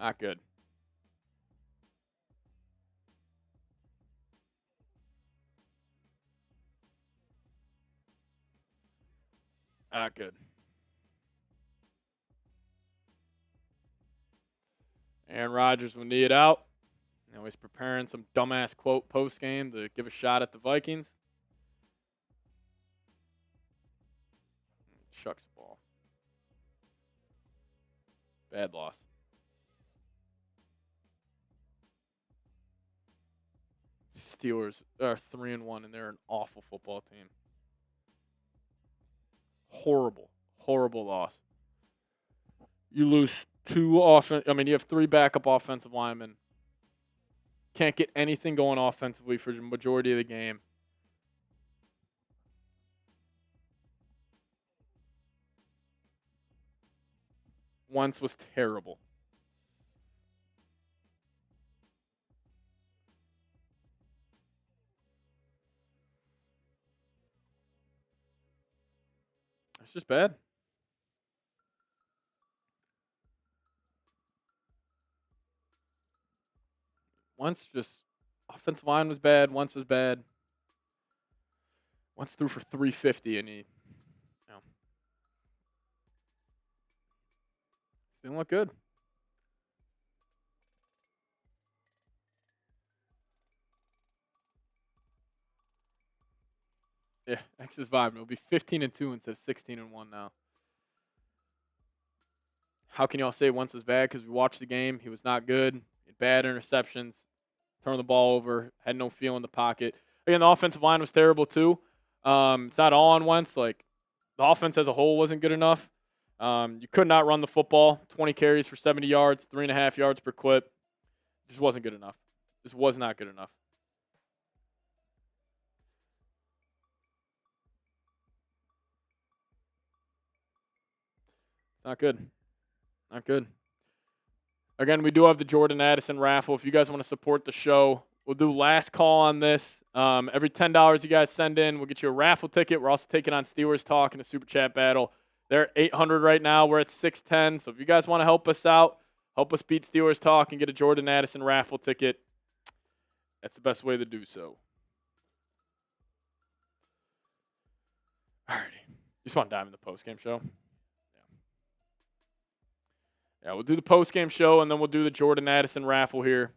Not good. Not good. Aaron Rodgers will knee it out. Now he's preparing some dumbass quote post-game to give a shot at the Vikings. Chucks the ball. Bad loss. Steelers are 3-1, and they're an awful football team. Horrible, horrible loss. You lose you have 3 backup offensive linemen. Can't get anything going offensively for the majority of the game. Wentz was terrible. It's just bad. Wentz just offensive line was bad. Wentz was bad. Wentz threw for 350 and he didn't look good. Yeah, X is vibing. It'll be 15-2 instead of 16-1 now. How can y'all say Wentz was bad? Because we watched the game. He was not good. He had bad interceptions. Turned the ball over. Had no feel in the pocket. Again, the offensive line was terrible too. It's not all on Wentz. Like, the offense as a whole wasn't good enough. You could not run the football. 20 carries for 70 yards, 3.5 yards per clip. Just wasn't good enough. Just was not good enough. Not good. Not good. Again, we do have the Jordan Addison raffle. If you guys want to support the show, we'll do last call on this. Every $10 you guys send in, we'll get you a raffle ticket. We're also taking on Steelers Talk in a Super Chat battle. They're at 800 right now. We're at 610. So if you guys want to help us out, help us beat Steelers Talk and get a Jordan Addison raffle ticket, that's the best way to do so. Alrighty. You just want to dive in the postgame show? Yeah, we'll do the post-game show, and then we'll do the Jordan Addison raffle here.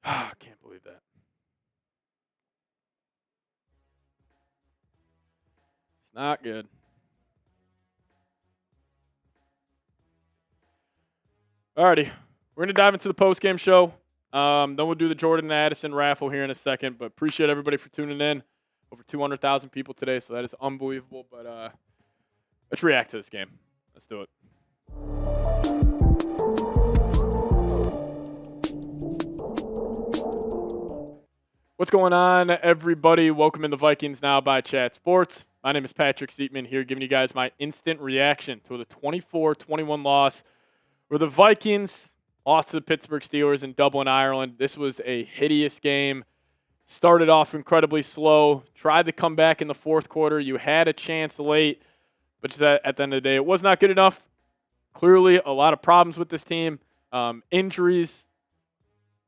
I can't believe that. It's not good. Alrighty. We're going to dive into the post-game show. Then we'll do the Jordan Addison raffle here in a second. But appreciate everybody for tuning in. Over 200,000 people today, so that is unbelievable. But Let's react to this game. Let's do it. What's going on, everybody? Welcome in the Vikings Now by Chat Sports. My name is Patrick Seatman here, giving you guys my instant reaction to the 24-21 loss where the Vikings lost to the Pittsburgh Steelers in Dublin, Ireland. This was a hideous game. Started off incredibly slow. Tried to come back in the fourth quarter. You had a chance late, but at the end of the day, it was not good enough. Clearly, a lot of problems with this team. Injuries,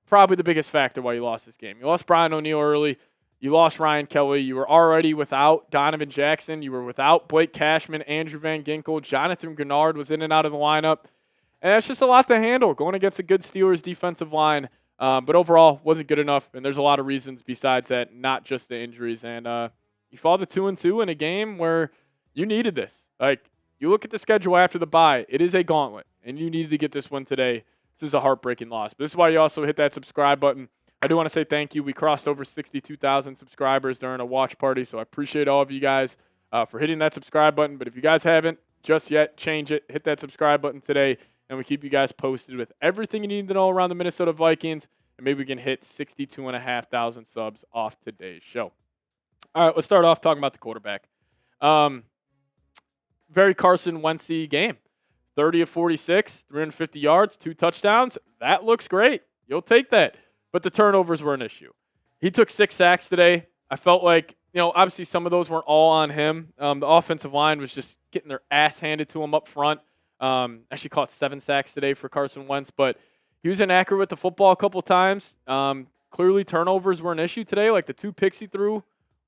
probably the biggest factor why you lost this game. You lost Brian O'Neill early. You lost Ryan Kelly. You were already without Donovan Jackson. You were without Blake Cashman, Andrew Van Ginkel. Jonathan Gennard was in and out of the lineup. And that's just a lot to handle going against a good Steelers defensive line. But overall, wasn't good enough. And there's a lot of reasons besides that, not just the injuries. And you fall to 2-2 in a game where you needed this. Like, you look at the schedule after the bye, it is a gauntlet. And you needed to get this one today. This is a heartbreaking loss. But this is why you also hit that subscribe button. I do want to say thank you. We crossed over 62,000 subscribers during a watch party, so I appreciate all of you guys for hitting that subscribe button. But if you guys haven't just yet, change it. Hit that subscribe button today, and we keep you guys posted with everything you need to know around the Minnesota Vikings, and maybe we can hit 62,500 subs off today's show. All right, let's start off talking about the quarterback. Very Carson Wentz's game. 30 of 46, 350 yards, 2 touchdowns. That looks great. You'll take that. But the turnovers were an issue. He took 6 sacks today. I felt like, obviously some of those weren't all on him. The offensive line was just getting their ass handed to him up front. Actually caught 7 sacks today for Carson Wentz, but he was inaccurate with the football a couple times. Clearly turnovers were an issue today. Like the 2 picks he threw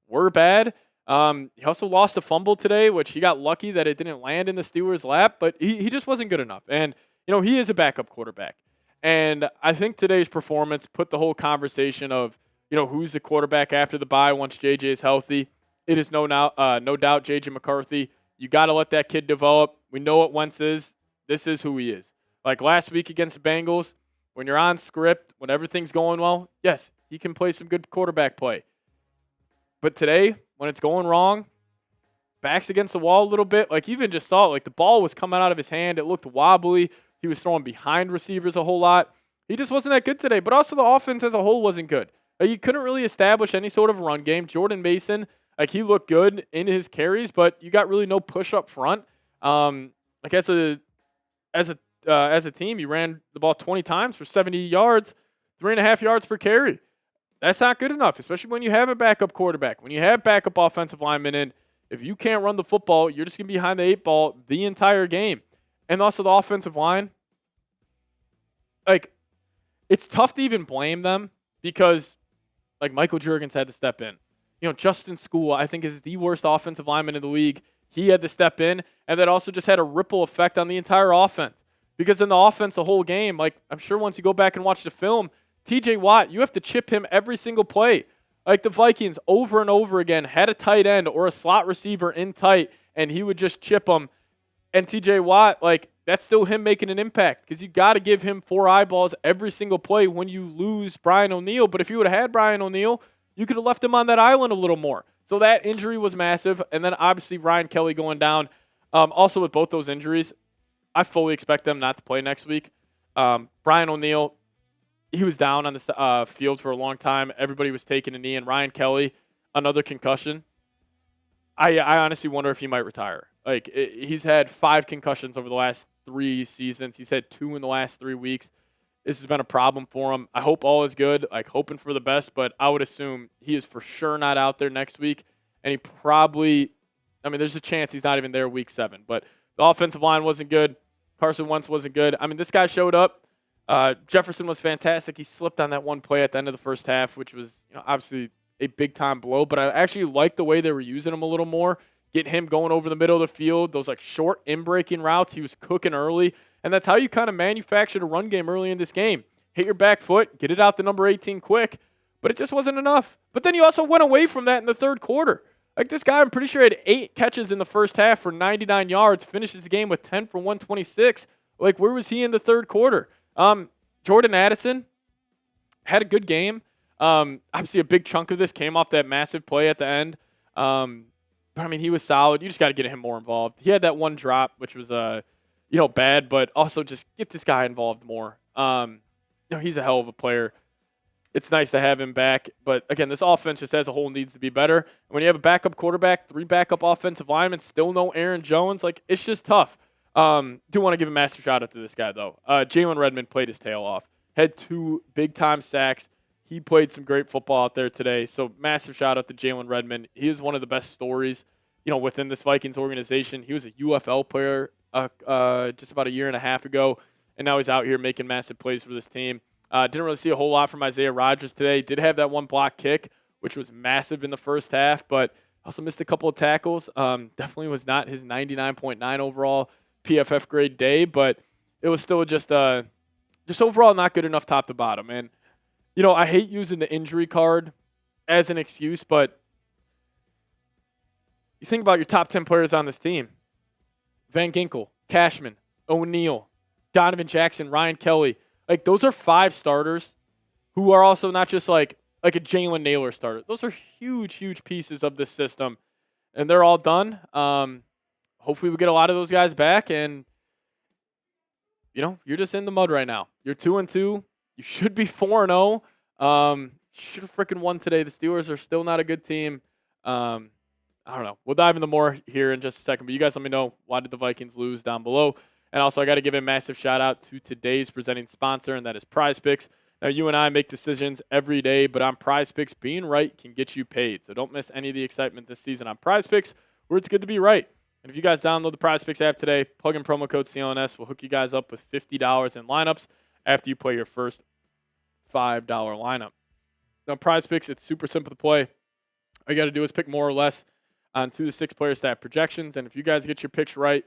were bad. He also lost a fumble today, which he got lucky that it didn't land in the Steelers' lap, but he just wasn't good enough. And, he is a backup quarterback. And I think today's performance put the whole conversation of, who's the quarterback after the bye once JJ is healthy. It is no doubt JJ McCarthy. You got to let that kid develop. We know what Wentz is. This is who he is. Like last week against the Bengals, when you're on script, when everything's going well, yes, he can play some good quarterback play. But today, when it's going wrong, backs against the wall a little bit. Like, even just saw it. Like, the ball was coming out of his hand. It looked wobbly. He was throwing behind receivers a whole lot. He just wasn't that good today. But also the offense as a whole wasn't good. You couldn't really establish any sort of run game. Jordan Mason, he looked good in his carries, but you got really no push up front. As a team, you ran the ball 20 times for 70 yards, 3.5 yards per carry. That's not good enough, especially when you have a backup quarterback. When you have backup offensive linemen in, if you can't run the football, you're just going to be behind the 8 ball the entire game. And also the offensive line, it's tough to even blame them because, Michael Juergens had to step in. Justin School, I think, is the worst offensive lineman in the league. He had to step in, and that also just had a ripple effect on the entire offense. Because in the offense, the whole game, I'm sure once you go back and watch the film, TJ Watt, you have to chip him every single play. The Vikings over and over again had a tight end or a slot receiver in tight, and he would just chip them. And TJ Watt, that's still him making an impact because you got to give him 4 eyeballs every single play when you lose Brian O'Neill. But if you would have had Brian O'Neill, you could have left him on that island a little more. So that injury was massive. And then obviously Ryan Kelly going down. Also with both those injuries, I fully expect them not to play next week. Brian O'Neill, he was down on the field for a long time. Everybody was taking a knee. And Ryan Kelly, another concussion. I honestly wonder if he might retire. He's had 5 concussions over the last 3 seasons. He's had 2 in the last 3 weeks. This has been a problem for him. I hope all is good, hoping for the best, but I would assume he is for sure not out there next week. And he probably, there's a chance he's not even there week 7. But the offensive line wasn't good. Carson Wentz wasn't good. This guy showed up. Jefferson was fantastic. He slipped on that one play at the end of the first half, which was obviously a big-time blow. But I actually liked the way they were using him a little more, getting him going over the middle of the field, those short in-breaking routes. He was cooking early. And that's how you kind of manufactured a run game early in this game. Hit your back foot, get it out to number 18 quick, but it just wasn't enough. But then you also went away from that in the third quarter. This guy, I'm pretty sure, had 8 catches in the first half for 99 yards, finishes the game with 10 for 126. Where was he in the third quarter? Jordan Addison had a good game. Obviously, a big chunk of this came off that massive play at the end. But, I mean, he was solid. You just got to get him more involved. He had that one drop, which was, bad, but also just get this guy involved more. He's a hell of a player. It's nice to have him back. But, again, this offense just as a whole needs to be better. And when you have a backup quarterback, 3 backup offensive linemen, still no Aaron Jones, it's just tough. Do want to give a massive shout-out to this guy, though. Jalen Redmond played his tail off. Had 2 big-time sacks. He played some great football out there today. So, massive shout-out to Jalen Redmond. He is one of the best stories, within this Vikings organization. He was a UFL player just about a year and a half ago, and now he's out here making massive plays for this team. Didn't really see a whole lot from Isaiah Rodgers today. Did have that one block kick, which was massive in the first half, but also missed a couple of tackles. Definitely was not his 99.9 overall PFF grade day, but it was still just overall not good enough top to bottom. And, I hate using the injury card as an excuse, but you think about your top 10 players on this team. Van Ginkel, Cashman, O'Neal, Donovan Jackson, Ryan Kelly. Those are 5 starters who are also not just like a Jalen Naylor starter. Those are huge, huge pieces of this system, and they're all done. Hopefully we get a lot of those guys back, and, you're just in the mud right now. You're 2-2. You should be 4-0. Should have freaking won today. The Steelers are still not a good team. I don't know. We'll dive into more here in just a second, but you guys let me know, why did the Vikings lose down below? And also, I got to give a massive shout-out to today's presenting sponsor, and that is PrizePicks. Now, you and I make decisions every day, but on PrizePicks, being right can get you paid. So don't miss any of the excitement this season on PrizePicks, where it's good to be right. And if you guys download the PrizePicks app today, plug in promo code CLNS. We'll hook you guys up with $50 in lineups after you play your first $5 lineup. Now, PrizePicks, it's super simple to play. All you got to do is pick more or less on 2 to 6 player stat projections. And if you guys get your picks right,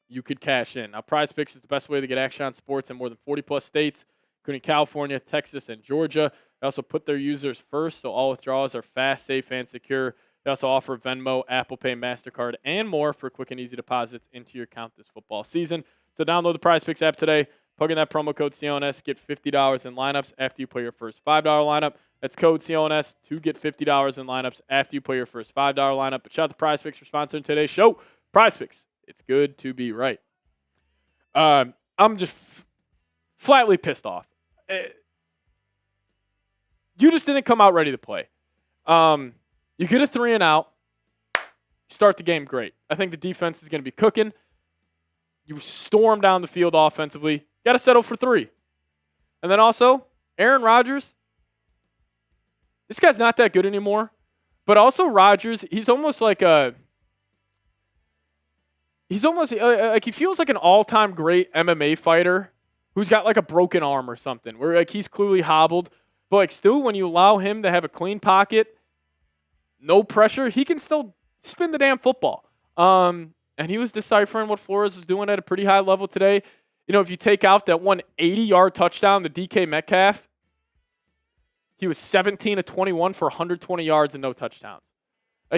you could cash in. Now, PrizePicks is the best way to get action on sports in more than 40-plus states, including California, Texas, and Georgia. They also put their users first, so all withdrawals are fast, safe, and secure. They also offer Venmo, Apple Pay, MasterCard, and more for quick and easy deposits into your account this football season. So download the PrizePicks app today. Plug in that promo code CLNS. Get $50 in lineups after you play your first $5 lineup. That's code CLNS to get $50 in lineups after you play your first $5 lineup. But shout out to PrizePicks for sponsoring today's show. PrizePicks. It's good to be right. I'm just flatly pissed off. You just didn't come out ready to play. You get a 3-and-out. Start the game great. I think the defense is going to be cooking. You storm down the field offensively. Got to settle for 3. And then also, Aaron Rodgers. This guy's not that good anymore. But also Rodgers, he's almost like a... He's almost he feels like an all-time great MMA fighter who's got a broken arm or something, where he's clearly hobbled, but still when you allow him to have a clean pocket, no pressure, he can still spin the damn football. And he was deciphering what Flores was doing at a pretty high level today. If you take out that one 80-yard touchdown to DK Metcalf, he was 17 of 21 for 120 yards and no touchdowns.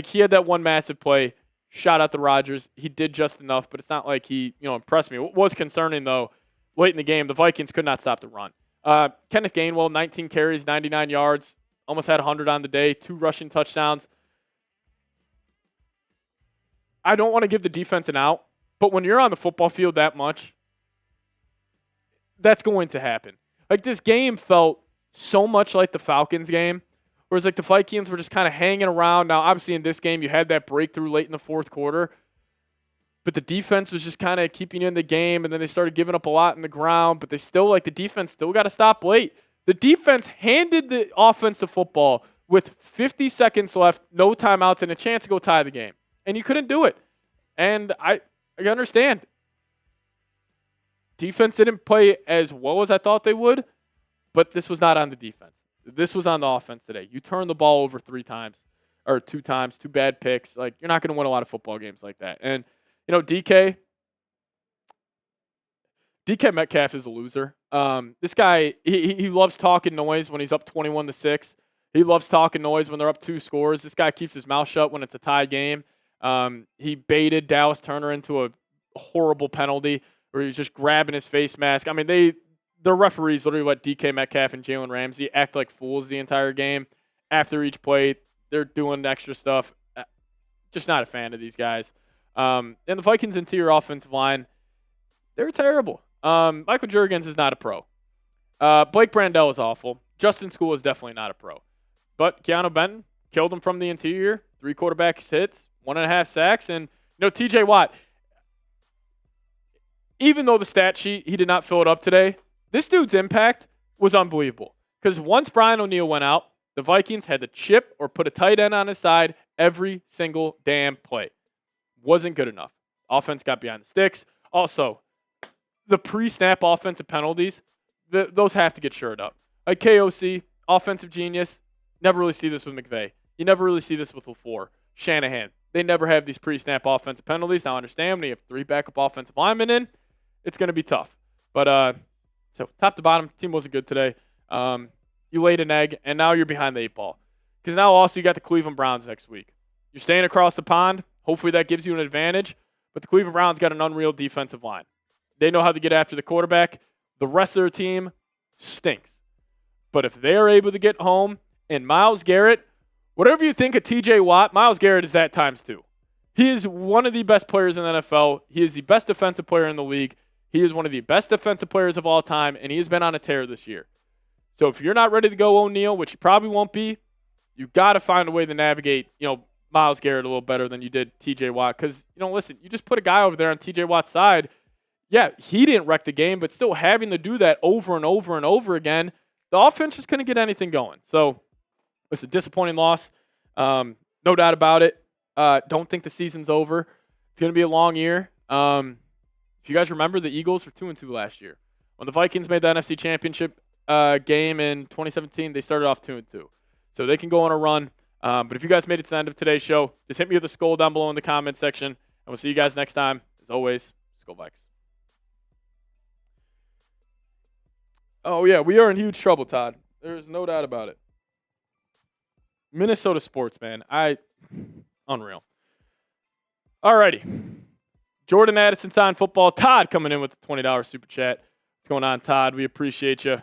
He had that one massive play. Shout out to Rodgers. He did just enough, but it's not like he, impressed me. What was concerning, though, late in the game, the Vikings could not stop the run. Kenneth Gainwell, 19 carries, 99 yards, almost had 100 on the day, 2 rushing touchdowns. I don't want to give the defense an out, but when you're on the football field that much, that's going to happen. This game felt so much like the Falcons game, whereas the Vikings were just kind of hanging around. Now, obviously in this game, you had that breakthrough late in the fourth quarter, but the defense was just kind of keeping you in the game, and then they started giving up a lot in the ground, but they still, the defense still got to stop late. The defense handed the offense the football with 50 seconds left, no timeouts, and a chance to go tie the game. And you couldn't do it. And I understand. Defense didn't play as well as I thought they would, but this was not on the defense. This was on the offense today. You turned the ball over 2 times, 2 bad picks. You're not going to win a lot of football games like that. And, DK Metcalf is a loser. This guy, he loves talking noise when he's up 21-6. He loves talking noise when they're up 2 scores. This guy keeps his mouth shut when it's a tie game. He baited Dallas Turner into a horrible penalty where he was just grabbing his face mask. I mean, the referees literally let DK Metcalf and Jalen Ramsey act like fools the entire game. After each play, they're doing extra stuff. Just not a fan of these guys. And the Vikings interior offensive line, they're terrible. Michael Juergens is not a pro. Blake Brandel is awful. Justin School is definitely not a pro. But Keanu Benton killed him from the interior. 3 quarterback hits, 1.5 sacks. And, TJ Watt, even though the stat sheet, he did not fill it up today, this dude's impact was unbelievable. Because once Brian O'Neill went out, the Vikings had to chip or put a tight end on his side every single damn play. Wasn't good enough. Offense got behind the sticks. Also, the pre-snap offensive penalties, those have to get shored up. Like KOC, offensive genius, never really see this with McVay. You never really see this with LaFleur. Shanahan, they never have these pre-snap offensive penalties. Now, I understand when you have 3 backup offensive linemen in, it's going to be tough. But so top to bottom, team wasn't good today. You laid an egg, and now you're behind the 8 ball. Because now also you got the Cleveland Browns next week. You're staying across the pond. Hopefully that gives you an advantage. But the Cleveland Browns got an unreal defensive line. They know how to get after the quarterback. The rest of their team stinks. But if they are able to get home, and Myles Garrett, whatever you think of TJ Watt, Myles Garrett is that times 2. He is one of the best players in the NFL. He is the best defensive player in the league. He is one of the best defensive players of all time, and he has been on a tear this year. So if you're not ready to go O'Neal, which you probably won't be, you got to find a way to navigate, Myles Garrett a little better than you did TJ Watt. Because, listen, you just put a guy over there on TJ Watt's side. Yeah, he didn't wreck the game, but still having to do that over and over and over again, the offense just couldn't get anything going. So it's a disappointing loss. No doubt about it. Don't think the season's over. It's going to be a long year. If you guys remember, the Eagles were 2-2 last year. When the Vikings made the NFC Championship game in 2017, they started off 2-2. So they can go on a run. But if you guys made it to the end of today's show, just hit me with a skull down below in the comment section. And we'll see you guys next time. As always, Skull Vikes. Oh, yeah, we are in huge trouble, Todd. There's no doubt about it. Minnesota sports, man. Unreal. All righty. Jordan Addison signed football. Todd coming in with the $20 super chat. What's going on, Todd? We appreciate you.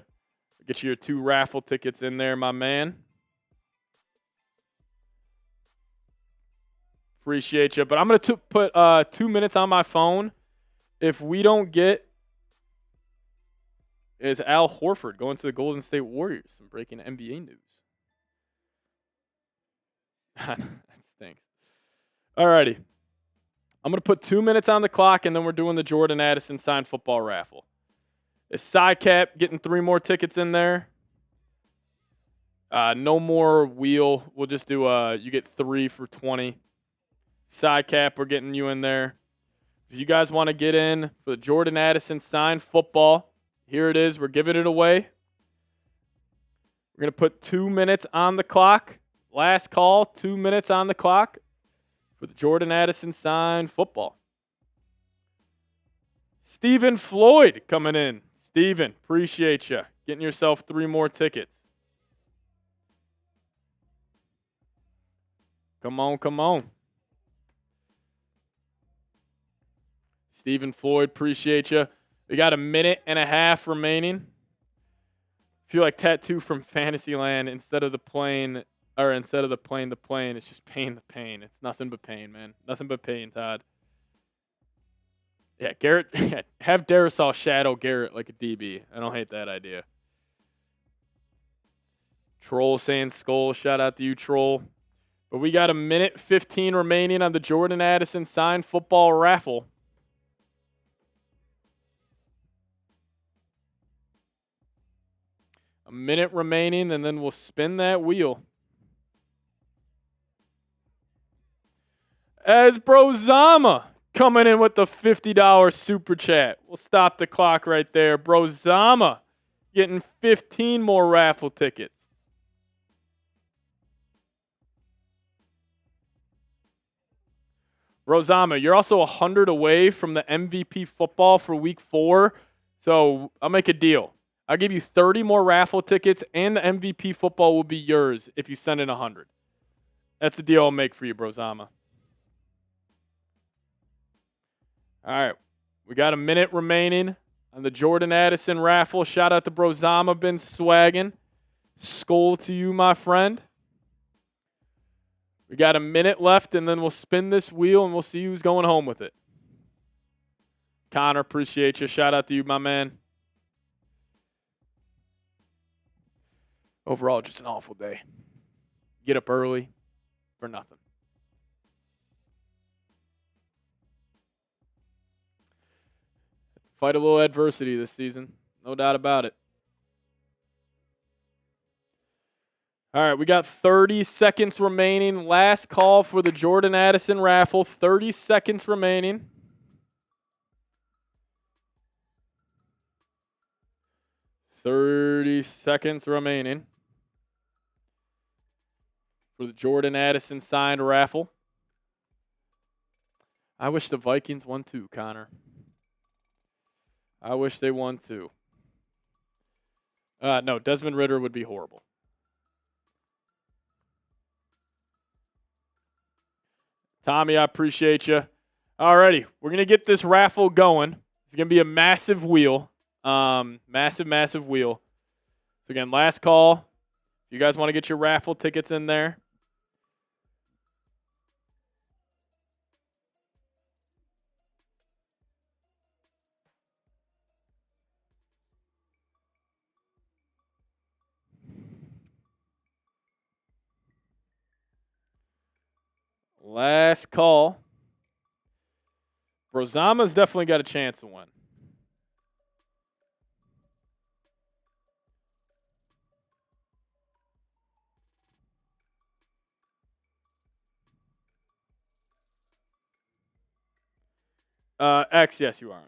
Get you your 2 raffle tickets in there, my man. Appreciate you. But I'm going to put 2 minutes on my phone. If we don't get, is Al Horford going to the Golden State Warriors? Some breaking NBA news. That stinks. All righty. I'm going to put 2 minutes on the clock, and then we're doing the Jordan Addison signed football raffle. Is Sidecap getting 3 more tickets in there? No more wheel. We'll just do you get 3 for 20. Sidecap, we're getting you in there. If you guys want to get in for the Jordan Addison signed football, here it is. We're giving it away. We're going to put 2 minutes on the clock. Last call, 2 minutes on the clock for the Jordan Addison signed football. Stephen Floyd coming in. Stephen, appreciate you. Getting yourself 3 more tickets. Come on, come on. Stephen Floyd, appreciate you. We got 1.5 minutes remaining. Feel like Tattoo from Fantasyland instead of the plane, the plane. It's just pain the pain. It's nothing but pain, man. Nothing but pain, Todd. Yeah, Garrett, have Darrisaw shadow Garrett like a DB. I don't hate that idea. Troll saying Skull. Shout out to you, Troll. But we got 1.15 minutes remaining on the Jordan Addison signed football raffle. A minute remaining, and then we'll spin that wheel. As Brozama coming in with the $50 super chat. We'll stop the clock right there. Brozama getting 15 more raffle tickets. Brozama, you're also 100 away from the MVP football for week 4. So I'll make a deal. I'll give you 30 more raffle tickets, and the MVP football will be yours if you send in 100. That's the deal I'll make for you, Brozama. All right. We got 1 minute remaining on the Jordan Addison raffle. Shout out to Brozama, been swagging. Skull to you, my friend. We got a minute left, and then we'll spin this wheel, and we'll see who's going home with it. Connor, appreciate you. Shout out to you, my man. Overall, just an awful day. Get up early for nothing. Fight a little adversity this season. No doubt about it. All right, we got 30 seconds remaining. Last call for the Jordan Addison raffle. 30 seconds remaining. For the Jordan Addison signed raffle. I wish the Vikings won too, Connor. I wish they won too. No, Desmond Ridder would be horrible. Tommy, I appreciate you. Alrighty, we're going to get this raffle going. It's going to be a massive wheel. Massive wheel. So again, last call. If you guys want to get your raffle tickets in there. Last call. Brozama's definitely got a chance to win. X, yes, you are on.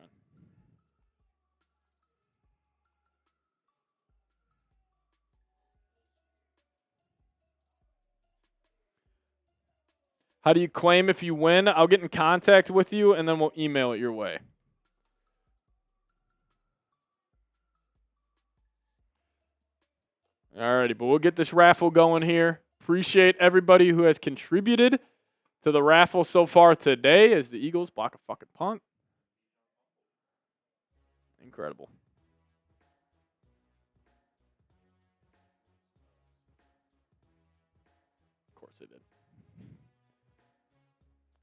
How do you claim if you win? I'll get in contact with you, and then we'll email it your way. Alrighty, but we'll get this raffle going here. Appreciate everybody who has contributed to the raffle so far today as the Eagles block a fucking punt. Incredible. Of course they did.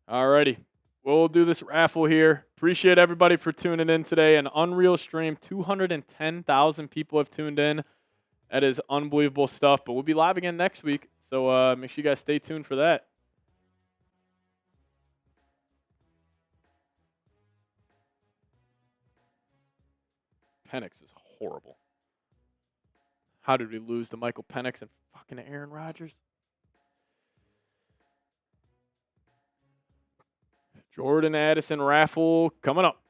Alrighty, we'll do this raffle here. Appreciate everybody for tuning in today. An unreal stream. 210,000 people have tuned in. That is unbelievable stuff. But we'll be live again next week, so make sure you guys stay tuned for that. Penix is horrible. How did we lose to Michael Penix and fucking Aaron Rodgers? Jordan Addison raffle coming up.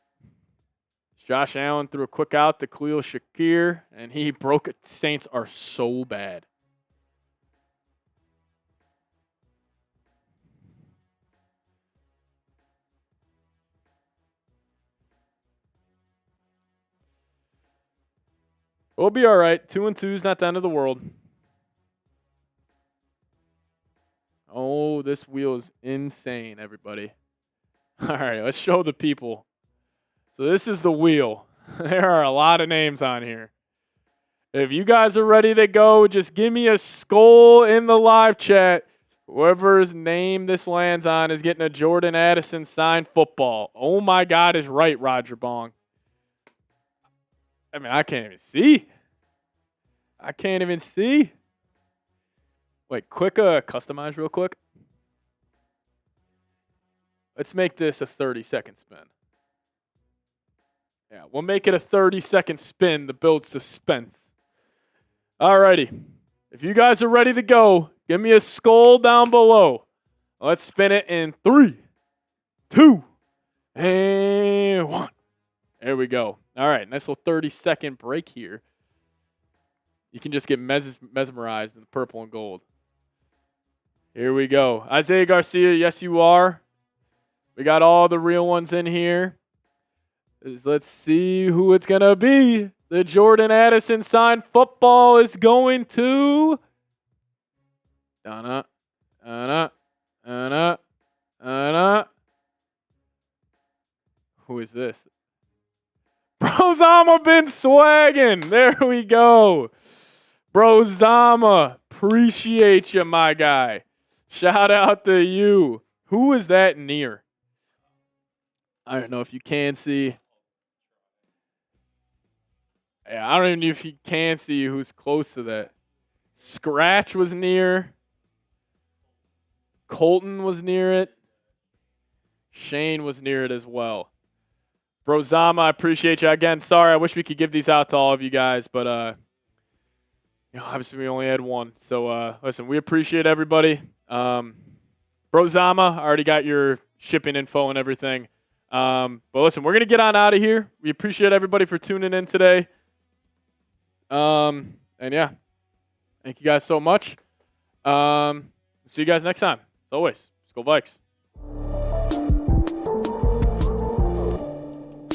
Josh Allen threw a quick out to Khalil Shakir, and he broke it. Saints are so bad. We'll be all right. 2-2 is not the end of the world. Oh, this wheel is insane, everybody. All right, let's show the people. So this is the wheel. There are a lot of names on here. If you guys are ready to go, just give me a skull in the live chat. Whoever's name this lands on is getting a Jordan Addison signed football. Oh my God, is right, Roger Bong. I mean, I can't even see. I can't even see. Wait, quick customize real quick. Let's make this a 30-second spin. Yeah, we'll make it a 30-second spin to build suspense. Alrighty. If you guys are ready to go, give me a skull down below. Let's spin it in 3, 2, and 1. There we go. All right, nice little 30-second break here. You can just get mesmerized in the purple and gold. Here we go. Isaiah Garcia, yes, you are. We got all the real ones in here. Let's see who it's going to be. The Jordan Addison signed football is going to... Who is this? Brozama been swagging. There we go. Brozama, appreciate you, my guy. Shout out to you. Who is that near? I don't know if you can see. Yeah, I don't even know if you can see who's close to that. Scratch was near. Colton was near it. Shane was near it as well. Brozama, I appreciate you. Again, sorry, I wish we could give these out to all of you guys, but obviously we only had one. So listen, we appreciate everybody. Brozama, I already got your shipping info and everything. But listen, we're gonna get on out of here. We appreciate everybody for tuning in today. And yeah, thank you guys so much. See you guys next time. As always, let's go Vikes.